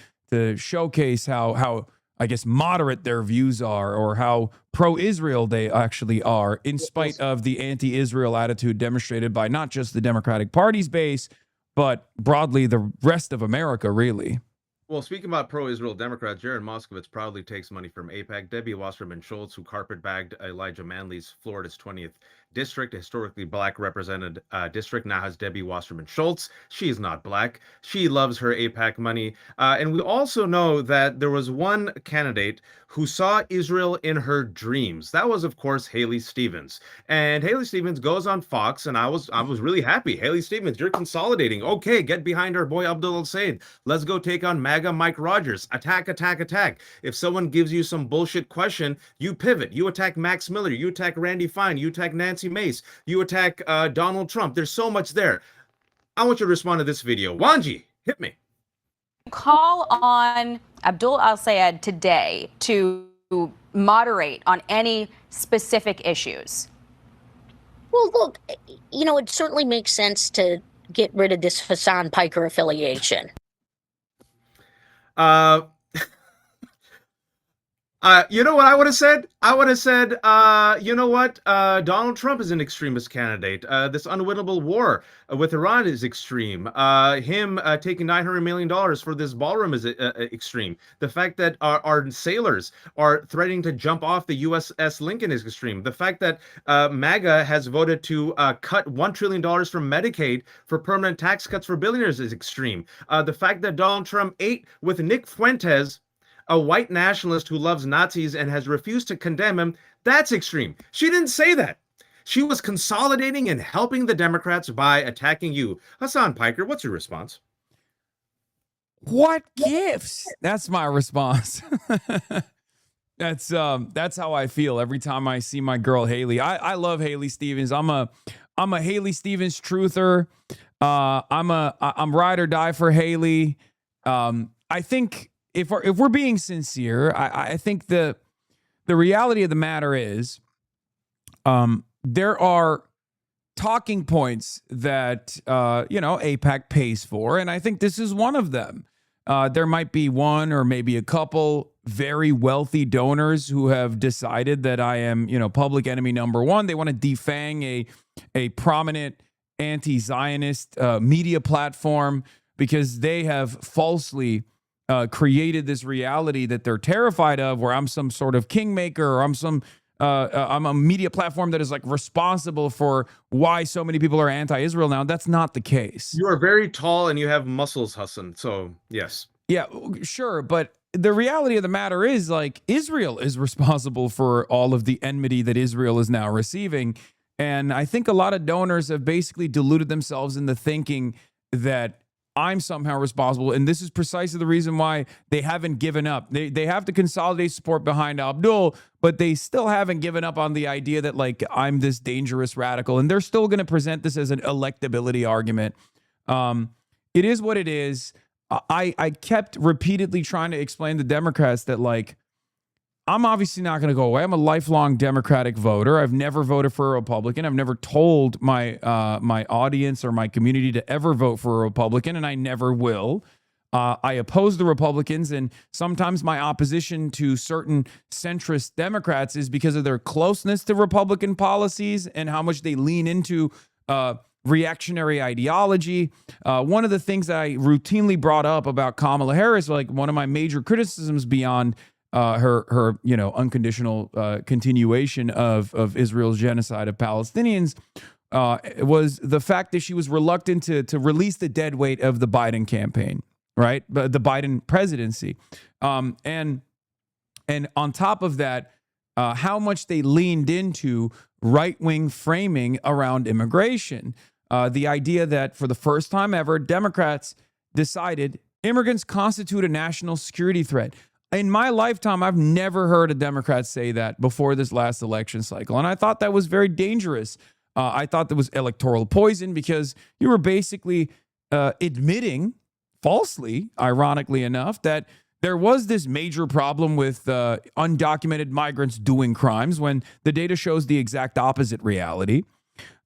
showcase how I guess moderate their views are, or how pro-Israel they actually are, in spite of the anti-Israel attitude demonstrated by not just the Democratic Party's base, but broadly the rest of America, really. Well, speaking about pro-Israel Democrats, Jared Moskowitz proudly takes money from AIPAC. Debbie Wasserman Schultz, who carpet-bagged Elijah Manley's Florida's 20th district, a historically black represented district, now has Debbie Wasserman Schultz. She's not black. She loves her AIPAC money. And we also know that there was one candidate who saw Israel in her dreams. That was, of course, Haley Stevens. And Haley Stevens goes on Fox, and I was really happy. Haley Stevens, you're consolidating. Okay, get behind our boy Abdul El-Sayed. Let's go take on MAGA Mike Rogers. Attack, attack, attack. If someone gives you some bullshit question, you pivot. You attack Max Miller. You attack Randy Fine. You attack Nancy Mace. You attack Donald Trump. There's so much there. I want you to respond to this video. Wanji, hit me. Call on Abdul El-Sayed today to moderate on any specific issues. Well, look, it certainly makes sense to get rid of this Hasan Piker affiliation. You know what I would have said? I would have said, you know what? Donald Trump is an extremist candidate. This unwinnable war with Iran is extreme. Him taking $900 million for this ballroom is extreme. The fact that our sailors are threatening to jump off the USS Lincoln is extreme. The fact that MAGA has voted to cut $1 trillion from Medicaid for permanent tax cuts for billionaires is extreme. The fact that Donald Trump ate with Nick Fuentes, a white nationalist who loves Nazis and has refused to condemn him, that's extreme. She didn't say that. She was consolidating and helping the Democrats by attacking you. Hasan Piker, what's your response? What gives? That's my response. That's how I feel every time I see my girl Haley. I love Haley Stevens. I'm a Haley Stevens truther. I'm ride or die for Haley. I think if we're being sincere, I think the reality of the matter is, there are talking points that, AIPAC pays for. And I think this is one of them. There might be one or maybe a couple very wealthy donors who have decided that I am, public enemy number one. They want to defang a prominent anti-Zionist media platform because they have falsely created this reality that they're terrified of, where I'm some sort of kingmaker, or I'm a media platform that is like responsible for why so many people are anti-Israel now. That's not the case. You are very tall and you have muscles, Hasan. So yes. Yeah, sure. But the reality of the matter is, like, Israel is responsible for all of the enmity that Israel is now receiving. And I think a lot of donors have basically deluded themselves into thinking that I'm somehow responsible. And this is precisely the reason why they haven't given up. They have to consolidate support behind Abdul, but they still haven't given up on the idea that, like, I'm this dangerous radical. And they're still going to present this as an electability argument. It is what it is. I kept repeatedly trying to explain to Democrats that, like, I'm obviously not going to go away. I'm a lifelong Democratic voter. I've never voted for a Republican. I've never told my my audience or my community to ever vote for a Republican, and I never will. I oppose the Republicans, and sometimes my opposition to certain centrist Democrats is because of their closeness to Republican policies and how much they lean into reactionary ideology. One of the things that I routinely brought up about Kamala Harris, like one of my major criticisms beyond her unconditional continuation of Israel's genocide of Palestinians, was the fact that she was reluctant to release the dead weight of the Biden campaign, right? The Biden presidency. And on top of that, how much they leaned into right-wing framing around immigration. The idea that for the first time ever, Democrats decided immigrants constitute a national security threat. In my lifetime, I've never heard a Democrat say that before this last election cycle. And I thought that was very dangerous. I thought that was electoral poison, because you were basically admitting, falsely, ironically enough, that there was this major problem with undocumented migrants doing crimes when the data shows the exact opposite reality.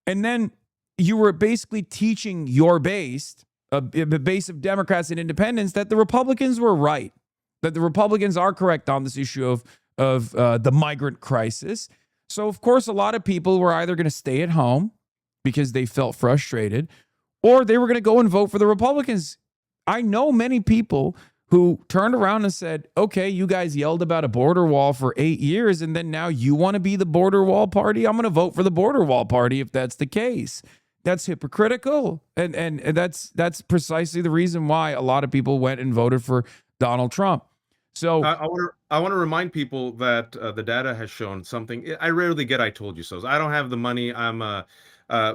And then you were basically teaching your base, a base of Democrats and independents, that the Republicans were right, that the Republicans are correct on this issue of the migrant crisis. So, of course, a lot of people were either going to stay at home because they felt frustrated, or they were going to go and vote for the Republicans. I know many people who turned around and said, okay, you guys yelled about a border wall for 8 years, and then now you want to be the border wall party? I'm going to vote for the border wall party if that's the case. That's hypocritical. And that's precisely the reason why a lot of people went and voted for Donald Trump. So I want to remind people that the data has shown something. I rarely get "I told you so." I don't have the money. I'm a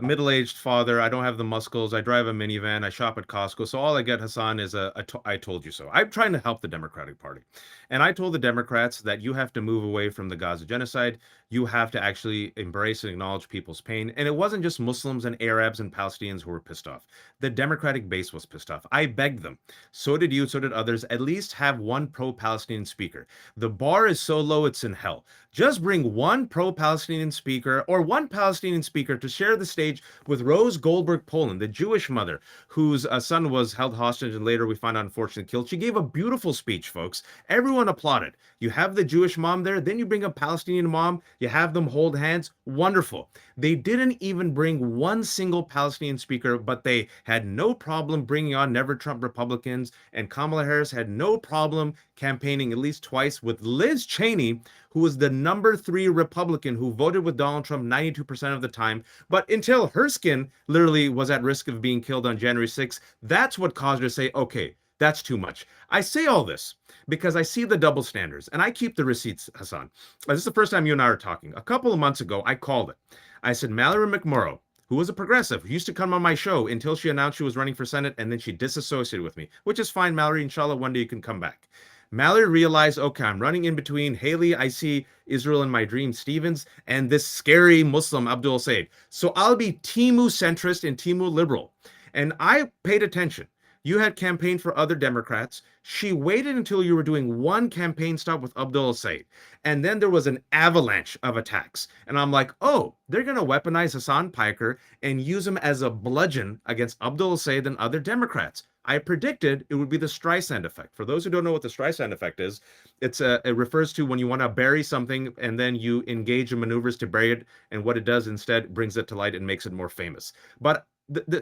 middle-aged father. I don't have the muscles. I drive a minivan. I shop at Costco. So all I get, Hasan, is I told you so. I'm trying to help the Democratic Party. And I told the Democrats that you have to move away from the Gaza genocide. You have to actually embrace and acknowledge people's pain. And it wasn't just Muslims and Arabs and Palestinians who were pissed off. The Democratic base was pissed off. I begged them. So did you. So did others. At least have one pro-Palestinian speaker. The bar is so low, it's in hell. Just bring one pro-Palestinian speaker or one Palestinian speaker to share the stage with Rose Goldberg Poland, the Jewish mother whose son was held hostage and later we find out unfortunately killed. She gave a beautiful speech, folks. Everyone applauded. You have the Jewish mom there, then you bring a Palestinian mom, you have them hold hands. Wonderful. They didn't even bring one single Palestinian speaker, but they had no problem bringing on Never Trump Republicans, and Kamala Harris had no problem campaigning at least twice with Liz Cheney, who was the number 3 Republican who voted with Donald Trump 92% of the time. But until her skin literally was at risk of being killed on January 6th, that's what caused her to say, okay, that's too much. I say all this because I see the double standards, and I keep the receipts, Hasan. This is the first time you and I are talking. A couple of months ago, I called it. I said, Mallory McMorrow, who was a progressive, who used to come on my show until she announced she was running for Senate, and then she disassociated with me, which is fine, Mallory. Inshallah, one day you can come back. Mallory realized, okay, I'm running in between Haley, I see Israel in my dream, Stevens, and this scary Muslim, Abdul Said. So I'll be Timu centrist and Timu liberal. And I paid attention. You had campaigned for other Democrats. She waited until you were doing one campaign stop with Abdul Said. And then there was an avalanche of attacks. And I'm like, oh, they're going to weaponize Hasan Piker and use him as a bludgeon against Abdul Said and other Democrats. I predicted it would be the Streisand effect. For those who don't know what the Streisand effect is, it refers to when you want to bury something and then you engage in maneuvers to bury it, and what it does instead brings it to light and makes it more famous. But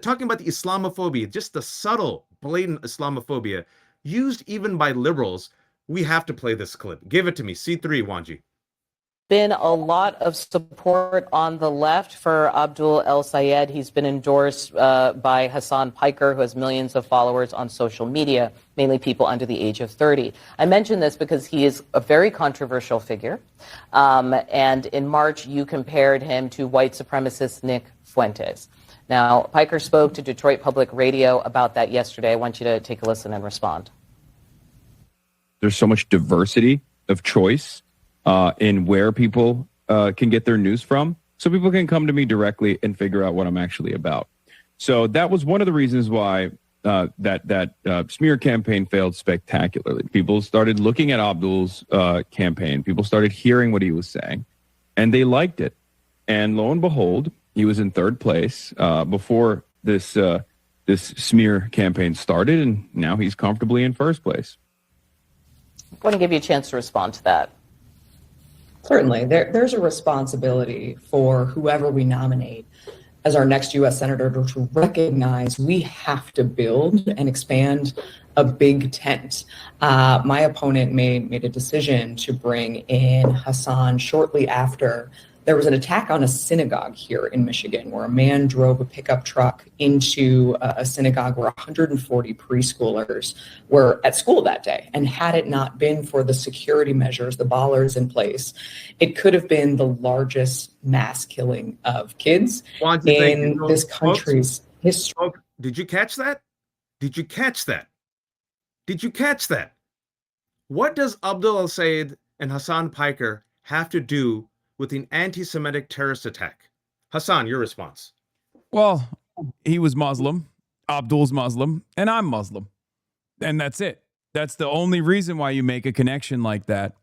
talking about the Islamophobia, just the subtle, blatant Islamophobia used even by liberals, we have to play this clip. Give it to me. C3, Wanji. Been a lot of support on the left for Abdul El Sayed. He's been endorsed by Hasan Piker, who has millions of followers on social media, mainly people under the age of 30. I mention this because he is a very controversial figure. And in March, you compared him to white supremacist Nick Fuentes. Now, Piker spoke to Detroit Public Radio about that yesterday. I want you to take a listen and respond. There's so much diversity of choice in where people can get their news from, so people can come to me directly and figure out what I'm actually about. So that was one of the reasons why that smear campaign failed spectacularly. People started looking at Abdul's campaign. People started hearing what he was saying, and they liked it. And lo and behold, he was in third place before this smear campaign started, and now he's comfortably in first place. I want to give you a chance to respond to that. Certainly. There's a responsibility for whoever we nominate as our next U.S. Senator to recognize we have to build and expand a big tent. My opponent made a decision to bring in Hasan shortly after there was an attack on a synagogue here in Michigan, where a man drove a pickup truck into a synagogue where 140 preschoolers were at school that day. And had it not been for the security measures, the bollards in place, it could have been the largest mass killing of kids in this country's history. Did you catch that? Did you catch that? Did you catch that? What does Abdul El Sayed and Hasan Piker have to do with an anti-Semitic terrorist attack? Hasan, your response. Well, he was Muslim, Abdul's Muslim, and I'm Muslim. And that's it. That's the only reason why you make a connection like that.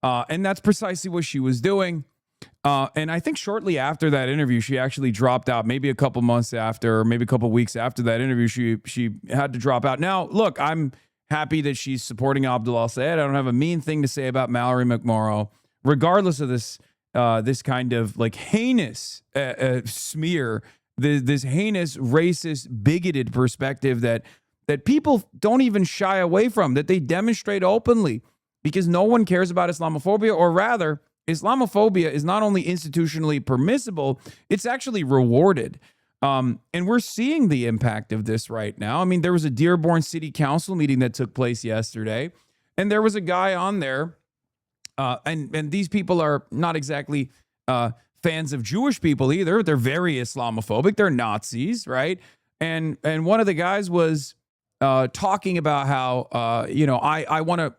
And that's precisely what she was doing. And I think shortly after that interview, she actually dropped out. Maybe a couple months after, or maybe a couple weeks after that interview, she had to drop out. Now, look, I'm happy that she's supporting Abdul El Sayed. I don't have a mean thing to say about Mallory McMorrow, regardless of this kind of like heinous smear, this heinous, racist, bigoted perspective that people don't even shy away from, that they demonstrate openly, because no one cares about Islamophobia, or rather, Islamophobia is not only institutionally permissible, it's actually rewarded. And we're seeing the impact of this right now. I mean, there was a Dearborn City Council meeting that took place yesterday, and there was a guy on there. And these people are not exactly fans of Jewish people either. They're very Islamophobic. They're Nazis, right? And one of the guys was talking about how I want to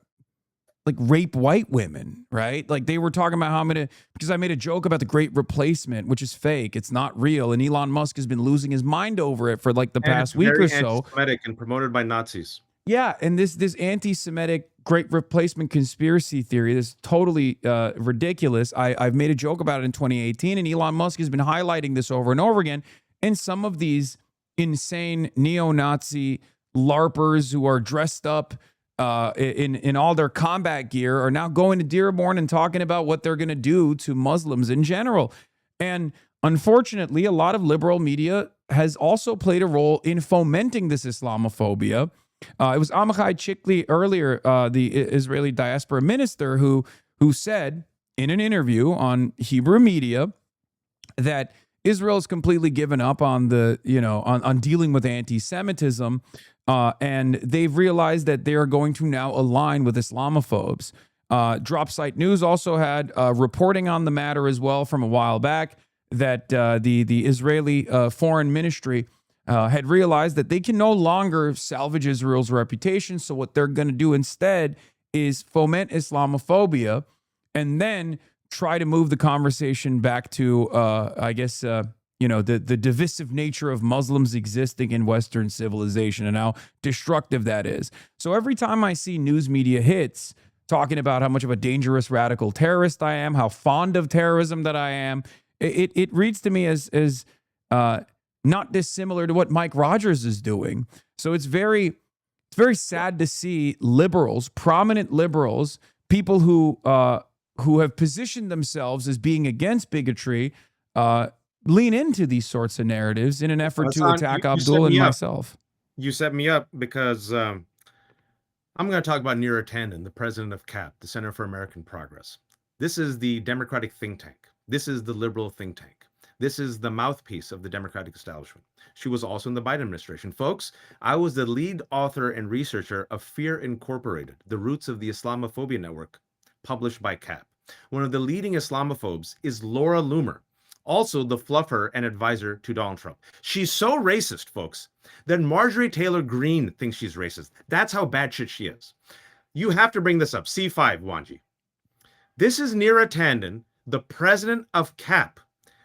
like rape white women, right? Like they were talking about how because I made a joke about the Great Replacement, which is fake. It's not real. And Elon Musk has been losing his mind over it for like the past week or so. Anti-Semitic and promoted by Nazis. Yeah, and this anti-Semitic Great Replacement conspiracy theory, this is totally ridiculous. I've made a joke about it in 2018, and Elon Musk has been highlighting this over and over again. And some of these insane neo-Nazi LARPers who are dressed up in all their combat gear are now going to Dearborn and talking about what they're going to do to Muslims in general. And unfortunately, a lot of liberal media has also played a role in fomenting this Islamophobia. It was Amichai Chikli earlier, the Israeli diaspora minister, who said in an interview on Hebrew media that Israel has completely given up on on dealing with anti-Semitism, and they've realized that they are going to now align with Islamophobes. Drop Site News also had reporting on the matter as well from a while back that the Israeli Foreign Ministry had realized that they can no longer salvage Israel's reputation. So what they're going to do instead is foment Islamophobia and then try to move the conversation back to, the divisive nature of Muslims existing in Western civilization and how destructive that is. So every time I see news media hits talking about how much of a dangerous radical terrorist I am, how fond of terrorism that I am, it reads to me as not dissimilar to what Mike Rogers is doing. So it's very sad to see liberals, prominent liberals, people who have positioned themselves as being against bigotry, lean into these sorts of narratives in an effort to Hasan, attack you set Abdul and me up. myself. You set me up because I'm going to talk about Neera Tanden, the president of CAP, the Center for American Progress. This is the Democratic think tank. This is the liberal think tank. This is the mouthpiece of the Democratic establishment. She was also in the Biden administration. Folks, I was the lead author and researcher of Fear Incorporated, The Roots of the Islamophobia Network, published by CAP. One of the leading Islamophobes is Laura Loomer, also the fluffer and advisor to Donald Trump. She's so racist, folks, that Marjorie Taylor Greene thinks she's racist. That's how bad shit she is. You have to bring this up. C5, Wanji. This is Neera Tanden, the president of CAP,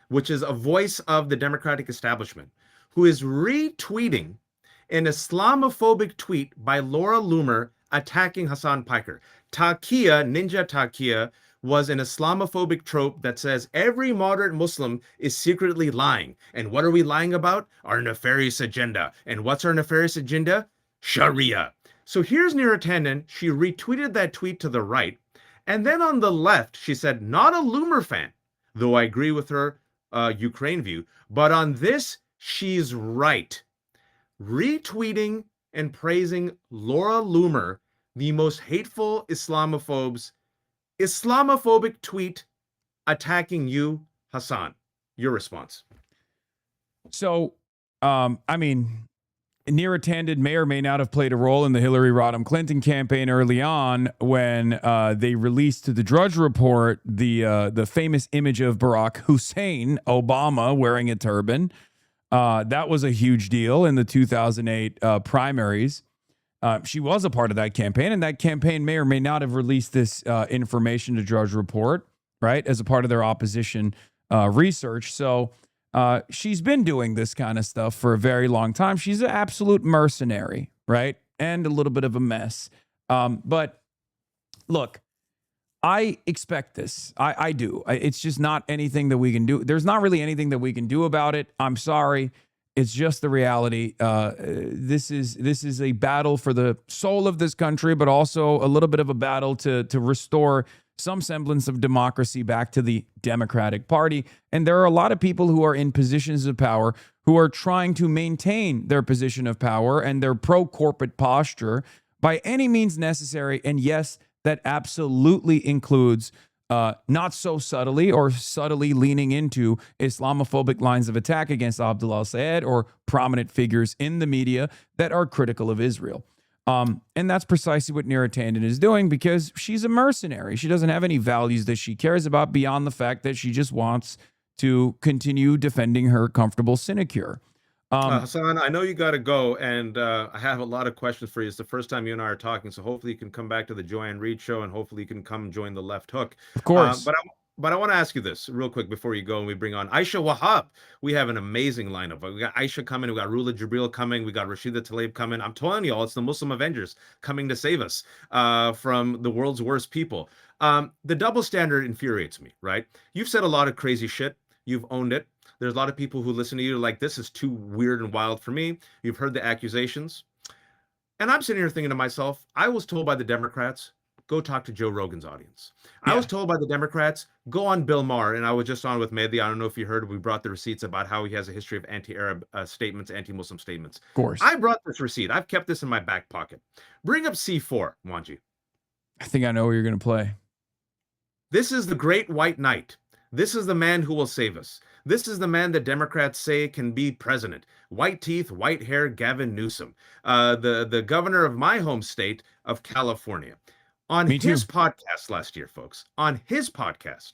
which is a voice of the Democratic establishment, who is retweeting an Islamophobic tweet by Laura Loomer attacking Hasan Piker. Taqiyya, Ninja Taqiyya, was an Islamophobic trope that says every moderate Muslim is secretly lying. And what are we lying about? Our nefarious agenda. And what's our nefarious agenda? Sharia. So here's Neera Tanden. She retweeted that tweet to the right. And then on the left, she said, not a Loomer fan, though I agree with her Ukraine view, but on this, she's right. Retweeting and praising Laura Loomer, the most hateful Islamophobic tweet attacking you, Hasan. Your response. So, Neera Tanden may or may not have played a role in the Hillary Rodham Clinton campaign early on when they released to the Drudge Report the famous image of Barack Hussein Obama wearing a turban. That was a huge deal in the 2008 primaries. She was a part of that campaign, and that campaign may or may not have released this information to Drudge Report, right, as a part of their opposition research. So she's been doing this kind of stuff for a very long time. She's an absolute mercenary, right, and a little bit of a mess. But look, I expect this. I do. It's just not anything that we can do. There's not really anything that we can do about it. I'm sorry. It's just the reality. This is a battle for the soul of this country, but also a little bit of a battle to restore some semblance of democracy back to the Democratic Party. And there are a lot of people who are in positions of power who are trying to maintain their position of power and their pro-corporate posture by any means necessary. And yes, that absolutely includes not so subtly or subtly leaning into Islamophobic lines of attack against Abdul al-Sayed or prominent figures in the media that are critical of Israel. And that's precisely what Neera Tanden is doing because she's a mercenary. She doesn't have any values that she cares about beyond the fact that she just wants to continue defending her comfortable sinecure. Hasan, I know you got to go, and I have a lot of questions for you. It's the first time you and I are talking, so hopefully you can come back to the Joanne Reed show, and hopefully you can come join the Left Hook. Of course. But I want to ask you this real quick before you go, and we bring on Aisha Wahab. We have an amazing lineup. We got Aisha coming, we got Rula Jibril coming, we got Rashida Tlaib coming. I'm telling you all, it's the Muslim Avengers coming to save us from the world's worst people. The double standard infuriates me, right? You've said a lot of crazy shit. You've owned it. There's a lot of people who listen to you like, this is too weird and wild for me. You've heard the accusations. And I'm sitting here thinking to myself, I was told by the Democrats, go talk to Joe Rogan's audience. I was told by the Democrats, go on Bill Maher. And I was just on with Mehdi. I don't know if you heard, we brought the receipts about how he has a history of anti-Arab statements, anti-Muslim statements. Of course. I brought this receipt. I've kept this in my back pocket. Bring up C4, Wanji. I think I know where you're going to play. This is the great white knight. This is the man who will save us. This is the man that Democrats say can be president. White teeth, white hair, Gavin Newsom, the governor of my home state of California. On his podcast last year, folks, on his podcast,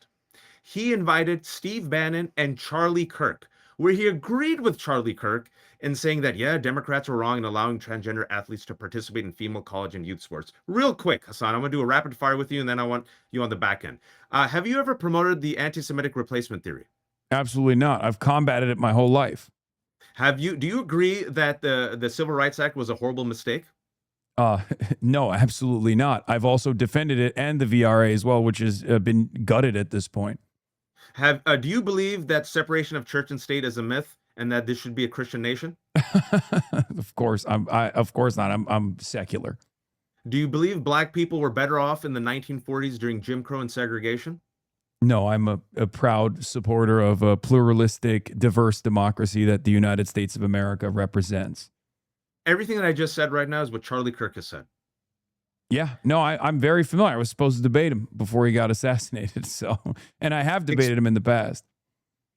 he invited Steve Bannon and Charlie Kirk, where he agreed with Charlie Kirk in saying that, yeah, Democrats were wrong in allowing transgender athletes to participate in female college and youth sports. Real quick, Hasan, I'm going to do a rapid fire with you, and then I want you on the back end. Have you ever promoted the anti-Semitic replacement theory? Absolutely not. I've combated it my whole life. Do you agree that the Civil Rights Act was a horrible mistake? No, absolutely not. I've also defended it and the VRA as well, which has been gutted at this point. Do you believe that separation of church and state is a myth and that this should be a Christian nation? Of course, of course not. I'm secular. Do you believe black people were better off in the 1940s during Jim Crow and segregation? No, I'm a proud supporter of a pluralistic, diverse democracy that the United States of America represents. Everything that I just said right now is what Charlie Kirk has said. Yeah, no, I'm very familiar. I was supposed to debate him before he got assassinated. So, and I have debated him in the past.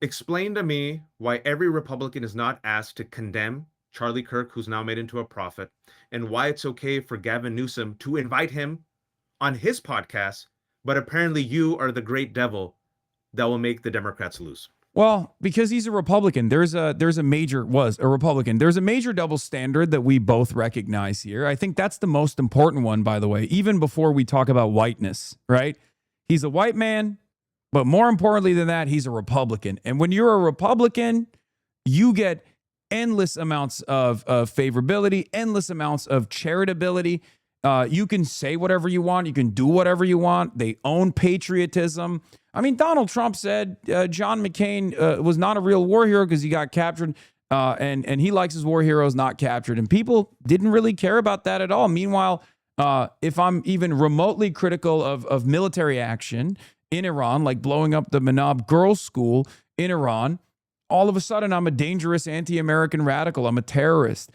Explain to me why every Republican is not asked to condemn Charlie Kirk, who's now made into a prophet, and why it's okay for Gavin Newsom to invite him on his podcast, but apparently you are the great devil that will make the Democrats lose. Well, because he's a Republican, was a major Republican. There's a major double standard that we both recognize here. I think that's the most important one, by the way, even before we talk about whiteness, right? He's a white man, but more importantly than that, he's a Republican. And when you're a Republican, you get endless amounts of favorability, endless amounts of charitability. You can say whatever you want. You can do whatever you want. They own patriotism. I mean, Donald Trump said John McCain was not a real war hero because he got captured, and he likes his war heroes not captured. And people didn't really care about that at all. Meanwhile, if I'm even remotely critical of military action in Iran, like blowing up the Manab Girls' School in Iran, all of a sudden I'm a dangerous anti-American radical. I'm a terrorist.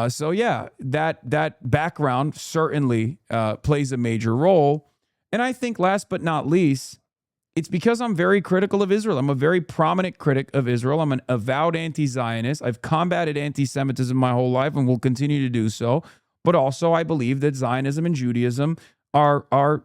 So yeah, that background certainly plays a major role. And I think last but not least, it's because I'm very critical of Israel. I'm a very prominent critic of Israel. I'm an avowed anti-Zionist. I've combated anti-Semitism my whole life and will continue to do so. But also I believe that Zionism and Judaism are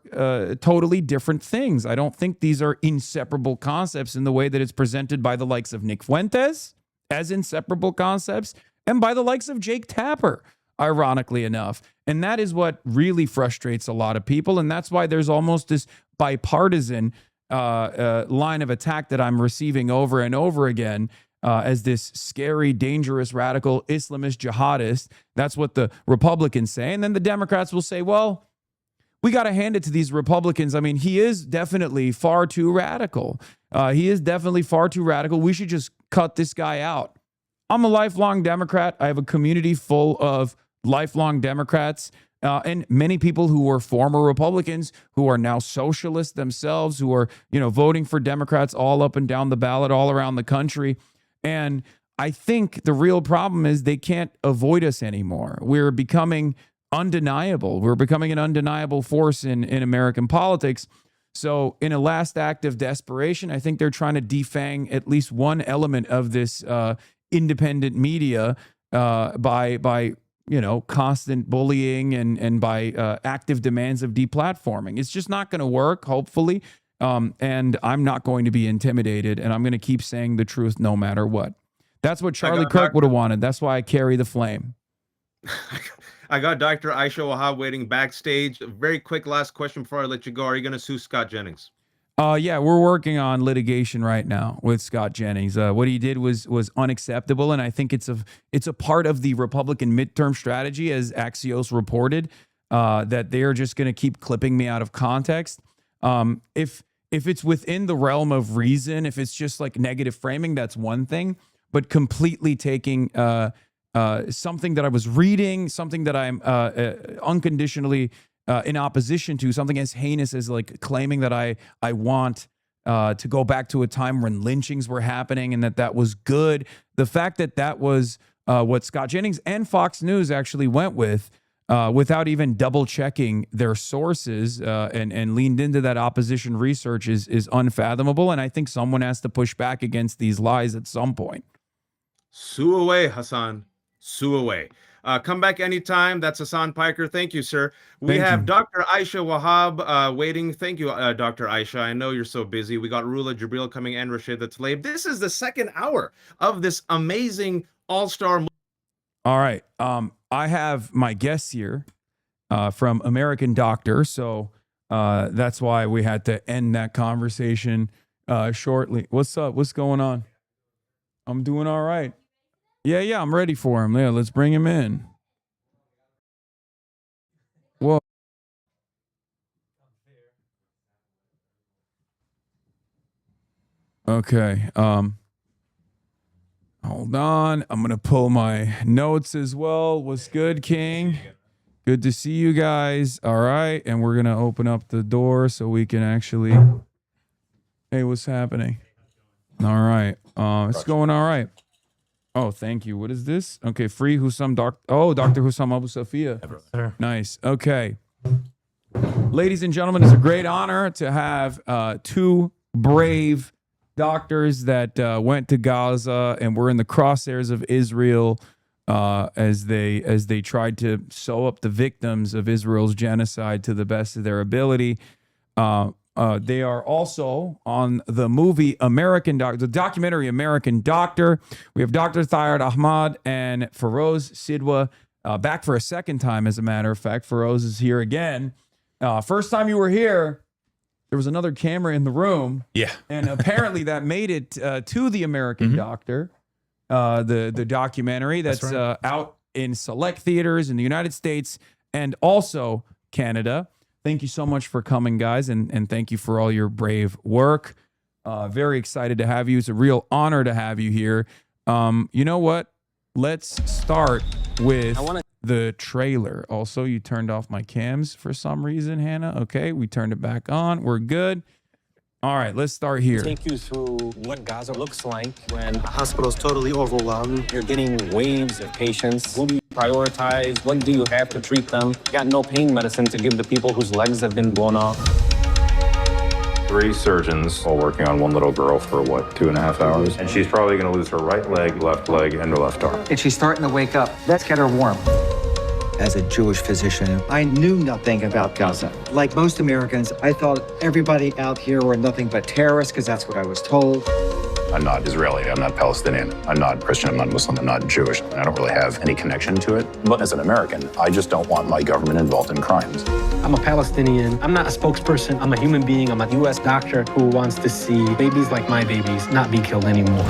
totally different things. I don't think these are inseparable concepts in the way that it's presented by the likes of Nick Fuentes as inseparable concepts, and by the likes of Jake Tapper, ironically enough. And that is what really frustrates a lot of people. And that's why there's almost this bipartisan line of attack that I'm receiving over and over again as this scary, dangerous, radical Islamist jihadist. That's what the Republicans say. And then the Democrats will say, well, we got to hand it to these Republicans. I mean, he is definitely far too radical. He is definitely far too radical. We should just cut this guy out. I'm a lifelong Democrat. I have a community full of lifelong Democrats and many people who were former Republicans who are now socialists themselves, who are, voting for Democrats all up and down the ballot, all around the country. And I think the real problem is they can't avoid us anymore. We're becoming undeniable. We're becoming an undeniable force in American politics. So in a last act of desperation, I think they're trying to defang at least one element of this independent media by constant bullying and by active demands of deplatforming. It's just not going to work, hopefully. And I'm not going to be intimidated, and I'm going to keep saying the truth no matter what. That's what Charlie Kirk would have wanted. That's why I carry the flame. I got Dr. Aisha Wahab waiting backstage. A very quick last question before I let you go. Are you going to sue Scott Jennings? Yeah, we're working on litigation right now with Scott Jennings. What he did was unacceptable, and I think it's a part of the Republican midterm strategy, as Axios reported, that they are just going to keep clipping me out of context. If it's within the realm of reason, if it's just like negative framing, that's one thing. But completely taking something that I was reading, something that I'm unconditionally in opposition to, something as heinous as like claiming that I want to go back to a time when lynchings were happening and that was good. The fact that was what Scott Jennings and Fox News actually went with without even double checking their sources and leaned into that opposition research is unfathomable. And I think someone has to push back against these lies at some point. Sue away, Hasan. Sue away. Come back anytime. That's Hasan Piker. Thank you, sir. We have Dr. Aisha Wahab waiting. Thank you, Dr. Aisha. I know you're so busy. We got Rula Jibril coming and Rashid Tlaib. This is the second hour of this amazing all-star. All right. I have my guests here from American Doctor. So that's why we had to end that conversation shortly. What's up? What's going on? I'm doing all right. Yeah, I'm ready for him. Yeah, let's bring him in. Whoa. Okay. Hold on. I'm gonna pull my notes as well. What's good, King? Good to see you guys. All right, and we're gonna open up the door so we can actually. Hey, what's happening? All right. It's going all right. Oh, thank you. What is this? Okay, free Hussam Dr. Hussam Abu Safia. Nice. Okay. Ladies and gentlemen, it's a great honor to have two brave doctors that went to Gaza and were in the crosshairs of Israel as they tried to sew up the victims of Israel's genocide to the best of their ability. They are also on the movie the documentary American Doctor. We have Dr. Thayer Ahmad and Feroz Sidwa back for a second time, as a matter of fact. Feroz is here again. First time you were here, there was another camera in the room. Yeah. And apparently that made it to the American Doctor, the documentary that's out in select theaters in the United States and also Canada. Thank you so much for coming, guys, and thank you for all your brave work. Very excited to have you. It's a real honor to have you here. You know what? Let's start with the trailer. Also, you turned off my cams for some reason, Hannah. Okay, we turned it back on. We're good. All right, let's start here. Take you through what Gaza looks like when a hospital's totally overwhelmed. You're getting waves of patients. What do you prioritize? What do you have to treat them? You got no pain medicine to give the people whose legs have been blown off. 3 surgeons all working on one little girl for, 2.5 hours? And she's probably going to lose her right leg, and her left arm. And she's starting to wake up. Let's get her warm. As a Jewish physician, I knew nothing about Gaza. Like most Americans, I thought everybody out here were nothing but terrorists because that's what I was told. I'm not Israeli, I'm not Palestinian, I'm not Christian, I'm not Muslim, I'm not Jewish. I don't really have any connection to it. But as an American, I just don't want my government involved in crimes. I'm a Palestinian. I'm not a spokesperson. I'm a human being. I'm a U.S. doctor who wants to see babies like my babies not be killed anymore.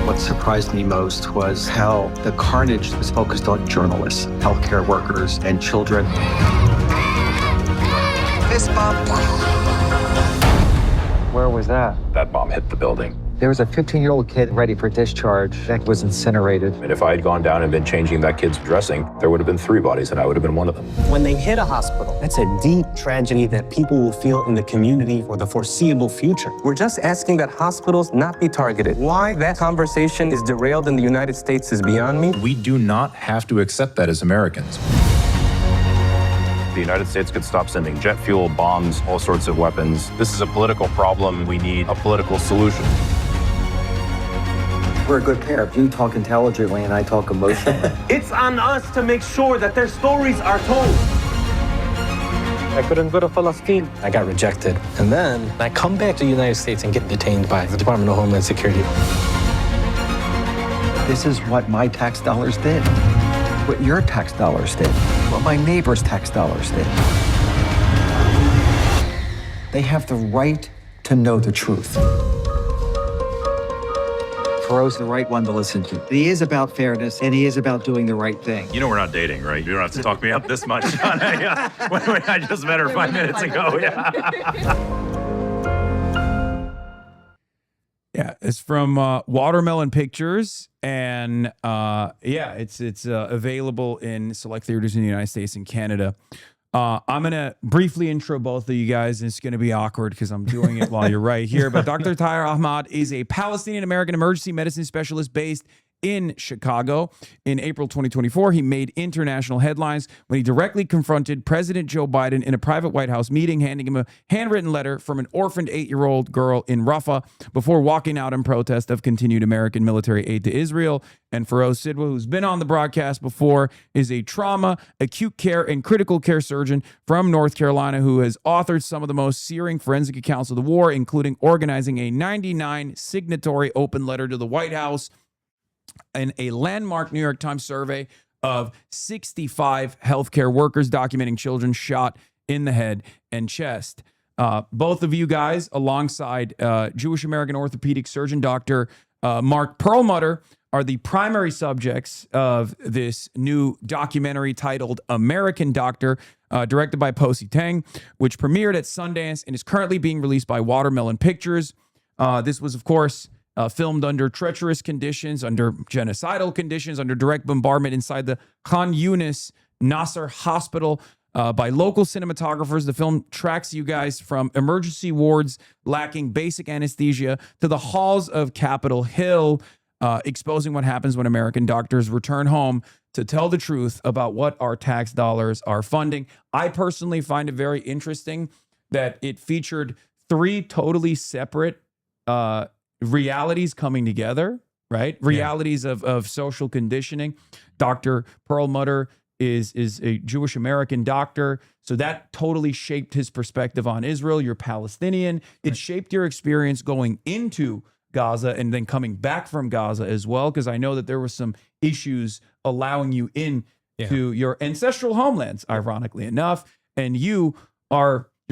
What surprised me most was how the carnage was focused on journalists, healthcare workers, and children. This bomb. Where was that? That bomb hit the building. There was a 15-year-old kid ready for discharge that was incinerated. And if I had gone down and been changing that kid's dressing, there would have been 3 bodies and I would have been one of them. When they hit a hospital, that's a deep tragedy that people will feel in the community for the foreseeable future. We're just asking that hospitals not be targeted. Why that conversation is derailed in the United States is beyond me. We do not have to accept that as Americans. The United States could stop sending jet fuel, bombs, all sorts of weapons. This is a political problem. We need a political solution. We're a good pair. You talk intelligently and I talk emotionally. It's on us to make sure that their stories are told. I couldn't go to Palestine. I got rejected. And then I come back to the United States and get detained by the Department of Homeland Security. This is what my tax dollars did. What your tax dollars did. What my neighbor's tax dollars did. They have the right to know the truth. Feroz the right one to listen to. He is about fairness, and he is about doing the right thing. You know we're not dating, right? You don't have to talk me up this much. I just met her 5 minutes ago. Yeah, it's from Watermelon Pictures, and it's available in select theaters in the United States and Canada. I'm going to briefly intro both of you guys, and it's going to be awkward because I'm doing it while you're right here. But Dr. Thayer Ahmad is a Palestinian-American emergency medicine specialist based in Chicago. In April 2024, he made international headlines when he directly confronted President Joe Biden in a private White House meeting, handing him a handwritten letter from an orphaned 8-year-old girl in Rafah before walking out in protest of continued American military aid to Israel. And Feroz Sidwa, who's been on the broadcast before, is a trauma, acute care, and critical care surgeon from North Carolina who has authored some of the most searing forensic accounts of the war, including organizing a 99 signatory open letter to the White House and a landmark New York Times survey of 65 healthcare workers documenting children shot in the head and chest. Both of you guys, alongside Jewish American orthopedic surgeon Dr. Mark Perlmutter, are the primary subjects of this new documentary titled American Doctor, directed by Posey Tang, which premiered at Sundance and is currently being released by Watermelon Pictures. This was, of course, filmed under treacherous conditions, under genocidal conditions, under direct bombardment inside the Khan Yunis Nasser Hospital by local cinematographers. The film tracks you guys from emergency wards lacking basic anesthesia to the halls of Capitol Hill, exposing what happens when American doctors return home to tell the truth about what our tax dollars are funding. I personally find it very interesting that it featured three totally separate realities coming together, right? Realities of social conditioning. Dr. Perlmutter is a Jewish American doctor. So that totally shaped his perspective on Israel. You're Palestinian. It shaped your experience going into Gaza and then coming back from Gaza as well, because I know that there were some issues allowing you in to your ancestral homelands, ironically enough. And you're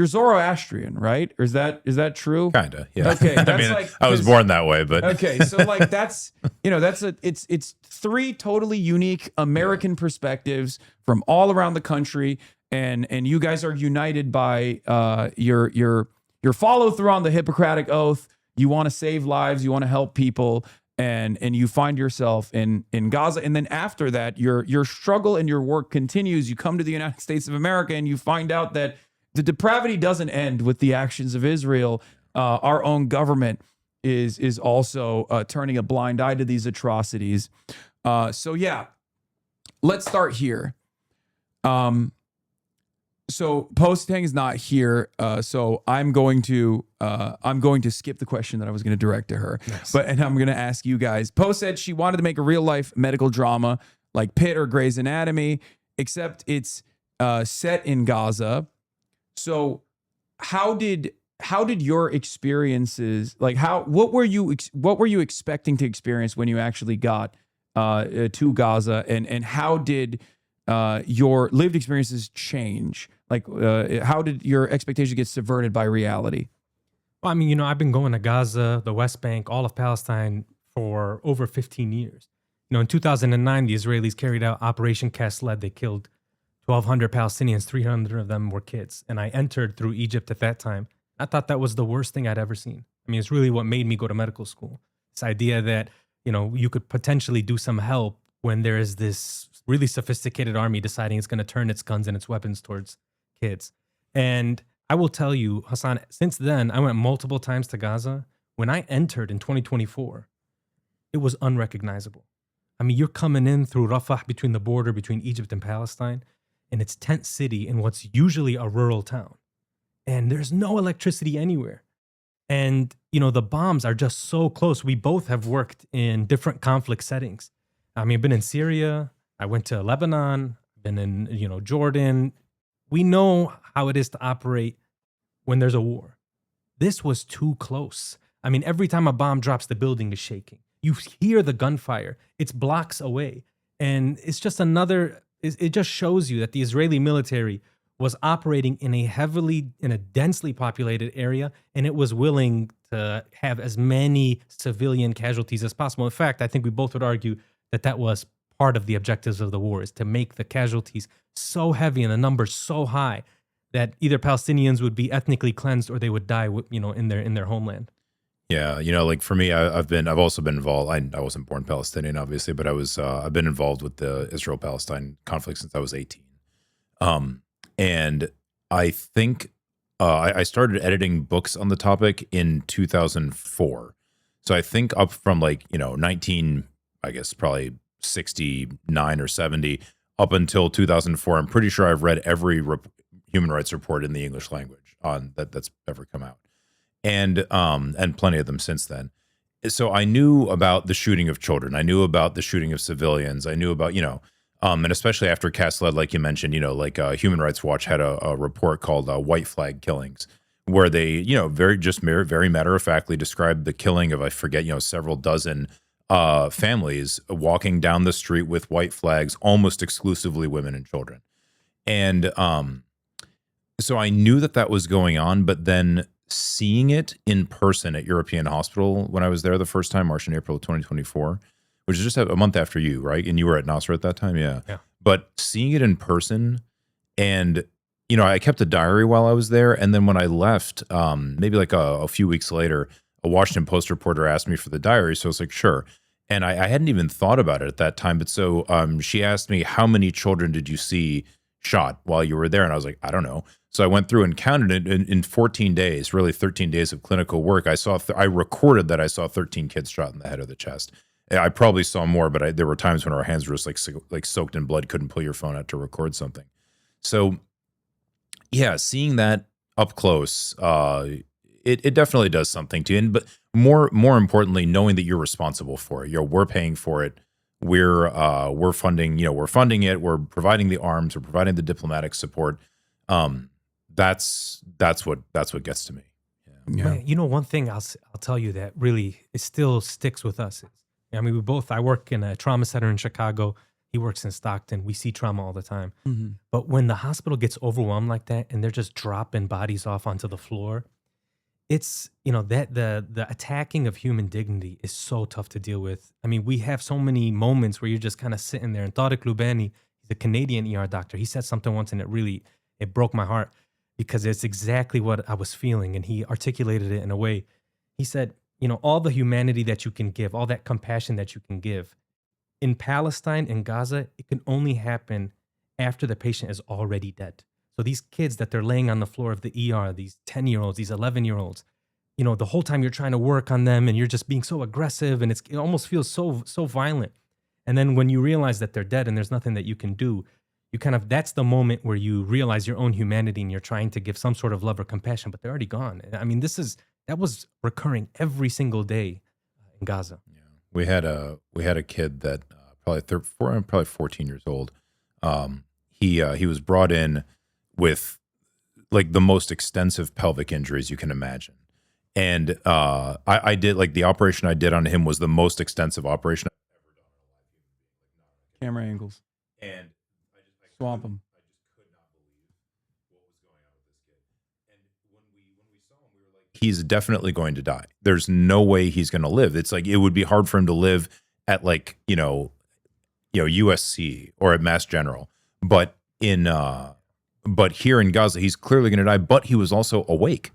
Zoroastrian, right? Or is that true? Kinda, yeah. Okay, I mean, I was born that way, but okay. So like it's three totally unique American perspectives from all around the country, and you guys are united by your follow through on the Hippocratic Oath. You want to save lives, you want to help people, and you find yourself in Gaza. And then after that, your struggle and your work continues. You come to the United States of America and you find out that the depravity doesn't end with the actions of Israel. Our own government is also turning a blind eye to these atrocities. So yeah, let's start here. So Posey is not here, so I'm going to skip the question that I was going to direct to her. Nice. And I'm going to ask you guys. Poe said she wanted to make a real life medical drama like Pitt or Grey's Anatomy, except it's set in Gaza. So how did your experiences, like what were you expecting to experience when you actually got to Gaza, and how did your lived experiences change? Like, how did your expectations get subverted by reality? Well, I mean, I've been going to Gaza, the West Bank, all of Palestine for over 15 years. In 2009, the Israelis carried out Operation Cast Lead. They killed 1,200 Palestinians, 300 of them were kids. And I entered through Egypt at that time. I thought that was the worst thing I'd ever seen. I mean, it's really what made me go to medical school. This idea that, you could potentially do some help when there is this really sophisticated army deciding it's going to turn its guns and its weapons towards kids. And I will tell you, Hasan, since then, I went multiple times to Gaza. When I entered in 2024, it was unrecognizable. I mean, you're coming in through Rafah, between the border between Egypt and Palestine, and it's tent city in what's usually a rural town. And there's no electricity anywhere. And, the bombs are just so close. We both have worked in different conflict settings. I mean, I've been in Syria. I went to Lebanon, been in, Jordan. We know how it is to operate when there's a war. This was too close. I mean, every time a bomb drops, the building is shaking. You hear the gunfire. It's blocks away. And it's just it just shows you that the Israeli military was operating in a densely populated area, and it was willing to have as many civilian casualties as possible. In fact, I think we both would argue that was part of the objectives of the war, is to make the casualties so heavy and the numbers so high that either Palestinians would be ethnically cleansed or they would die, in their homeland. Yeah, like for me, I've also been involved. I wasn't born Palestinian, obviously, but I've been involved with the Israel-Palestine conflict since I was 18. And I think I started editing books on the topic in 2004. So I think up from 19, I guess probably 69 or 70 up until 2004. I'm pretty sure I've read every human rights report in the English language on that's ever come out, and plenty of them since then. So I knew about the shooting of children. I knew about the shooting of civilians. I knew about and especially after Cast Lead, like you mentioned, Human Rights Watch had a report called White Flag Killings, where they very matter of factly described the killing of, I forget, several dozen families walking down the street with white flags, almost exclusively women and children. And So I knew that was going on, but then seeing it in person at European Hospital when I was there the first time, March and April of 2024, which is just a month after you, right? And you were at Nasser at that time, yeah. But seeing it in person, and I kept a diary while I was there, and then when I left, maybe like a few weeks later, a Washington Post reporter asked me for the diary, so I was like, sure. And I hadn't even thought about it at that time, but so she asked me, how many children did you see shot while you were there? And I was like, I don't know. So I went through and counted it in 14 days, really 13 days of clinical work. I recorded that I saw 13 kids shot in the head or the chest. I probably saw more, but there were times when our hands were just like soaked in blood, couldn't pull your phone out to record something. So yeah, seeing that up close, it definitely does something to you. But more importantly, knowing that you're responsible for it. We're paying for it. We're funding. We're funding it. We're providing the arms. We're providing the diplomatic support. That's what gets to me. Yeah. Man, one thing I'll tell you that really it still sticks with us. I mean, I work in a trauma center in Chicago. He works in Stockton. We see trauma all the time. Mm-hmm. But when the hospital gets overwhelmed like that and they're just dropping bodies off onto the floor, it's, that the attacking of human dignity is so tough to deal with. I mean, we have so many moments where you're just kind of sitting there. And Tariq Lubani, he's a Canadian ER doctor. He said something once and it broke my heart because it's exactly what I was feeling. And he articulated it in a way. He said, all the humanity that you can give, all that compassion that you can give, in Palestine, in Gaza, it can only happen after the patient is already dead. So these kids that they're laying on the floor of the ER, these 10-year-olds, these 11-year-olds, the whole time you're trying to work on them and you're just being so aggressive and it almost feels so violent. And then when you realize that they're dead and there's nothing that you can do, that's the moment where you realize your own humanity and you're trying to give some sort of love or compassion, but they're already gone. I mean, that was recurring every single day in Gaza. Yeah. We had a kid that probably 14 years old. He was brought in with like the most extensive pelvic injuries you can imagine. And I did the operation I did on him was the most extensive operation I've ever done on a live human being. Camera angles. And swamp him. I just could not believe what was going on with this kid. And when we saw him, we were like, he's definitely going to die. There's no way he's going to live. It's like it would be hard for him to live at USC or at Mass General, but here in Gaza, he's clearly going to die. But he was also awake,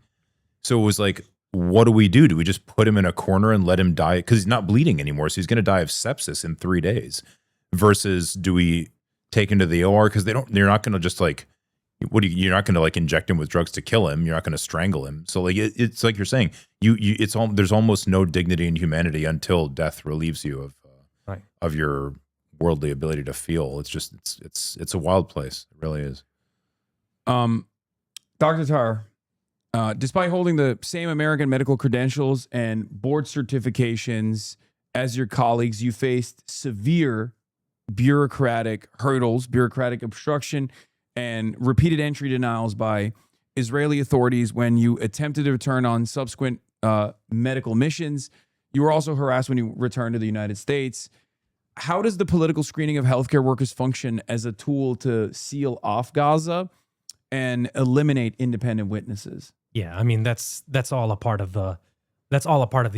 so it was like, what do we do? Do we just put him in a corner and let him die because he's not bleeding anymore? So he's going to die of sepsis in 3 days. Versus, do we take him to the OR because they're not going to just you're not going to inject him with drugs to kill him. You're not going to strangle him. So it's like you're saying, there's almost no dignity and humanity until death relieves you of your worldly ability to feel. It's just it's a wild place. It really is. Dr. Tar, despite holding the same American medical credentials and board certifications as your colleagues, you faced severe bureaucratic hurdles, bureaucratic obstruction, and repeated entry denials by Israeli authorities when you attempted to return on subsequent medical missions. You were also harassed when you returned to the United States. How does the political screening of healthcare workers function as a tool to seal off Gaza and eliminate independent witnesses? Yeah, I mean that's all a part of the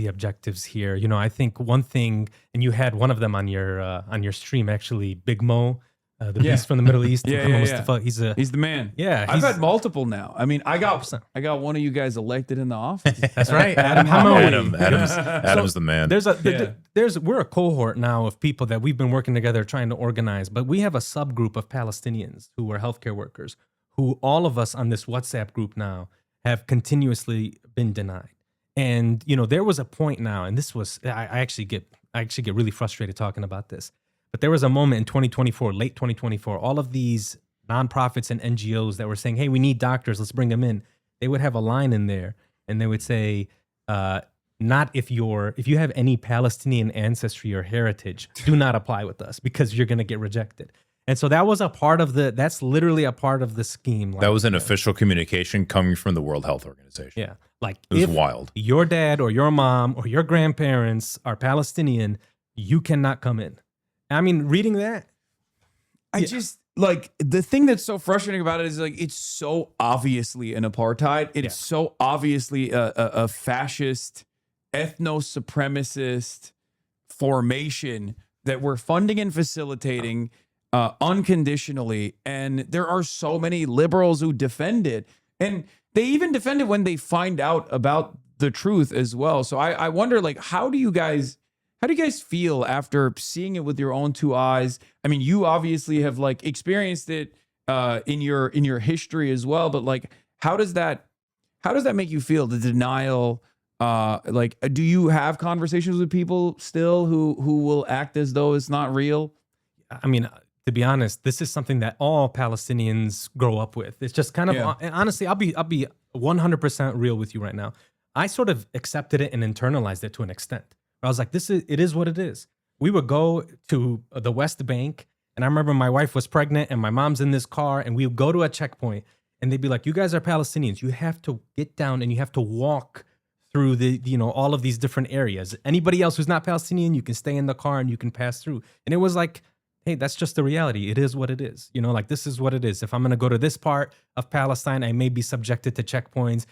objectives here. I think one thing, and you had one of them on your stream actually, Big Mo, the beast from the Middle East. Mustafa. He's the man. Yeah, I've had multiple now. I mean, I got one of you guys elected in the office. That's right, Adam's the man. We're a cohort now of people that we've been working together trying to organize, but we have a subgroup of Palestinians who are healthcare workers, who all of us on this WhatsApp group now have continuously been denied. And there was a point now, and this was I actually get really frustrated talking about this. But there was a moment in 2024, late 2024, all of these nonprofits and NGOs that were saying, "Hey, we need doctors, let's bring them in." They would have a line in there, and they would say, "Not if you have any Palestinian ancestry or heritage, do not apply with us because you're going to get rejected." And so that's literally a part of the scheme. That was an official communication coming from the World Health Organization. Yeah. It was wild. Your dad or your mom or your grandparents are Palestinian, you cannot come in. I mean, reading that, like the thing that's so frustrating about it is like it's so obviously an apartheid. It's so obviously a fascist, ethno-supremacist formation that we're funding and facilitating unconditionally. And there are so many liberals who defend it. And they even defend it when they find out about the truth as well. So I wonder, like, how do you guys feel after seeing it with your own two eyes? I mean, you obviously have like experienced it in your history as well, but like, how does that make you feel? The denial, like, do you have conversations with people still who will act as though it's not real? I mean, to be honest, this is something that all Palestinians grow up with. It's just kind of, and honestly, I'll be 100% real with you right now. I sort of accepted it and internalized it to an extent. I was like, it is what it is. We would go to the West Bank, and I remember my wife was pregnant and my mom's in this car, and we would go to a checkpoint and they'd be like, you guys are Palestinians. You have to get down and you have to walk through all of these different areas. Anybody else who's not Palestinian, you can stay in the car and you can pass through. And it was like, hey, that's just the reality. It is what it is. Like, this is what it is. If I'm going to go to this part of Palestine, I may be subjected to checkpoints.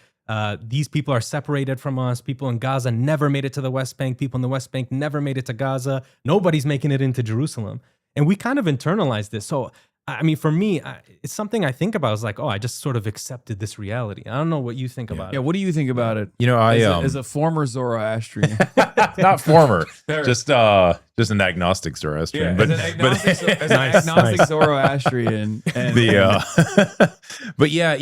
These people are separated from us. People in Gaza never made it to the West Bank. People in the West Bank never made it to Gaza. Nobody's making it into Jerusalem. And we kind of internalized this. So, I mean, for me, it's something I think about. It's like, oh, I just sort of accepted this reality. I don't know what you think about it. Yeah, what do you think about it? You know, as a former Zoroastrian. Not former, just an agnostic Zoroastrian. Yeah, as an agnostic Zoroastrian. And, but yeah,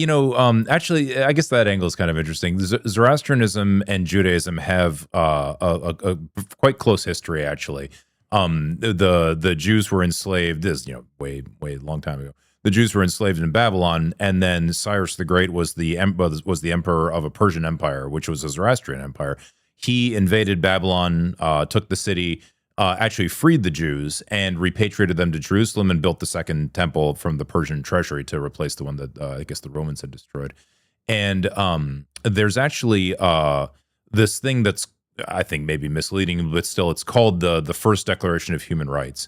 actually, I guess that angle is kind of interesting. Zoroastrianism and Judaism have a quite close history, actually. The Jews were enslaved. This, way long time ago. The Jews were enslaved in Babylon, and then Cyrus the Great was the emperor of a Persian empire, which was a Zoroastrian empire. He invaded Babylon, took the city, actually freed the Jews, and repatriated them to Jerusalem, and built the second temple from the Persian treasury to replace the one that I guess the Romans had destroyed. And there's actually this thing that's, I think, maybe misleading, but still, it's called the First Declaration of Human Rights.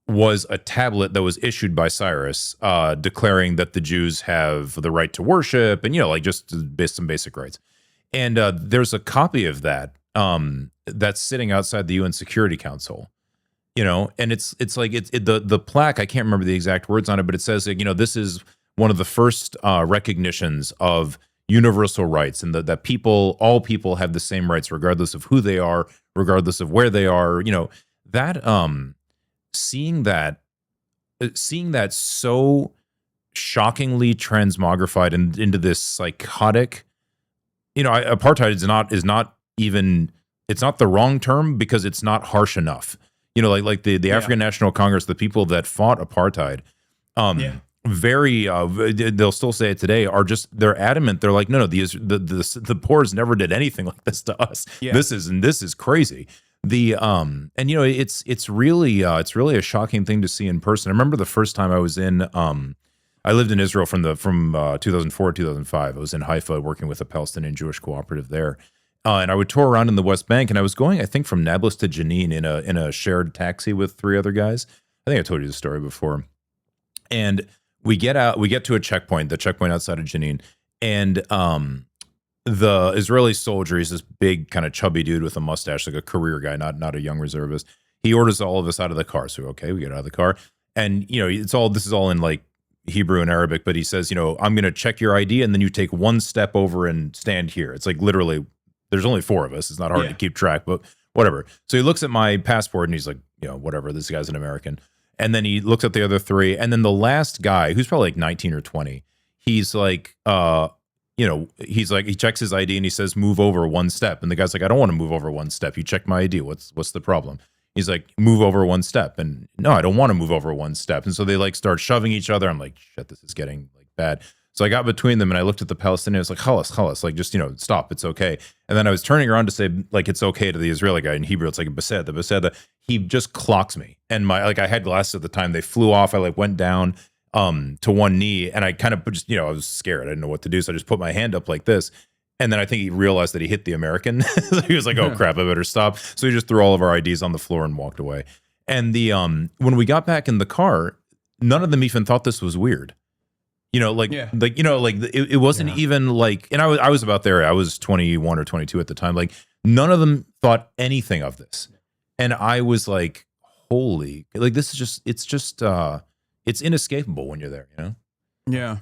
Was a tablet that was issued by Cyrus, declaring that the Jews have the right to worship, and just some basic rights. And there's a copy of that that's sitting outside the UN Security Council. And it's like the plaque. I can't remember the exact words on it, but it says, this is one of the first recognitions of universal rights, and that all people have the same rights, regardless of who they are, regardless of where they are. That seeing that so shockingly transmogrified into this psychotic, apartheid is not even, it's not the wrong term, because it's not harsh enough. Like the African National Congress, the people that fought apartheid, they'll still say it today, they're adamant. They're like, no, the Boers never did anything like this to us. This is crazy. It's really a shocking thing to see in person. I remember the first time I was in, I lived in Israel from 2004 to 2005. I was in Haifa working with a Palestinian Jewish cooperative there. And I would tour around in the West Bank, and I was going, I think, from Nablus to Jenin in a shared taxi with 3 other guys. I think I told you the story before. And we get to a checkpoint, the checkpoint outside of Jenin, and the Israeli soldier, he's this big, kind of chubby dude with a mustache, like a career guy, not a young reservist. He orders all of us out of the car. So okay, we get out of the car, and this is all in like Hebrew and Arabic, but he says, I'm going to check your ID, and then you take one step over and stand here. It's like literally, there's only 4 of us. It's not hard to keep track, but whatever. So he looks at my passport and he's like, whatever, this guy's an American. And then he looks at the other 3. And then the last guy, who's probably like 19 or 20, he's like, he checks his ID and he says, move over 1 step. And the guy's like, I don't want to move over 1 step. You checked my ID. What's the problem? He's like, move over 1 step. And no, I don't want to move over 1 step. And so they like start shoving each other. I'm like, shit, this is getting like bad. So I got between them and I looked at the Palestinian. I was like, Khalas, like just, stop. It's okay. And then I was turning around to say, like, it's okay to the Israeli guy. In Hebrew, it's like Beseda. He just clocks me. And I had glasses at the time. They flew off. I like went down to one knee, and I kind of just, I was scared. I didn't know what to do. So I just put my hand up like this. And then I think he realized that he hit the American. So he was like, oh crap, I better stop. So he just threw all of our IDs on the floor and walked away. And when we got back in the car, none of them even thought this was weird. You know, it wasn't even like, and I was about there. I was 21 or 22 at the time. Like, none of them thought anything of this. And I was like, holy, like, this is just, it's inescapable when you're there, you know? Yeah.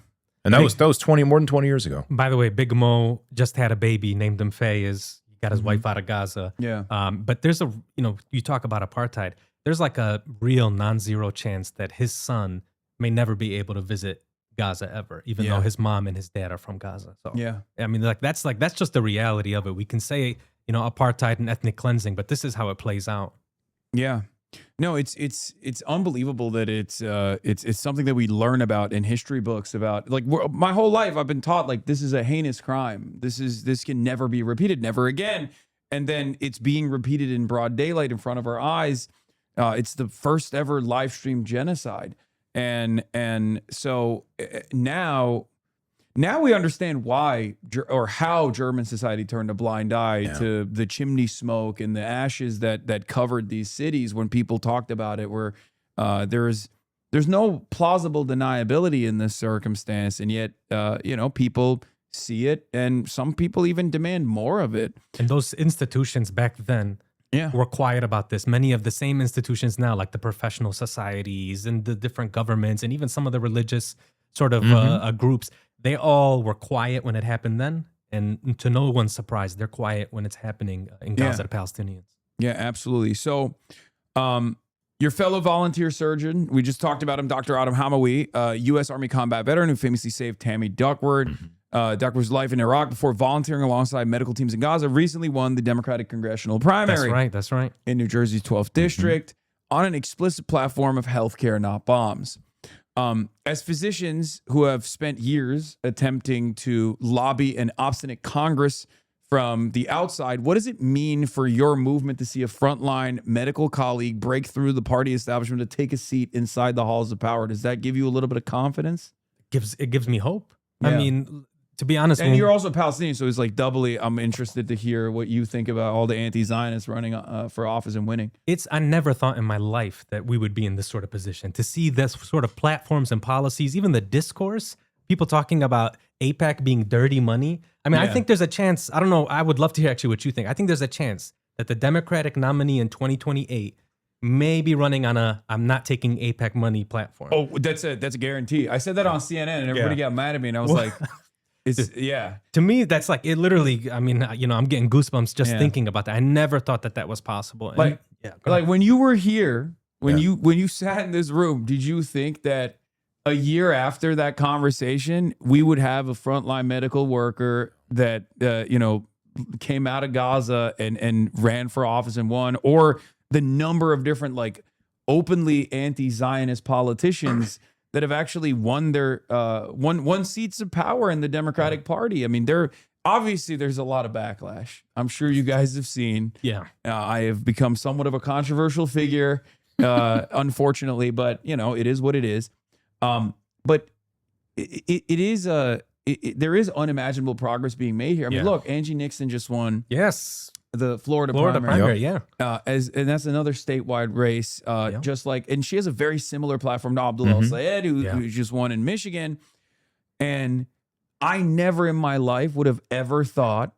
And that was more than 20 years ago. By the way, Big Mo just had a baby, named him Faye. He got his wife out of Gaza. Yeah. But there's you talk about apartheid. There's like a real non-zero chance that his son may never be able to visit Gaza ever, even though his mom and his dad are from Gaza. So I mean, that's just the reality of it. We can say, apartheid and ethnic cleansing, but this is how it plays out. Yeah. No, it's unbelievable that it's something that we learn about in history books about, like, my whole life I've been taught, like, this is a heinous crime. This can never be repeated, never again. And then it's being repeated in broad daylight in front of our eyes. It's the first ever live stream genocide. And so now we understand why or how German society turned a blind eye to the chimney smoke and the ashes that covered these cities when people talked about it, where there's no plausible deniability in this circumstance. And yet, people see it, and some people even demand more of it. And those institutions back then were quiet about this. Many of the same institutions now, like the professional societies and the different governments and even some of the religious sort of groups, they all were quiet when it happened then. And to no one's surprise, they're quiet when it's happening in Gaza to Palestinians. Yeah, absolutely. So your fellow volunteer surgeon, we just talked about him, Dr. Adam Hamawi, U.S. Army combat veteran who famously saved Tammy Duckworth. Duckworth's life in Iraq before volunteering alongside medical teams in Gaza, recently won the Democratic congressional primary. That's right. In New Jersey's 12th district on an explicit platform of healthcare, not bombs. As physicians who have spent years attempting to lobby an obstinate Congress from the outside, what does it mean for your movement to see a frontline medical colleague break through the party establishment to take a seat inside the halls of power? Does that give you a little bit of confidence? It gives me hope. Yeah. I mean, to be honest, and you're also Palestinian, so it's like doubly. I'm interested to hear what you think about all the anti-Zionists running for office and winning. I never thought in my life that we would be in this sort of position to see this sort of platforms and policies, even the discourse, people talking about AIPAC being dirty money. I mean, I think there's a chance. I don't know. I would love to hear actually what you think. I think there's a chance that the Democratic nominee in 2028 may be running on a "I'm not taking AIPAC money" platform. Oh, that's a guarantee. I said that on CNN, and everybody got mad at me, and I was like. To me, that's like it literally. I mean, I'm getting goosebumps just thinking about that. I never thought that was possible. And, like when you were here, when you sat in this room, did you think that a year after that conversation, we would have a frontline medical worker that came out of Gaza and ran for office and won, or the number of different like openly anti-Zionist politicians that have actually won their won seats of power in the Democratic Party? I mean, obviously there's a lot of backlash. I'm sure you guys have seen. Yeah, I have become somewhat of a controversial figure, unfortunately, but it is what it is. But there is unimaginable progress being made here. I mean, look, Angie Nixon just won. Yes. The Florida primary, and that's another statewide race. Just like, and she has a very similar platform to Abdul El-Sayed, who just won in Michigan. And I never in my life would have ever thought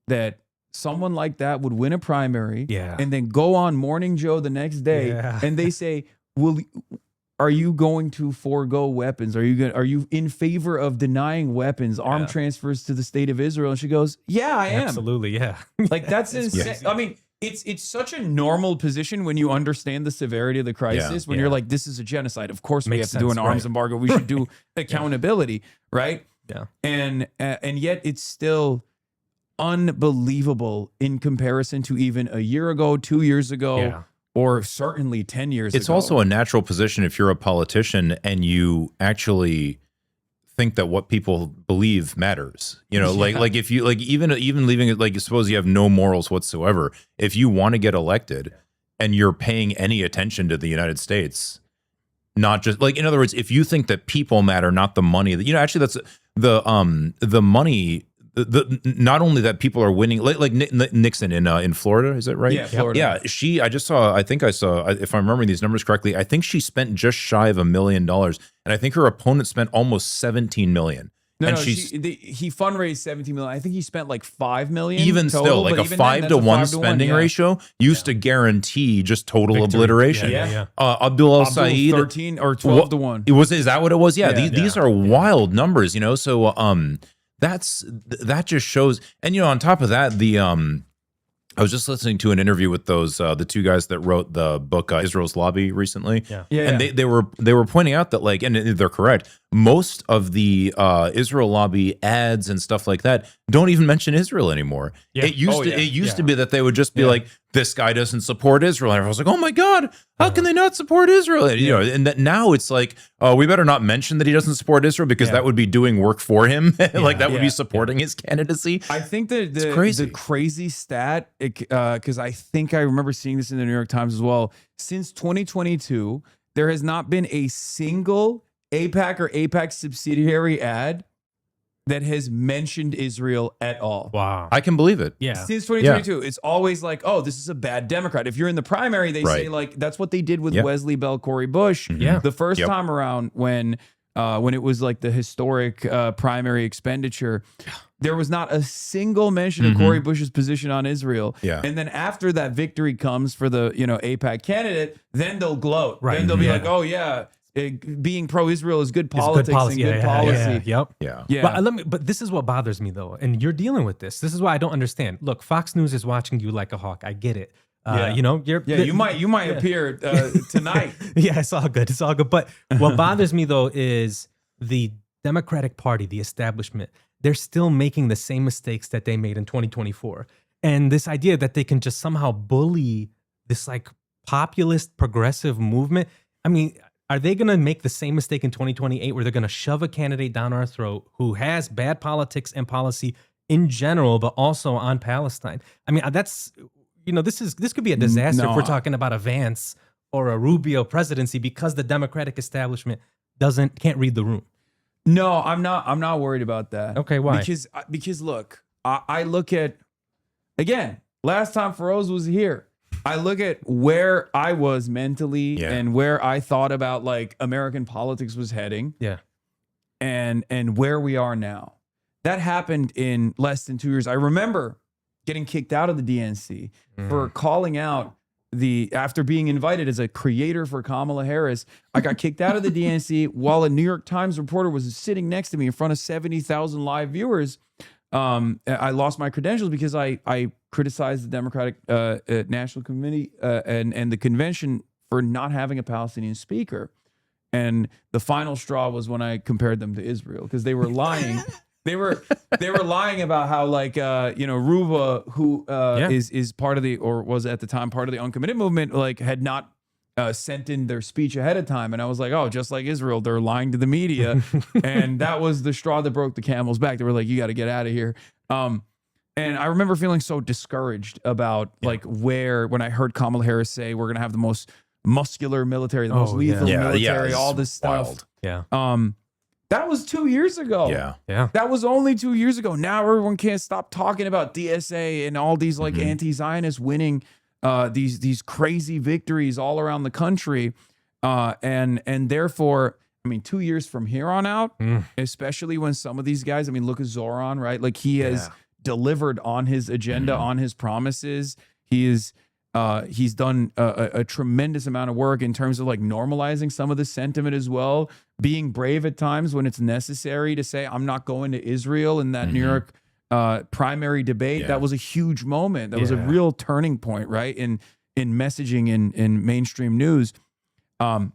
that someone like that would win a primary, and then go on Morning Joe the next day, and they say, are you going to forego weapons? Are you in favor of denying weapons, arm transfers to the state of Israel? And she goes, yeah, I am. Absolutely, yeah. Like, that's insane. I mean, it's such a normal position when you understand the severity of the crisis, when you're like, this is a genocide. Of course we have to do an arms embargo. We should do accountability, right? Yeah. And yet it's still unbelievable in comparison to even a year ago, 2 years ago, or certainly 10 years ago. It's also a natural position if you're a politician and you actually think that what people believe matters. Like if you even leaving it, like, suppose you have no morals whatsoever. If you want to get elected and you're paying any attention to the United States, not just like, in other words, if you think that people matter, not the money, actually that's the money not only that people are winning, like Nixon in Florida, is that right? Yeah, Florida. Yeah, I think I saw, if I'm remembering these numbers correctly, I think she spent just shy of $1 million, and I think her opponent spent almost 17 million. No, and he fundraised 17 million. I think he spent like 5 million. Even total, still, like a even 5 then, to that's a 1 5 to 1, spending ratio used to guarantee just total Victory. obliteration. Yeah. Abdul El-Sayed, 13 or 12 to 1. Is that what it was? Yeah, Yeah. these are wild numbers, you know. So that just shows. And you know, on top of that, I was just listening to an interview with those the two guys that wrote the book Israel's Lobby recently. And they were pointing out that, like, and they're correct, most of the Israel Lobby ads and stuff like that don't even mention Israel anymore. It used to be that they would just be like, this guy doesn't support Israel, and everyone's like, oh my God, how can they not support Israel? And, you know, and that now it's like, we better not mention that he doesn't support Israel, because that would be doing work for him. Like that would be supporting his candidacy. I think that crazy. the crazy stat, because I think I remember seeing this in the New York Times as well, since 2022, there has not been a single AIPAC or AIPAC subsidiary ad that has mentioned Israel at all. Wow. I can believe it. Yeah. Since 2022, it's always like, oh, this is a bad Democrat. If you're in the primary, they say, like, that's what they did with Wesley Bell, Cory Bush. The first time around when it was like the historic primary expenditure, there was not a single mention of Cory Bush's position on Israel. And then after that victory comes for the, you know, AIPAC candidate, then they'll gloat. Right. Then they'll be like, oh yeah, being pro-Israel is good politics and good policy. Yep. But this is what bothers me, though, and you're dealing with this. This is why I don't understand. Look, Fox News is watching you like a hawk. I get it. You know, you might appear tonight. Yeah, it's all good. It's all good. But what bothers me, though, is the Democratic Party, the establishment. They're still making the same mistakes that they made in 2024, and this idea that they can just somehow bully this like populist progressive movement. I mean, are they going to make the same mistake in 2028 where they're going to shove a candidate down our throat who has bad politics and policy in general, but also on Palestine? I mean, that's, you know, this could be a disaster if we're talking about a Vance or a Rubio presidency, because the Democratic establishment can't read the room. No, I'm not worried about that. Okay, why? Because look, I look at, again, last time Feroz was here, I look at where I was mentally and where I thought about like American politics was heading. And where we are now. That happened in less than 2 years. I remember getting kicked out of the DNC for calling out after being invited as a creator for Kamala Harris. I got kicked out of the DNC while a New York Times reporter was sitting next to me in front of 70,000 live viewers. I lost my credentials because I criticized the Democratic National Committee and the convention for not having a Palestinian speaker. And the final straw was when I compared them to Israel, because they were lying. They were lying about how, like, you know, Ruba, who is part of the, or was at the time part of the uncommitted movement, like had not sent in their speech ahead of time. And I was like, oh, just like Israel, they're lying to the media. And that was the straw that broke the camel's back. They were like, you got to get out of here. And I remember feeling so discouraged about like when I heard Kamala Harris say, we're going to have the most muscular military, the most lethal military, all this stuff. That was 2 years ago. That was only 2 years ago. Now everyone can't stop talking about DSA and all these like anti-Zionists winning these crazy victories all around the country. And therefore, I mean, 2 years from here on out, especially when some of these guys, I mean, look at Zoran, right? Like he has delivered on his agenda, on his promises. He's done a tremendous amount of work in terms of like normalizing some of the sentiment as well, being brave at times when it's necessary to say, I'm not going to Israel in that New York primary debate. That was a huge moment. That was a real turning point, right? In messaging in mainstream news. All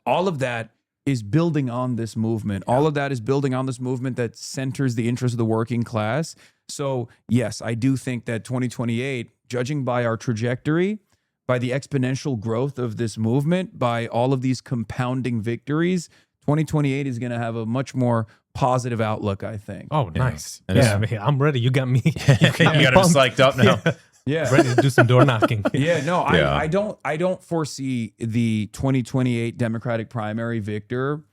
of that is building on this movement. All of that is building on this movement that centers the interest of the working class. So yes, I do think that 2028, judging by our trajectory, by the exponential growth of this movement, by all of these compounding victories, 2028 is going to have a much more positive outlook, I think. Oh, nice. Yeah, I'm ready. You got me. You got me psyched up now. Ready to do some door knocking. I don't foresee the 2028 Democratic primary victor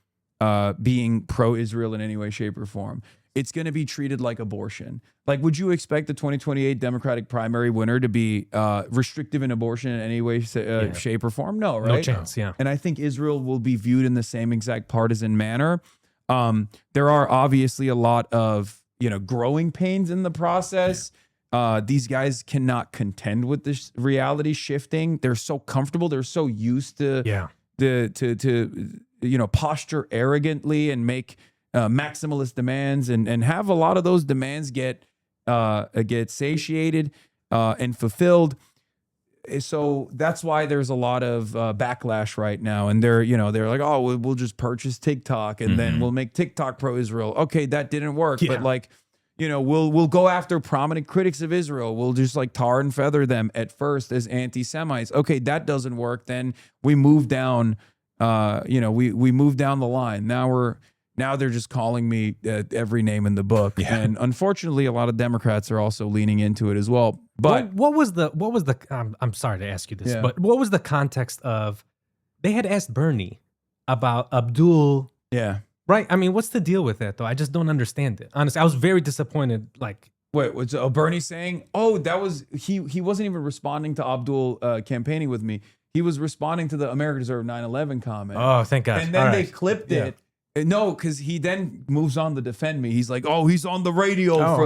being pro-Israel in any way, shape, or form. it's going to be treated like abortion. Like, would you expect the 2028 Democratic primary winner to be restrictive in abortion in any way, shape, or form? No, right? No chance, yeah. And I think Israel will be viewed in the same exact partisan manner. There are obviously a lot of, growing pains in the process. These guys cannot contend with this reality shifting. They're so comfortable. They're so used to posture arrogantly and make maximalist demands and have a lot of those demands get satiated and fulfilled. So that's why there's a lot of backlash right now, and they're like, oh, we'll just purchase TikTok and then we'll make TikTok pro-Israel. Okay, that didn't work, but we'll go after prominent critics of Israel. We'll just tar and feather them at first as anti-Semites. Okay, that doesn't work. Then we move down. We move down the line. Now they're just calling me every name in the book, and unfortunately, a lot of Democrats are also leaning into it as well. But what was the? I'm sorry to ask you this, but what was the context of? They had asked Bernie about Abdul. Yeah. Right. I mean, what's the deal with that though? I just don't understand it. Honestly, I was very disappointed. Wait, was Bernie saying? Oh, that was he wasn't even responding to Abdul campaigning with me. He was responding to the America Deserve 9/11 comment. Oh, thank God. And then they clipped it. No, because he then moves on to defend me. He's like, oh, he's on the radio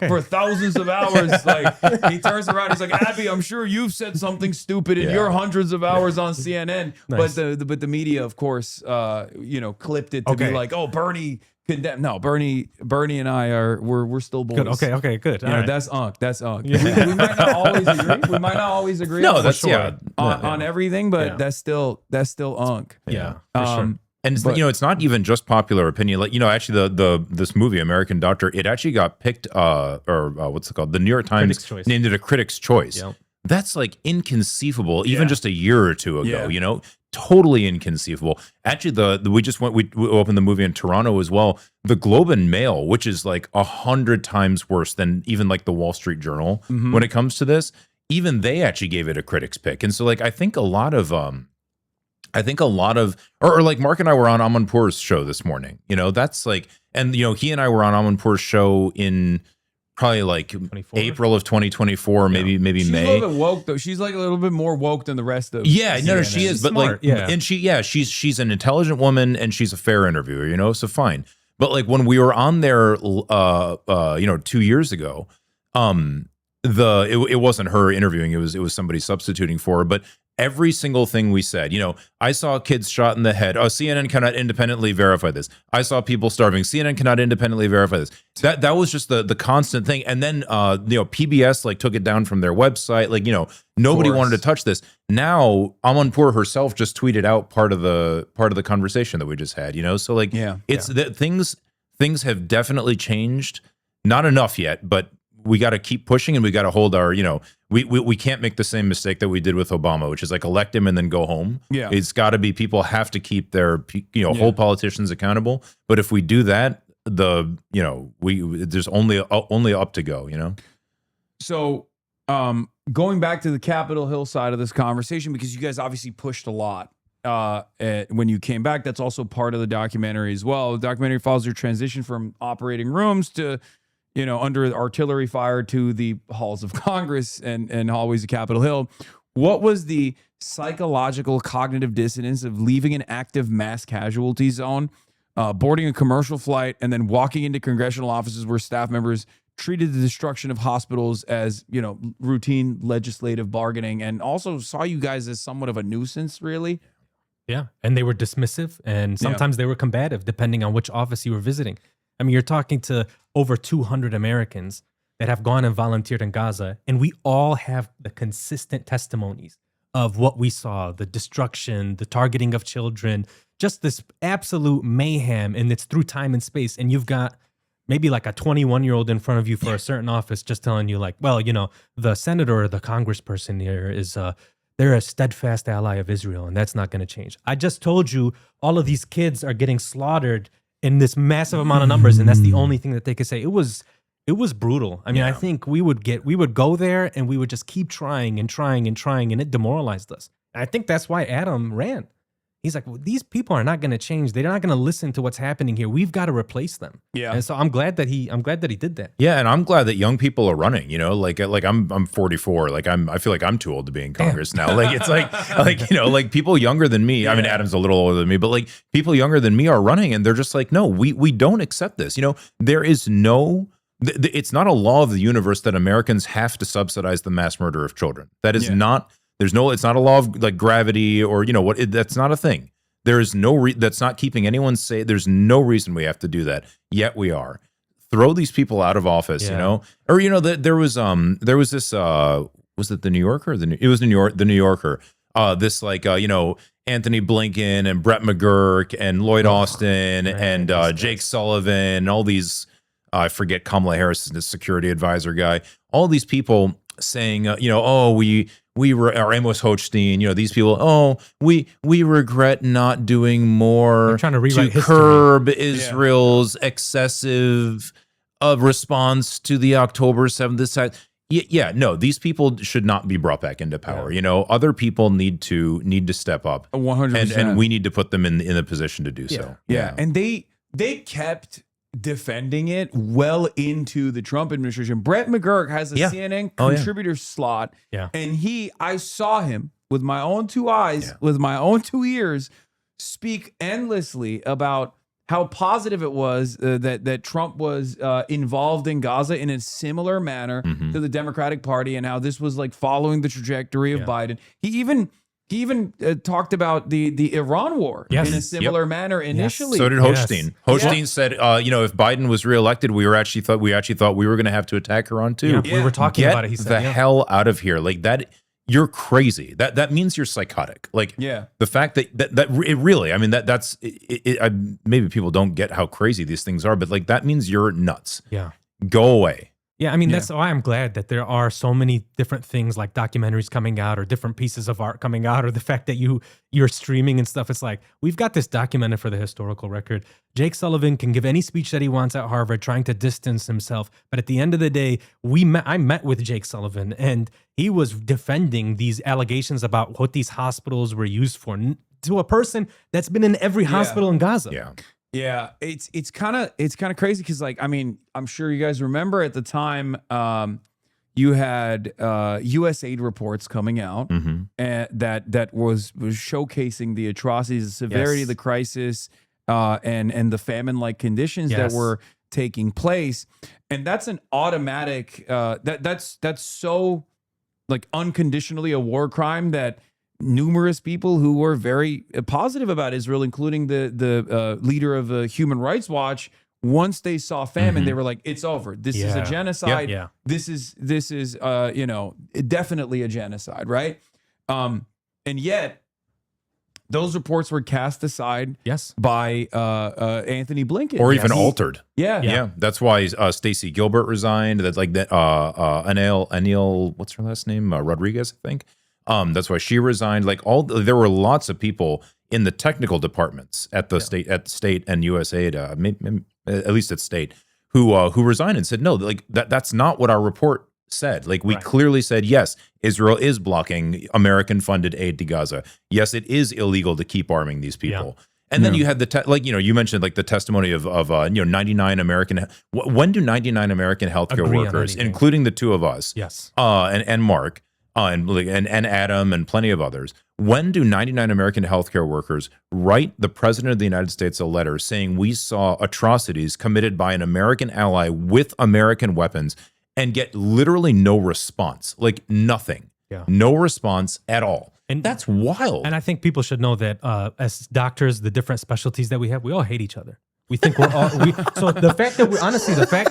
for thousands of hours. He turns around. He's like, Abby, I'm sure you've said something stupid in your hundreds of hours on CNN. Nice. But the media, of course, clipped it to be like, oh, Bernie condemned. No, Bernie and I we're still boys. Good. Okay, good. All right. That's Unc. That's Unc. We might not always agree. We might not always agree. No, that's on everything, but that's still Unc. Yeah, for sure. And it's not even just popular opinion. Actually, this movie American Doctor, it actually got picked, what's it called? The New York Times named it a Critics' Choice. Yep. That's inconceivable, even just a year or two ago. Totally inconceivable. Actually, we opened the movie in Toronto as well. The Globe and Mail, which is 100 times worse than even the Wall Street Journal when it comes to this, even they actually gave it a critics pick. And so I think a lot of Mark and I were on Amanpour's show this morning. That's and he and I were on Amanpour's show in probably 24? April of 2024, maybe She's May. a little bit woke though. She's a little bit more woke than the rest of. Yeah, no, she is. But smart, and she's an intelligent woman and she's a fair interviewer. So fine. But when we were on there, 2 years ago, it wasn't her interviewing. It was somebody substituting for her. But every single thing we said, I saw kids shot in the head. Oh, CNN cannot independently verify this. I saw people starving. CNN cannot independently verify this. That was just the constant thing. And then PBS took it down from their website. Nobody wanted to touch this. Now Amanpour herself just tweeted out part of the conversation that we just had. So things have definitely changed. Not enough yet, but we got to keep pushing and we got to hold our, we can't make the same mistake that we did with Obama, which is elect him and then go home. Yeah. It's got to be, people have to keep their, hold politicians accountable. But if we do that, there's only up to go, So going back to the Capitol Hill side of this conversation, because you guys obviously pushed a lot when you came back, that's also part of the documentary as well. The documentary follows your transition from operating rooms to under artillery fire to the halls of Congress and hallways of Capitol Hill. What was the psychological cognitive dissonance of leaving an active mass casualty zone, boarding a commercial flight, and then walking into congressional offices where staff members treated the destruction of hospitals as, routine legislative bargaining, and also saw you guys as somewhat of a nuisance, really? Yeah, and they were dismissive, and sometimes they were combative, depending on which office you were visiting. I mean, you're talking to over 200 Americans that have gone and volunteered in Gaza, and we all have the consistent testimonies of what we saw, the destruction, the targeting of children, just this absolute mayhem, and it's through time and space. And you've got maybe a 21-year-old in front of you for a certain office just telling you the senator or the congressperson here is they're a steadfast ally of Israel, and that's not going to change. I just told you all of these kids are getting slaughtered in this massive amount of numbers, and that's the only thing that they could say. It was brutal. I mean, I think we would go there and we would just keep trying, and it demoralized us. And I think that's why Adam ran. He's like, well, these people are not going to change. They're not going to listen to what's happening here. We've got to replace them. Yeah. And so I'm glad that he did that. Yeah, and I'm glad that young people are running. You know, like I'm 44. Like I feel like I'm too old to be in Congress now. Like it's like you know, like people younger than me. I mean, Adam's a little older than me, but like people younger than me are running, and they're just like, no, we don't accept this. You know, there is no. It's not a law of the universe that Americans have to subsidize the mass murder of children. That is not. There's no. It's not a law of like gravity or you know what. That's not a thing. There is no. That's not keeping anyone safe. There's no reason we have to do that. Yet we are. Throw these people out of office. You know, or you know there was this. Was it the New Yorker? It was the New Yorker. This like you know Anthony Blinken and Brett McGurk and Lloyd Austin and Jake Sullivan and all these. I forget Kamala Harris is the security advisor guy. All these people saying, you know, oh, we or Amos Hochstein, you know, these people, oh, we regret not doing more trying to rewrite history. Curb Israel's excessive response to the October 7th. This side. Yeah, no, these people should not be brought back into power. You know, other people need to step up 100%. and we need to put them in a position to do so. Yeah. And they kept defending it well into the Trump administration. Brett McGurk has a CNN contributor slot. Yeah. And I saw him with my own two eyes, with my own two ears, speak endlessly about how positive it was that Trump was involved in Gaza in a similar manner to the Democratic Party and how this was like following the trajectory of Biden. He even talked about the Iran war in a similar manner initially. So did Hochstein. Hochstein said, you know, if Biden was reelected, we actually thought we were going to have to attack Iran too. Yeah, we were talking about it. He said, the hell out of here. Like that, you're crazy. That means you're psychotic. Like the fact that it really, I mean, that's maybe people don't get how crazy these things are, but like that means you're nuts. Yeah. Go away. Yeah, I mean, that's why I'm glad that there are so many different things like documentaries coming out or different pieces of art coming out or the fact that you're streaming and stuff. It's like, we've got this documented for the historical record. Jake Sullivan can give any speech that he wants at Harvard trying to distance himself. But at the end of the day, I met with Jake Sullivan and he was defending these allegations about what these hospitals were used for to a person that's been in every hospital in Gaza. Yeah. Yeah, it's kind of crazy because like I mean I'm sure you guys remember at the time you had USAID reports coming out and that was showcasing the atrocities, the severity of the crisis, and the famine-like conditions that were taking place, and that's an automatic that's so like unconditionally a war crime that numerous people who were very positive about Israel, including the leader of Human Rights Watch, once they saw famine, they were like, "It's over. This is a genocide. This is you know, definitely a genocide, right?" And yet, those reports were cast aside, by Anthony Blinken, or even altered. Yeah. That's why Stacey Gilbert resigned. That's like that. Anil, what's her last name? Rodriguez, I think. That's why she resigned. Like there were lots of people in the technical departments at the state and USAID, at least at state, who resigned and said no. Like that's not what our report said. Like we clearly said yes, Israel is blocking American-funded aid to Gaza. Yes, it is illegal to keep arming these people. And then you had like you know you mentioned like the testimony of you know 99 American. When do 99 American healthcare workers, including the two of us, and Mark. And Adam and plenty of others. When do 99 American healthcare workers write the President of the United States a letter saying we saw atrocities committed by an American ally with American weapons and get literally no response? Like nothing. No response at all. And that's wild. And I think people should know that as doctors, the different specialties that we have, we all hate each other. We think we're all so the fact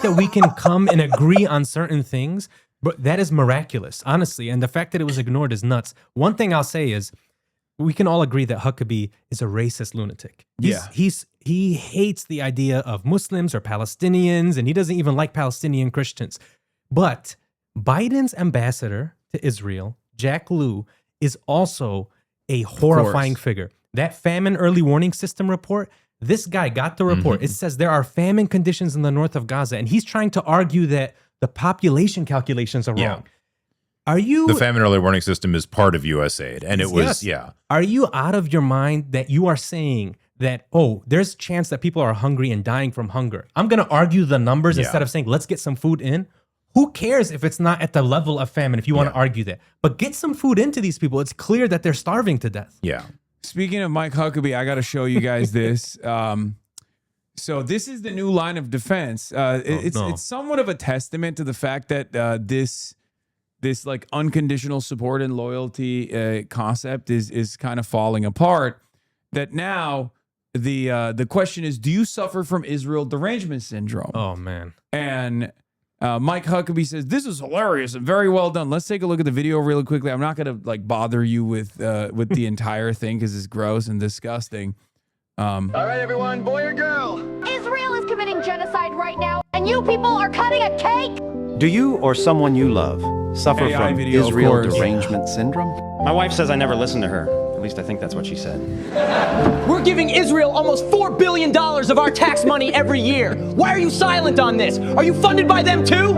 that we can come and agree on certain things, but that is miraculous, honestly. And the fact that it was ignored is nuts. One thing I'll say is we can all agree that Huckabee is a racist lunatic. He hates the idea of Muslims or Palestinians, and he doesn't even like Palestinian Christians. But Biden's ambassador to Israel, Jack Lew, is also a horrifying figure. That famine early warning system report, this guy got the report. It says there are famine conditions in the north of Gaza, and he's trying to argue that the population calculations are wrong. the famine early warning system is part of USAID, and it was Are you out of your mind that you are saying that, oh, there's a chance that people are hungry and dying from hunger? I'm going to argue the numbers instead of saying, let's get some food in. Who cares if it's not at the level of famine, if you want to argue that? But get some food into these people. It's clear that they're starving to death. Yeah. Speaking of Mike Huckabee, I got to show you guys this. So this is the new line of defense. It's somewhat of a testament to the fact that this like unconditional support and loyalty concept is kind of falling apart. That now the question is, do you suffer from Israel derangement syndrome? Oh man. And Mike Huckabee says, this is hilarious and very well done. Let's take a look at the video really quickly. I'm not going to like bother you with the entire thing because it's gross and disgusting. All right, everyone, boy or girl? Israel is committing genocide right now, and you people are cutting a cake? Do you or someone you love suffer AI from video, of Israel course. derangement syndrome? My wife says I never listen to her. At least I think that's what she said. We're giving Israel almost $4 billion of our tax money every year. Why are you silent on this? Are you funded by them too?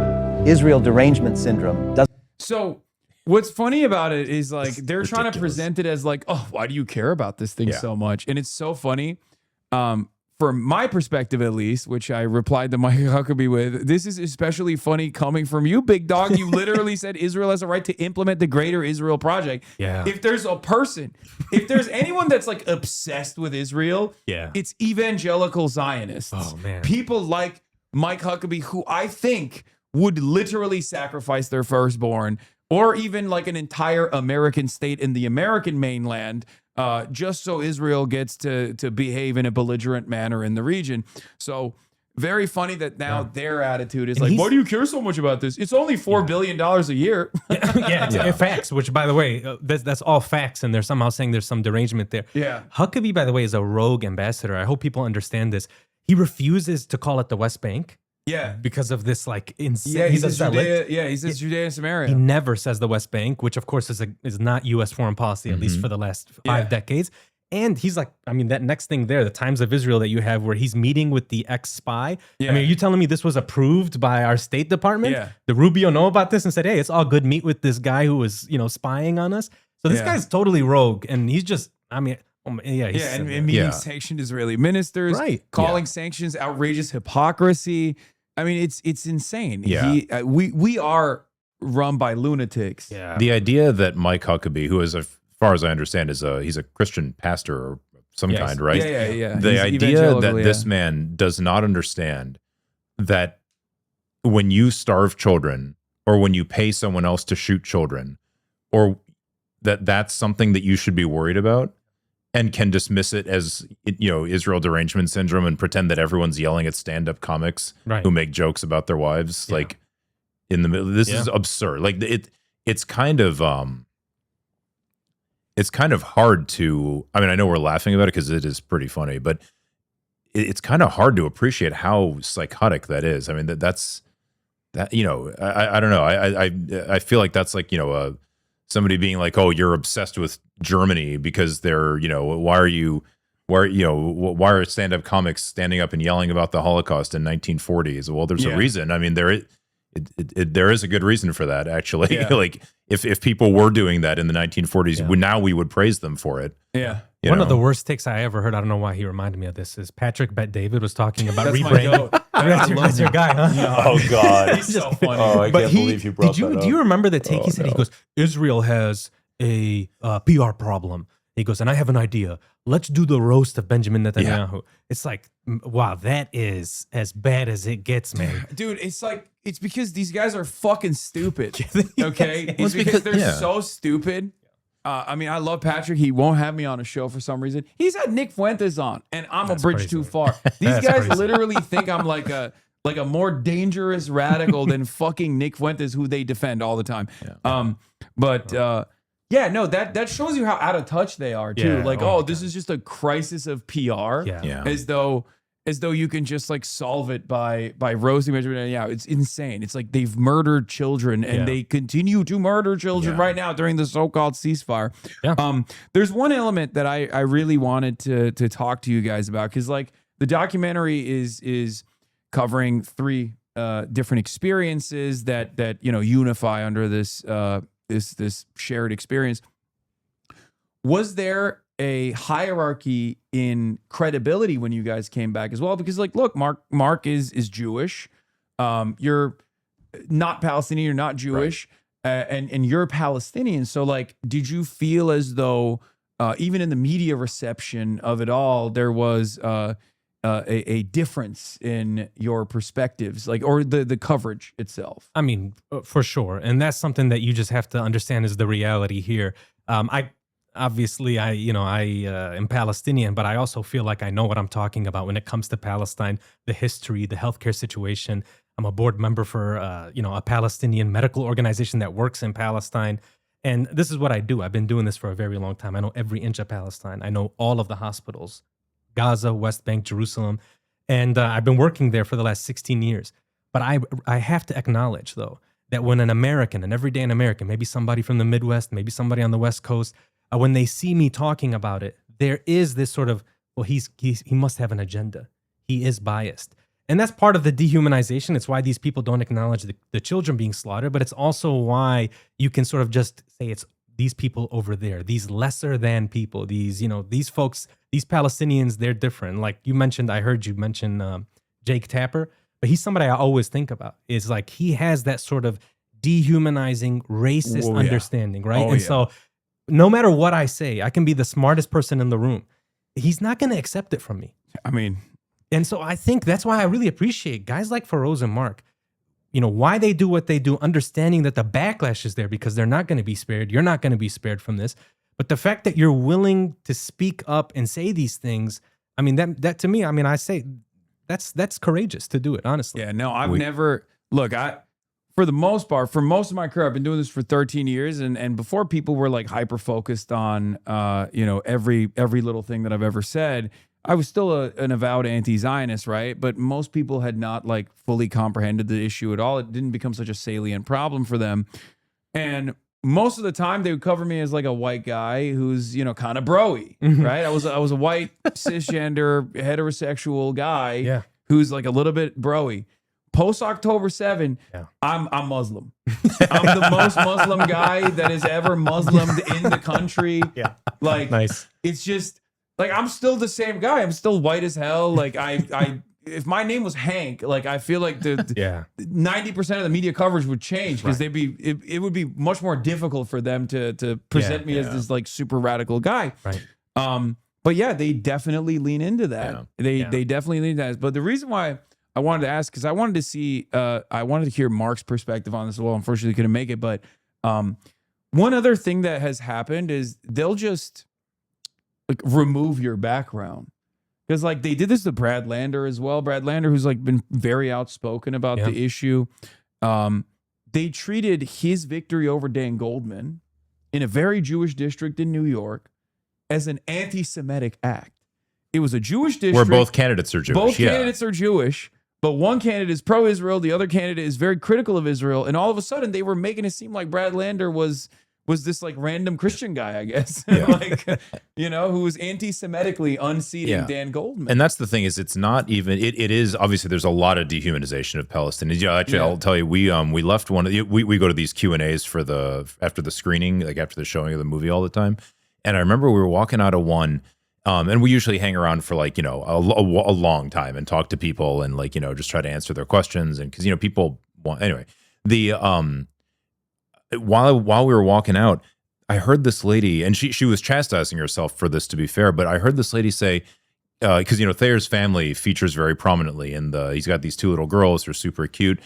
Israel derangement syndrome doesn't. So what's funny about it is like they're trying to present it as like, oh, why do you care about this thing so much? And it's so funny. From my perspective, at least, which I replied to Mike Huckabee with, this is especially funny coming from you, big dog. You literally said Israel has a right to implement the Greater Israel Project. Yeah. If there's a person, if there's anyone that's like obsessed with Israel, it's evangelical Zionists. Oh man. People like Mike Huckabee, who I think would literally sacrifice their firstborn, or even like an entire American state in the American mainland, just so Israel gets to behave in a belligerent manner in the region. So very funny that now their attitude is like, why do you care so much about this? It's only $4 billion a year. It's facts, which by the way, that's all facts. And they're somehow saying there's some derangement there. Yeah. Huckabee, by the way, is a rogue ambassador. I hope people understand this. He refuses to call it the West Bank. Yeah. Because of this like insane. Yeah, he's a zealot. he says Judea and Samaria. He never says the West Bank, which of course is not U.S. foreign policy, at least for the last 5 decades. And he's like, I mean, that next thing there, the Times of Israel that you have where he's meeting with the ex-spy. Yeah. I mean, are you telling me this was approved by our State Department? Yeah. Did Rubio know about this and said, hey, it's all good, meet with this guy who was, spying on us? So this guy's totally rogue. And he's just, I mean, he's and meeting sanctioned Israeli ministers, calling sanctions outrageous hypocrisy. I mean, it's insane. Yeah. We are run by lunatics. Yeah. The idea that Mike Huckabee, who is, as far as I understand, he's a Christian pastor or some kind, right? Yeah. The idea that this man does not understand that when you starve children or when you pay someone else to shoot children, or that's something that you should be worried about, and can dismiss it as, Israel derangement syndrome and pretend that everyone's yelling at stand-up comics who make jokes about their wives, like in the middle. This is absurd. Like it's kind of hard to. I mean, I know we're laughing about it because it is pretty funny, but it's kind of hard to appreciate how psychotic that is. I mean, that's I don't know. I feel like that's like somebody being like, oh, you're obsessed with Germany because they're, why are stand-up comics standing up and yelling about the Holocaust in 1940s? Well, there's a reason. I mean, there is a good reason for that, actually. Yeah. Like if people were doing that in the 1940s, now we would praise them for it. Yeah. One of the worst takes I ever heard, I don't know why he reminded me of this, is Patrick Bet-David was talking about That's my rebranding. goat. That's your guy, huh? No. Oh, God. He's so funny. Oh, I can't believe you brought that up. Do you remember the take he said? He goes, Israel has a PR problem. He goes, and I have an idea. Let's do the roast of Benjamin Netanyahu. Yeah. It's like, wow, that is as bad as it gets, man. Dude, it's because these guys are fucking stupid. Okay? It's because they're so stupid. I mean, I love Patrick. He won't have me on a show for some reason. He's had Nick Fuentes on, and I'm a bridge too far. These guys literally think I'm like a more dangerous radical than fucking Nick Fuentes, who they defend all the time. That shows you how out of touch they are too. This is just a crisis of PR. As though you can just like solve it by roasting Benjamin Netanyahu. It's insane. It's like they've murdered children and they continue to murder children right now during the so-called ceasefire. Yeah. There's one element that I really wanted to talk to you guys about, because like the documentary is covering 3 different experiences that unify under this this shared experience. Was there a hierarchy in credibility when you guys came back as well? Because like, look, Mark is Jewish. You're not Palestinian. You're not Jewish, and you're Palestinian. So like, did you feel as though even in the media reception of it all, there was a difference in your perspectives, like, or the coverage itself? I mean, for sure. And that's something that you just have to understand is the reality here. I am Palestinian, but I also feel like I know what I'm talking about when it comes to Palestine, the history, the healthcare situation. I'm a board member for, a Palestinian medical organization that works in Palestine. And this is what I do. I've been doing this for a very long time. I know every inch of Palestine. I know all of the hospitals, Gaza, West Bank, Jerusalem. And I've been working there for the last 16 years. But I have to acknowledge, though, that when an American, an everyday American, maybe somebody from the Midwest, maybe somebody on the West Coast, when they see me talking about it, there is this sort of, well, he must have an agenda. He is biased. And that's part of the dehumanization. It's why these people don't acknowledge the children being slaughtered, but it's also why you can sort of just say it's these people over there, these lesser than people, these folks, these Palestinians, they're different. Like you mentioned, I heard you mention Jake Tapper, but he's somebody I always think about. Is like he has that sort of dehumanizing, racist understanding, right? So no matter what I say, I can be the smartest person in the room. He's not going to accept it from me. I mean, and so I think that's why I really appreciate guys like Feroz and Mark, why they do what they do, understanding that the backlash is there because they're not going to be spared. You're not going to be spared from this. But the fact that you're willing to speak up and say these things, I mean, that to me, I mean, I say that's courageous to do it, honestly. Yeah, no, I've never, look, for the most part, for most of my career, I've been doing this for 13 years. And before people were like hyper-focused on, every little thing that I've ever said, I was still an avowed anti-Zionist, right? But most people had not like fully comprehended the issue at all. It didn't become such a salient problem for them. And most of the time they would cover me as like a white guy who's, kind of bro-y, right? I was a white cisgender heterosexual guy who's like a little bit bro-y. Post October 7, I'm Muslim. I'm the most Muslim guy that is ever Muslimed in the country. Yeah. Like, nice. It's just like, I'm still the same guy. I'm still white as hell. Like if my name was Hank, like I feel like 90% of the media coverage would change because it would be much more difficult for them to present me as this like super radical guy. Right. But yeah, they definitely lean into that. Yeah. They definitely lean into that. But the reason why I wanted to ask, because I wanted to see, I wanted to hear Mark's perspective on this as well. Unfortunately, couldn't make it. But one other thing that has happened is they'll just like remove your background. Because like they did this to Brad Lander as well. Brad Lander, who's like been very outspoken about the issue. They treated his victory over Dan Goldman in a very Jewish district in New York as an anti-Semitic act. It was a Jewish district. Where both candidates are Jewish. Both candidates are Jewish. But one candidate is pro-Israel, the other candidate is very critical of Israel, and all of a sudden they were making it seem like Brad Lander was this like random Christian guy, I guess, like who was anti-Semitically unseating Dan Goldman. And that's the thing is, it's not even. It is obviously there's a lot of dehumanization of Palestinians. Yeah, actually, I'll tell you, we left one. We go to these Q&As for after the screening, like after the showing of the movie all the time, and I remember we were walking out of one. And we usually hang around for like, a long time and talk to people and like, just try to answer their questions. And because, people want, anyway, while we were walking out, I heard this lady, and she was chastising herself for this, to be fair, but I heard this lady say, because, Thayer's family features very prominently and he's got these two little girls who are super cute.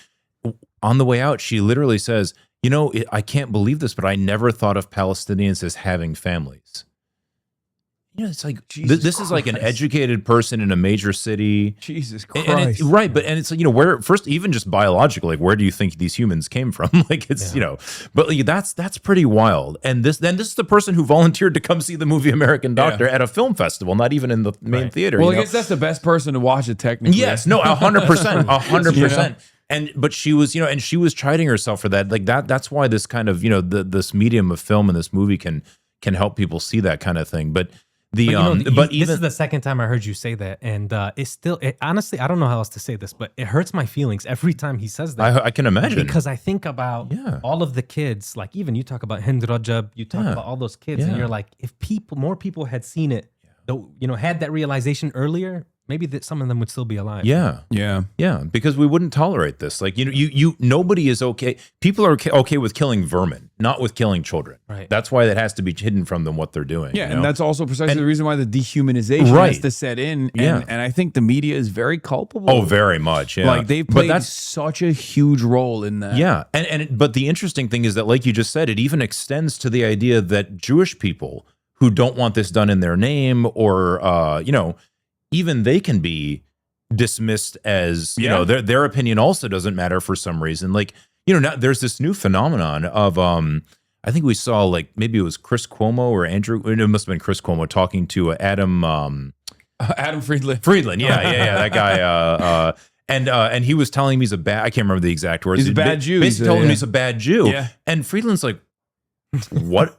On the way out, she literally says, I can't believe this, but I never thought of Palestinians as having families. It's like this is like an educated person in a major city. Jesus Christ, and it's like where first even just biologically, like where do you think these humans came from? Like it's but like, that's pretty wild. And this is the person who volunteered to come see the movie American Doctor at a film festival, not even in the main theater. Well, I guess that's the best person to watch it technically. Yes, no, 100%, 100%. But she was, and she was chiding herself for that. Like that's why this kind of, this medium of film and this movie can help people see that kind of thing. But But this is the second time I heard you say that, and honestly, I don't know how else to say this, but it hurts my feelings every time he says that. I can imagine, because I think about all of the kids. Like, even you talk about Hind Rajab, you talk about all those kids, and you're like, if more people had seen it, had that realization earlier, maybe that some of them would still be alive. Yeah. Because we wouldn't tolerate this. Like, nobody is okay. People are okay with killing vermin, not with killing children. Right. That's why that has to be hidden from them what they're doing. Yeah, and that's also precisely the reason why the dehumanization has to set in. And I think the media is very culpable. Oh, very much. Yeah. Like, they've played such a huge role in that. Yeah. But the interesting thing is that, like you just said, it even extends to the idea that Jewish people who don't want this done in their name, or even they can be dismissed as, their opinion also doesn't matter for some reason. Like, now there's this new phenomenon of, I think we saw, like, maybe it was Chris Cuomo or Andrew, it must have been Chris Cuomo talking to Adam Friedland. That guy. And he was telling me he's a bad, I can't remember the exact words. He's a bad Jew. Basically told him he's a bad Jew. Yeah. And Friedland's like, what?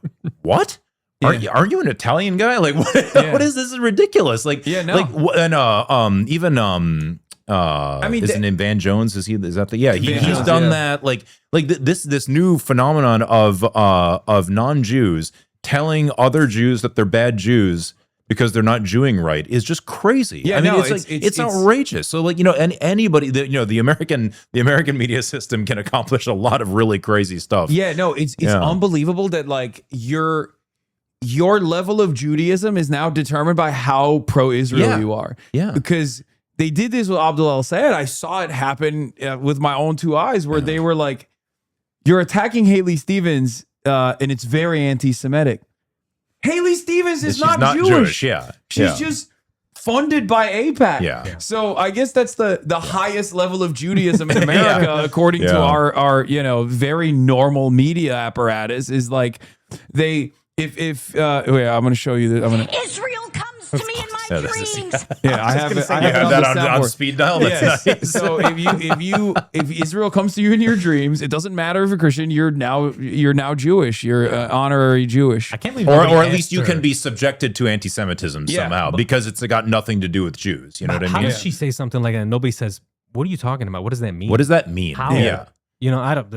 Aren't you an Italian guy? Like, what is this? Is ridiculous. Like, isn't his name Van Jones? Is that he's done that. Like this new phenomenon of non-Jews telling other Jews that they're bad Jews because they're not Jewing right is just crazy. Yeah, it's outrageous. So, like, anybody that, the American media system can accomplish a lot of really crazy stuff. Yeah, no, it's unbelievable that, like, your level of Judaism is now determined by how pro-Israel you are. Yeah. Because they did this with Abdul al-Sayed. I saw it happen with my own two eyes, where they were like, you're attacking Haley Stevens, and it's very anti-Semitic. Haley Stevens is not Jewish. Yeah. She's just funded by AIPAC. Yeah. So I guess that's the highest level of Judaism in America, according to our very normal media apparatus, is like if I'm going to show you that. Israel comes to me in my dreams. I have it on speed dial. That's nice. So if Israel comes to you in your dreams, it doesn't matter if you're Christian. You're now Jewish. You're honorary Jewish. I can't believe, or at least you can be subjected to anti-Semitism somehow, because it's got nothing to do with Jews. You know what I mean? How does she say something like that and nobody says, "What are you talking about? What does that mean? What does that mean?" How? Yeah. I don't.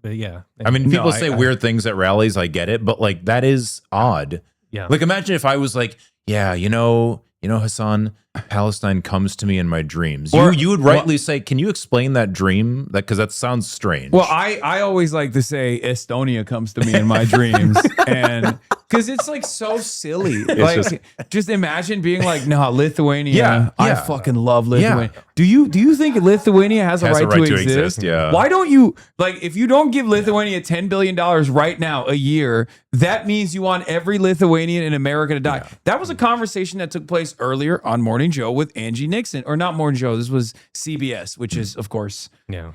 But yeah. I mean, people say weird things at rallies. I get it, but, like, that is odd. Yeah. Like, imagine if I was like, Hasan, Palestine comes to me in my dreams. You would rightly say, can you explain that dream? Because that sounds strange. Well, I always like to say Estonia comes to me in my dreams, and because it's, like, so silly. Like, just imagine being like, no, Lithuania. I fucking love Lithuania. Yeah. Do you think Lithuania has a right to exist? Yeah. Why don't you, like, if you don't give Lithuania $10 billion right now a year, that means you want every Lithuanian in America to die. Yeah. That was a conversation that took place earlier on Morning Joe with Angie Nixon, or not Morning Joe. This was CBS, which is, of course, now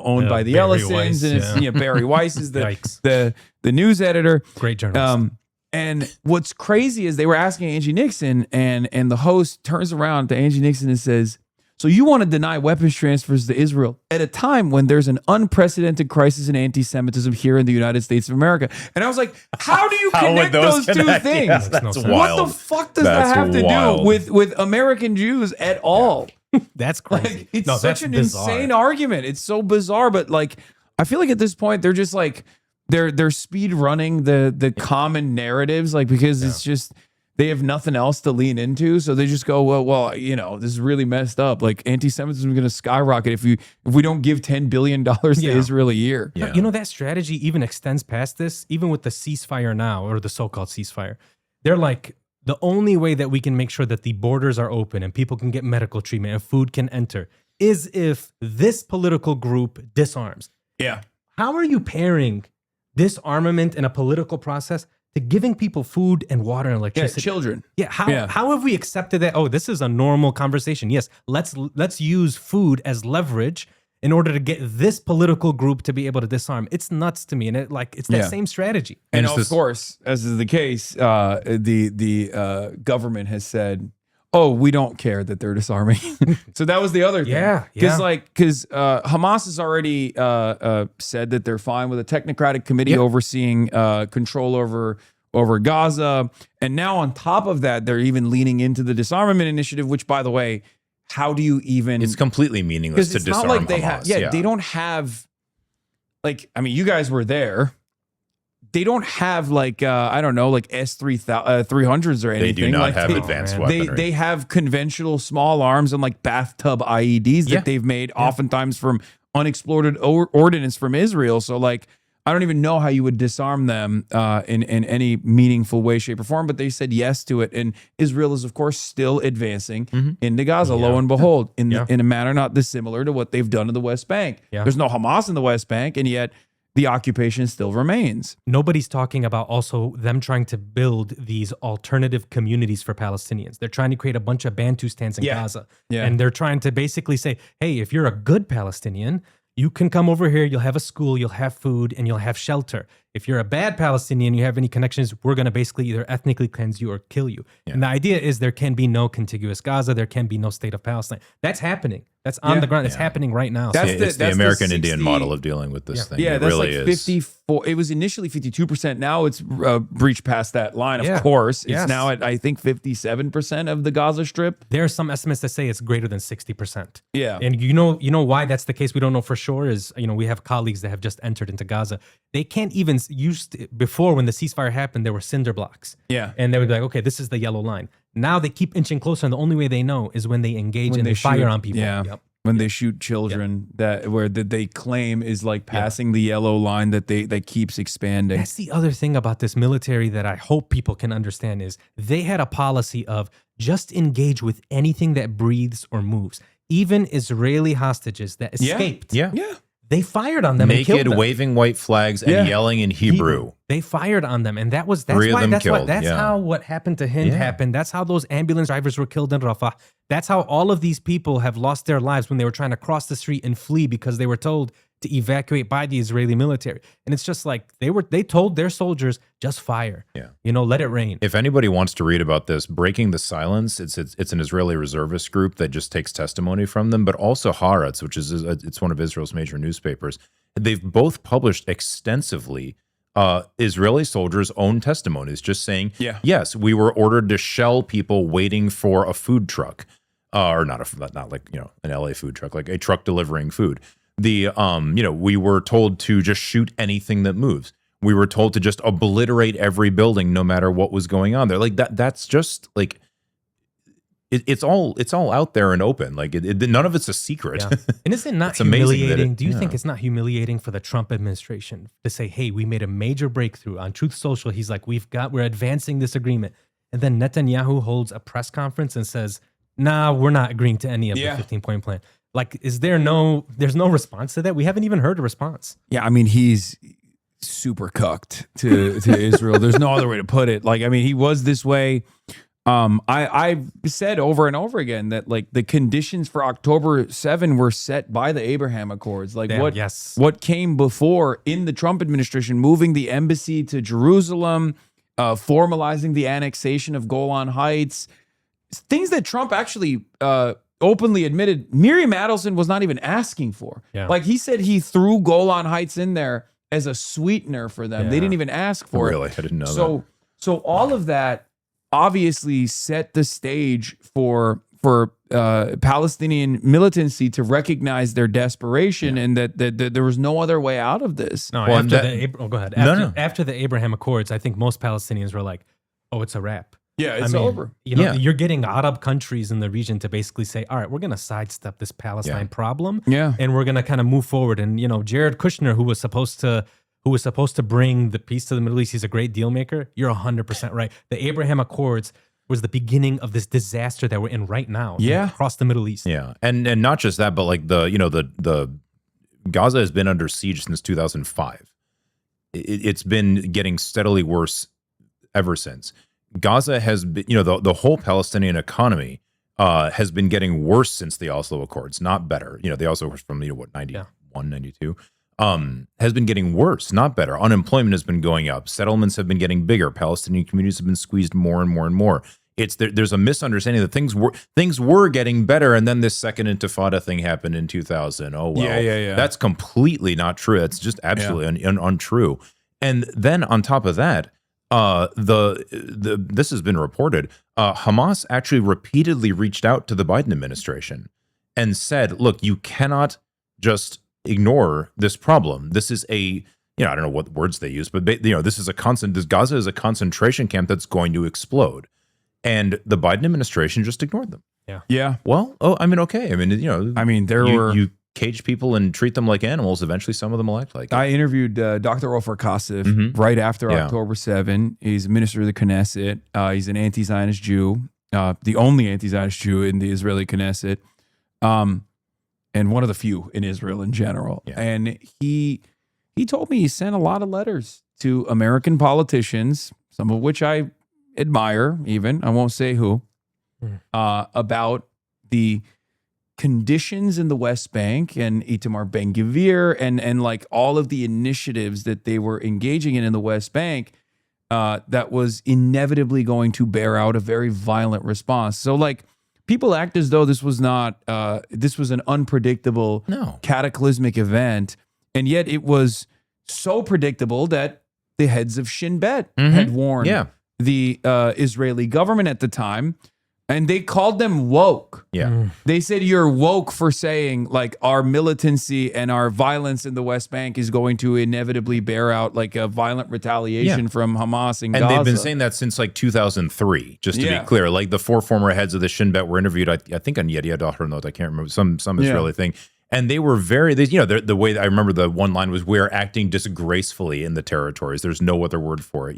owned by the Barry Ellisons, Weiss, and it's Barry Weiss is the news editor. Great journalist. And what's crazy is they were asking Angie Nixon, and the host turns around to Angie Nixon and says, so you want to deny weapons transfers to Israel at a time when there's an unprecedented crisis in anti-Semitism here in the United States of America? And I was like, how do you connect those two things? Yeah, that's wild. What the fuck does that have to do with American Jews at all? That's crazy. Like, it's such an insane argument. It's so bizarre, but, like, I feel like at this point they're just like they're speed running the common narratives, like, because it's just they have nothing else to lean into, so they just go, well, this is really messed up. Like, anti-Semitism is going to skyrocket if we don't give $10 billion to Israel a year. Yeah. That strategy even extends past this, even with the ceasefire now, or the so-called ceasefire. They're like, the only way that we can make sure that the borders are open and people can get medical treatment and food can enter is if this political group disarms. Yeah. How are you pairing disarmament in a political process to giving people food and water and electricity? Children. Yeah. How have we accepted that? Oh, this is a normal conversation. Yes. Let's use food as leverage in order to get this political group to be able to disarm. It's nuts to me. And it's that same strategy. And of course, as is the case, the government has said, oh, we don't care that they're disarming. So that was the other thing. Yeah. Because Hamas has already said that they're fine with a technocratic committee overseeing control over over Gaza. And now on top of that, they're even leaning into the disarmament initiative, which, by the way, how do you even... It's completely meaningless to disarm not like they Hamas. they don't have... Like, I mean, you guys were there. They don't have like I don't know, like S-300s or anything. They do not like have advanced weaponry. They have conventional small arms and like bathtub IEDs that they've made, oftentimes from unexploded ordnance from Israel. So like, I don't even know how you would disarm them in any meaningful way, shape, or form. But they said yes to it, and Israel is of course still advancing into Gaza. Lo and behold, in a manner not dissimilar to what they've done in the West Bank. There's no Hamas in the West Bank, and yet the occupation still remains. Nobody's talking about also them trying to build these alternative communities for Palestinians. They're trying to create a bunch of Bantustans in Gaza. And they're trying to basically say, hey, if you're a good Palestinian, you can come over here, you'll have a school, you'll have food, and you'll have shelter. If you're a bad Palestinian, you have any connections, we're going to basically either ethnically cleanse you or kill you. And the idea is there can be no contiguous Gaza, there can be no state of Palestine. That's happening. That's on the ground. It's happening right now. It's the American Indian model of dealing with this thing. Yeah, it that's really like is. 54. It was initially 52%. Now it's breached past that line, of course. It's now at, I think, 57% of the Gaza Strip. There are some estimates that say it's greater than 60%. Yeah. And you know why that's the case? We don't know for sure is, we have colleagues that have just entered into Gaza. They can't even before when the ceasefire happened, there were cinder blocks. Yeah. And they would be like, okay, this is the yellow line. Now they keep inching closer, and the only way they know is when they engage and they fire on people. Yeah. Yep. When they shoot children, that they claim is like passing the yellow line that keeps expanding. That's the other thing about this military that I hope people can understand is they had a policy of just engage with anything that breathes or moves. Even Israeli hostages that escaped. Yeah. They fired on them and killed Naked, them. waving white flags and yelling in Hebrew. They fired on them, and that's how what happened to Hind happened. That's how those ambulance drivers were killed in Rafah. That's how all of these people have lost their lives when they were trying to cross the street and flee because they were told to evacuate by the Israeli military. And it's just like they told their soldiers, just fire. Yeah. Let it rain. If anybody wants to read about this, Breaking the Silence, it's an Israeli reservist group that just takes testimony from them, but also Haaretz, which is it's one of Israel's major newspapers. They've both published extensively Israeli soldiers' own testimonies, just saying, yes, we were ordered to shell people waiting for a food truck, or not like an LA food truck, like a truck delivering food. We were told to just shoot anything that moves. We were told to just obliterate every building, no matter what was going on there. Like that's just like it's all out there and open. Like none of it's a secret. Yeah. And is it not humiliating? Do you think it's not humiliating for the Trump administration to say, "Hey, we made a major breakthrough on Truth Social"? He's like, we're advancing this agreement, and then Netanyahu holds a press conference and says, "Nah, we're not agreeing to any of the 15-point plan." Like, there's no response to that? We haven't even heard a response. Yeah, I mean, he's super cucked to Israel. There's no other way to put it. Like, I mean, he was this way. I've said over and over again that like the conditions for October 7 were set by the Abraham Accords. Like what came before in the Trump administration, moving the embassy to Jerusalem, formalizing the annexation of Golan Heights, things that Trump actually openly admitted Miriam Adelson was not even asking for. Yeah. Like he said he threw Golan Heights in there as a sweetener for them. They didn't even ask for it. Really? I didn't know that. So all of that obviously set the stage for Palestinian militancy to recognize their desperation and that there was no other way out of this. No, go ahead. After the Abraham Accords, I think most Palestinians were like, oh, it's a wrap. Yeah, it's over. You're getting Arab countries in the region to basically say, all right, we're going to sidestep this Palestine problem. Yeah. And we're going to kind of move forward. And, Jared Kushner, who was supposed to bring the peace to the Middle East, he's a great deal maker. You're 100% right. The Abraham Accords was the beginning of this disaster that we're in right now. Across the Middle East. Yeah. And not just that, but like the Gaza has been under siege since 2005. It's been getting steadily worse ever since. Gaza has been, the whole Palestinian economy has been getting worse since the Oslo Accords, not better. The Oslo Accords from 91, 92, has been getting worse, not better. Unemployment has been going up. Settlements have been getting bigger. Palestinian communities have been squeezed more and more and more. There's a misunderstanding that things were getting better, and then this second Intifada thing happened in 2000. Oh well, yeah. That's completely not true. That's just absolutely untrue. And then on top of that, this has been reported. Hamas actually repeatedly reached out to the Biden administration and said, "Look, you cannot just ignore this problem. This is I don't know what words they use, but this is Gaza is a concentration camp that's going to explode." And the Biden administration just ignored them. Yeah. Well, okay. You cage people and treat them like animals. Eventually, some of them will act like it. I interviewed Dr. Ofer Kasif right after October 7. He's a minister of the Knesset. He's an anti-Zionist Jew, the only anti-Zionist Jew in the Israeli Knesset, and one of the few in Israel in general. Yeah. And he told me he sent a lot of letters to American politicians, some of which I admire even, I won't say who, about the conditions in the West Bank and Itamar Ben-Gvir and like all of the initiatives that they were engaging in the West Bank that was inevitably going to bear out a very violent response. So like people act as though this was not, this was an unpredictable, cataclysmic event. And yet it was so predictable that the heads of Shin Bet had warned the Israeli government at the time, and they called them woke. They said, you're woke for saying like our militancy and our violence in the West Bank is going to inevitably bear out like a violent retaliation from Hamas in Gaza. And they've been saying that since like 2003, just to be clear. Like the 4 former heads of the Shin Bet were interviewed, I think on Yediot Ahronot, I can't remember, some Israeli thing. And they were the way I remember the one line was, we're acting disgracefully in the territories. There's no other word for it,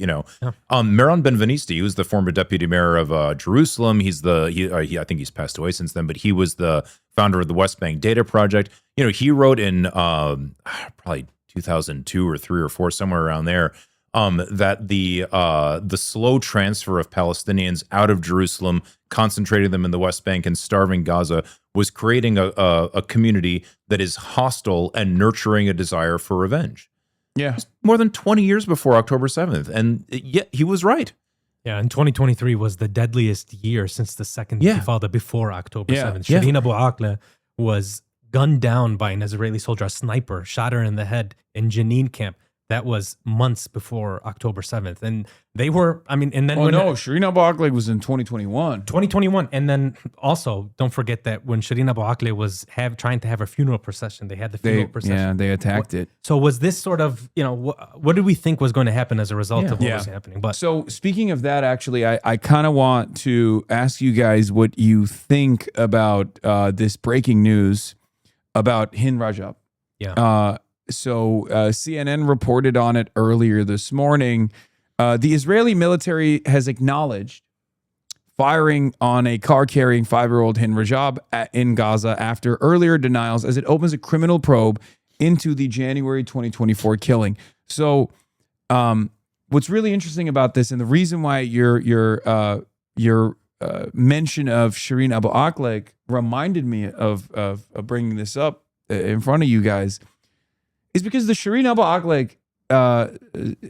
Meron Ben-Venisti, who's the former deputy mayor of Jerusalem. I think he's passed away since then, but he was the founder of the West Bank Data Project. He wrote in probably 2002 or 3 or 4, somewhere around there, that the slow transfer of Palestinians out of Jerusalem, concentrating them in the West Bank and starving Gaza, was creating a community that is hostile and nurturing a desire for revenge. More than 20 years before October 7th. And yet he was right. Yeah, and 2023 was the deadliest year since the second Intifada before October 7th. Shireen Abu Akleh was gunned down by an Israeli soldier, a sniper, shot her in the head in Jenin camp. That was months before October 7th. And they were, and then Shireen Abu Akleh was in 2021. 2021. And then also, don't forget that when Shireen Abu Akleh was trying to have her funeral procession, they had the funeral procession. Yeah, they attacked it. So was this sort of, what did we think was going to happen as a result of what was happening? But so speaking of that, actually, I kind of want to ask you guys what you think about this breaking news about Hind Rajab. So CNN reported on it earlier this morning. The Israeli military has acknowledged firing on a car carrying 5-year-old Hind Rajab in Gaza after earlier denials, as it opens a criminal probe into the January 2024 killing. So what's really interesting about this, and the reason why your mention of Shireen Abu Akleh reminded me of bringing this up in front of you guys, is because the Shireen Abu Akleh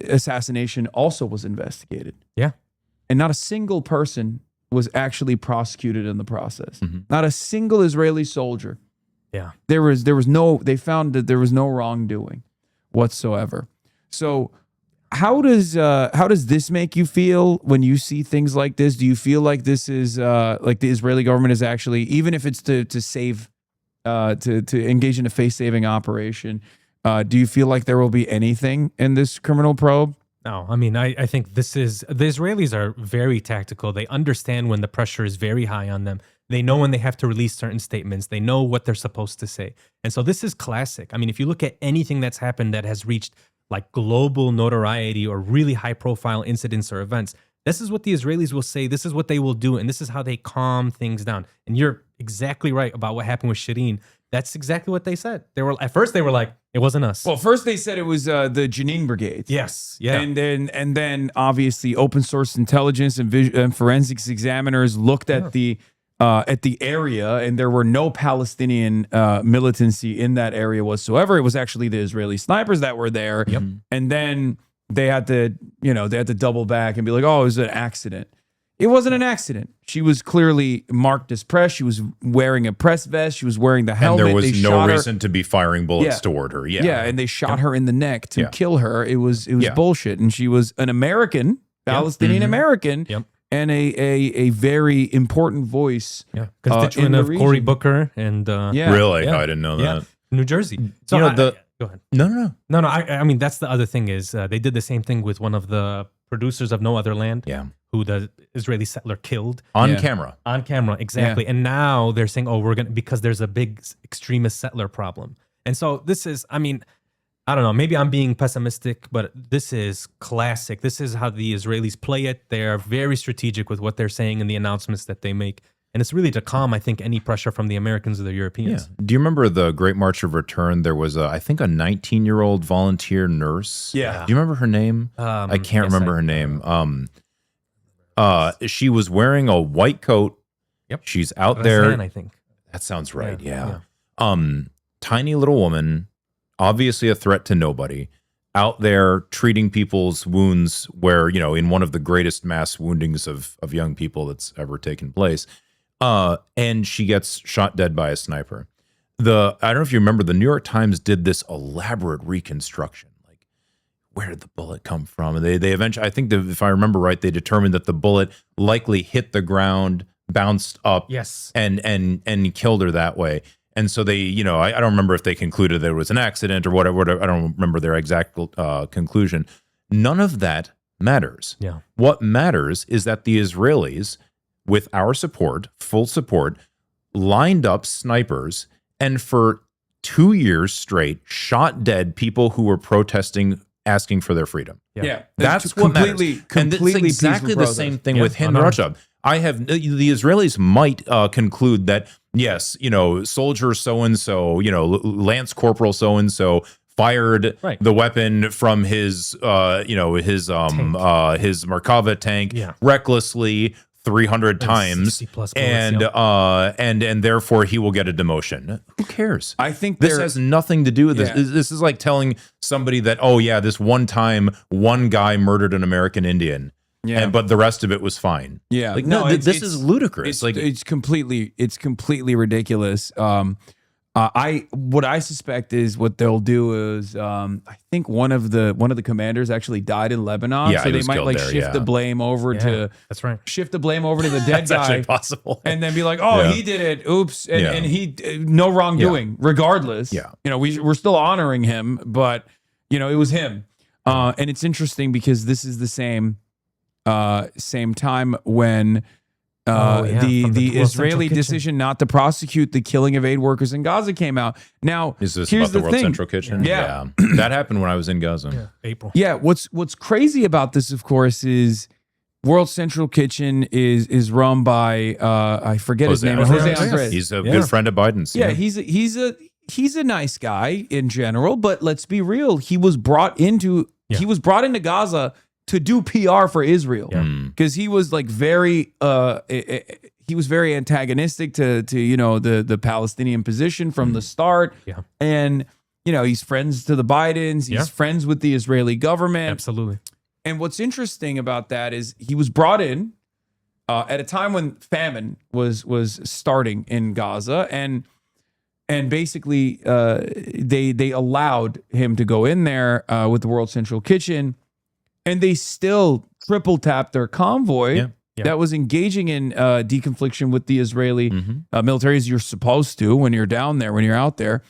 assassination also was investigated. And not a single person was actually prosecuted in the process. Not a single Israeli soldier. There was no, they found that there was no wrongdoing whatsoever. So how does this make you feel when you see things like this? Do you feel like this is like the Israeli government is actually, even if it's to save, to engage in a face-saving operation, do you feel like there will be anything in this criminal probe? No, I think the Israelis are very tactical. They understand when the pressure is very high on them. They know when they have to release certain statements. They know what they're supposed to say. And so this is classic. If you look at anything that's happened that has reached like global notoriety or really high profile incidents or events, this is what the Israelis will say. This is what they will do. And this is how they calm things down. And you're exactly right about what happened with Shireen. That's exactly what they said. At first they were like, it wasn't us. Well, first they said it was the Jenin Brigade. Yes. Yeah. And then obviously open source intelligence and forensics examiners looked at the area, and there were no Palestinian militancy in that area whatsoever. It was actually the Israeli snipers that were there. And then they had to double back and be like, oh, it was an accident. It wasn't an accident. She was clearly marked as press. She was wearing a press vest. She was wearing the helmet. And there was no reason to be firing bullets toward her. And they shot her in the neck to kill her. It was bullshit. And she was an American Palestinian American and a very important voice. Constituent of Cory Booker and Really? I didn't know that. New Jersey. So go ahead. No. I mean, that's the other thing is they did the same thing with one of the producers of No Other Land. Who the Israeli settler killed on camera. On camera, exactly. And now they're saying, oh, we're gonna, because there's a big extremist settler problem. And so this is, I mean, I don't know, maybe I'm being pessimistic, but this is classic. This is how the Israelis play it. They're very strategic with what they're saying and the announcements that they make. And it's really to calm, I think, any pressure from the Americans or the Europeans. Do you remember the Great March of Return? There was, I think, a 19-year-old volunteer nurse. Yeah. Do you remember her name? I can't remember her name. She was wearing a white coat. Yep. She's out there. I think. That sounds right. Yeah. Tiny little woman, obviously a threat to nobody, out there treating people's wounds where, you know, in one of the greatest mass woundings of young people that's ever taken place. And she gets shot dead by a sniper. I don't know if you remember, the New York Times did this elaborate reconstruction. Like, where did the bullet come from? And they eventually, I think if I remember right, they determined that the bullet likely hit the ground, bounced up, and killed her that way. And so they, you know, I don't remember if they concluded that it was an accident or whatever. I don't remember their exact conclusion. None of that matters. Yeah. What matters is that the Israelis, with our support, full support, lined up snipers and for 2 years straight shot dead people who were protesting, asking for their freedom. That's what matters. And it's exactly the same thing with Hind Rajab. The Israelis might conclude that, yes, you know, soldier so-and-so, you know, Lance Corporal so-and-so fired the weapon from his, his Merkava tank recklessly 300 times, and therefore he will get a demotion. Who cares? I think this has nothing to do with this. This is like telling somebody that, oh yeah, this one time one guy murdered an American Indian. But the rest of it was fine. Like, no, this is ludicrous. It's completely ridiculous. What I suspect is what they'll do is I think one of the commanders actually died in Lebanon, so they might like shift the blame over to shift the blame over to the dead guy. Actually possible, and then be like, oh, he did it. Oops, and he no wrongdoing. Regardless, you know, we're still honoring him, but you know, it was him. And it's interesting because this is the same time when the Israeli decision not to prosecute the killing of aid workers in Gaza came out. Now, is this here's about the the World thing. Central Kitchen? Yeah. That happened when I was in Gaza. April. Yeah, what's crazy about this, of course, is World Central Kitchen is run by I forget his name, Jose Andres. He's a good friend of Biden's. Yeah, he's a nice guy in general, but let's be real, he was brought into Gaza to do PR for Israel because he was like very antagonistic to you know the Palestinian position from the start. And you know, he's friends to the Bidens, he's friends with the Israeli government. Absolutely. And what's interesting about that is he was brought in at a time when famine was starting in Gaza, and basically they allowed him to go in there with the World Central Kitchen. And they still triple tapped their convoy that was engaging in deconfliction with the Israeli military, as you're supposed to when you're down there, when you're out there.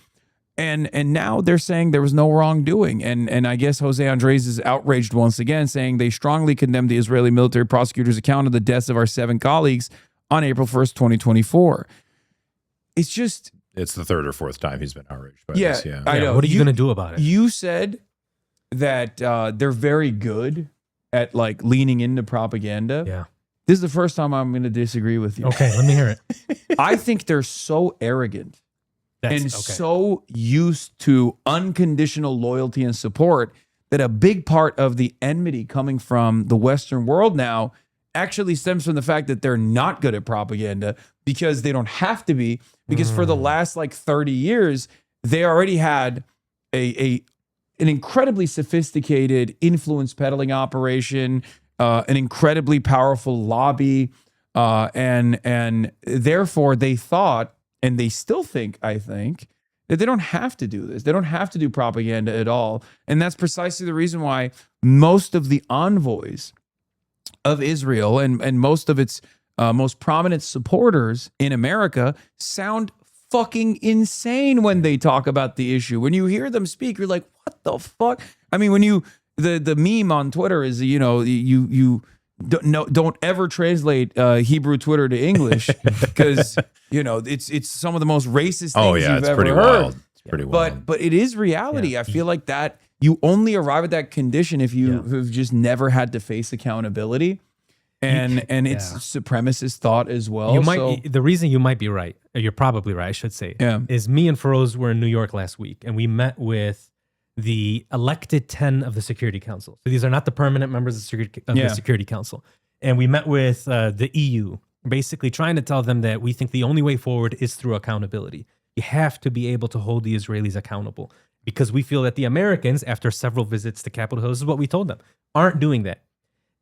And now they're saying there was no wrongdoing. And I guess Jose Andres is outraged once again, saying they strongly condemn the Israeli military prosecutor's account of the deaths of our 7 colleagues on April 1st, 2024. It's just... It's the 3rd or 4th time he's been outraged by this. Yeah, I know. What are you going to do about it? You said that they're very good at like leaning into propaganda. Yeah. This is the first time I'm going to disagree with you. Okay, let me hear it. I think they're so arrogant so used to unconditional loyalty and support that a big part of the enmity coming from the Western world now actually stems from the fact that they're not good at propaganda because they don't have to be, because for the last like 30 years, they already had an incredibly sophisticated influence peddling operation, an incredibly powerful lobby, and therefore they thought, and they still think, I think, that they don't have to do this. They don't have to do propaganda at all. And that's precisely the reason why most of the envoys of Israel and most of its most prominent supporters in America sound fucking insane when they talk about the issue. When you hear them speak, you're like, what the fuck? I mean, when you the meme on Twitter is, you know, you don't ever translate Hebrew Twitter to English because you know it's some of the most racist things you've ever heard. Wild. It's pretty wild. But it is reality. I feel like that you only arrive at that condition if you have just never had to face accountability. And it's supremacist thought as well. You might the reason you might be right, or you're probably right, I should say, is me and Feroz were in New York last week, and we met with the elected 10 of the Security Council. So these are not the permanent members of the Security Council. And we met with the EU, basically trying to tell them that we think the only way forward is through accountability. You have to be able to hold the Israelis accountable, because we feel that the Americans, after several visits to Capitol Hill, this is what we told them, aren't doing that.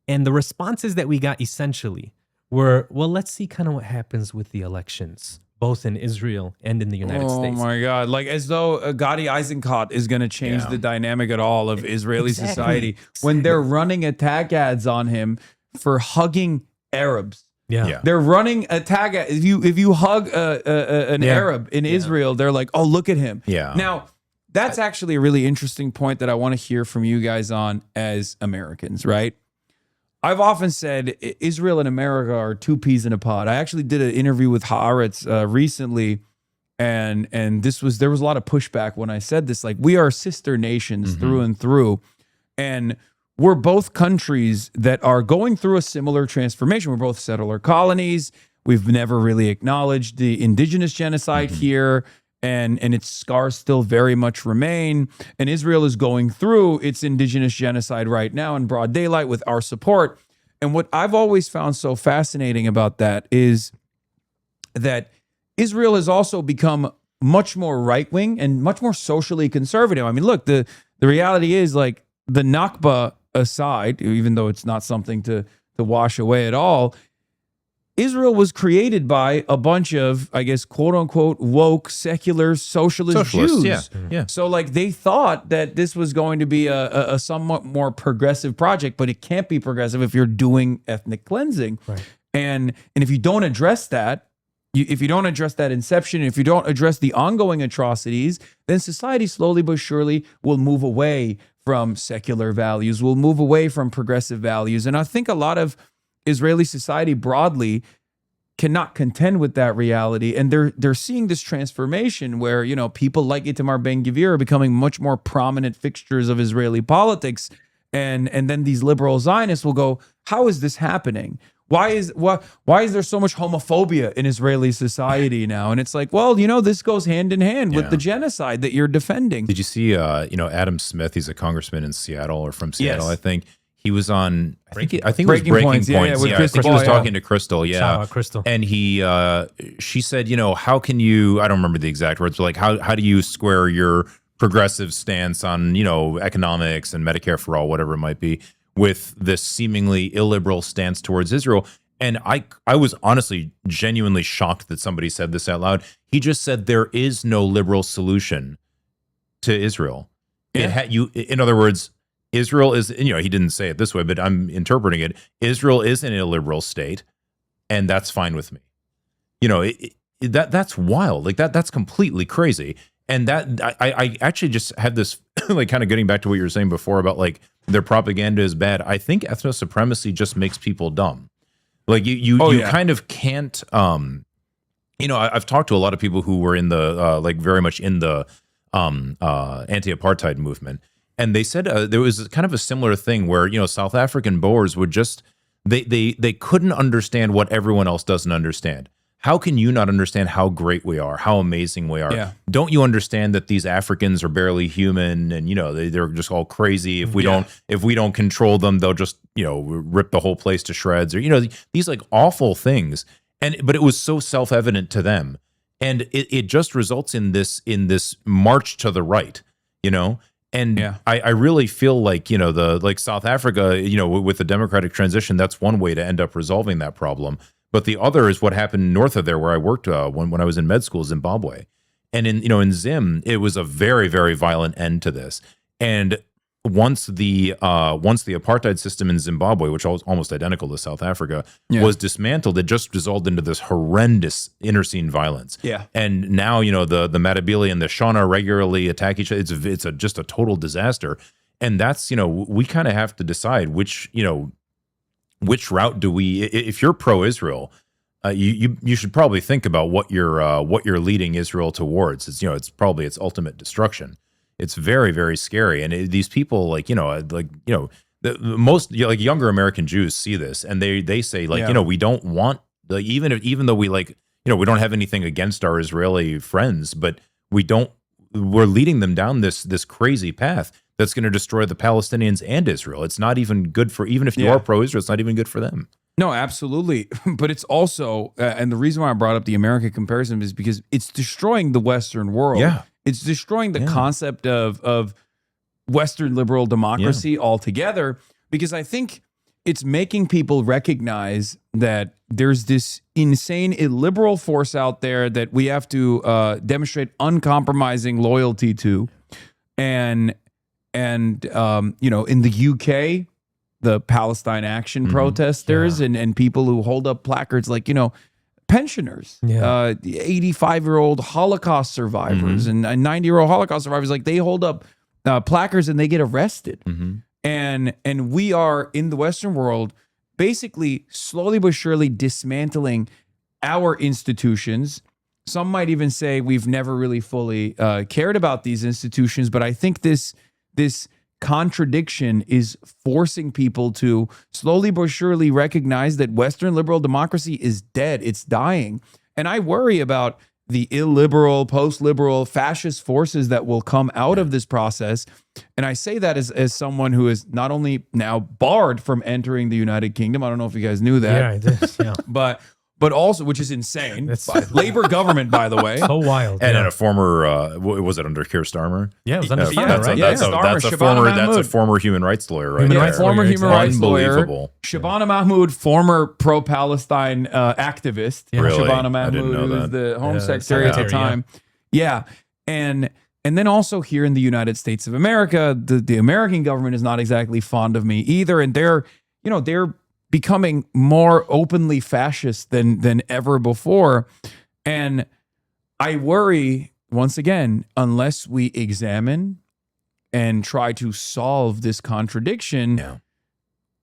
And the responses that we got essentially were, well, let's see kind of what happens with the elections, both in Israel and in the United States. Oh my God. Like as though Gadi Eisenkot is going to change the dynamic at all of Israeli society when they're running attack ads on him for hugging Arabs. They're running attack ads. If you hug an Arab in Israel, they're like, oh, look at him. Now, that's actually a really interesting point that I want to hear from you guys on as Americans, right? I've often said Israel and America are two peas in a pod. I actually did an interview with Haaretz recently, and there was a lot of pushback when I said this. Like, we are sister nations through and through, and we're both countries that are going through a similar transformation. We're both settler colonies. We've never really acknowledged the indigenous genocide here, and its scars still very much remain. And Israel is going through its indigenous genocide right now in broad daylight with our support. And what I've always found so fascinating about that is that Israel has also become much more right-wing and much more socially conservative. I mean, look, the reality is, like, the Nakba aside, even though it's not something to wash away at all, Israel was created by a bunch of, I guess, quote unquote, woke, secular, socialist Jews. So like they thought that this was going to be a somewhat more progressive project, but it can't be progressive if you're doing ethnic cleansing. And if you don't address that, if you don't address that inception, if you don't address the ongoing atrocities, then society slowly but surely will move away from secular values, will move away from progressive values. And I think a lot of Israeli society broadly cannot contend with that reality, and they're seeing this transformation where, you know, people like Itamar Ben-Gvir are becoming much more prominent fixtures of Israeli politics, and then these liberal Zionists will go, how is this happening? Why is there so much homophobia in Israeli society now? And it's like, well, you know, this goes hand in hand with the genocide that you're defending. Did you see you know, Adam Smith? He's a congressman in Seattle, or from Seattle, I think. He was on, I think it was Breaking Points. He was talking to Crystal, Shout out Crystal. And she said, you know, how can you, I don't remember the exact words, but like, how do you square your progressive stance on, you know, economics and Medicare for all, whatever it might be, with this seemingly illiberal stance towards Israel? And I was honestly genuinely shocked that somebody said this out loud. He just said there is no liberal solution to Israel. In other words, Israel is, you know, he didn't say it this way, but I'm interpreting it. Israel is an illiberal state, and that's fine with me. You know, that's wild. Like that's completely crazy. And that I actually just had this like kind of getting back to what you were saying before about like their propaganda is bad. I think ethno supremacy just makes people dumb. Like you kind of can't. You know, I've talked to a lot of people who were in the like very much in the anti-apartheid movement. And they said there was kind of a similar thing where, you know, South African Boers would just, they couldn't understand what everyone else doesn't understand. How can you not understand how great we are, how amazing we are? Don't you understand that these Africans are barely human, and, you know, they're just all crazy. If we don't control them, they'll just, you know, rip the whole place to shreds, or, you know, these like awful things. But it was so self-evident to them. And it just results in this march to the right, you know? And I really feel like, you know, like South Africa, you know, with the democratic transition, that's one way to end up resolving that problem. But the other is what happened north of there where I worked when I was in med school, Zimbabwe. And in Zim, it was a very, very violent end to this. And once the apartheid system in Zimbabwe, which was almost identical to South Africa, was dismantled, it just dissolved into this horrendous interscene violence. Yeah. And now, the Matabele and the Shona regularly attack each other. It's just a total disaster. And that's, we kind of have to decide which route do we, if you're pro-Israel, you should probably think about what you're leading Israel towards. It's, it's probably its ultimate destruction. It's very, very scary. And these people, the most younger American Jews see this, and they say we don't want even though we we don't have anything against our Israeli friends, but we're leading them down this crazy path that's going to destroy the Palestinians and Israel. It's not even good for, even if you are pro-Israel, it's not even good for them. No, absolutely. But it's also, and the reason why I brought up the America comparison is because it's destroying the Western world. Yeah. It's destroying the concept of Western liberal democracy altogether, because I think it's making people recognize that there's this insane illiberal force out there that we have to demonstrate uncompromising loyalty to. And in the UK, the Palestine Action protesters and people who hold up placards like, pensioners, 85-year-old Holocaust survivors and 90-year-old Holocaust survivors, they hold up placards and they get arrested. And we are in the Western world basically slowly but surely dismantling our institutions. Some might even say we've never really fully cared about these institutions, but I think this contradiction is forcing people to slowly but surely recognize that Western liberal democracy is dead. It's dying. And I worry about the illiberal, post-liberal, fascist forces that will come out of this process. And I say that as someone who is not only now barred from entering the United Kingdom. I don't know if you guys knew that. Yeah, I did. Yeah. But also, which is insane. Labor government, by the way. So wild. And in a former, was it under Keir Starmer? Yeah, it was under Starmer, right? That's a former human rights lawyer, right? Former human rights lawyer. Unbelievable. Shabana Mahmood, former pro-Palestine activist. Really? Shabana I didn't Mahmood, know who was that. the Home Secretary at the time. Yeah. And then also here in the United States of America, the American government is not exactly fond of me either. And they're becoming more openly fascist than ever before. And I worry, once again, unless we examine and try to solve this contradiction,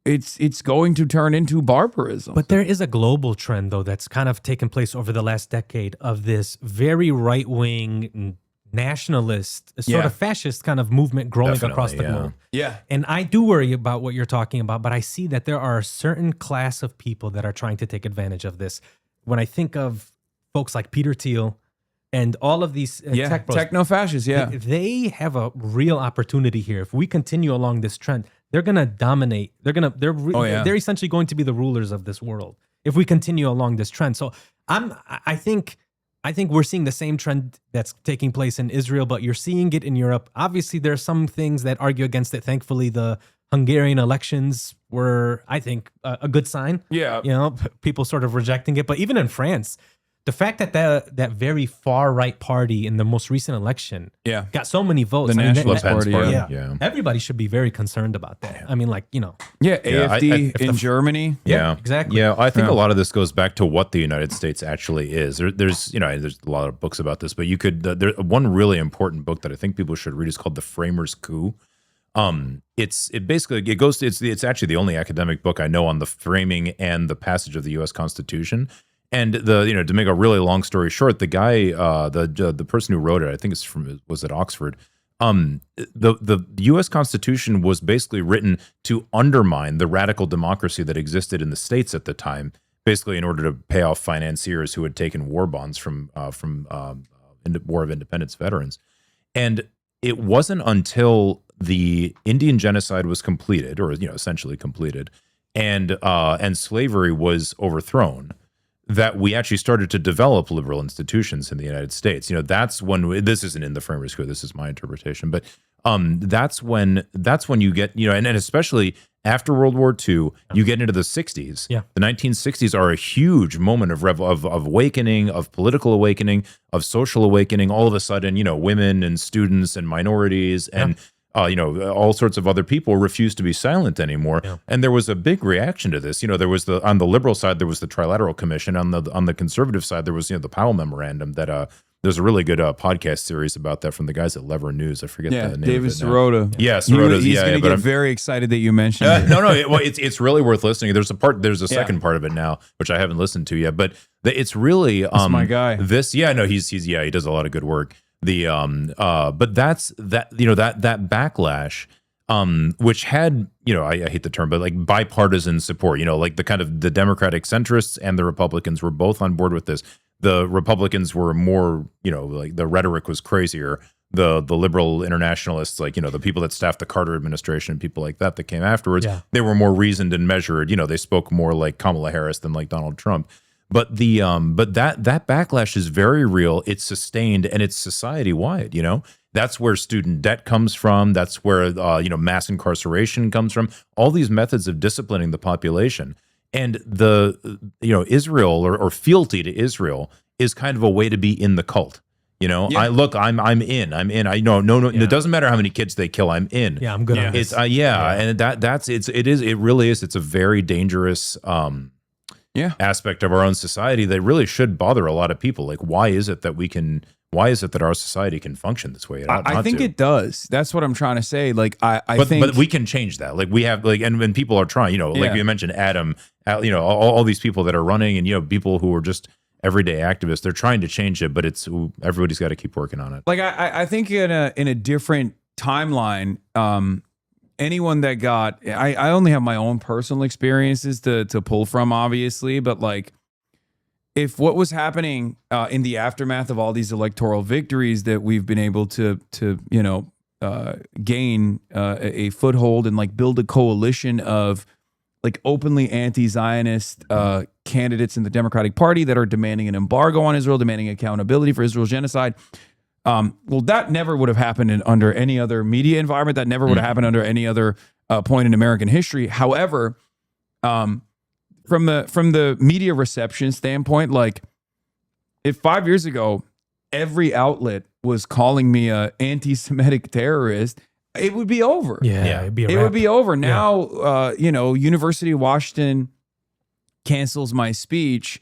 it's going to turn into barbarism. But there is a global trend, though, that's kind of taken place over the last decade of this very right-wing nationalist, sort of fascist kind of movement growing across the globe. Yeah. And I do worry about what you're talking about, but I see that there are a certain class of people that are trying to take advantage of this. When I think of folks like Peter Thiel and all of these tech bros, techno-fascists, they have a real opportunity here. If we continue along this trend, they're going to dominate. They're essentially going to be the rulers of this world if we continue along this trend. So I think we're seeing the same trend that's taking place in Israel, but you're seeing it in Europe. Obviously, there are some things that argue against it. Thankfully, the Hungarian elections were, I think, a good sign. Yeah. People sort of rejecting it. But even in France, the fact that that very far right party in the most recent election got so many votes. The Nationalist Party. Everybody should be very concerned about that. I mean, AfD in Germany. Yeah, exactly. Yeah, I think a lot of this goes back to what the United States actually is. There's a lot of books about this, but you could one really important book that I think people should read is called The Framers' Coup. It's actually the only academic book I know on the framing and the passage of the U.S. Constitution. And to make a really long story short, the guy, the person who wrote it, I think was at Oxford. The U.S. Constitution was basically written to undermine the radical democracy that existed in the states at the time, basically in order to pay off financiers who had taken war bonds from War of Independence veterans. And it wasn't until the Indian genocide was completed, or essentially completed, and slavery was overthrown, that we actually started to develop liberal institutions in the United States. That's when this isn't in the Framers' Code. This is my interpretation, but that's when you get and especially after World War II, you get into the 60s. Yeah, the 1960s are a huge moment of awakening, of political awakening, of social awakening. All of a sudden, women and students and minorities and all sorts of other people refuse to be silent anymore. Yeah. And there was a big reaction to this. There was on the liberal side, there was the Trilateral Commission. On the conservative side, there was, the Powell Memorandum that, there's a really good podcast series about that from the guys at Lever News. I forget the name David of it now. Sirota. Yeah, Sirota. He's going to get very excited that you mentioned it. No, it's really worth listening. There's a second part of it now, which I haven't listened to yet, but it's really, That's my guy. he does a lot of good work. But that's that backlash, which had, I hate the term, but like bipartisan support, like the kind of the Democratic centrists and the Republicans were both on board with this. The Republicans were more, like the rhetoric was crazier. The liberal internationalists, like, the people that staffed the Carter administration, people like that came afterwards, they were more reasoned and measured. They spoke more like Kamala Harris than like Donald Trump. But that backlash is very real. It's sustained and it's society wide. That's where student debt comes from. That's where mass incarceration comes from. All these methods of disciplining the population. And Israel or fealty to Israel is kind of a way to be in the cult. I'm in. I know. No. It doesn't matter how many kids they kill. I'm in. Yeah, I'm good on this. And it really is. It's a very dangerous aspect of our own society that really should bother a lot of people. Like, why is it that our society can function this way? I think it does. That's what I'm trying to say. Like, but we can change that. Like, we have, like, and when people are trying, like you mentioned, Adam, all these people that are running, and people who are just everyday activists, they're trying to change it, but everybody's got to keep working on it. Like, I think in a different timeline, anyone that got, I only have my own personal experiences to pull from, obviously, but like, if what was happening in the aftermath of all these electoral victories that we've been able to gain a foothold and like build a coalition of like openly anti-Zionist candidates in the Democratic Party that are demanding an embargo on Israel, demanding accountability for Israel's genocide. Well, that never would have happened under any other media environment. That never would have happened under any other point in American history. However, from the media reception standpoint, like, if 5 years ago every outlet was calling me a anti-Semitic terrorist, it would be over. It'd be a it wrap. would be over. Now, University of Washington cancels my speech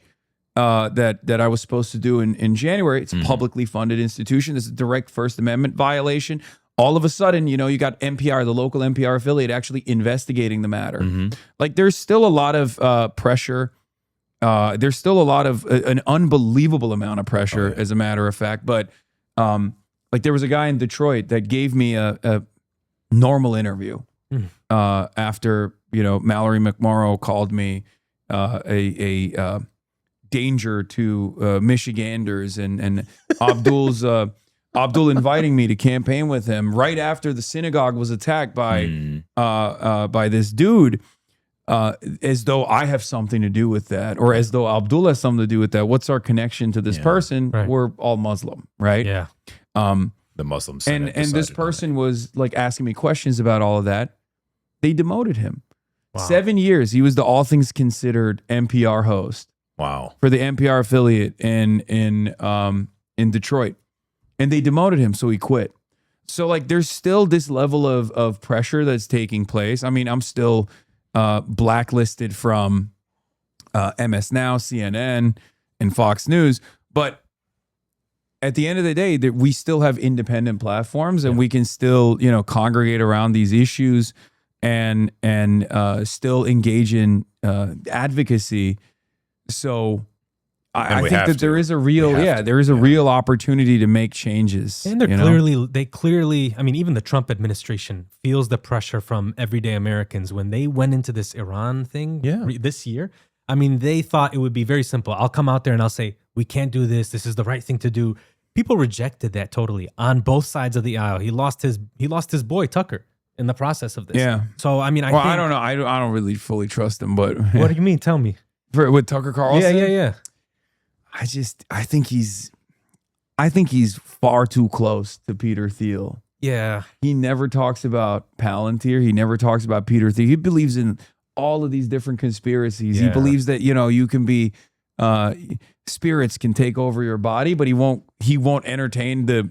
that I was supposed to do in January. It's a publicly funded institution. This is a direct First Amendment violation. All of a sudden, you got NPR, the local NPR affiliate, actually investigating the matter. Like, there's still a lot of pressure. There's still a lot of an unbelievable amount of pressure, as a matter of fact. But like, there was a guy in Detroit that gave me a normal interview after Mallory McMorrow called me a danger to Michiganders and Abdul inviting me to campaign with him right after the synagogue was attacked by this dude, as though I have something to do with that, or as though Abdul has something to do with that. What's our connection to this person? Right. We're all Muslim, right? Yeah. The Muslims and this person was like asking me questions about all of that. They demoted him. Wow. 7 years. He was the All Things Considered NPR host. Wow. For the NPR affiliate in Detroit. And they demoted him, so he quit. So like, there's still this level of pressure that's taking place. I mean, I'm still blacklisted from MS Now, CNN, and Fox News, but at the end of the day, that we still have independent platforms, and we can still, congregate around these issues and still engage in advocacy. So I think that there is a real, real opportunity to make changes. And they clearly, I mean, even the Trump administration feels the pressure from everyday Americans when they went into this Iran thing this year. I mean, they thought it would be very simple. I'll come out there and I'll say, we can't do this. This is the right thing to do. People rejected that totally on both sides of the aisle. He lost his boy Tucker in the process of this. Yeah. So I mean, I don't know. I don't really fully trust him, but what do you mean? Tell me. With Tucker Carlson? Yeah. I think he's far too close to Peter Thiel. Yeah. He never talks about Palantir. He never talks about Peter Thiel. He believes in all of these different conspiracies. Yeah. He believes that, you can be spirits can take over your body, but he won't entertain the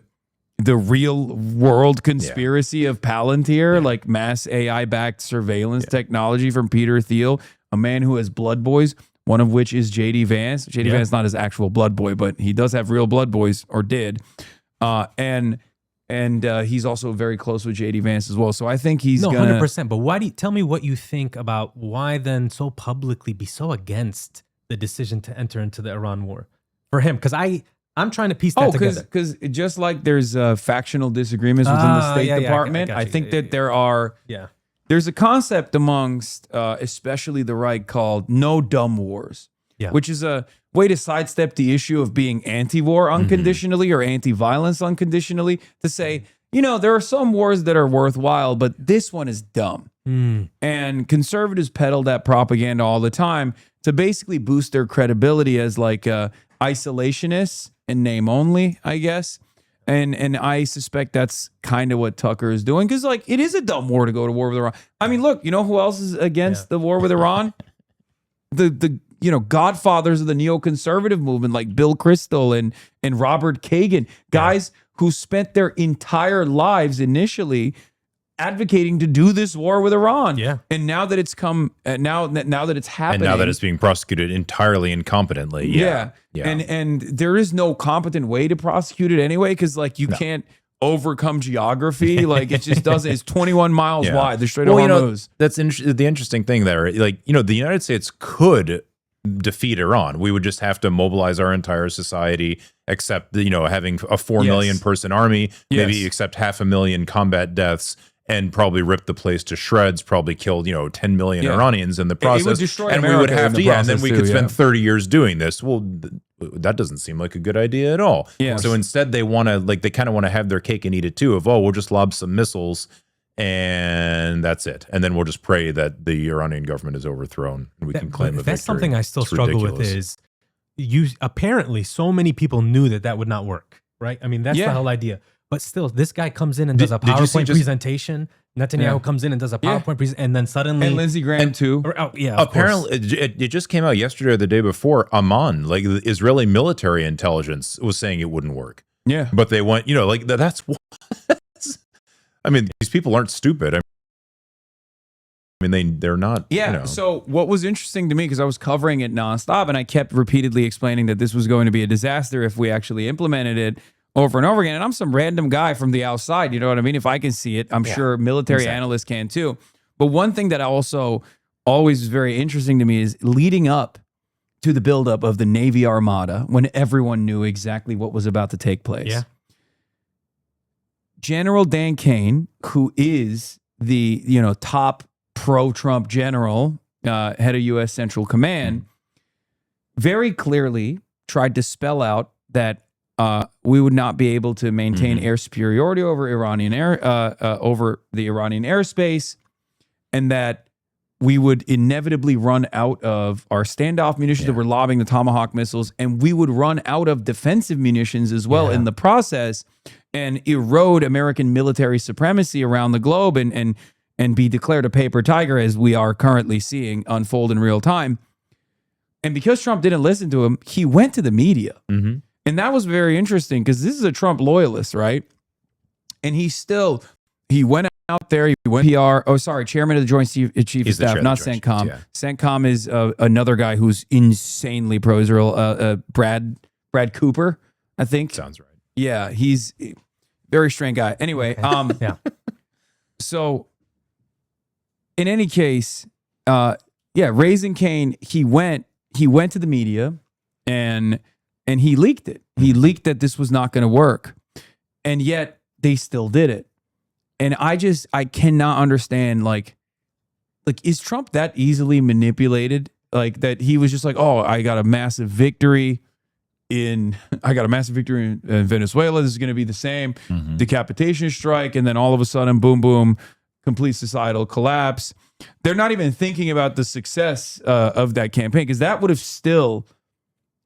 the real world conspiracy of Palantir, like mass AI-backed surveillance technology from Peter Thiel, a man who has blood boys, one of which is J.D. Vance. J.D. Vance not his actual blood boy, but he does have real blood boys, or did. And he's also very close with J.D. Vance as well. So I think he's no, gonna 100%. But why do you tell me what you think about why then so publicly be so against the decision to enter into the Iran war for him? Because I'm trying to piece that together. Because just like there's factional disagreements within the State Department, I think that there are. There's a concept amongst especially the right called no dumb wars, which is a way to sidestep the issue of being anti-war unconditionally or anti-violence unconditionally, to say, you know, there are some wars that are worthwhile, but this one is dumb. And conservatives peddle that propaganda all the time to basically boost their credibility as like isolationists in name only, I guess. And I suspect that's kind of what Tucker is doing, because like it is a dumb war to go to war with Iran. I mean, look, you know who else is against the war with Iran? The godfathers of the neoconservative movement, like Bill Kristol and Robert Kagan, guys who spent their entire lives initially advocating to do this war with Iran. And now that it's come, now that it's happening, and now that it's being prosecuted entirely incompetently. And there is no competent way to prosecute it anyway, because like you can't overcome geography. Like it just doesn't. It's 21 miles wide. The Strait of Hormuz. That's the interesting thing there. Like, you know, the United States could defeat Iran. We would just have to mobilize our entire society, except, you know, having a 4 million person army, maybe accept 500,000 combat deaths, and probably rip the place to shreds, probably killed, 10 million Iranians in the process. It would destroy and America we would have to, and then we could spend too, 30 years doing this. Well, that doesn't seem like a good idea at all. So instead they want to, like, they kind of want to have their cake and eat it too, of, we'll just lob some missiles and that's it. And then we'll just pray that the Iranian government is overthrown and we can claim a victory. That's something I still struggle with, is apparently so many people knew that would not work, right? I mean, that's the whole idea. But still, this guy comes in and does a PowerPoint presentation. Netanyahu comes in and does a PowerPoint presentation, and then suddenly... And Lindsey Graham, too. Apparently, it just came out yesterday or the day before, Amman, like the Israeli military intelligence, was saying it wouldn't work. But they went, like, that's what... I mean, these people aren't stupid. I mean, they're not... So what was interesting to me, because I was covering it nonstop, and I kept repeatedly explaining that this was going to be a disaster if we actually implemented it over and over again. And I'm some random guy from the outside, you know what I mean? If I can see it, I'm sure military analysts can too. But one thing that also always was very interesting to me is leading up to the buildup of the Navy Armada, when everyone knew exactly what was about to take place. General Dan Kane, who is the top pro-Trump general, head of U.S. Central Command, very clearly tried to spell out that we would not be able to maintain air superiority over over the Iranian airspace, and that we would inevitably run out of our standoff munitions that were lobbing the Tomahawk missiles, and we would run out of defensive munitions as well in the process, and erode American military supremacy around the globe, and be declared a paper tiger, as we are currently seeing unfold in real time. And because Trump didn't listen to him, he went to the media. And that was very interesting, because this is a Trump loyalist, right? And he went out there, he went PR, chairman of the Joint Chief of Staff, not CENTCOM. CENTCOM is another guy who's insanely pro-Israel, Brad Cooper, I think. Sounds right. Yeah, he's a very strange guy. Anyway, so in any case, Raising Cane, he went to the media and he leaked it. He leaked that this was not going to work. And yet they still did it. And I cannot understand, like, is Trump that easily manipulated? Like, that he was just like, I got a massive victory in Venezuela. This is going to be the same decapitation strike. And then all of a sudden, boom, boom, complete societal collapse. They're not even thinking about the success of that campaign, because that would have still,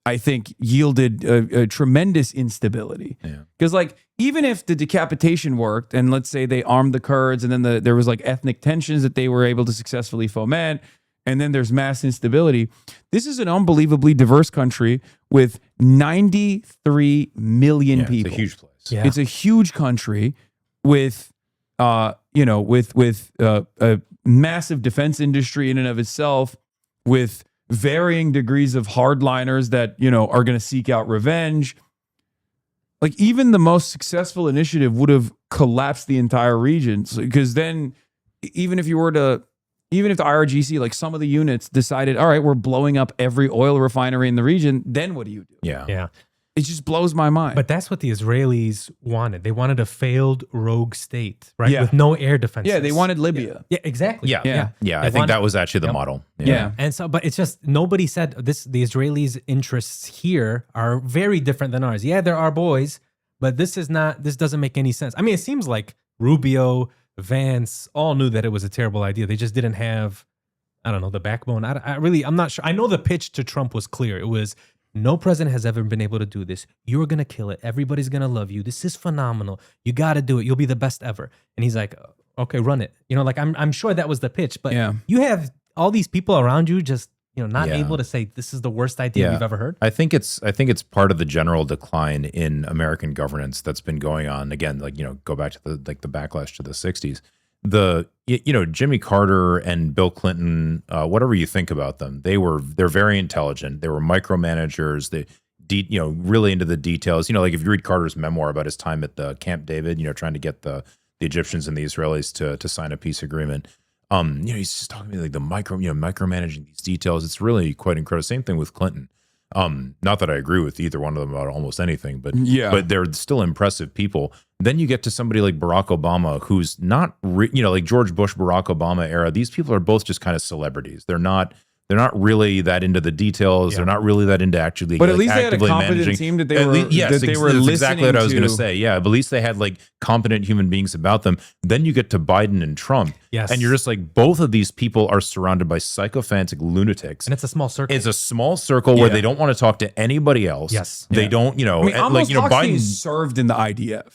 I think, yielded a tremendous instability. Because like, even if the decapitation worked, and let's say they armed the Kurds, and then there was like ethnic tensions that they were able to successfully foment, and then there's mass instability. This is an unbelievably diverse country with 93 million people. It's a huge place. Yeah. It's a huge country with, with a massive defense industry in and of itself, with varying degrees of hardliners that, are going to seek out revenge. Like, even the most successful initiative would have collapsed the entire region. Because then, even if the IRGC, like some of the units decided, all right, we're blowing up every oil refinery in the region, then what do you do? Yeah. It just blows my mind. But that's what the Israelis wanted. They wanted a failed rogue state, right? Yeah. With no air defenses. Yeah, they wanted Libya. Yeah, exactly. Yeah. I think that was actually the model. Yeah. And so, but it's just, nobody said this, the Israelis' interests here are very different than ours. Yeah, they're our boys, but this doesn't make any sense. I mean, it seems like Rubio, Vance all knew that it was a terrible idea. They just didn't have, I don't know, the backbone. I'm not sure. I know the pitch to Trump was clear. It was, no president has ever been able to do this. You're going to kill it. Everybody's going to love you. This is phenomenal. You got to do it. You'll be the best ever. And he's like, okay, run it. I'm sure that was the pitch, but you have all these people around you just, not able to say this is the worst idea we've ever heard. I think it's part of the general decline in American governance that's been going on. Again, go back to the backlash to the 60s. Jimmy Carter and Bill Clinton, whatever you think about them, they're very intelligent. They were micromanagers. They really into the details. Like if you read Carter's memoir about his time at the Camp David, trying to get the Egyptians and the Israelis to sign a peace agreement. He's just talking to me like the micromanaging these details. It's really quite incredible. Same thing with Clinton. Not that I agree with either one of them about almost anything, but they're still impressive people. Then you get to somebody like Barack Obama, who's not, like George Bush, Barack Obama era. These people are both just kind of celebrities. They're not really that into the details. They're not really that into actually. But at least they had a competent team that they were listening exactly what I was going to to. say. Yeah, but at least they had like competent human beings about them. Then you get to Biden and Trump, and you're just like, both of these people are surrounded by sycophantic lunatics, and it's a small circle. It's a small circle where they don't want to talk to anybody else. Yes, they don't. Biden served in the IDF.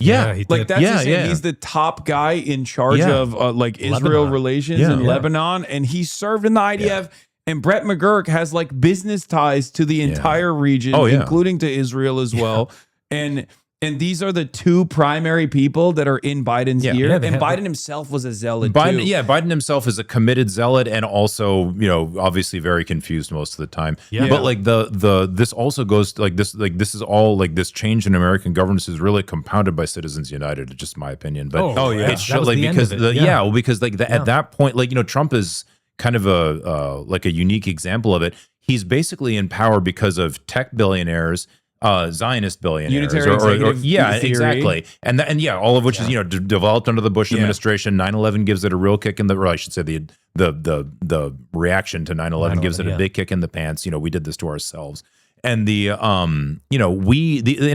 He's the top guy in charge of Israel relations in Lebanon, and he served in the IDF. Yeah. And Brett McGurk has business ties to the entire region, including to Israel as well. And these are the two primary people that are in Biden's ear. And Biden himself was a zealot too. Biden himself is a committed zealot and also, obviously very confused most of the time. Yeah. But this also goes this is all this change in American governance is really compounded by Citizens United, just my opinion. But it's because at that point, Trump is kind of a unique example of it. He's basically in power because of tech billionaires, Zionist billionaires, exactly, and all of which is developed under the Bush administration. 9/11 gives it a real kick in the, or I should say the reaction to 9/11 gives it a big kick in the pants. We did this to ourselves. And and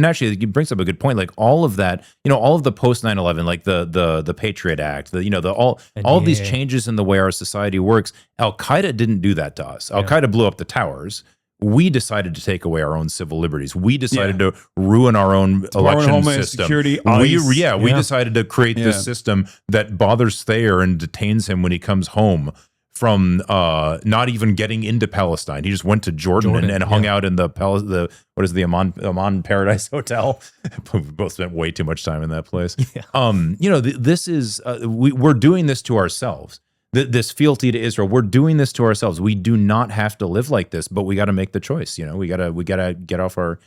actually it brings up a good point. Like all of that, all of the post 9/11, like the Patriot Act, all of these changes in the way our society works. Al Qaeda didn't do that to us. Al Qaeda blew up the towers. We decided to take away our own civil liberties. We decided to ruin our own election system. Security, we decided to create this system that bothers Thayer and detains him when he comes home from not even getting into Palestine. He just went to Jordan and hung out in the Amman Paradise Hotel. We both spent way too much time in that place. This is we're doing this to ourselves. This fealty to Israel, we're doing this to ourselves. We do not have to live like this, but we got to make the choice. We got to get off our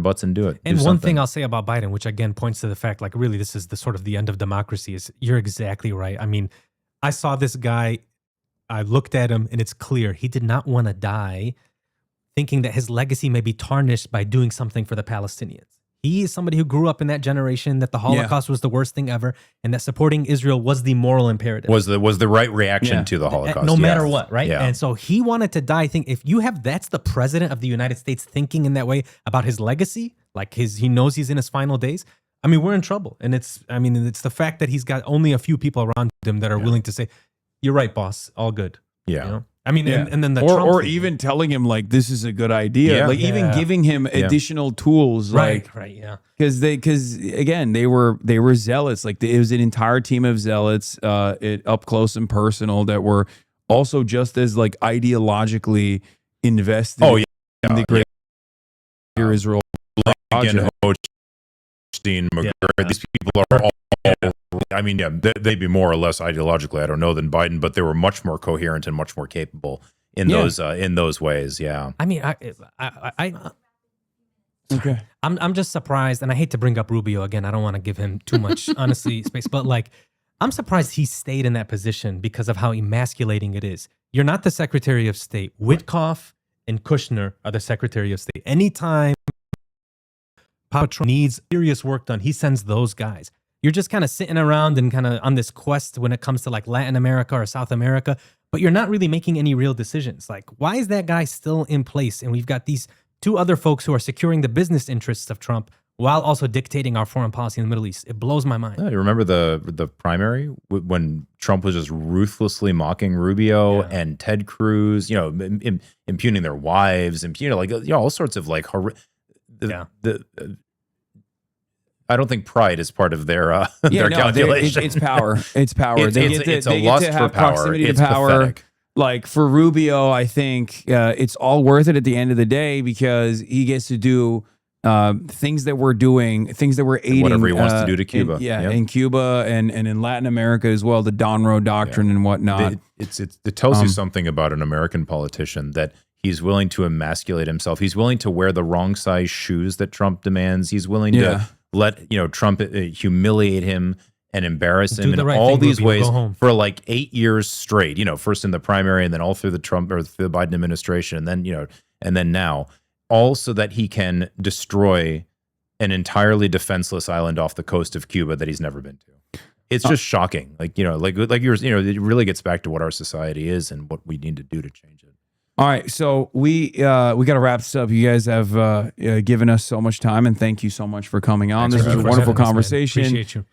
butts and do it. And one thing I'll say about Biden, which again points to the fact, really, this is the sort of the end of democracy. Is you're exactly right. I mean, I saw this guy. I looked at him, and it's clear he did not want to die thinking that his legacy may be tarnished by doing something for the Palestinians. He is somebody who grew up in that generation that the Holocaust was the worst thing ever, and that supporting Israel was the moral imperative. Was the right reaction to the Holocaust. No matter what, right? Yeah. And so he wanted to die. If that's the president of the United States thinking in that way about his legacy, he knows he's in his final days, I mean, we're in trouble. And it's the fact that he's got only a few people around him that are willing to say, "You're right, boss. All good." Yeah. And then the Trump or thing, even telling him this is a good idea, even giving him additional tools, because they were zealots. It was an entire team of zealots, up close and personal that were also just as like ideologically invested in the great Israel project. Hochstein, McGurk, these people are all, I mean, they'd be more or less ideologically, I don't know, than Biden, but they were much more coherent and much more capable in those ways. Yeah. I mean, okay. I'm just surprised, and I hate to bring up Rubio again. I don't want to give him too much, honestly, space, but like, I'm surprised he stayed in that position because of how emasculating it is. You're not the Secretary of State. Witkoff and Kushner are the Secretary of State. Anytime Papa Trump needs serious work done, he sends those guys. You're just kind of sitting around and kind of on this quest when it comes to like Latin America or South America, but you're not really making any real decisions. Like, why is that guy still in place? And we've got these two other folks who are securing the business interests of Trump while also dictating our foreign policy in the Middle East. It blows my mind. You remember the primary when Trump was just ruthlessly mocking Rubio and Ted Cruz, impugning their wives, and all sorts of like I don't think pride is part of their calculation. It's power. It's power. It's a lust for power. Proximity it's to power. pathetic. Like for Rubio, I think it's all worth it at the end of the day because he gets to do things that we're doing, things that we're aiding. Whatever he wants to do to Cuba. In Cuba and in Latin America as well, the Donroe Doctrine and whatnot. It tells you something about an American politician that he's willing to emasculate himself. He's willing to wear the wrong size shoes that Trump demands. He's willing to let Trump humiliate him and embarrass him in all these ways for like 8 years straight. First in the primary and then all through the Trump or the Biden administration, and then and then now, all so that he can destroy an entirely defenseless island off the coast of Cuba that he's never been to. It's just shocking. It really gets back to what our society is and what we need to do to change it. All right, so we got to wrap this up. You guys have given us so much time, and thank you so much for coming on. This was a wonderful conversation. Appreciate you.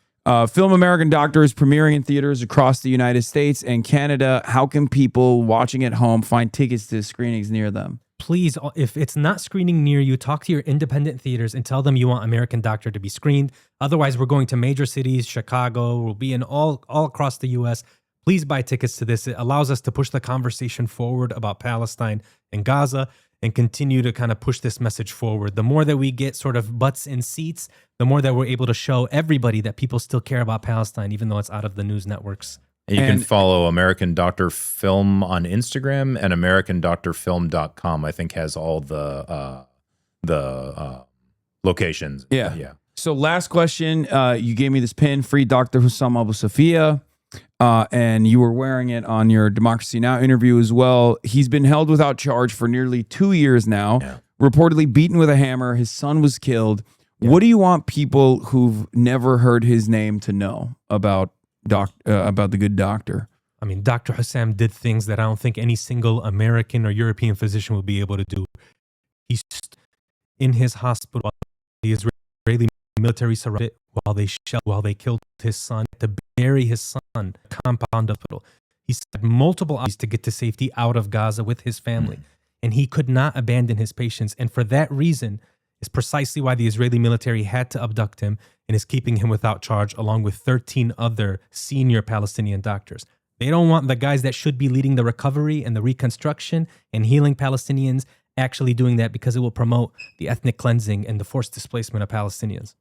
Film American Doctor is premiering in theaters across the United States and Canada. How can people watching at home find tickets to screenings near them? Please, if it's not screening near you, talk to your independent theaters and tell them you want American Doctor to be screened. Otherwise, we're going to major cities, Chicago. We'll be in all across the U.S. Please buy tickets to this. It allows us to push the conversation forward about Palestine and Gaza and continue to kind of push this message forward. The more that we get sort of butts in seats, the more that we're able to show everybody that people still care about Palestine, even though it's out of the news networks. And you can follow American Doctor Film on Instagram, and AmericanDoctorFilm.com, I think, has all the locations. Yeah. So last question. You gave me this pin, Free Dr. HasanAbi Safia. And you were wearing it on your Democracy Now! Interview as well. He's been held without charge for nearly 2 years now, reportedly beaten with a hammer. His son was killed. What do you want people who've never heard his name to know about the good doctor? I mean, Dr. Hassam did things that I don't think any single American or European physician would be able to do. He's in his hospital. The Israeli military surrounded while they killed his son, to bury his son, compound hospital. He had multiple options to get to safety out of Gaza with his family, and he could not abandon his patients. And for that reason is precisely why the Israeli military had to abduct him and is keeping him without charge, along with 13 other senior Palestinian doctors. They don't want the guys that should be leading the recovery and the reconstruction and healing Palestinians actually doing that, because it will promote the ethnic cleansing and the forced displacement of Palestinians.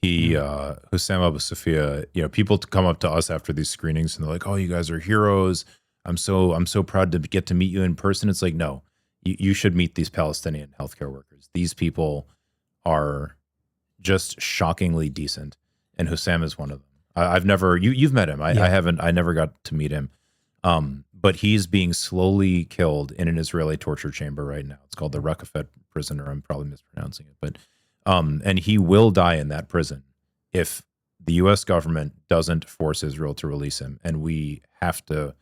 HasanAbi Safia, people come up to us after these screenings and they're like, "Oh, you guys are heroes. I'm so proud to get to meet you in person." It's like, no, you should meet these Palestinian healthcare workers. These people are just shockingly decent, and Hussam is one of them. I've never, you've met him. I haven't. I never got to meet him. But he's being slowly killed in an Israeli torture chamber right now. It's called the Rakafet prison, or I'm probably mispronouncing it, but. And he will die in that prison if the U.S. government doesn't force Israel to release him, and we have to.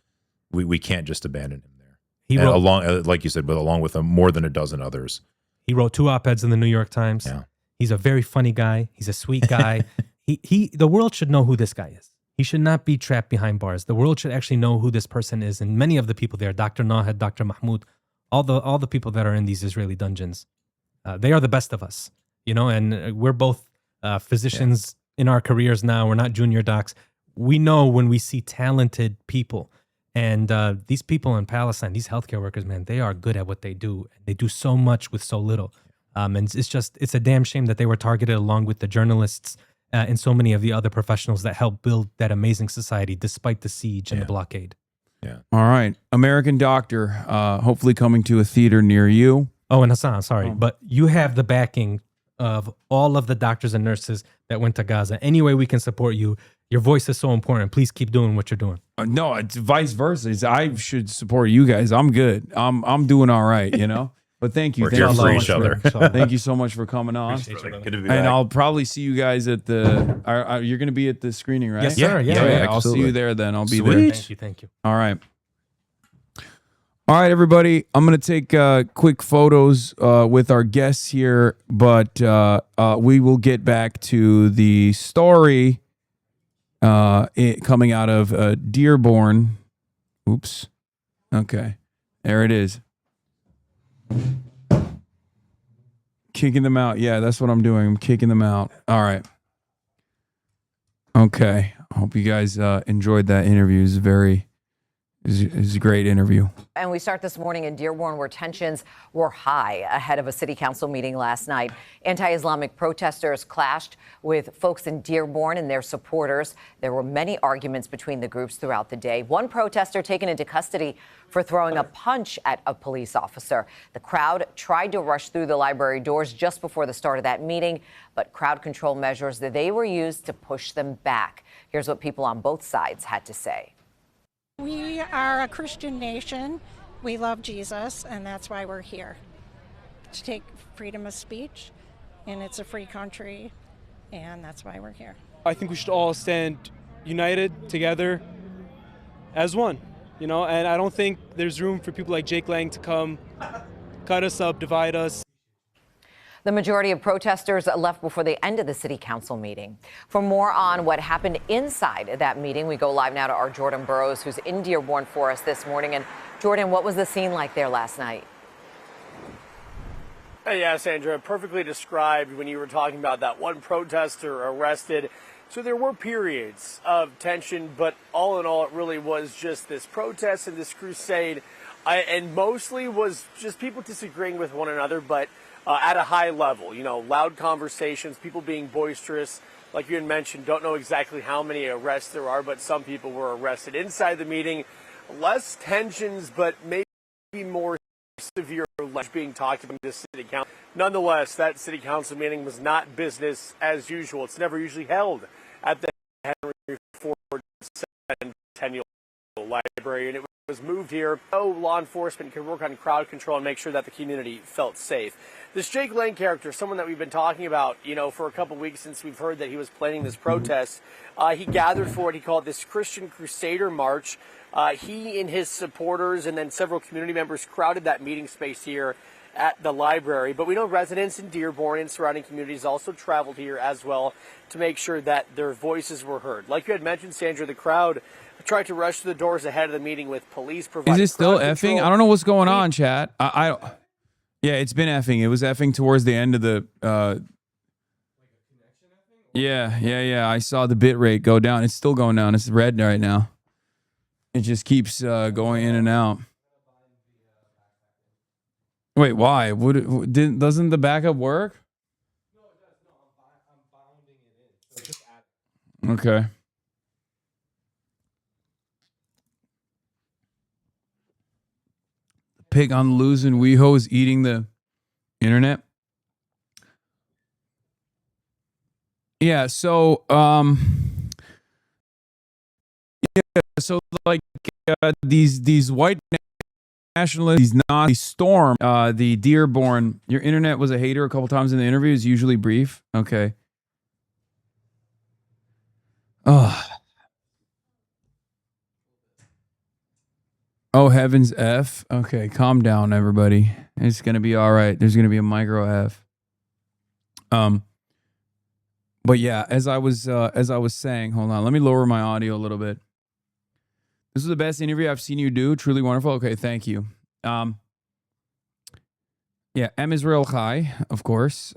We can't just abandon him there. Like you said, but along with more than a dozen others. He wrote 2 op-eds in the New York Times. Yeah. He's a very funny guy. He's a sweet guy. The world should know who this guy is. He should not be trapped behind bars. The world should actually know who this person is, and many of the people there, Dr. Nahed, Dr. Mahmoud, all the people that are in these Israeli dungeons, they are the best of us. And we're both physicians in our careers now. We're not junior docs. We know when we see talented people And these people in Palestine, these healthcare workers, man, they are good at what they do. They do so much with so little. And it's a damn shame that they were targeted along with the journalists and so many of the other professionals that helped build that amazing society despite the siege and the blockade. Yeah. All right. American Doctor, hopefully coming to a theater near you. Oh, and Hasan, sorry, but you have the backing of all of the doctors and nurses that went to Gaza. Any way we can support you. Your voice is so important. Please keep doing what you're doing. No, it's vice versa. I should support you guys. I'm good. I'm doing all right, you know? But thank you. We're here for each other. Thank you so much for coming on. Good to be And back. I'll probably see you guys at the. You're going to be at the screening, right? Yes, sir. Yeah, I'll see you there then. I'll be Sweet. there. Thank you. All right. All right, everybody. I'm going to take quick photos with our guests here, but we will get back to the story coming out of Dearborn. Oops. Okay. There it is. Kicking them out. Yeah, that's what I'm doing. I'm kicking them out. All right. Okay. I hope you guys enjoyed that interview. It's a great interview. And we start this morning in Dearborn, where tensions were high ahead of a city council meeting last night. Anti-Islamic protesters clashed with folks in Dearborn and their supporters. There were many arguments between the groups throughout the day. One protester taken into custody for throwing a punch at a police officer. The crowd tried to rush through the library doors just before the start of that meeting, but crowd control measures that they were used to push them back. Here's what people on both sides had to say. We are a Christian nation. We love Jesus, and that's why we're here. To take freedom of speech, and it's a free country, and that's why we're here. I think we should all stand united together as one, you know, and I don't think there's room for people like Jake Lang to come cut us up, divide us. The majority of protesters left before the end of the city council meeting. For more on what happened inside that meeting, we go live now to our Jordan Burroughs, who's in Dearborn for us this morning. And Jordan, what was the scene like there last night? Yeah, Sandra, perfectly described when you were talking about that one protester arrested. So there were periods of tension, but all in all, it really was just this protest and this crusade. And mostly was just people disagreeing with one another, but at a high level, you know, loud conversations, people being boisterous. Like you had mentioned, don't know exactly how many arrests there are, but some people were arrested inside the meeting. Less tensions, but maybe more severe being talked about in this city council. Nonetheless, that city council meeting was not business as usual. It's never usually held at the Henry Ford Centennial Library, and it was moved here so law enforcement could work on crowd control and make sure that the community felt safe. This Jake Lang character, someone that we've been talking about, you know, for a couple weeks since we've heard that he was planning this protest, he gathered for it. He called it this Christian Crusader March. He and his supporters and then several community members crowded that meeting space here at the library. But we know residents in Dearborn and surrounding communities also traveled here as well to make sure that their voices were heard. Like you had mentioned, Sandra, the crowd tried to rush to the doors ahead of the meeting with police providing. Is it still crowd effing? control. I don't know what's going on, chat. Yeah, it's been effing. It was effing towards the end of the. Yeah. I saw the bit rate go down. It's still going down. It's red right now. It just keeps going in and out. Wait, why? Doesn't the backup work? Okay. Pig on losing WeHo is eating the internet. Yeah, so these white nationalists, these Nazi storm the Dearborn. Your internet was a hater a couple times in the interview. Is usually brief. Okay. Oh, heavens F. Okay, calm down, everybody. It's going to be all right. There's going to be a micro F. But yeah, as I was saying, hold on. Let me lower my audio a little bit. This is the best interview I've seen you do. Truly wonderful. Okay, thank you. Yeah, M. Israel Chai, of course.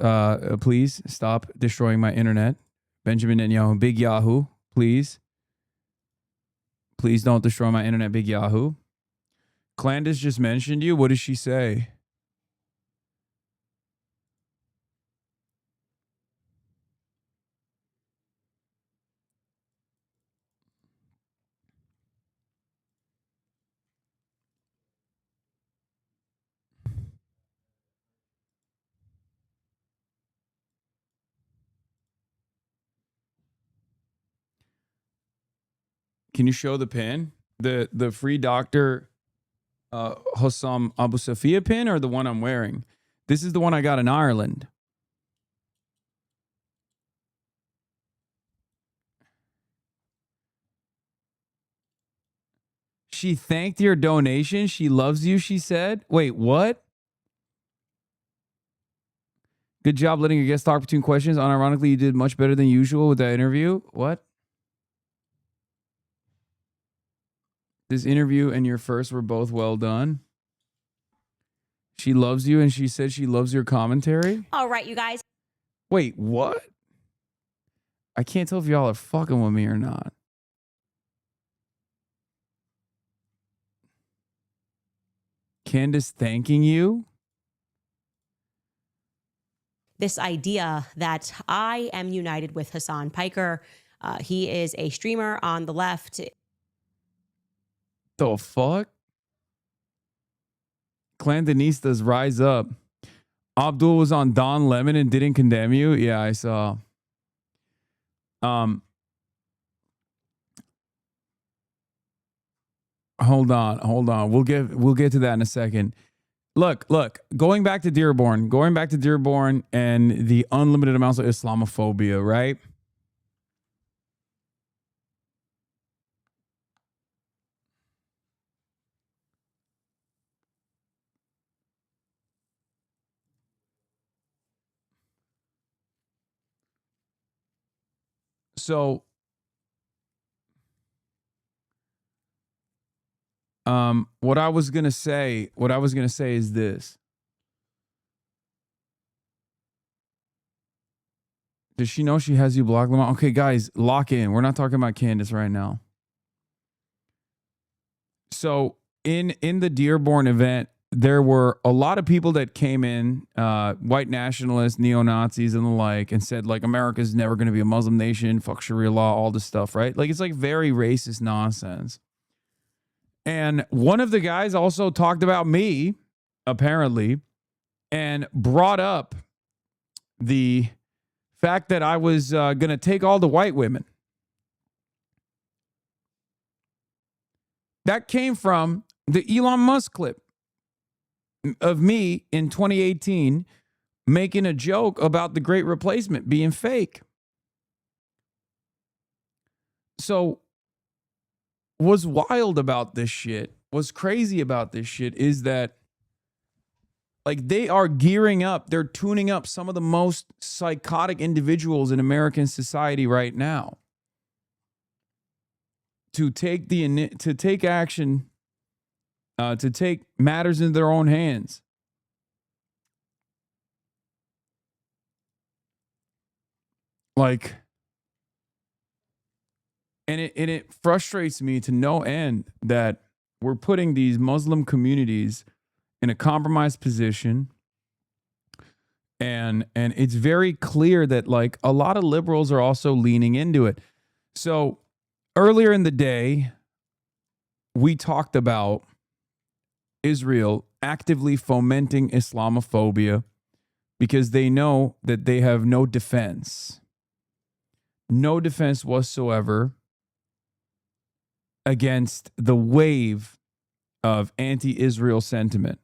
Please stop destroying my internet. Benjamin Netanyahu, Big Yahoo, please. Please don't destroy my internet, Big Yahoo. Clandis just mentioned you. What does she say? Can you show the pin? The free doctor Hasan Abu Safia pin, or the one I'm wearing? This is the one I got in Ireland. She thanked your donation. She loves you, she said. Wait, what? Good job letting your guest talk between questions. Unironically, you did much better than usual with that interview. What? This interview and your first were both well done. She loves you, and she said she loves your commentary. All right, you guys. Wait, what? I can't tell if y'all are fucking with me or not. Candace thanking you? This idea that I am united with Hasan Piker. He is a streamer on the left. The fuck? Clandenistas rise up. Abdul was on Don Lemon and didn't condemn you. Yeah, I saw. Hold on. We'll get to that in a second. Look. Going back to Dearborn and the unlimited amounts of Islamophobia, right? So, what I was gonna say is this. Does she know she has you blocked, Lamont? Okay, guys, lock in. We're not talking about Candace right now. So, in the Dearborn event, there were a lot of people that came in, white nationalists, neo-Nazis, and the like, and said, like, America's never going to be a Muslim nation, fuck Sharia law, all this stuff, right? Like, it's like very racist nonsense. And one of the guys also talked about me, apparently, and brought up the fact that I was going to take all the white women. That came from the Elon Musk clip of me in 2018 making a joke about the Great Replacement being fake. So what's wild about this shit, what's crazy about this shit is that, like, they are gearing up, they're tuning up some of the most psychotic individuals in American society right now to take action, to take matters into their own hands. Like, and it frustrates me to no end that we're putting these Muslim communities in a compromised position. And it's very clear that, like, a lot of liberals are also leaning into it. So earlier in the day, we talked about Israel actively fomenting Islamophobia because they know that they have no defense whatsoever against the wave of anti-Israel sentiment.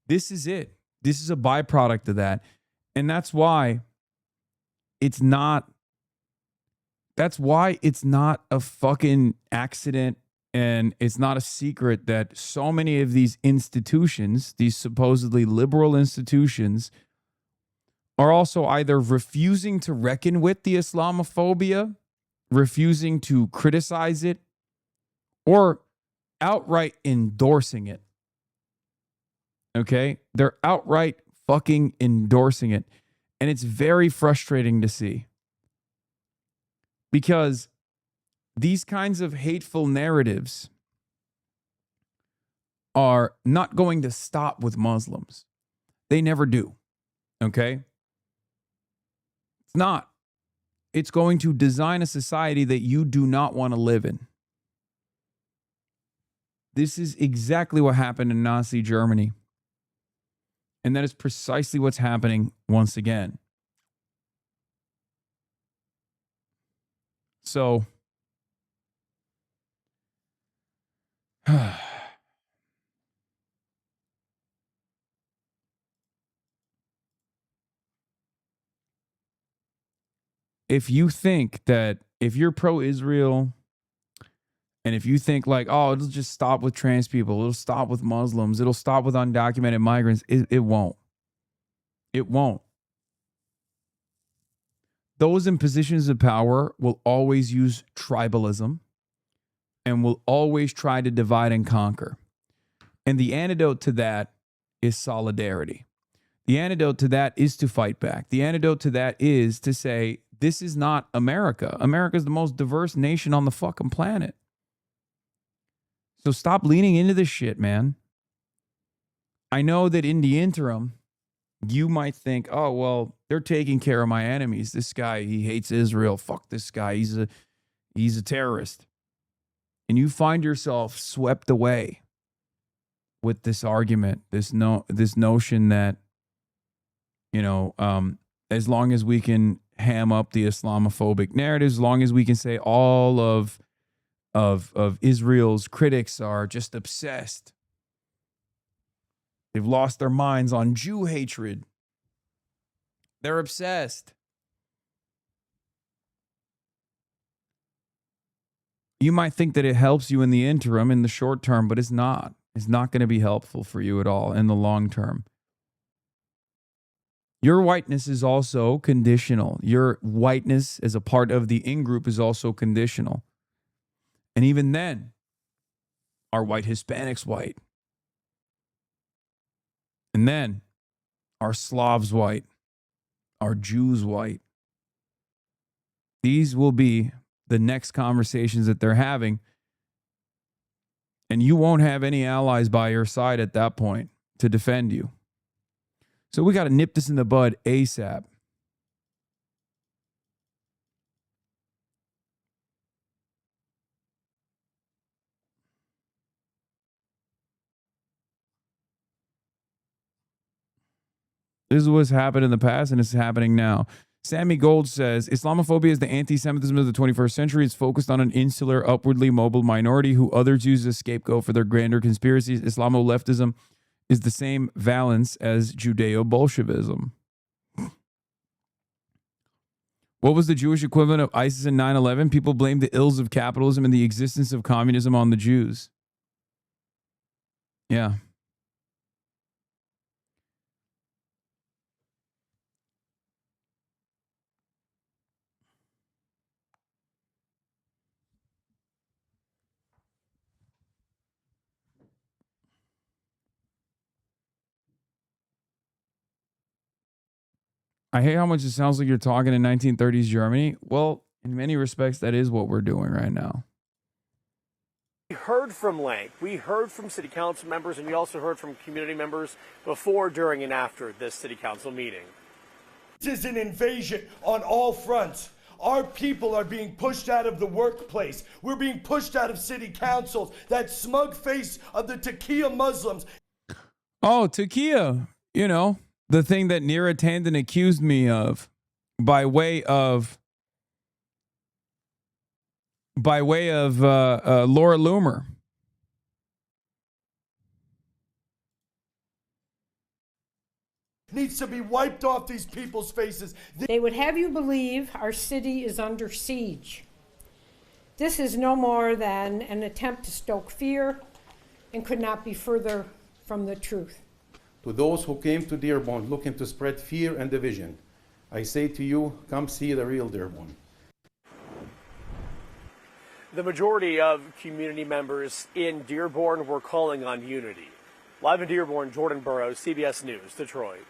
This is it. This is a byproduct of that. And that's why it's not a fucking accident, and it's not a secret that so many of these institutions, these supposedly liberal institutions, are also either refusing to reckon with the Islamophobia, refusing to criticize it, or outright endorsing it. Okay? They're outright fucking endorsing it. And it's very frustrating to see. Because these kinds of hateful narratives are not going to stop with Muslims. They never do. Okay? It's not. It's going to design a society that you do not want to live in. This is exactly what happened in Nazi Germany. And that is precisely what's happening once again. So, if you think that if you're pro-Israel and if you think like, oh, it'll just stop with trans people, it'll stop with Muslims, it'll stop with undocumented migrants, it won't. It won't. Those in positions of power will always use tribalism and will always try to divide and conquer. And the antidote to that is solidarity. The antidote to that is to fight back. The antidote to that is to say, this is not America. America is the most diverse nation on the fucking planet. So stop leaning into this shit, man. I know that in the interim, you might think, oh, well, they're taking care of my enemies. This guy, he hates Israel. Fuck this guy. He's a terrorist. And you find yourself swept away with this argument, this notion that, you know, as long as we can ham up the Islamophobic narrative, as long as we can say all of Israel's critics are just obsessed. They've lost their minds on Jew hatred. They're obsessed. You might think that it helps you in the interim, in the short term, but it's not. It's not going to be helpful for you at all in the long term. Your whiteness is also conditional. Your whiteness as a part of the in-group is also conditional. And even then, are white Hispanics white? And then, are Slavs white? Are Jews white? These will be the next conversations that they're having. And you won't have any allies by your side at that point to defend you. So we got to nip this in the bud ASAP. This is what's happened in the past and it's happening now. Sammy Gold says, Islamophobia is the anti-Semitism of the 21st century. It's focused on an insular, upwardly mobile minority who others use as a scapegoat for their grander conspiracies. Islamo-leftism is the same valence as Judeo-Bolshevism. What was the Jewish equivalent of ISIS in 9/11? People blamed the ills of capitalism and the existence of communism on the Jews. Yeah. I hate how much it sounds like you're talking in 1930s Germany. Well, in many respects, that is what we're doing right now. We heard from Lank, we heard from city council members, and we also heard from community members before, during, and after this city council meeting. This is an invasion on all fronts. Our people are being pushed out of the workplace. We're being pushed out of city councils. That smug face of the Taqiyya Muslims. Oh, Taqiyya, you know, the thing that Neera Tanden accused me of by way of Laura Loomer. Needs to be wiped off these people's faces. They would have you believe our city is under siege. This is no more than an attempt to stoke fear and could not be further from the truth. To those who came to Dearborn looking to spread fear and division, I say to you, come see the real Dearborn. The majority of community members in Dearborn were calling on unity. Live in Dearborn, Jordan Burroughs, CBS News, Detroit.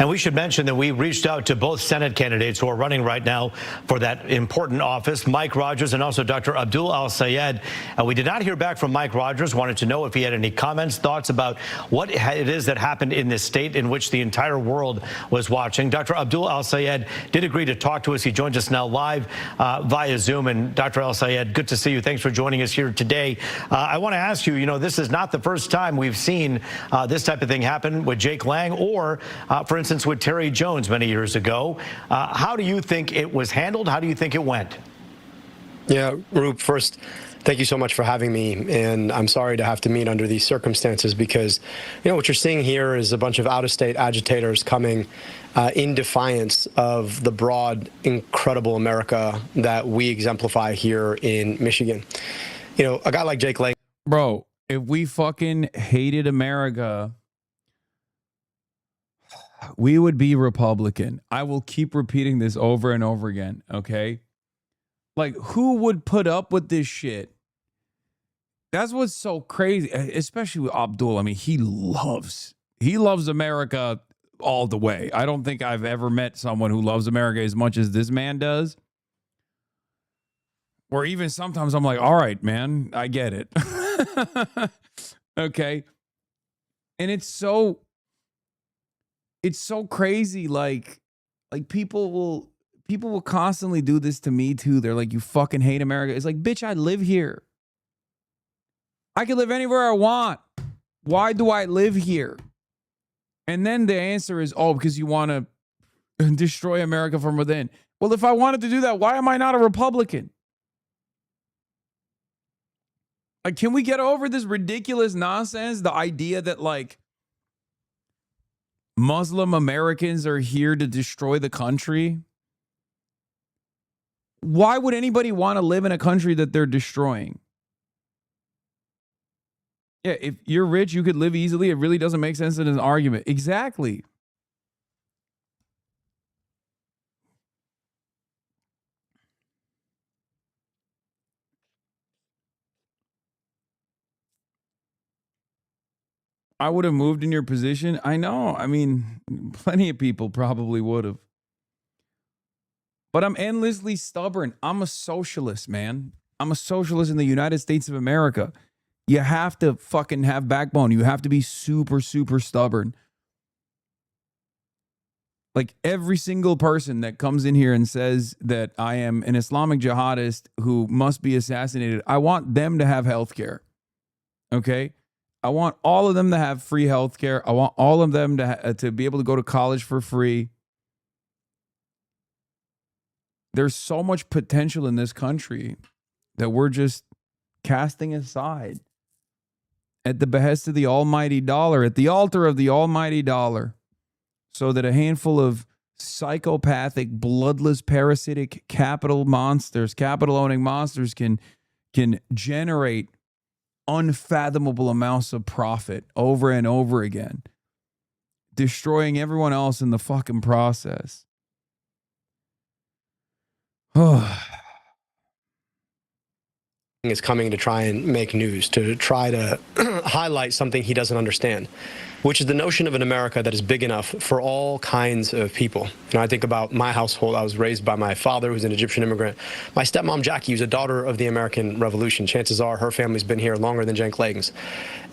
And we should mention that we reached out to both Senate candidates who are running right now for that important office, Mike Rogers and also Dr. Abdul Al-Sayed. We did not hear back from Mike Rogers, wanted to know if he had any comments, thoughts about what it is that happened in this state in which the entire world was watching. Dr. Abdul Al-Sayed did agree to talk to us. He joins us now live via Zoom. And Dr. Al-Sayed, good to see you. Thanks for joining us here today. I want to ask you, this is not the first time we've seen this type of thing happen with Jake Lang or, for instance, with Terry Jones many years ago. How do you think it was handled? How do you think it went? Yeah, Roop, first, thank you so much for having me. And I'm sorry to have to meet under these circumstances because, what you're seeing here is a bunch of out-of-state agitators coming in defiance of the broad, incredible America that we exemplify here in Michigan. A guy like Jake Lang. Bro, if we fucking hated America, we would be Republican. I will keep repeating this over and over again, okay? Like, who would put up with this shit? That's what's so crazy, especially with Abdul. I mean, he loves America all the way. I don't think I've ever met someone who loves America as much as this man does. Or even sometimes I'm like, all right, man, I get it. Okay. And it's so crazy. Like people will constantly do this to me too. They're like, you fucking hate America. It's like, bitch, I live here. I can live anywhere I want. Why do I live here? And then the answer is, because you want to destroy America from within. Well, if I wanted to do that, why am I not a Republican? Like, can we get over this ridiculous nonsense? The idea that, like, Muslim Americans are here to destroy the country? Why would anybody want to live in a country that they're destroying? Yeah, if you're rich, you could live easily. It really doesn't make sense in an argument. Exactly. I would have moved in your position. I know. I mean, plenty of people probably would have. But I'm endlessly stubborn. I'm a socialist, man. I'm a socialist in the United States of America. You have to fucking have backbone. You have to be super, super stubborn. Like, every single person that comes in here and says that I am an Islamic jihadist who must be assassinated, I want them to have health care. Okay? I want all of them to have free health care. I want all of them to be able to go to college for free. There's so much potential in this country that we're just casting aside at the behest of the almighty dollar, at the altar of the almighty dollar, so that a handful of psychopathic, bloodless, parasitic capital-owning monsters can generate unfathomable amounts of profit over and over again, destroying everyone else in the fucking process. Is coming to try and make news, to try to highlight something he doesn't understand, which is the notion of an America that is big enough for all kinds of people. I think about my household. I was raised by my father, who's an Egyptian immigrant. My stepmom, Jackie, who's a daughter of the American Revolution. Chances are her family's been here longer than Jake Lang's.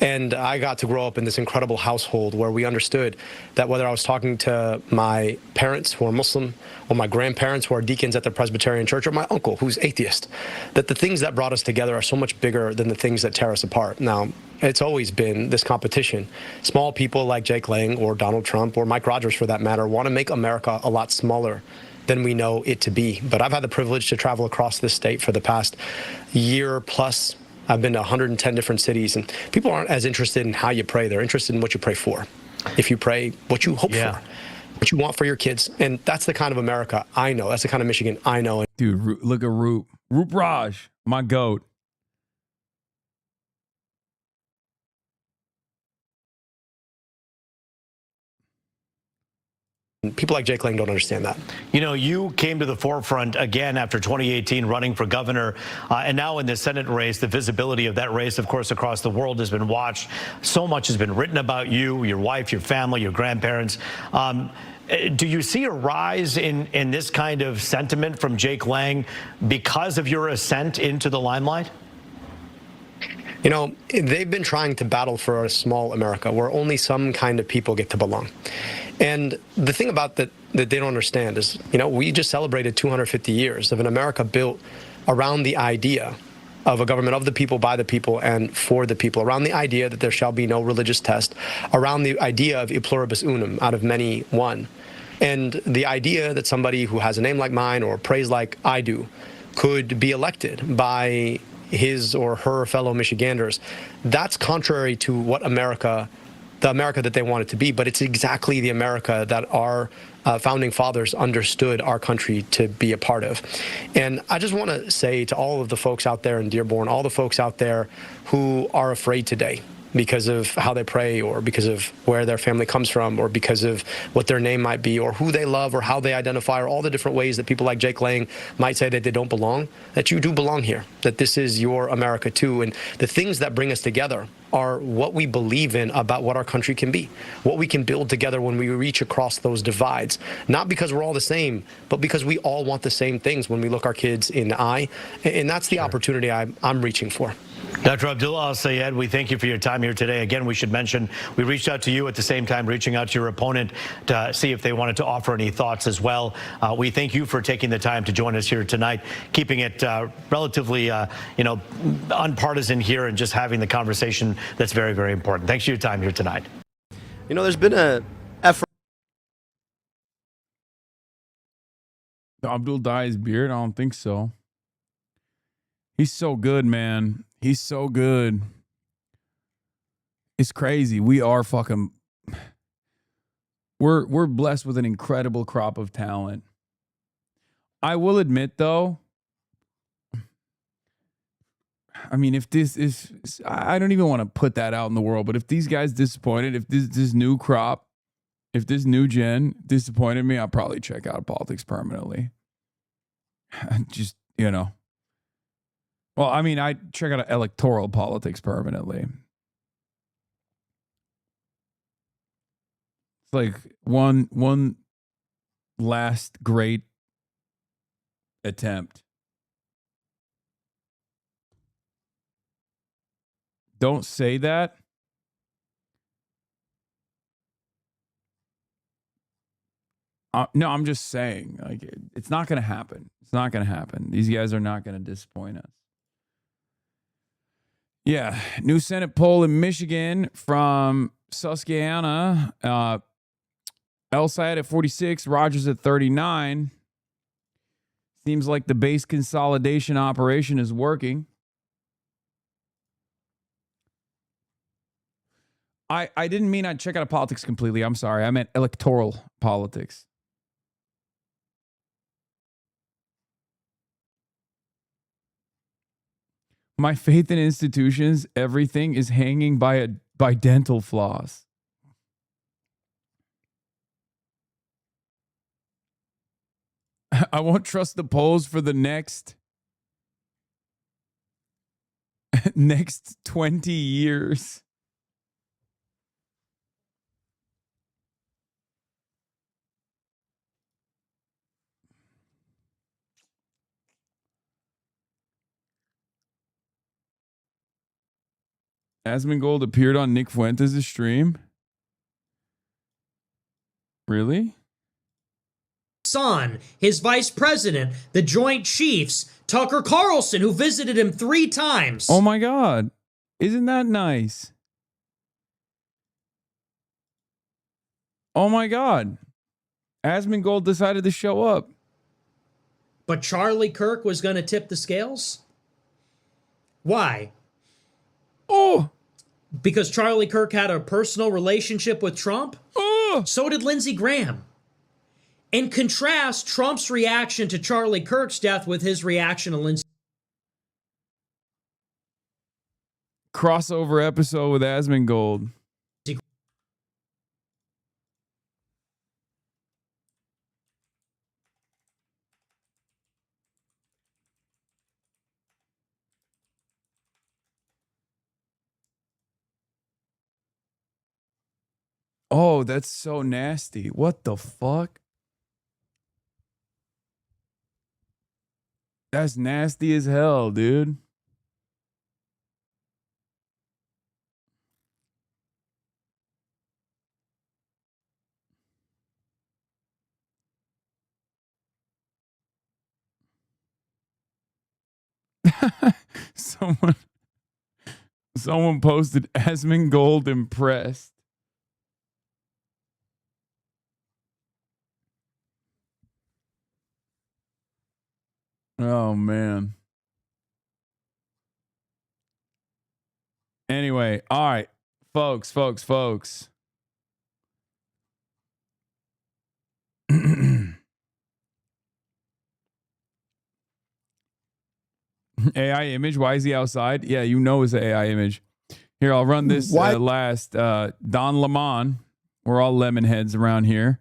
And I got to grow up in this incredible household where we understood that whether I was talking to my parents who are Muslim, or my grandparents who are deacons at the Presbyterian Church, or my uncle who's atheist, that the things that brought us together are so much bigger than the things that tear us apart. Now, it's always been this competition. Small people like Jake Lang or Donald Trump or Mike Rogers, for that matter, want to make America a lot smaller than we know it to be. But I've had the privilege to travel across this state for the past year plus. I've been to 110 different cities, and people aren't as interested in how you pray. They're interested in what you pray for. If you pray, what you hope for, what you want for your kids. And that's the kind of America I know. That's the kind of Michigan I know. Dude, look at Roop Raj, my goat. People like Jake Lang don't understand that. You came to the forefront again after 2018 running for governor, and now in the Senate race. The visibility of that race, of course, across the world has been watched. So much has been written about you, your wife, your family, your grandparents. Do you see a rise in this kind of sentiment from Jake Lang because of your ascent into the limelight? You know, they've been trying to battle for a small America where only some kind of people get to belong. And the thing about that they don't understand is, you know, we just celebrated 250 years of an America built around the idea of a government of the people, by the people, and for the people, around the idea that there shall be no religious test, around the idea of e pluribus unum, out of many one, and the idea that somebody who has a name like mine or prays like I do could be elected by his or her fellow Michiganders. That's contrary to what America, the America that they want it to be, but it's exactly the America that our founding fathers understood our country to be a part of. And I just want to say to all of the folks out there in Dearborn, all the folks out there who are afraid today because of how they pray or because of where their family comes from or because of what their name might be or who they love or how they identify or all the different ways that people like Jake Lang might say that they don't belong, that you do belong here, that this is your America too. And the things that bring us together are what we believe in about what our country can be, what we can build together when we reach across those divides, not because we're all the same, but because we all want the same things when we look our kids in the eye. And that's the opportunity I'm reaching for. Dr. Abdullah Al-Sayed, we thank you for your time here today. Again, we should mention we reached out to you at the same time, reaching out to your opponent to see if they wanted to offer any thoughts as well. We thank you for taking the time to join us here tonight, keeping it relatively, unpartisan here and just having the conversation that's very, very important. Thanks for your time here tonight. You know, there's been a effort. Abdul dye his beard? I don't think so. He's so good, man. He's so good. It's crazy. We are fucking. We're blessed with an incredible crop of talent. I will admit, though. I mean, if this is, I don't even want to put that out in the world, but if these guys disappointed, if this new crop, if this new gen disappointed me, I'll probably check out politics permanently. Just, you know. Well, I mean, I check out electoral politics permanently. It's like one last great attempt. Don't say that. No, I'm just saying, like, it's not going to happen. It's not going to happen. These guys are not going to disappoint us. Yeah, new Senate poll in Michigan from Susquehanna. El-Sayed at 46, Rogers at 39. Seems like the base consolidation operation is working. I didn't mean I'd check out politics completely. I'm sorry. I meant electoral politics. My faith in institutions, everything is hanging by dental floss. I won't trust the polls for the next 20 years. Asmongold appeared on Nick Fuentes' stream. Really? Son, his vice president, the Joint Chiefs, Tucker Carlson, who visited him 3 times. Oh my God. Isn't that nice? Oh my God. Asmongold decided to show up. But Charlie Kirk was going to tip the scales? Why? Oh. Because Charlie Kirk had a personal relationship with Trump? Oh. So did Lindsey Graham. And contrast Trump's reaction to Charlie Kirk's death with his reaction to Lindsey. Crossover episode with Asmongold. Oh, that's so nasty. What the fuck? That's nasty as hell, dude. Someone posted Asmongold impressed. Oh man. Anyway, all right, folks. AI image. Why is he outside? Yeah, you know it's an AI image. Here, I'll run this last. Don Lemon. We're all lemon heads around here.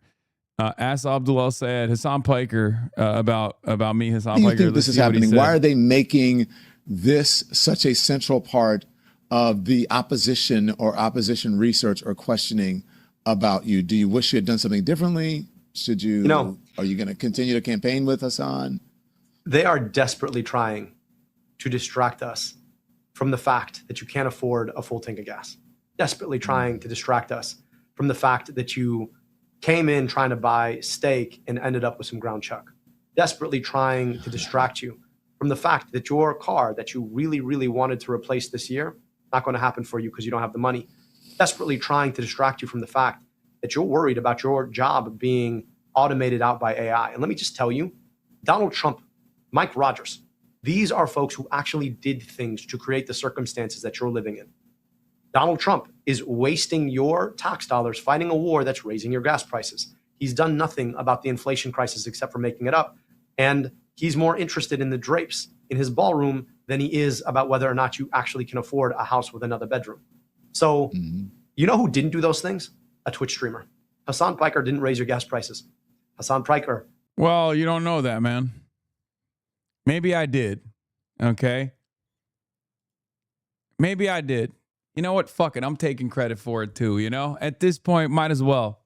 Ask Abdul Al Sayed, Hasan Piker about me, Hasan Why do you Piker. think this is happening? Why are they making this such a central part of the opposition or opposition research or questioning about you? Do you wish you had done something differently? Should you? Are you going to continue to campaign with Hasan? They are desperately trying to distract us from the fact that you can't afford a full tank of gas. Desperately trying to distract us from the fact that you came in trying to buy steak and ended up with some ground chuck. Desperately trying to distract you from the fact that your car that you really, really wanted to replace this year, not going to happen for you because you don't have the money. Desperately trying to distract you from the fact that you're worried about your job being automated out by AI. And let me just tell you, Donald Trump, Mike Rogers, these are folks who actually did things to create the circumstances that you're living in. Donald Trump is wasting your tax dollars fighting a war that's raising your gas prices. He's done nothing about the inflation crisis except for making it up. And he's more interested in the drapes in his ballroom than he is about whether or not you actually can afford a house with another bedroom. So, you know who didn't do those things? A Twitch streamer. Hasan Piker didn't raise your gas prices. Hasan Piker. Well, you don't know that, man. Maybe I did. Okay. Maybe I did. You know what? Fuck it. I'm taking credit for it too. You know, at this point, might as well.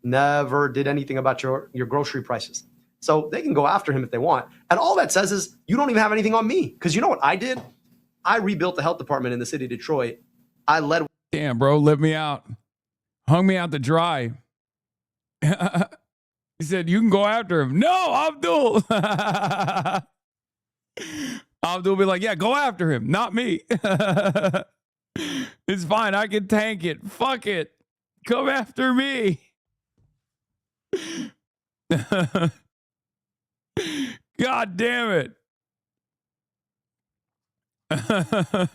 Never did anything about your grocery prices. So they can go after him if they want. And all that says is you don't even have anything on me. Because you know what I did? I rebuilt the health department in the city of Detroit. I led. Damn, bro, let me out. Hung me out to dry. He said, you can go after him. No, Abdul. Abdul be like, yeah, go after him. Not me. It's fine. I can tank it. Fuck it. Come after me. God damn it.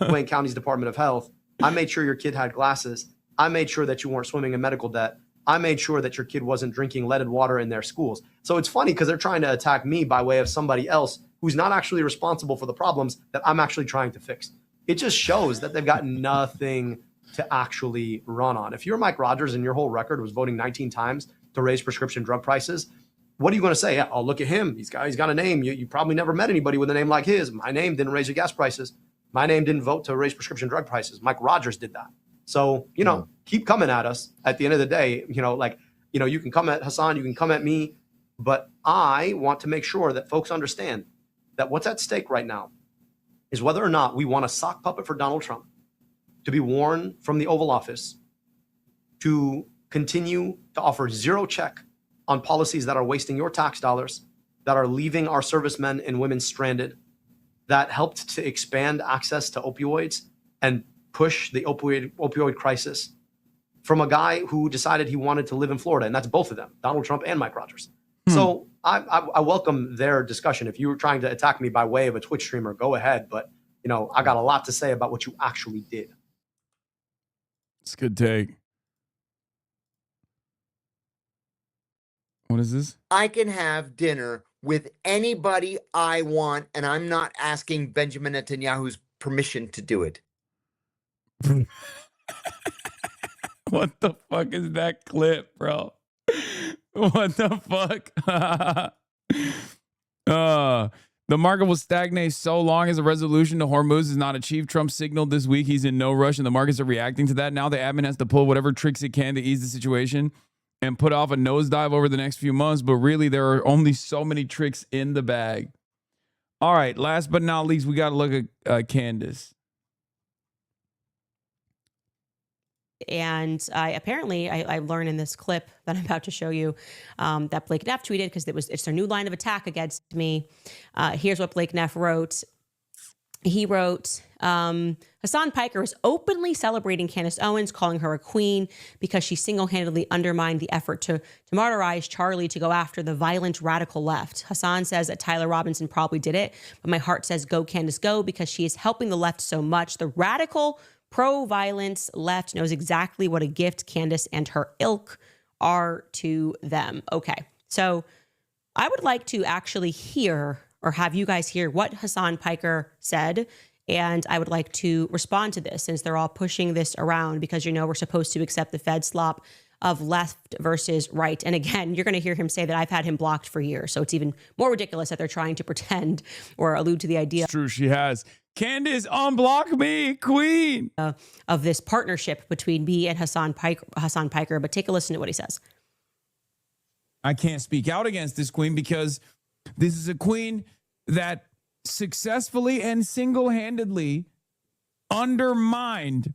Wayne County's Department of Health. I made sure your kid had glasses. I made sure that you weren't swimming in medical debt. I made sure that your kid wasn't drinking leaded water in their schools. So it's funny because they're trying to attack me by way of somebody else who's not actually responsible for the problems that I'm actually trying to fix. It just shows that they've got nothing to actually run on. If you're Mike Rogers and your whole record was voting 19 times to raise prescription drug prices, what are you going to say? Yeah, oh, look at him. He's got a name. You probably never met anybody with a name like his. My name didn't raise your gas prices. My name didn't vote to raise prescription drug prices. Mike Rogers did that. So, keep coming at us. At the end of the day, you can come at Hasan, you can come at me, but I want to make sure that folks understand that what's at stake right now is whether or not we want a sock puppet for Donald Trump to be worn from the Oval Office, to continue to offer zero check on policies that are wasting your tax dollars, that are leaving our servicemen and women stranded, that helped to expand access to opioids and push the opioid crisis from a guy who decided he wanted to live in Florida. And that's both of them, Donald Trump and Mike Rogers. So I welcome their discussion. If you were trying to attack me by way of a Twitch streamer, go ahead. But, I got a lot to say about what you actually did. It's a good take. What is this? I can have dinner with anybody I want, and I'm not asking Benjamin Netanyahu's permission to do it. What the fuck is that clip, bro? What the fuck? The market will stagnate so long as a resolution to Hormuz is not achieved. Trump signaled this week he's in no rush, and the markets are reacting to that. Now the admin has to pull whatever tricks it can to ease the situation and put off a nosedive over the next few months. But really, there are only so many tricks in the bag. All right, last but not least, we got to look at Candace. And I learned in this clip that I'm about to show you that Blake Neff tweeted, because it's their new line of attack against me. Here's what Blake Neff wrote. He wrote, Hasan Piker is openly celebrating Candace Owens, calling her a queen because she single-handedly undermined the effort to martyrize Charlie to go after the violent radical left. Hasan says that Tyler Robinson probably did it, but my heart says go Candace go, because she is helping the left so much. The radical pro-violence left knows exactly what a gift Candace and her ilk are to them. Okay, so I would like to actually hear, or have you guys hear, what Hasan Piker said, and I would like to respond to this, since they're all pushing this around, because, you know, we're supposed to accept the Fed slop of left versus right. And again, you're going to hear him say that I've had him blocked for years, so it's even more ridiculous that they're trying to pretend or allude to the idea. It's true, she has. Candace, unblock me, queen. Of this partnership between me and Hasan Piker, but take a listen to what he says. I can't speak out against this queen because this is a queen that successfully and single-handedly undermined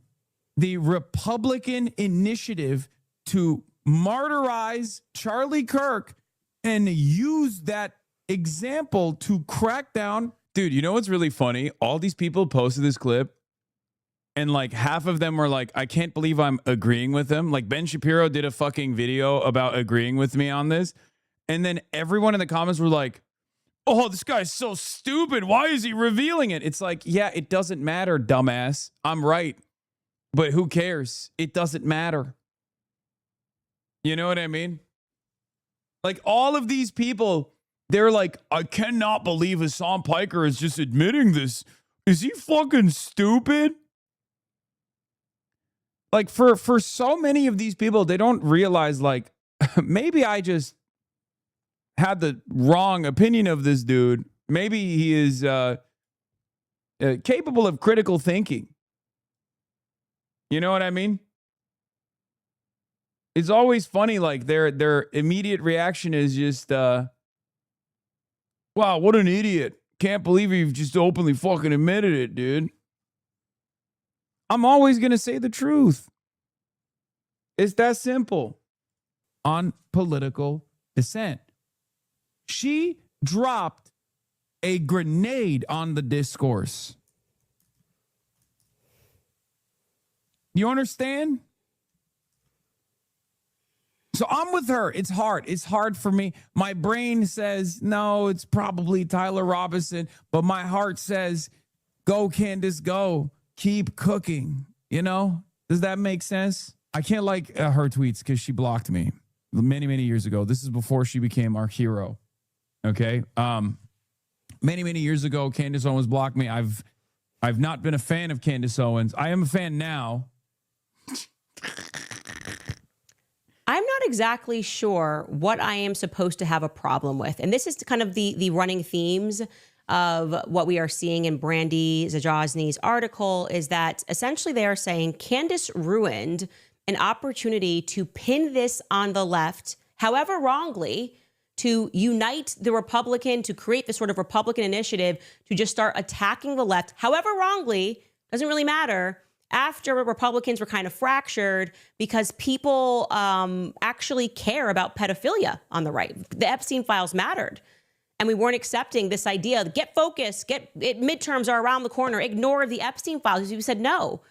the Republican initiative to martyrize Charlie Kirk and use that example to crack down. Dude, you know what's really funny? All these people posted this clip, and like half of them were like, I can't believe I'm agreeing with them. Like Ben Shapiro did a fucking video about agreeing with me on this. And then everyone in the comments were like, oh, this guy's so stupid. Why is he revealing it? It's like, yeah, it doesn't matter, dumbass. I'm right. But who cares? It doesn't matter. You know what I mean? Like all of these people, they're like, I cannot believe Hasan Piker is just admitting this. Is he fucking stupid? Like for so many of these people, they don't realize, like, maybe I just had the wrong opinion of this dude. Maybe he is capable of critical thinking. You know what I mean? It's always funny, like their immediate reaction is just, wow, what an idiot. Can't believe you've just openly fucking admitted it, dude. I'm always going to say the truth. It's that simple. On political dissent. She dropped a grenade on the discourse. You understand? So I'm with her. It's hard. It's hard for me. My brain says, no, it's probably Tyler Robinson. But my heart says, go, Candace, go. Keep cooking. You know? Does that make sense? I can't like her tweets because she blocked me many, many years ago. This is before she became our hero. Okay? Many, many years ago, Candace Owens blocked me. I've not been a fan of Candace Owens. I am a fan now. I'm not exactly sure what I am supposed to have a problem with. And this is kind of the running themes of what we are seeing in Brandy Zajazny's article, is that essentially they are saying Candace ruined an opportunity to pin this on the left, however wrongly, to unite the Republican, to create this sort of Republican initiative to just start attacking the left, however wrongly, doesn't really matter, after Republicans were kind of fractured because people actually care about pedophilia on the right. The Epstein files mattered. And we weren't accepting this idea, get focused, midterms are around the corner, ignore the Epstein files. We said, no,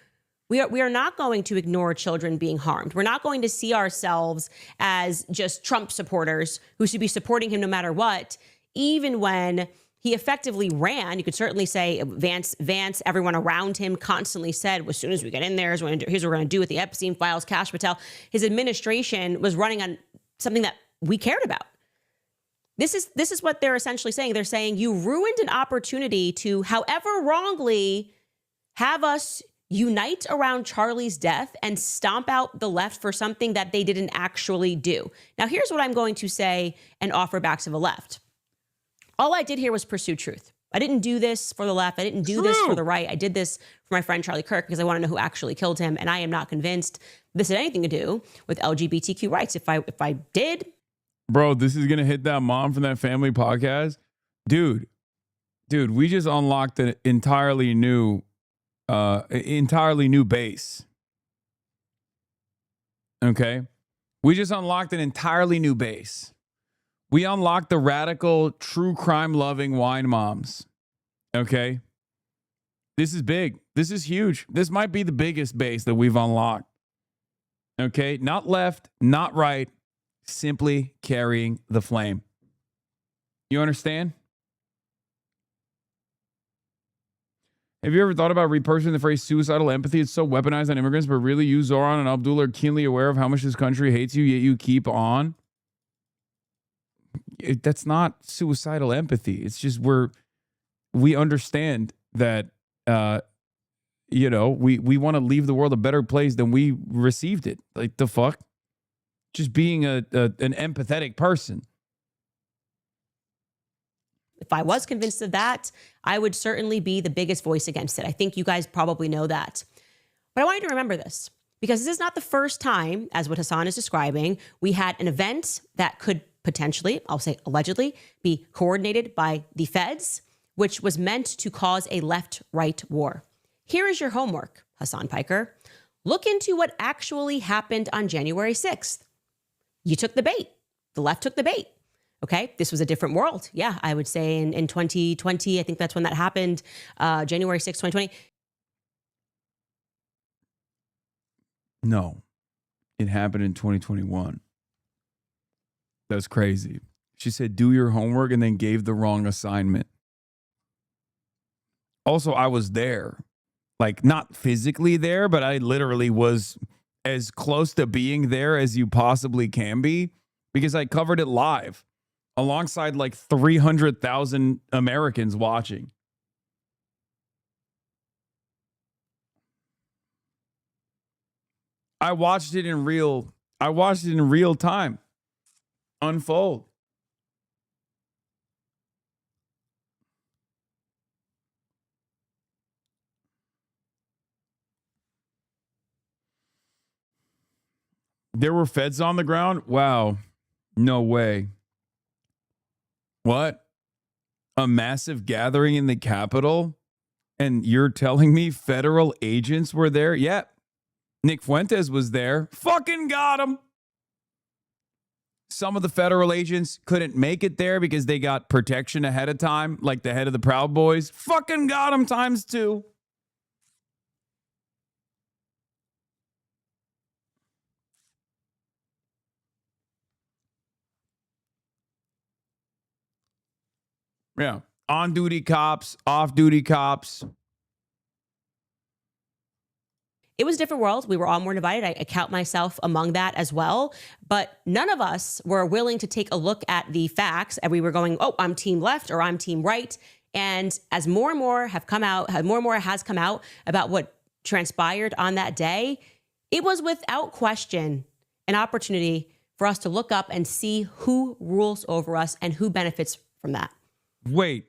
we are not going to ignore children being harmed. We're not going to see ourselves as just Trump supporters who should be supporting him no matter what, even when he effectively ran. You could certainly say Vance, everyone around him constantly said, as soon as we get in there, here's what we're going to do with the Epstein files, Kash Patel. His administration was running on something that we cared about. This is what they're essentially saying. They're saying you ruined an opportunity to, however wrongly, have us unite around Charlie's death and stomp out the left for something that they didn't actually do. Now, here's what I'm going to say and offer back to the left. All I did here was pursue truth. I didn't do this for the left. I didn't do this for the right. I did this for my friend Charlie Kirk because I want to know who actually killed him. And I am not convinced this had anything to do with LGBTQ rights. If I did. Bro, this is going to hit that mom from that family podcast. Dude, we just unlocked an entirely new base. Okay? We just unlocked an entirely new base. We unlocked the radical, true crime loving wine moms. Okay? This is big. This is huge. This might be the biggest base that we've unlocked. Okay? Not left, not right, simply carrying the flame. You understand? Have you ever thought about repurposing the phrase suicidal empathy? It's so weaponized on immigrants, but really you, Zoran, and Abdul are keenly aware of how much this country hates you, yet you keep on? That's not suicidal empathy. It's just we understand that, we want to leave the world a better place than we received it. Like, the fuck? Just being an empathetic person. If I was convinced of that, I would certainly be the biggest voice against it. I think you guys probably know that. But I want you to remember this, because this is not the first time, as what Hasan is describing, we had an event that could potentially, I'll say allegedly, be coordinated by the feds, which was meant to cause a left-right war. Here is your homework, Hasan Piker. Look into what actually happened on January 6th. You took the bait. The left took the bait. Okay, this was a different world. Yeah, I would say in 2020, I think that's when that happened, January 6th, 2020. No, it happened in 2021. That's crazy. She said, do your homework, and then gave the wrong assignment. Also, I was there. Like, not physically there, but I literally was as close to being there as you possibly can be, because I covered it live alongside like 300,000 Americans watching. I watched it in real time unfold. There were feds on the ground? Wow. No way. What? A massive gathering in the Capitol? And you're telling me federal agents were there? Yeah. Nick Fuentes was there. Fucking got him. Some of the federal agents couldn't make it there because they got protection ahead of time, like the head of the Proud Boys. Fucking got him times 2. Yeah. On-duty cops, off-duty cops. It was a different world. We were all more divided. I count myself among that as well. But none of us were willing to take a look at the facts. And we were going, oh, I'm team left or I'm team right. And as more and more have come out, more and more has come out about what transpired on that day, it was without question an opportunity for us to look up and see who rules over us and who benefits from that. Wait,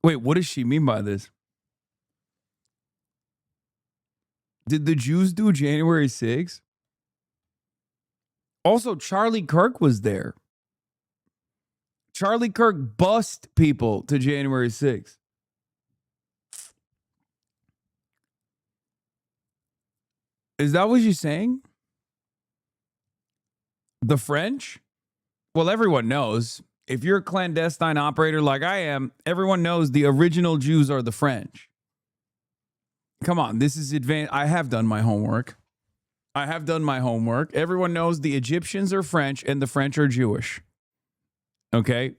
what does she mean by this? Did the Jews do January 6th? Also, Charlie Kirk was there. Charlie Kirk bussed people to January 6th. Is that what you're saying? The French? Well, everyone knows. If you're a clandestine operator like I am, everyone knows the original Jews are the French. Come on, this is advanced. I have done my homework. Everyone knows the Egyptians are French and the French are Jewish. Okay?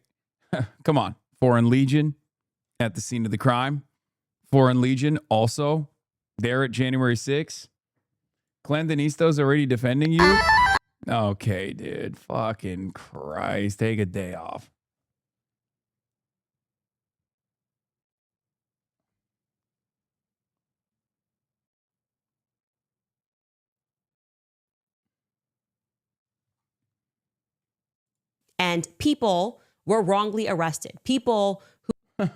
Come on. Foreign Legion at the scene of the crime. Foreign Legion also there at January 6th. Clandestinos already defending you? Okay, dude. Fucking Christ. Take a day off. And people were wrongly arrested. People who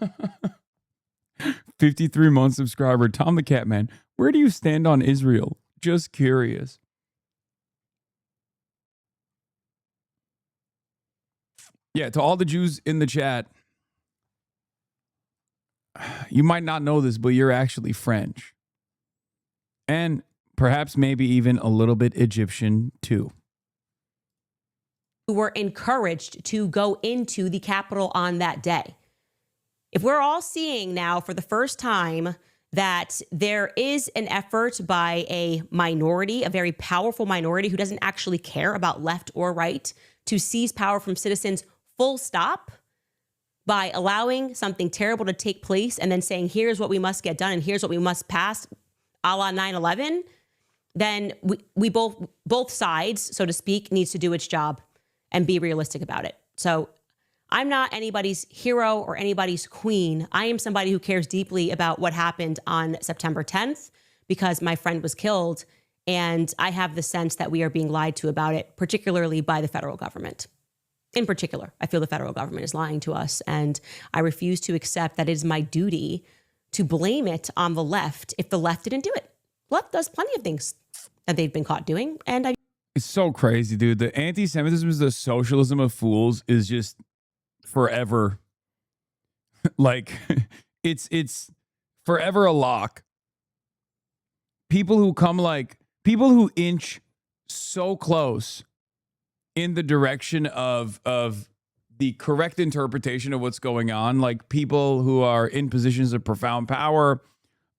53-month subscriber, Tom the Catman. Where do you stand on Israel? Just curious. Yeah, to all the Jews in the chat, you might not know this, but you're actually French. And perhaps maybe even a little bit Egyptian too. who were encouraged to go into the Capitol on that day. If we're all seeing now for the first time that there is an effort by a minority, a very powerful minority who doesn't actually care about left or right, to seize power from citizens full stop by allowing something terrible to take place and then saying, here's what we must get done and here's what we must pass, a la 9/11, then we both sides, so to speak, needs to do its job and be realistic about it. So I'm not anybody's hero or anybody's queen. I am somebody who cares deeply about what happened on September 10th because my friend was killed. And I have the sense that we are being lied to about it, particularly by the federal government. In particular, I feel the federal government is lying to us. And I refuse to accept that it is my duty to blame it on the left if the left didn't do it. The left does plenty of things that they've been caught doing. And It's so crazy, dude. The anti-Semitism is the socialism of fools is just forever. Like it's forever a lock. People who inch so close in the direction of the correct interpretation of what's going on, like people who are in positions of profound power,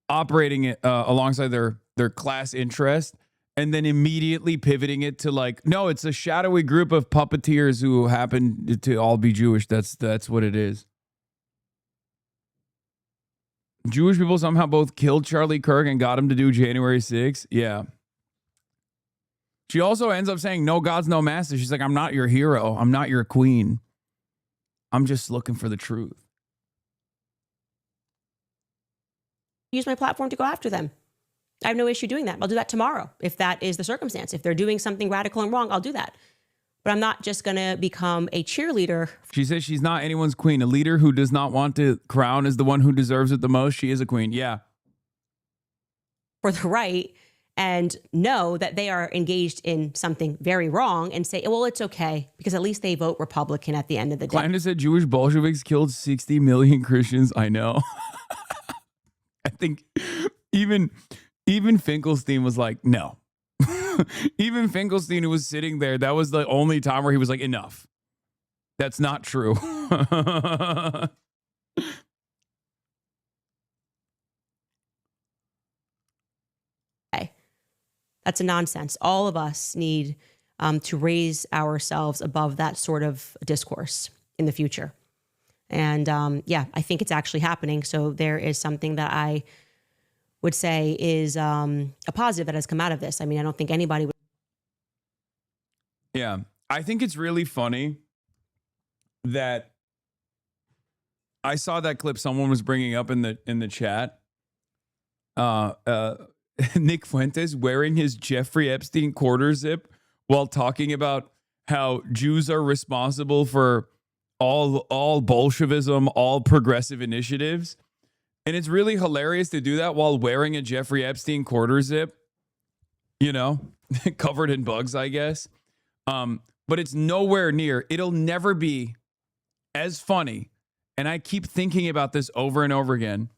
operating alongside their class interest, and then immediately pivoting it to like, no, it's a shadowy group of puppeteers who happen to all be Jewish. That's what it is. Jewish people somehow both killed Charlie Kirk and got him to do January 6th. Yeah. She also ends up saying, no gods, no masters. She's like, I'm not your hero. I'm not your queen. I'm just looking for the truth. use my platform to go after them. I have no issue doing that. I'll do that tomorrow if that is the circumstance. If they're doing something radical and wrong, I'll do that. But I'm not just going to become a cheerleader. She says she's not anyone's queen. A leader who does not want to crown is the one who deserves it the most. She is a queen. Yeah. For the right, and know that they are engaged in something very wrong and say, well, it's okay because at least they vote Republican at the end of the day. Kleiner said Jewish Bolsheviks killed 60 million Christians. I know. I think even Finkelstein was like, no. Even Finkelstein, who was sitting there, that was the only time where he was like, enough. That's not true. That's a nonsense. All of us need to raise ourselves above that sort of discourse in the future. And yeah, I think it's actually happening. So there is something that I would say is a positive that has come out of this. I mean, I don't think anybody would. Yeah, I think it's really funny that I saw that clip someone was bringing up in the chat. Nick Fuentes wearing his Jeffrey Epstein quarter zip while talking about how Jews are responsible for all Bolshevism, all progressive initiatives. And it's really hilarious to do that while wearing a Jeffrey Epstein quarter zip, you know, covered in bugs, I guess. But it's nowhere near. It'll never be as funny. And I keep thinking about this over and over again.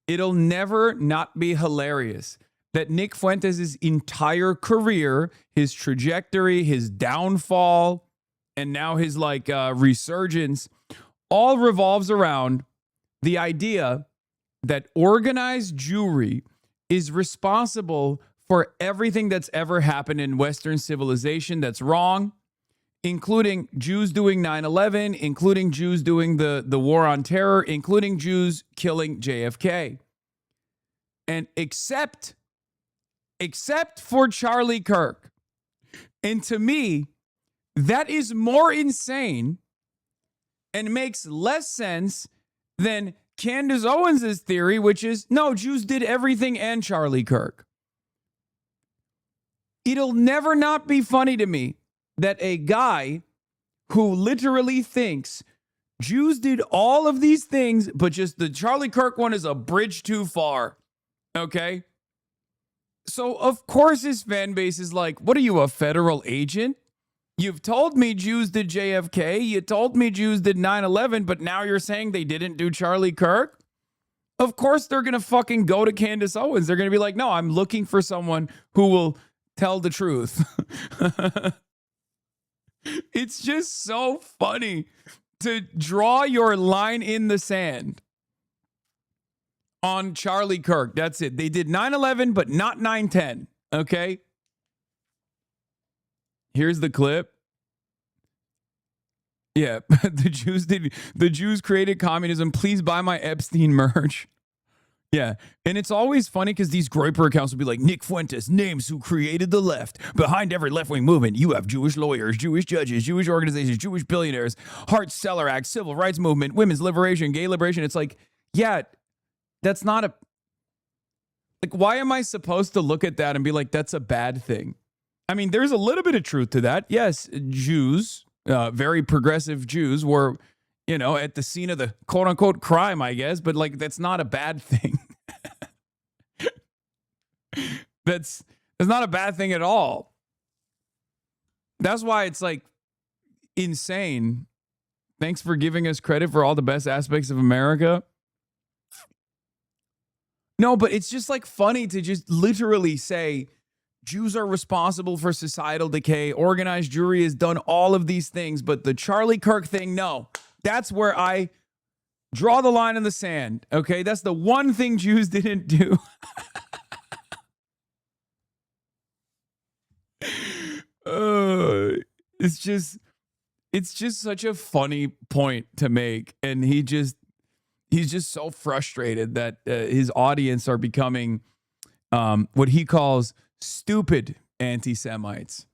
It'll never not be hilarious that Nick Fuentes' entire career, his trajectory, his downfall, and now his resurgence all revolves around the idea that organized Jewry is responsible for everything that's ever happened in Western civilization that's wrong, including Jews doing 9/11, including Jews doing the war on terror, including Jews killing JFK. And except for Charlie Kirk. And to me, that is more insane and makes less sense than Candace Owens' theory, which is, no, Jews did everything and Charlie Kirk. It'll never not be funny to me that a guy who literally thinks Jews did all of these things, but just the Charlie Kirk one is a bridge too far. Okay? So, of course, his fan base is like, what are you, a federal agent? You've told me Jews did JFK. You told me Jews did 9/11, but now you're saying they didn't do Charlie Kirk? Of course, they're going to fucking go to Candace Owens. They're going to be like, no, I'm looking for someone who will tell the truth. It's just so funny to draw your line in the sand on Charlie Kirk. That's it. They did 9/11, but not 9/10. Okay? Here's the clip. Yeah, the Jews created communism. Please buy my Epstein merch. Yeah, and it's always funny because these Groyper accounts will be like, Nick Fuentes names who created the left. Behind every left-wing movement, you have Jewish lawyers, Jewish judges, Jewish organizations, Jewish billionaires, Hart-Celler Act, Civil Rights Movement, women's liberation, gay liberation. It's like, yeah, that's not a... Like, why am I supposed to look at that and be like, that's a bad thing? I mean, there's a little bit of truth to that. Yes, Jews, very progressive Jews were... you know, at the scene of the quote unquote crime, I guess, but like, that's not a bad thing. That's not a bad thing at all. That's why it's like insane. Thanks for giving us credit for all the best aspects of America. No, but it's just like funny to just literally say Jews are responsible for societal decay. Organized Jewry has done all of these things, but the Charlie Kirk thing, no. That's where I draw the line in the sand, okay? That's the one thing Jews didn't do. It's just such a funny point to make, and he's just so frustrated that his audience are becoming what he calls stupid anti-Semites,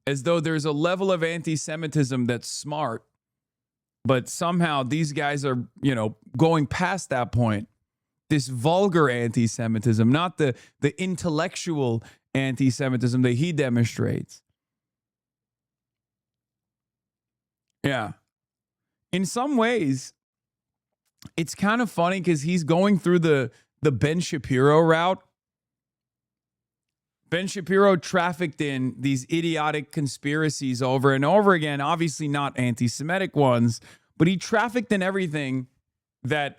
as though there's a level of anti-Semitism that's smart. But somehow these guys are, you know, going past that point. This vulgar anti-Semitism, not the intellectual anti-Semitism that he demonstrates. Yeah. In some ways, it's kind of funny because he's going through the Ben Shapiro route. Ben Shapiro trafficked in these idiotic conspiracies over and over again, obviously not anti-Semitic ones, but he trafficked in everything that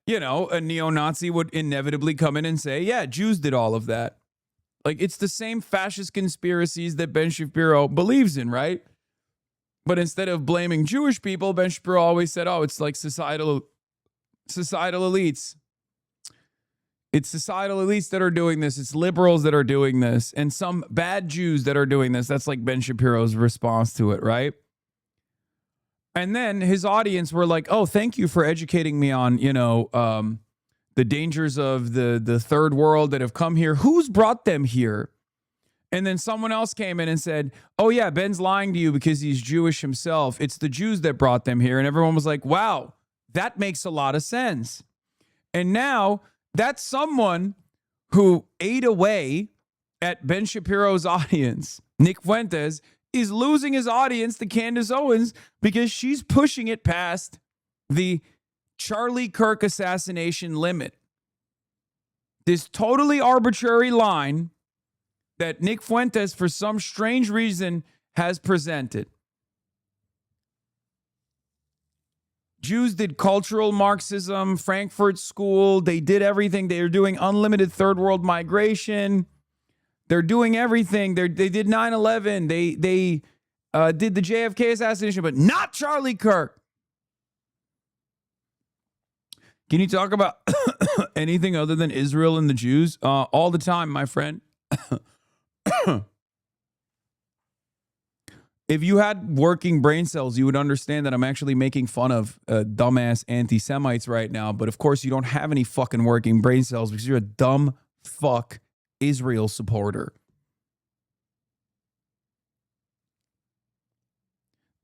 you know, a neo-Nazi would inevitably come in and say, yeah, Jews did all of that. Like, it's the same fascist conspiracies that Ben Shapiro believes in, right? But instead of blaming Jewish people, Ben Shapiro always said, oh, it's like societal elites. It's societal elites that are doing this. It's liberals that are doing this. And some bad Jews that are doing this. That's like Ben Shapiro's response to it, right? And then his audience were like, oh, thank you for educating me on, you know, the dangers of the third world that have come here. Who's brought them here? And then someone else came in and said, oh, yeah, Ben's lying to you because he's Jewish himself. It's the Jews that brought them here. And everyone was like, wow, that makes a lot of sense. And now... that's someone who ate away at Ben Shapiro's audience. Nick Fuentes is losing his audience to Candace Owens because she's pushing it past the Charlie Kirk assassination limit. This totally arbitrary line that Nick Fuentes, for some strange reason, has presented. Jews did cultural Marxism, Frankfurt School. They did everything. They are doing unlimited third world migration. They're doing everything. They did 9/11. They did the JFK assassination, but not Charlie Kirk. Can you talk about anything other than Israel and the Jews? All the time, my friend. If you had working brain cells, you would understand that I'm actually making fun of dumbass anti-Semites right now. But of course, you don't have any fucking working brain cells because you're a dumb fuck Israel supporter.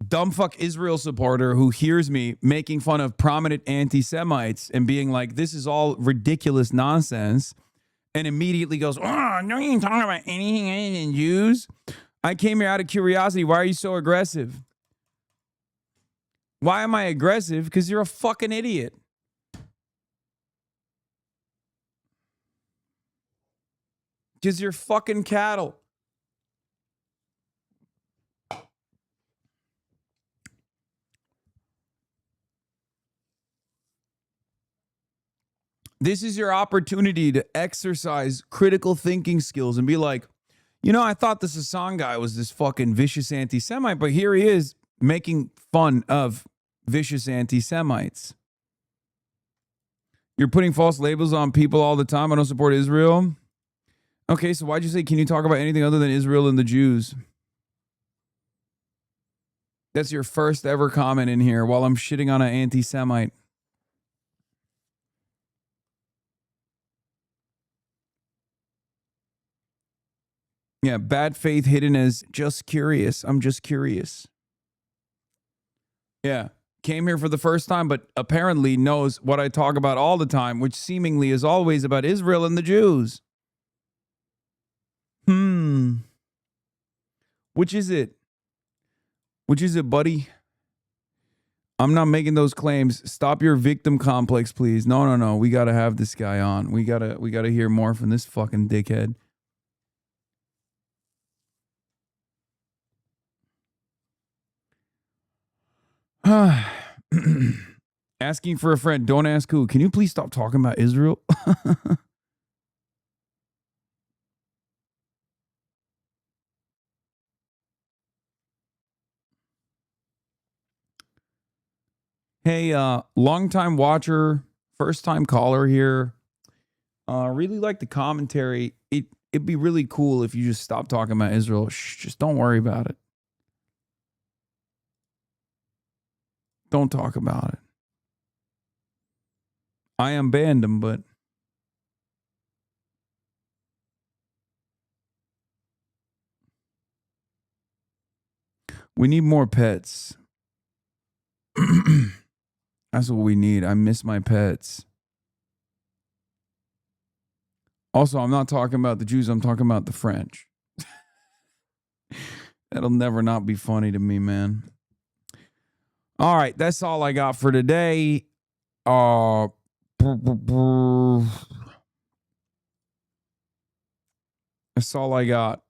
Dumb fuck Israel supporter who hears me making fun of prominent anti-Semites and being like, this is all ridiculous nonsense. And immediately goes, oh, no, you ain't talking about anything other than Jews. I came here out of curiosity. Why are you so aggressive? Why am I aggressive? Because you're a fucking idiot. Because you're fucking cattle. This is your opportunity to exercise critical thinking skills and be like, you know, I thought this Hasan guy was this fucking vicious anti-Semite, but here he is making fun of vicious anti-Semites. You're putting false labels on people all the time. I don't support Israel. Okay, so why'd you say, can you talk about anything other than Israel and the Jews? That's your first ever comment in here while I'm shitting on an anti-Semite. Yeah, bad faith hidden as just curious. I'm just curious. Yeah, came here for the first time, but apparently knows what I talk about all the time, which seemingly is always about Israel and the Jews. Which is it? Which is it, buddy? I'm not making those claims. Stop your victim complex, please. No. We got to have this guy on. We got to hear more from this fucking dickhead. Asking for a friend. Don't ask who. Can you please stop talking about Israel? Hey, longtime watcher, first time caller here. Really like the commentary. It'd be really cool if you just stop talking about Israel. Shh, just don't worry about it. Don't talk about it. I unbanned him, but we need more pets. That's what we need. I miss my pets. Also, I'm not talking about the Jews. I'm talking about the French. That'll never not be funny to me, man. All right, that's all I got for today. That's all I got.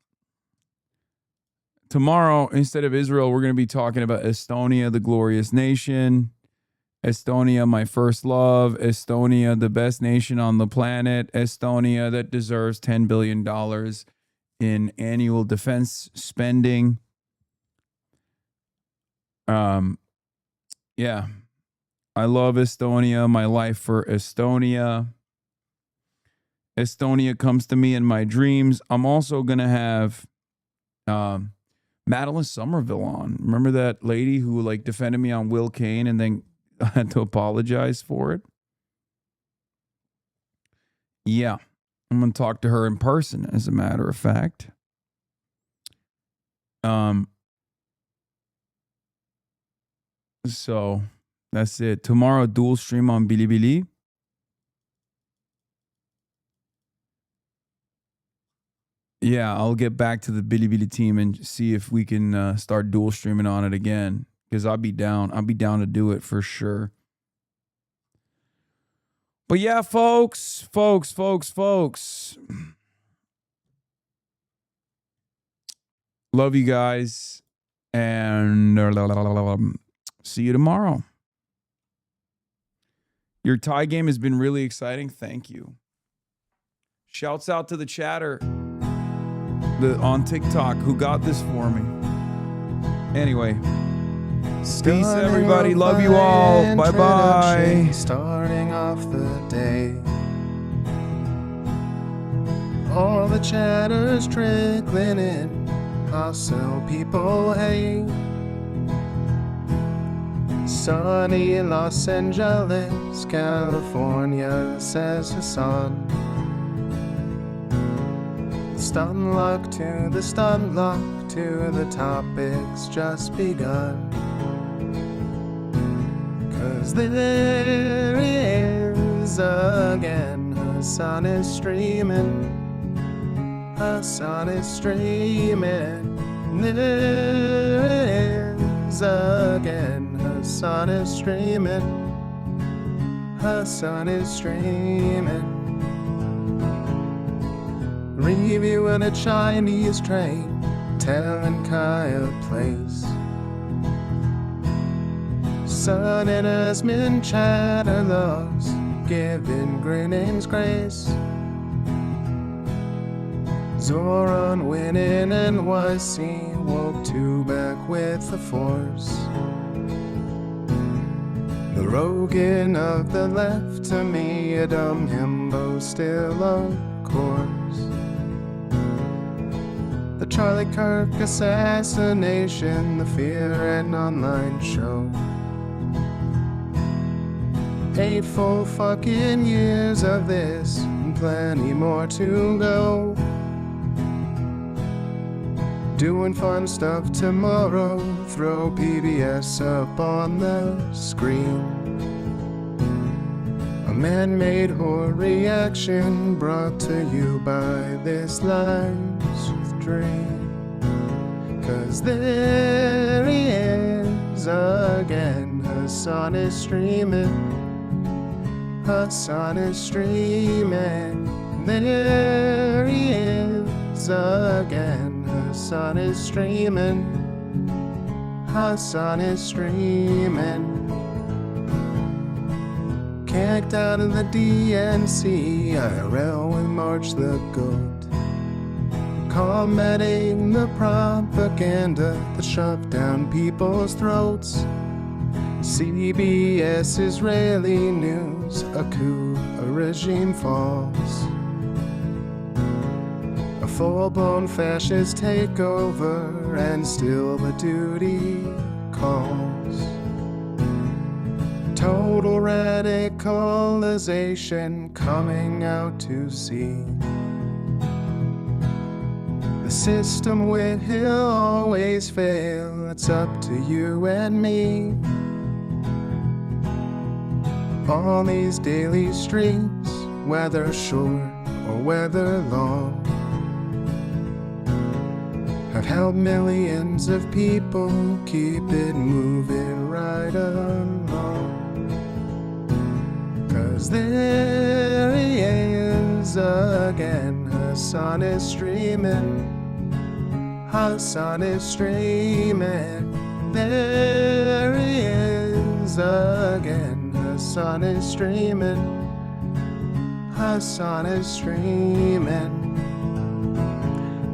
Tomorrow, instead of Israel, we're going to be talking about Estonia, the glorious nation. Estonia, my first love. Estonia, the best nation on the planet. Estonia, that deserves $10 billion in annual defense spending. Yeah. I love Estonia. My life for Estonia. Estonia comes to me in my dreams. I'm also going to have Madeline Somerville on. Remember that lady who like defended me on Will Kane and then had to apologize for it? Yeah. I'm going to talk to her in person, as a matter of fact. So that's it. Tomorrow, dual stream on Bilibili. Yeah, I'll get back to the Bilibili team and see if we can start dual streaming on it again. Because I'll be down. I'll be down to do it for sure. But yeah, folks. Love you guys. And see you tomorrow. Your tie game has been really exciting. Thank you. Shouts out to the chatter on TikTok who got this for me. Anyway. Peace, everybody. Love you all. Bye-bye. Starting off the day. All the chatter's trickling in. Hostile people hate. Sunny Los Angeles, California, says Hasan. Stun luck to the stun luck to the topics just begun. 'Cause there is again, Hasan is streaming. Hasan is streaming. There is again, Hasan. Hasan is streaming. Hasan is streaming. Reviewing a Chinese train, telling Kaya place. Sun and Asmin chatter loves, giving Greening's grace. Zoran winning NYC, woke two back with the force. The Rogan of the left, to me a dumb himbo still of course. The Charlie Kirk assassination, the Fear and Online show. 8 full fucking years of this, and plenty more to go. Doing fun stuff tomorrow, throw PBS up on the screen. A man-made horror reaction brought to you by this life's dream. 'Cause there he is again, Hasan is streaming. Hasan is streaming. There he is again. Hasan is streaming. Hasan is streaming. Kicked out of the DNC, IRL with March the Goat. Combating the propaganda that shoved down people's throats. CBS Israeli news, a coup, a regime falls. A full-blown fascist takeover, and still the duty calls. Total radicalization coming out to sea. The system will always fail, it's up to you and me. On these daily streets, whether short or whether long, have helped millions of people keep it moving right along. 'Cause there he is again, Hasan is streaming. Hasan is streaming. There he is again, Hasan is streaming. Hasan is streaming.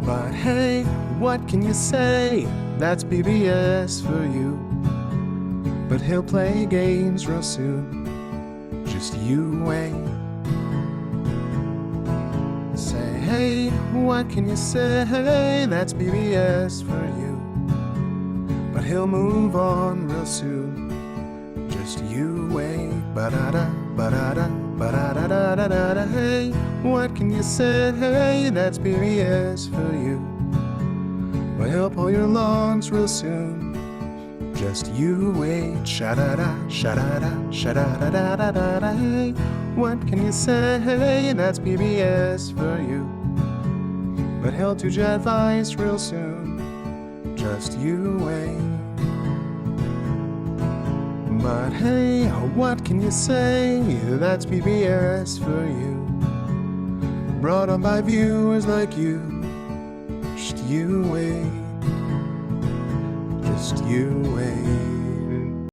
But hey, what can you say? That's PBS for you. But he'll play games real soon. Just you wait. Say, hey, what can you say? That's PBS for you. But he'll move on real soon. Just you wait. Ba-da-da, ba-da-da, ba-da-da-da-da-da. Hey, what can you say? That's PBS for you. But he'll pull your lungs real soon. Just you wait. Sha-da-da, sha-da-da, sha-da-da-da-da-da. Hey, what can you say? That's PBS for you. But he'll do jet advice real soon. Just you wait. But hey, what can you say? That's PBS for you. Brought on by viewers like you. Just you wait. Just you wait.